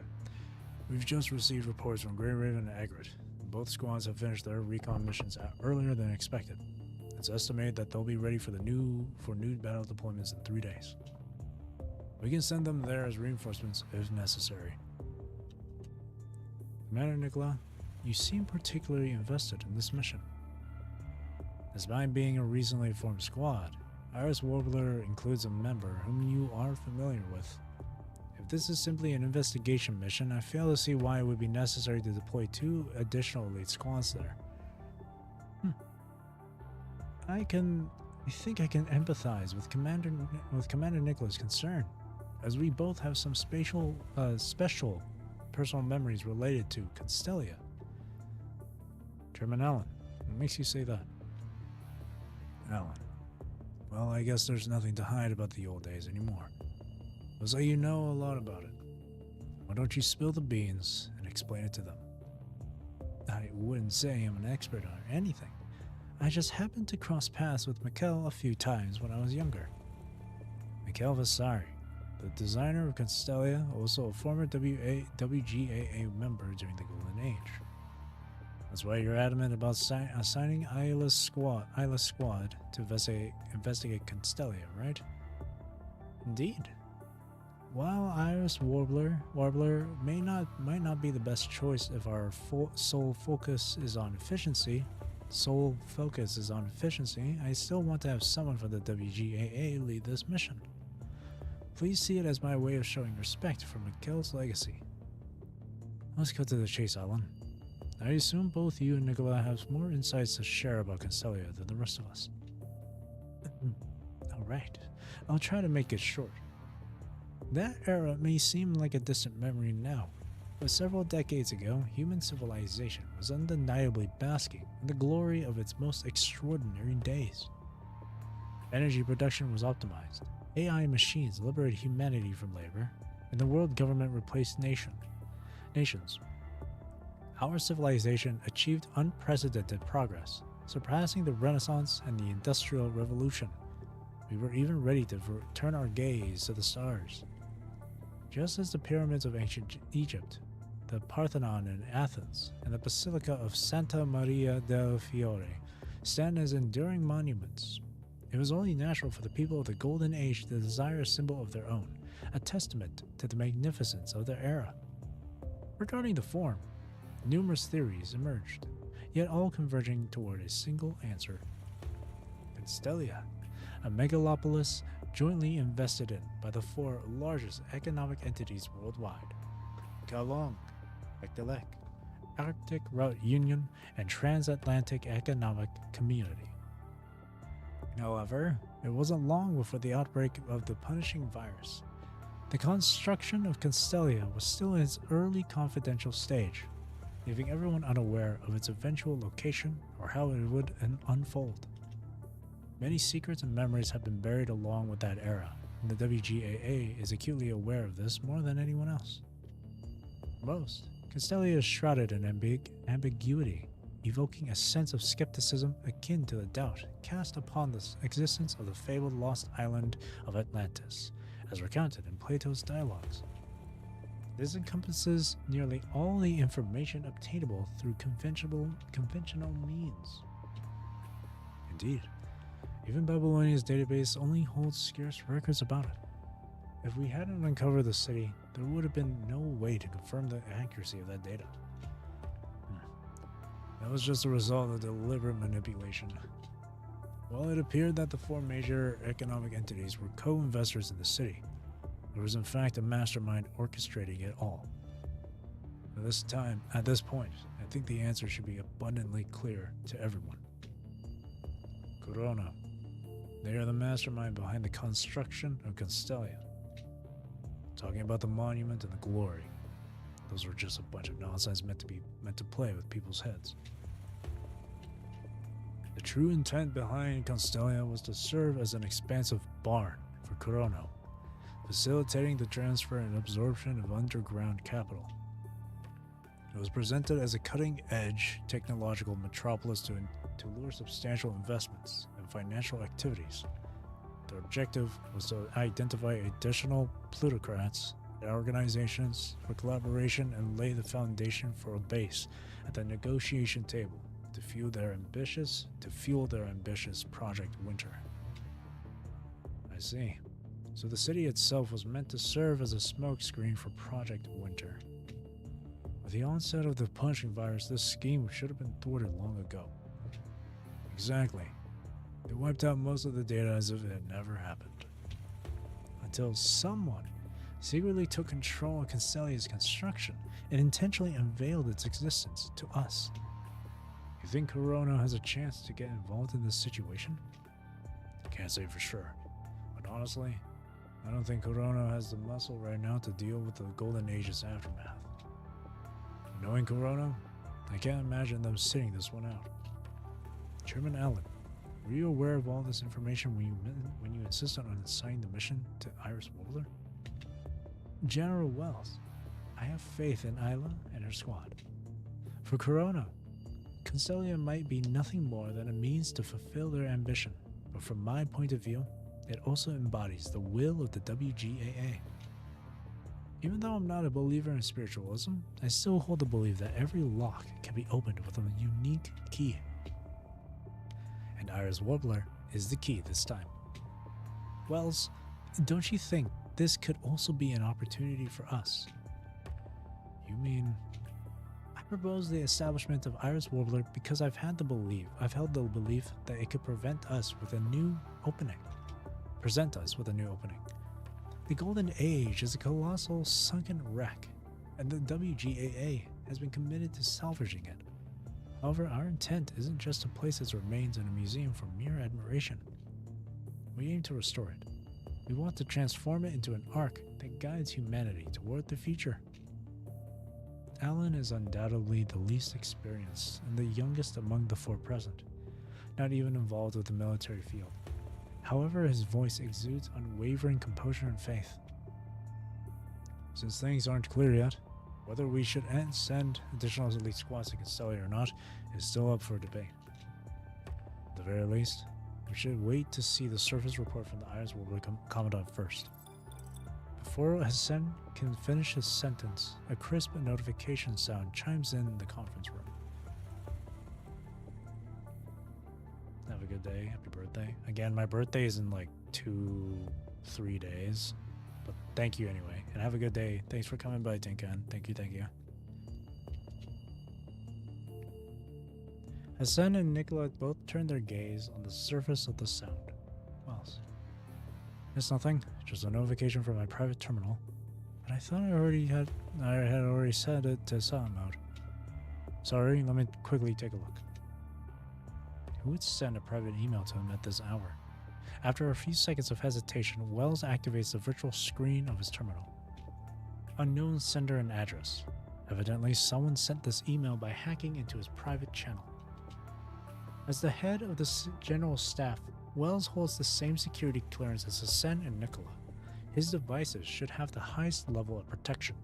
We've just received reports from Grey Raven and Egret. Both squads have finished their recon missions earlier than expected. It's estimated that they'll be ready for new battle deployments in 3 days. We can send them there as reinforcements if necessary. Commander Nicola, you seem particularly invested in this mission. Despite being a recently formed squad, Iris Warbler includes a member whom you are familiar with. If this is simply an investigation mission, I fail to see why it would be necessary to deploy 2 additional elite squads there. I think I can empathize with Commander Nicola's concern, as we both have some special personal memories related to Constellia. Chairman Allen, what makes you say that? Allen. Well, I guess there's nothing to hide about the old days anymore. Looks like you know a lot about it. Why don't you spill the beans and explain it to them? I wouldn't say I'm an expert on anything. I just happened to cross paths with Mikkel a few times when I was younger. Mikkel Vasari, the designer of Constellia, also a former WGAA member during the Golden Age. That's why you're adamant about assigning Isla's squad to investigate Constellia, right? Indeed. While Iris Warbler might not be the best choice if our sole focus is on efficiency, I still want to have someone from the WGAA lead this mission. Please see it as my way of showing respect for Mikhail's legacy. Let's cut to the chase, Alan. I assume both you and Nicola have more insights to share about Constellia than the rest of us. Alright, I'll try to make it short. That era may seem like a distant memory now, but several decades ago, human civilization was undeniably basking in the glory of its most extraordinary days. Energy production was optimized, AI machines liberated humanity from labor, and the world government replaced nations. Our civilization achieved unprecedented progress, surpassing the Renaissance and the Industrial Revolution. We were even ready to turn our gaze to the stars. Just as the pyramids of ancient Egypt, the Parthenon in Athens, and the Basilica of Santa Maria del Fiore stand as enduring monuments, it was only natural for the people of the Golden Age to desire a symbol of their own, a testament to the magnificence of their era. Regarding the form, numerous theories emerged, yet all converging toward a single answer. Constellia, a megalopolis jointly invested in by the four largest economic entities worldwide: Kalong, Ektelek, Arctic Route Union, and Transatlantic Economic Community. However, it wasn't long before the outbreak of the punishing virus. The construction of Constellia was still in its early confidential stage, leaving everyone unaware of its eventual location or how it would unfold. Many secrets and memories have been buried along with that era, and the WGAA is acutely aware of this more than anyone else. Most, Constellia is shrouded in ambiguity, evoking a sense of skepticism akin to the doubt cast upon the existence of the fabled lost island of Atlantis, as recounted in Plato's dialogues. This encompasses nearly all the information obtainable through conventional means. Indeed, even Babylonia's database only holds scarce records about it. If we hadn't uncovered the city, there would have been no way to confirm the accuracy of that data. That was just a result of deliberate manipulation. While it appeared that the four major economic entities were co-investors in the city, there was in fact a mastermind orchestrating it all. At this point, I think the answer should be abundantly clear to everyone. Corona. They are the mastermind behind the construction of Constellia. Talking about the monument and the glory, those were just a bunch of nonsense meant to play with people's heads. The true intent behind Constellia was to serve as an expansive barn for Corona, facilitating the transfer and absorption of underground capital. It was presented as a cutting-edge technological metropolis to lure substantial investments and financial activities. Their objective was to identify additional plutocrats and organizations for collaboration and lay the foundation for a base at the negotiation table to fuel their ambitious Project Winter. I see. So the city itself was meant to serve as a smokescreen for Project Winter. With the onset of the punching virus, this scheme should have been thwarted long ago. Exactly. They wiped out most of the data as if it had never happened. Until someone secretly took control of Constellia's construction and intentionally unveiled its existence to us. You think Corona has a chance to get involved in this situation? I can't say for sure, but honestly, I don't think Corona has the muscle right now to deal with the Golden Age's aftermath. Knowing Corona, I can't imagine them sitting this one out. Chairman Allen, were you aware of all this information when you insisted on assigning the mission to Iris Warbler? General Wells, I have faith in Isla and her squad. For Corona, Constellia might be nothing more than a means to fulfill their ambition, but from my point of view, it also embodies the will of the WGAA. Even though I'm not a believer in spiritualism, I still hold the belief that every lock can be opened with a unique key. And Iris Warbler is the key this time. Wells, don't you think this could also be an opportunity for us. You mean... I propose the establishment of Iris Warbler because I've held the belief that it could present us with a new opening. The Golden Age is a colossal sunken wreck, and the WGAA has been committed to salvaging it. However, our intent isn't just to place its remains in a museum for mere admiration. We aim to restore it. We want to transform it into an arc that guides humanity toward the future. Alan is undoubtedly the least experienced and the youngest among the four present, not even involved with the military field. However, his voice exudes unwavering composure and faith. Since things aren't clear yet, whether we should send additional elite squads to Castelia or not is still up for debate. At the very least, we should wait to see the surface report from the Iris Warbler Commandant first. Before Hassan can finish his sentence, a crisp notification sound chimes in the conference room. Have a good day. Happy birthday. Again, my birthday is in like 2-3 days. But thank you anyway. And have a good day. Thanks for coming by, Tinkan. Thank you. Hassan and Nicola both turn their gaze on the surface of the sound. Wells. It's nothing. Just a notification from my private terminal. But I thought I had already set it to silent mode. Sorry, let me quickly take a look. Who would send a private email to him at this hour? After a few seconds of hesitation, Wells activates the virtual screen of his terminal. Unknown sender and address. Evidently, someone sent this email by hacking into his private channel. As the head of the general staff, Wells holds the same security clearance as Hassan and Nicola. His devices should have the highest level of protection.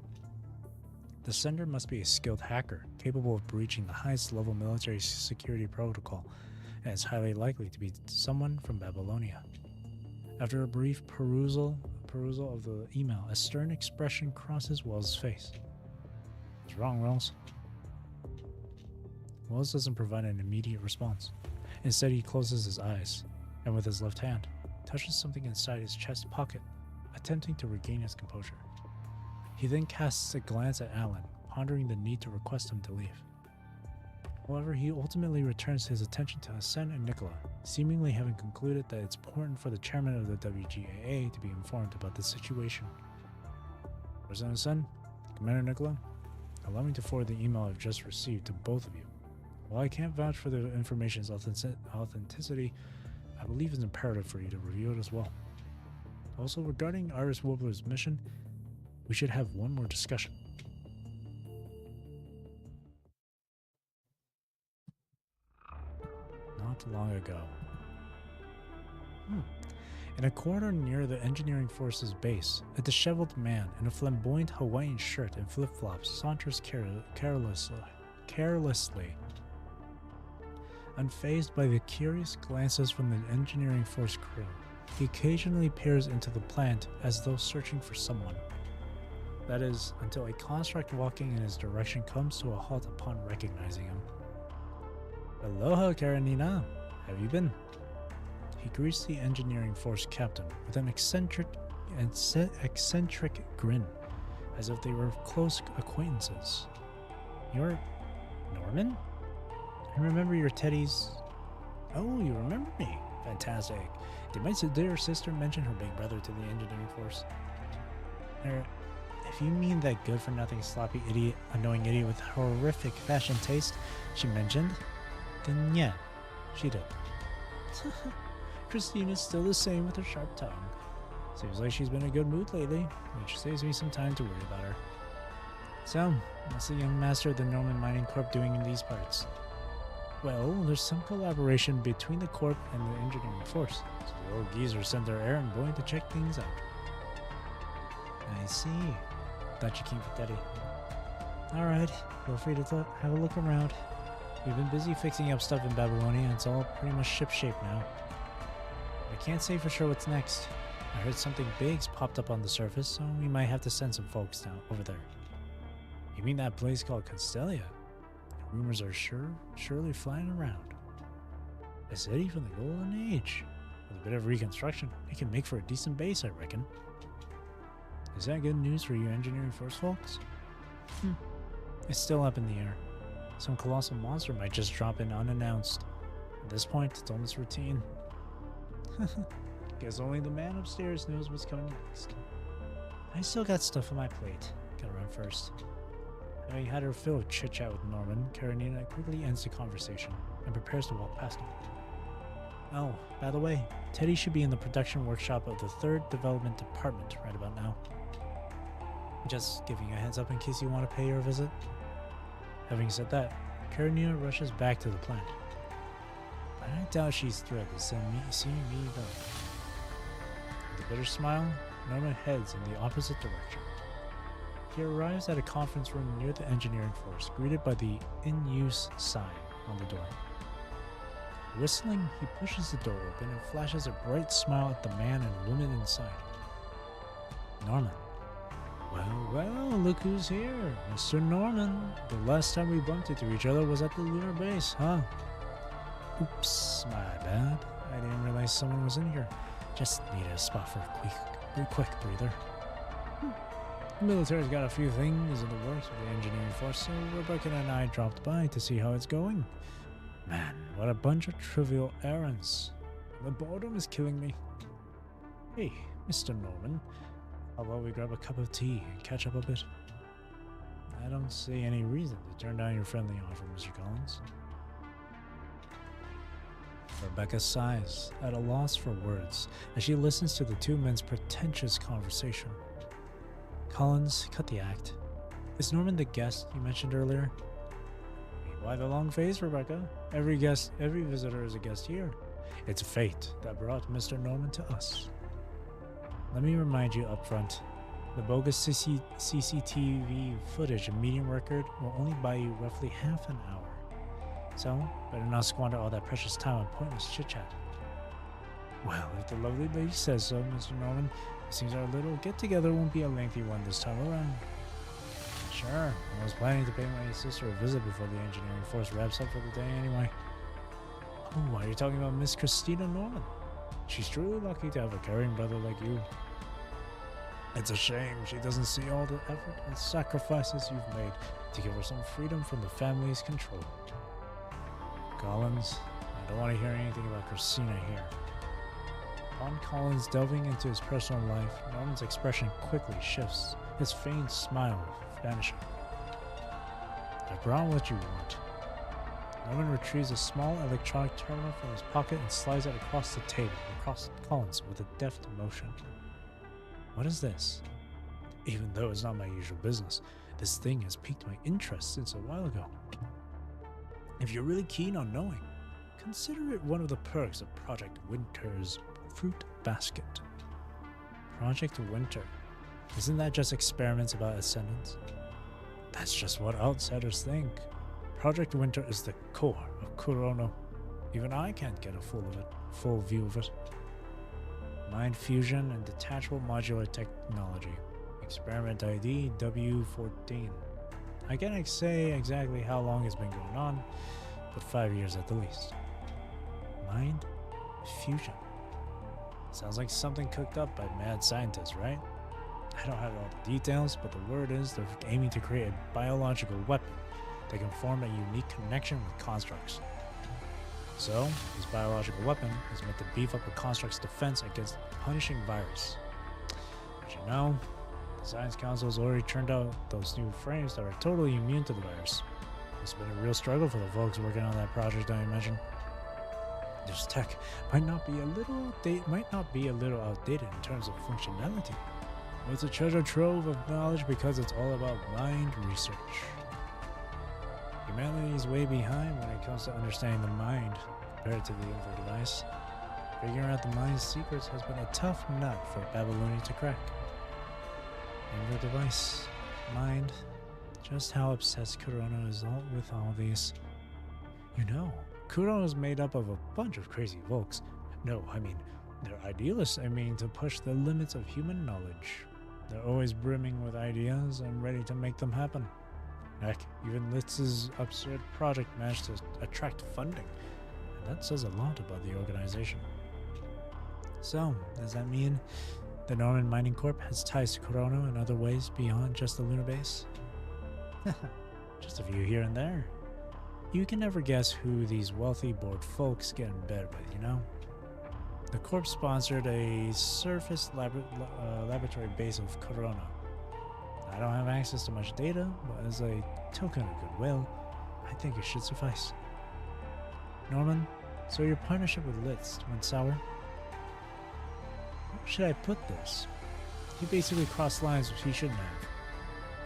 The sender must be a skilled hacker, capable of breaching the highest level military security protocol, and is highly likely to be someone from Babylonia. After a brief perusal of the email, a stern expression crosses Wells' face. What's wrong, Wells? Wells doesn't provide an immediate response. Instead, he closes his eyes, and with his left hand, touches something inside his chest pocket, attempting to regain his composure. He then casts a glance at Alan, pondering the need to request him to leave. However, he ultimately returns his attention to Hassan and Nicola, seemingly having concluded that it's important for the chairman of the WGAA to be informed about the situation. President Hassan, Commander Nicola, allow me to forward the email I've just received to both of you. While I can't vouch for the information's authenticity, I believe it's imperative for you to review it as well. Also, regarding Iris Warbler's mission, we should have one more discussion. Not long ago. In a corridor near the engineering force's base, a disheveled man in a flamboyant Hawaiian shirt and flip-flops saunters carelessly. Unfazed by the curious glances from the engineering force crew, he occasionally peers into the plant as though searching for someone. That is, until a construct walking in his direction comes to a halt upon recognizing him. Aloha, Karenina. Have you been? He greets the engineering force captain with an eccentric grin, as if they were close acquaintances. You're Norman? I remember your teddies. Oh, you remember me? Fantastic. Did my dear sister mention her big brother to the engineering force? If you mean that good-for-nothing, sloppy idiot, annoying idiot with horrific fashion taste she mentioned, then yeah, she did. Christina's still the same with her sharp tongue. Seems like she's been in a good mood lately, which saves me some time to worry about her. So, what's the young master of the Norman Mining Corp doing in these parts? Well, there's some collaboration between the Corp and the engineering force, so the old geezer sent their errand boy to check things out. I see. Thought you came for Teddy. Alright, feel free to have a look around. We've been busy fixing up stuff in Babylonia, and it's all pretty much shipshape now. I can't say for sure what's next. I heard something big's popped up on the surface, so we might have to send some folks down over there. You mean that place called Castelia? The rumors are surely flying around. A city from the Golden Age. With a bit of reconstruction, it can make for a decent base, I reckon. Is that good news for you engineering force folks? It's still up in the air. Some colossal monster might just drop in unannounced. At this point, it's almost routine. Guess only the man upstairs knows what's coming next. I still got stuff on my plate. Gotta run first. Having had her fill of chit-chat with Norman, Karenina quickly ends the conversation and prepares to walk past him. Oh, by the way, Teddy should be in the production workshop of the 3rd Development Department right about now. Just giving you a heads up in case you want to pay her a visit. Having said that, Karenina rushes back to the plant. But I doubt she's thrilled to seeing me go. With a bitter smile, Norman heads in the opposite direction. He arrives at a conference room near the engineering force, greeted by the in-use sign on the door. Whistling, he pushes the door open and flashes a bright smile at the man and woman inside. Norman. Well, look who's here. Mr. Norman. The last time we bumped into each other was at the lunar base, huh? Oops, my bad. I didn't realize someone was in here. Just needed a spot for a quick breather. The military's got a few things in the works with the engineering force, so Rebecca and I dropped by to see how it's going. Man, what a bunch of trivial errands. The boredom is killing me. Hey, Mr. Norman, how about we grab a cup of tea and catch up a bit? I don't see any reason to turn down your friendly offer, Mr. Collins. Rebecca sighs, at a loss for words, as she listens to the two men's pretentious conversation. Collins, cut the act. Is Norman the guest you mentioned earlier? Why the long face, Rebecca? Every visitor is a guest here. It's fate that brought Mr. Norman to us. Let me remind you up front, the bogus CCTV footage and meeting record will only buy you roughly half an hour. So, better not squander all that precious time on pointless chit-chat. Well, if the lovely lady says so, Mr. Norman, it seems our little get-together won't be a lengthy one this time around. Sure, I was planning to pay my sister a visit before the engineering force wraps up for the day anyway. Oh, are you talking about Miss Christina Norman? She's truly lucky to have a caring brother like you. It's a shame she doesn't see all the effort and sacrifices you've made to give her some freedom from the family's control. Collins, I don't want to hear anything about Christina here. Upon Collins delving into his personal life, Norman's expression quickly shifts, his feigned smile vanishing. I brought what you want. Norman retrieves a small electronic terminal from his pocket and slides it across the table, across Collins with a deft motion. What is this? Even though it's not my usual business, this thing has piqued my interest since a while ago. If you're really keen on knowing, consider it one of the perks of Project Winter's fruit basket. Project Winter. Isn't that just experiments about ascendance? That's just what outsiders think. Project Winter is the core of Kurono. Even I can't get a full view of it. Mind fusion and detachable modular technology. Experiment ID W14. I can't say exactly how long it's been going on, but 5 years at the least. Mind fusion. Sounds like something cooked up by mad scientists, right? I don't have all the details, but the word is they're aiming to create a biological weapon that can form a unique connection with constructs. So, this biological weapon is meant to beef up a construct's defense against a punishing virus. But you know, the Science Council has already turned out those new frames that are totally immune to the virus. It's been a real struggle for the folks working on that project I mentioned. This tech might not be a little outdated in terms of functionality, but it's a treasure trove of knowledge because it's all about mind research. Humanity is way behind when it comes to understanding the mind compared to the Inver device. Figuring out the mind's secrets has been a tough nut for Babylonian to crack. Inver device, mind, just how obsessed Kurono is with all these. You know, Kurono is made up of a bunch of crazy folks. No, I mean, they're idealists, to push the limits of human knowledge. They're always brimming with ideas and ready to make them happen. Heck, even Litz's absurd project managed to attract funding, and that says a lot about the organization. So, does that mean The Norman Mining Corp has ties to Corona in other ways beyond just the lunar base. Just a few here and there. You can never guess who these wealthy bored folks get in bed with, you know? The Corp sponsored a surface laboratory base of Corona. I don't have access to much data, but as a token of goodwill, I think it should suffice. Norman, so your partnership with Litz went sour? How should I put this? He basically crossed lines which he shouldn't have.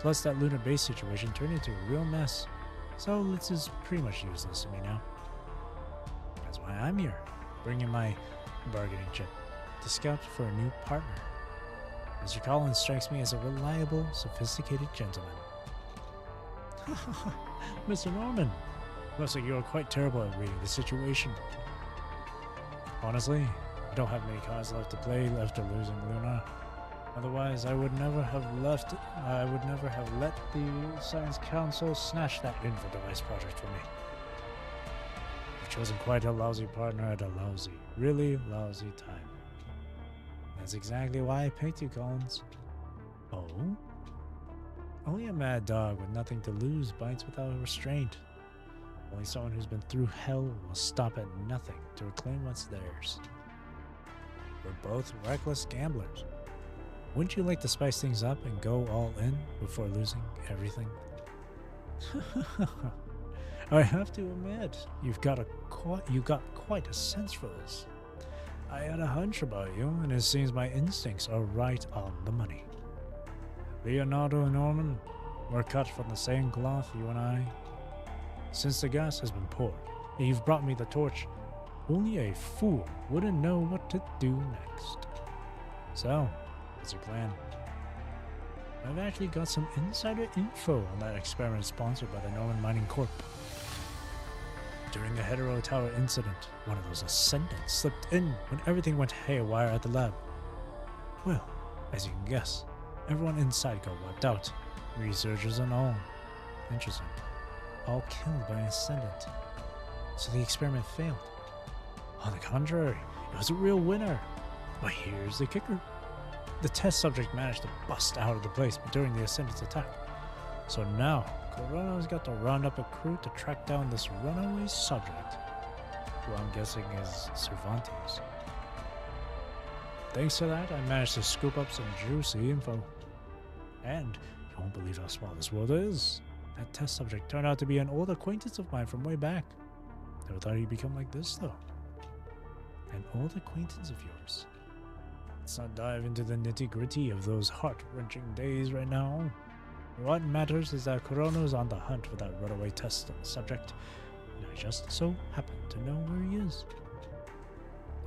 Plus that lunar base situation turned into a real mess, so Litz is pretty much useless to me now. That's why I'm here, bringing my bargaining chip to scout for a new partner. Mr. Collins strikes me as a reliable, sophisticated gentleman. Mr. Norman, looks like you are quite terrible at reading the situation. Honestly, I don't have many cards left to play after losing Luna. Otherwise, I would never have let the Science Council snatch that info device project from me. You've chosen quite a lousy partner at a lousy, really lousy time. That's exactly why I picked you, Collins. Oh? Only a mad dog with nothing to lose bites without restraint. Only someone who's been through hell will stop at nothing to reclaim what's theirs. We're both reckless gamblers. Wouldn't you like to spice things up and go all in before losing everything? I have to admit, you got quite a sense for this. I had a hunch about you, and it seems my instincts are right on the money. Leonardo and Norman, we're cut from the same cloth, you and I. Since the gas has been poured, and you've brought me the torch, only a fool wouldn't know what to do next. So, what's your plan? I've actually got some insider info on that experiment sponsored by the Norman Mining Corp. During the Hetero Tower incident, one of those ascendants slipped in when everything went haywire at the lab. Well, as you can guess, everyone inside got wiped out, researchers and all. Interesting. All killed by an ascendant. So the experiment failed. On the contrary, it was a real winner. But here's the kicker. The test subject managed to bust out of the place during the ascendant's attack. So now, Corona's got to round up a crew to track down this runaway subject, who I'm guessing is Cervantes. Thanks to that, I managed to scoop up some juicy info. And you won't believe how small this world is. That test subject turned out to be an old acquaintance of mine from way back. Never thought he'd become like this, though. An old acquaintance of yours. Let's not dive into the nitty-gritty of those heart-wrenching days right now. What matters is that Corona is on the hunt for that runaway test subject, and I just so happen to know where he is.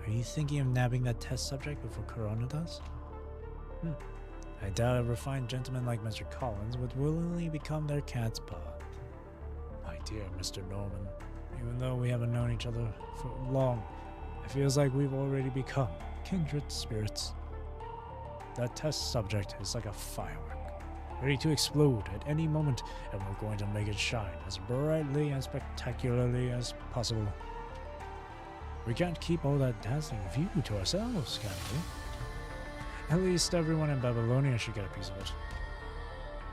Are you thinking of nabbing that test subject before Corona does? I doubt a refined gentleman like Mr. Collins would willingly become their cat's paw. My dear Mr. Norman, even though we haven't known each other for long, it feels like we've already become kindred spirits. That test subject is like a firework, ready to explode at any moment, and we're going to make it shine as brightly and spectacularly as possible. We can't keep all that dazzling view to ourselves, can we? At least everyone in Babylonia should get a piece of it.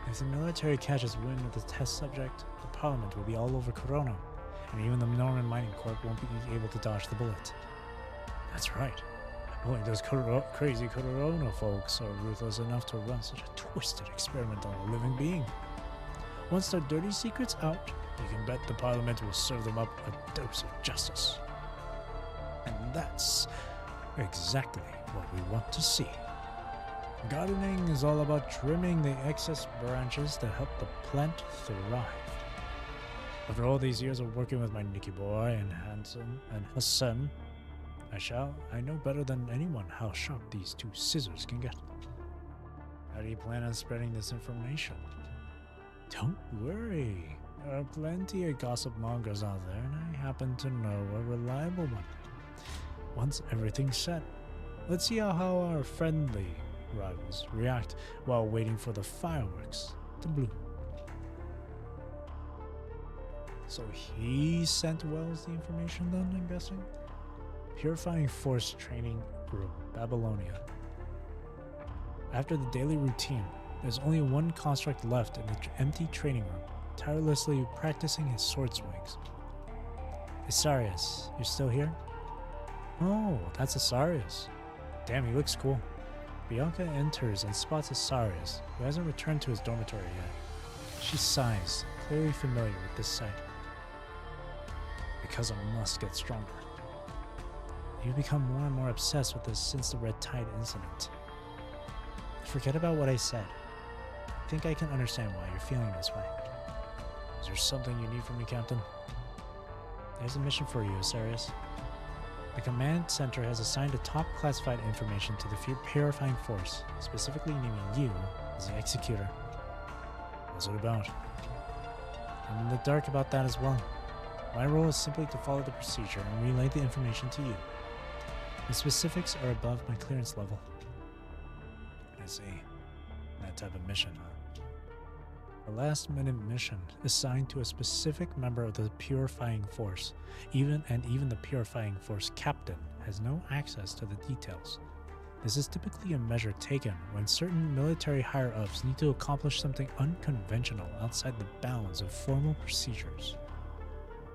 If the military catches wind of the test subject, the Parliament will be all over Corona, and even the Norman Mining Corp won't be able to dodge the bullet. That's right. Only those crazy Corona folks are ruthless enough to run such a twisted experiment on a living being. Once their dirty secret's out, you can bet the Parliament will serve them up a dose of justice. And that's exactly what we want to see. Gardening is all about trimming the excess branches to help the plant thrive. After all these years of working with my Nicky boy and Hassan, I know better than anyone how sharp these two scissors can get. How do you plan on spreading this information? Don't worry, there are plenty of gossip mongers out there, and I happen to know a reliable one. Once everything's set, let's see how our friendly rivals react while waiting for the fireworks to bloom. So he sent Wells the information then, I'm guessing? Purifying Force Training Group, Babylonia. After the daily routine, there's only one construct left in the empty training room, tirelessly practicing his sword swings. Asarius, you're still here? Oh, that's Asarius. Damn, he looks cool. Bianca enters and spots Asarius, who hasn't returned to his dormitory yet. She sighs, clearly familiar with this sight. Because I must get stronger. You've become more and more obsessed with this since the Red Tide incident. Forget about what I said. I think I can understand why you're feeling this way. Is there something you need from me, Captain? There's a mission for you, Asarius. The command center has assigned a top classified information to the Purifying Force, specifically naming you as the Executor. What's it about? I'm in the dark about that as well. My role is simply to follow the procedure and relay the information to you. The specifics are above my clearance level. I see. That type of mission, huh? A last-minute mission assigned to a specific member of the Purifying Force. Even the Purifying Force captain has no access to the details. This is typically a measure taken when certain military higher-ups need to accomplish something unconventional outside the bounds of formal procedures.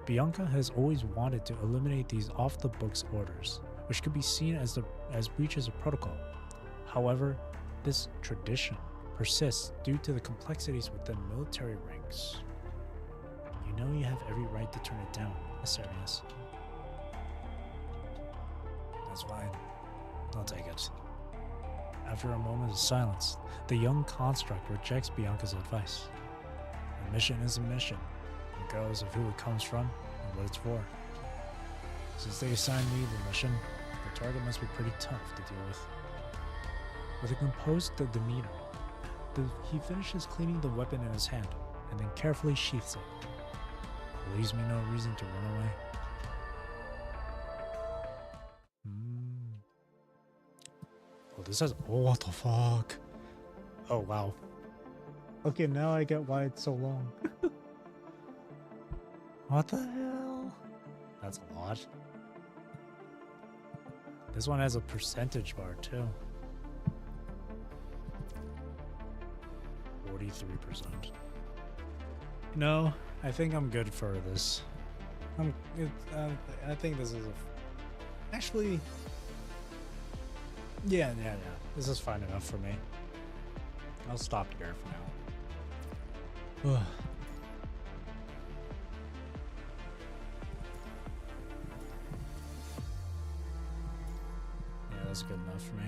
Bianca has always wanted to eliminate these off-the-books orders, which could be seen as breaches of protocol. However, this tradition persists due to the complexities within military ranks. You know you have every right to turn it down, Asarius. That's fine. I'll take it. After a moment of silence, the young construct rejects Bianca's advice. A mission is a mission, regardless of who it comes from and what it's for. Since they assigned me the mission, the target must be pretty tough to deal with. With a composed demeanor, he finishes cleaning the weapon in his hand and then carefully sheaths it. It leaves me no reason to run away. Oh, this has. Oh, what the fuck? Oh, wow. Okay, now I get why it's so long. What the hell? That's a lot. This one has a percentage bar, too. 43%. No, I think I'm good for this. I think this is actually. Yeah. This is fine enough for me. I'll stop here for now. Yeah, that's good enough for me.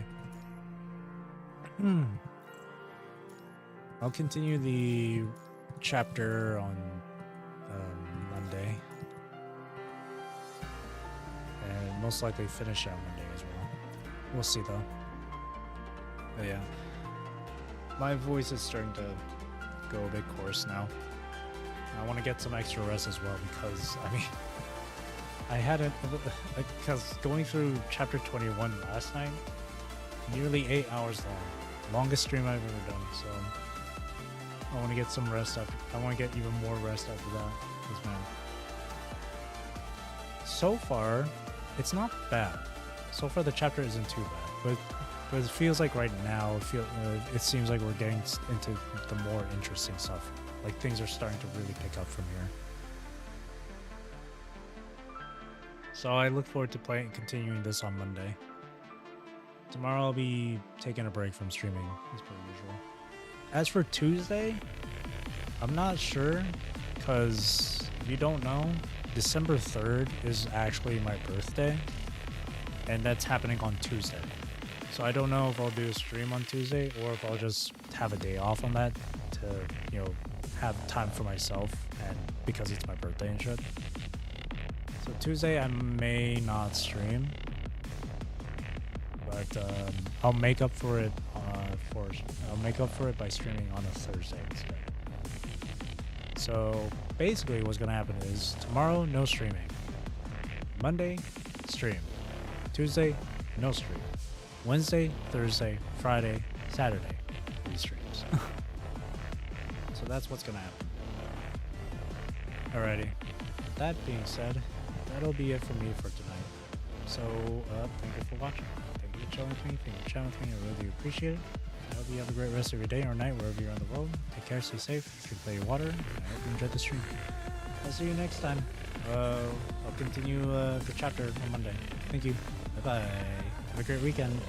I'll continue the chapter on Monday. And most likely finish on Monday as well. We'll see though. But yeah. My voice is starting to go a bit coarse now. I want to get some extra rest as well because, I mean, I hadn't, because going through chapter 21 last night, nearly 8 hours long. Longest stream I've ever done, so I want to get some rest after. I want to get even more rest after that. Because, man, so far, it's not bad. So far, the chapter isn't too bad. But it feels like right now, it seems like we're getting into the more interesting stuff. Like, things are starting to really pick up from here. So I look forward to continuing this on Monday. Tomorrow I'll be taking a break from streaming, as per usual. As for Tuesday, I'm not sure, because if you don't know, December 3rd is actually my birthday, and that's happening on Tuesday. So I don't know if I'll do a stream on Tuesday, or if I'll just have a day off on that to, have time for myself, and because it's my birthday and shit. So Tuesday I may not stream, but I'll make up for it. I'll make up for it by streaming on a Thursday instead. So basically, what's gonna happen is tomorrow no streaming. Monday stream. Tuesday no stream. Wednesday, Thursday, Friday, Saturday 3 streams. So that's what's gonna happen. Alrighty. That being said, that'll be it for me for tonight. So thank you for watching. Thank you for chilling with me. Thank you for chatting with me. I really do appreciate it. I hope you have a great rest of your day or night wherever you're in the world. Take care, stay safe, drink plenty of water, and I hope you enjoyed the stream. I'll see you next time. I'll continue the chapter on Monday. Thank you. Bye-bye. Have a great weekend.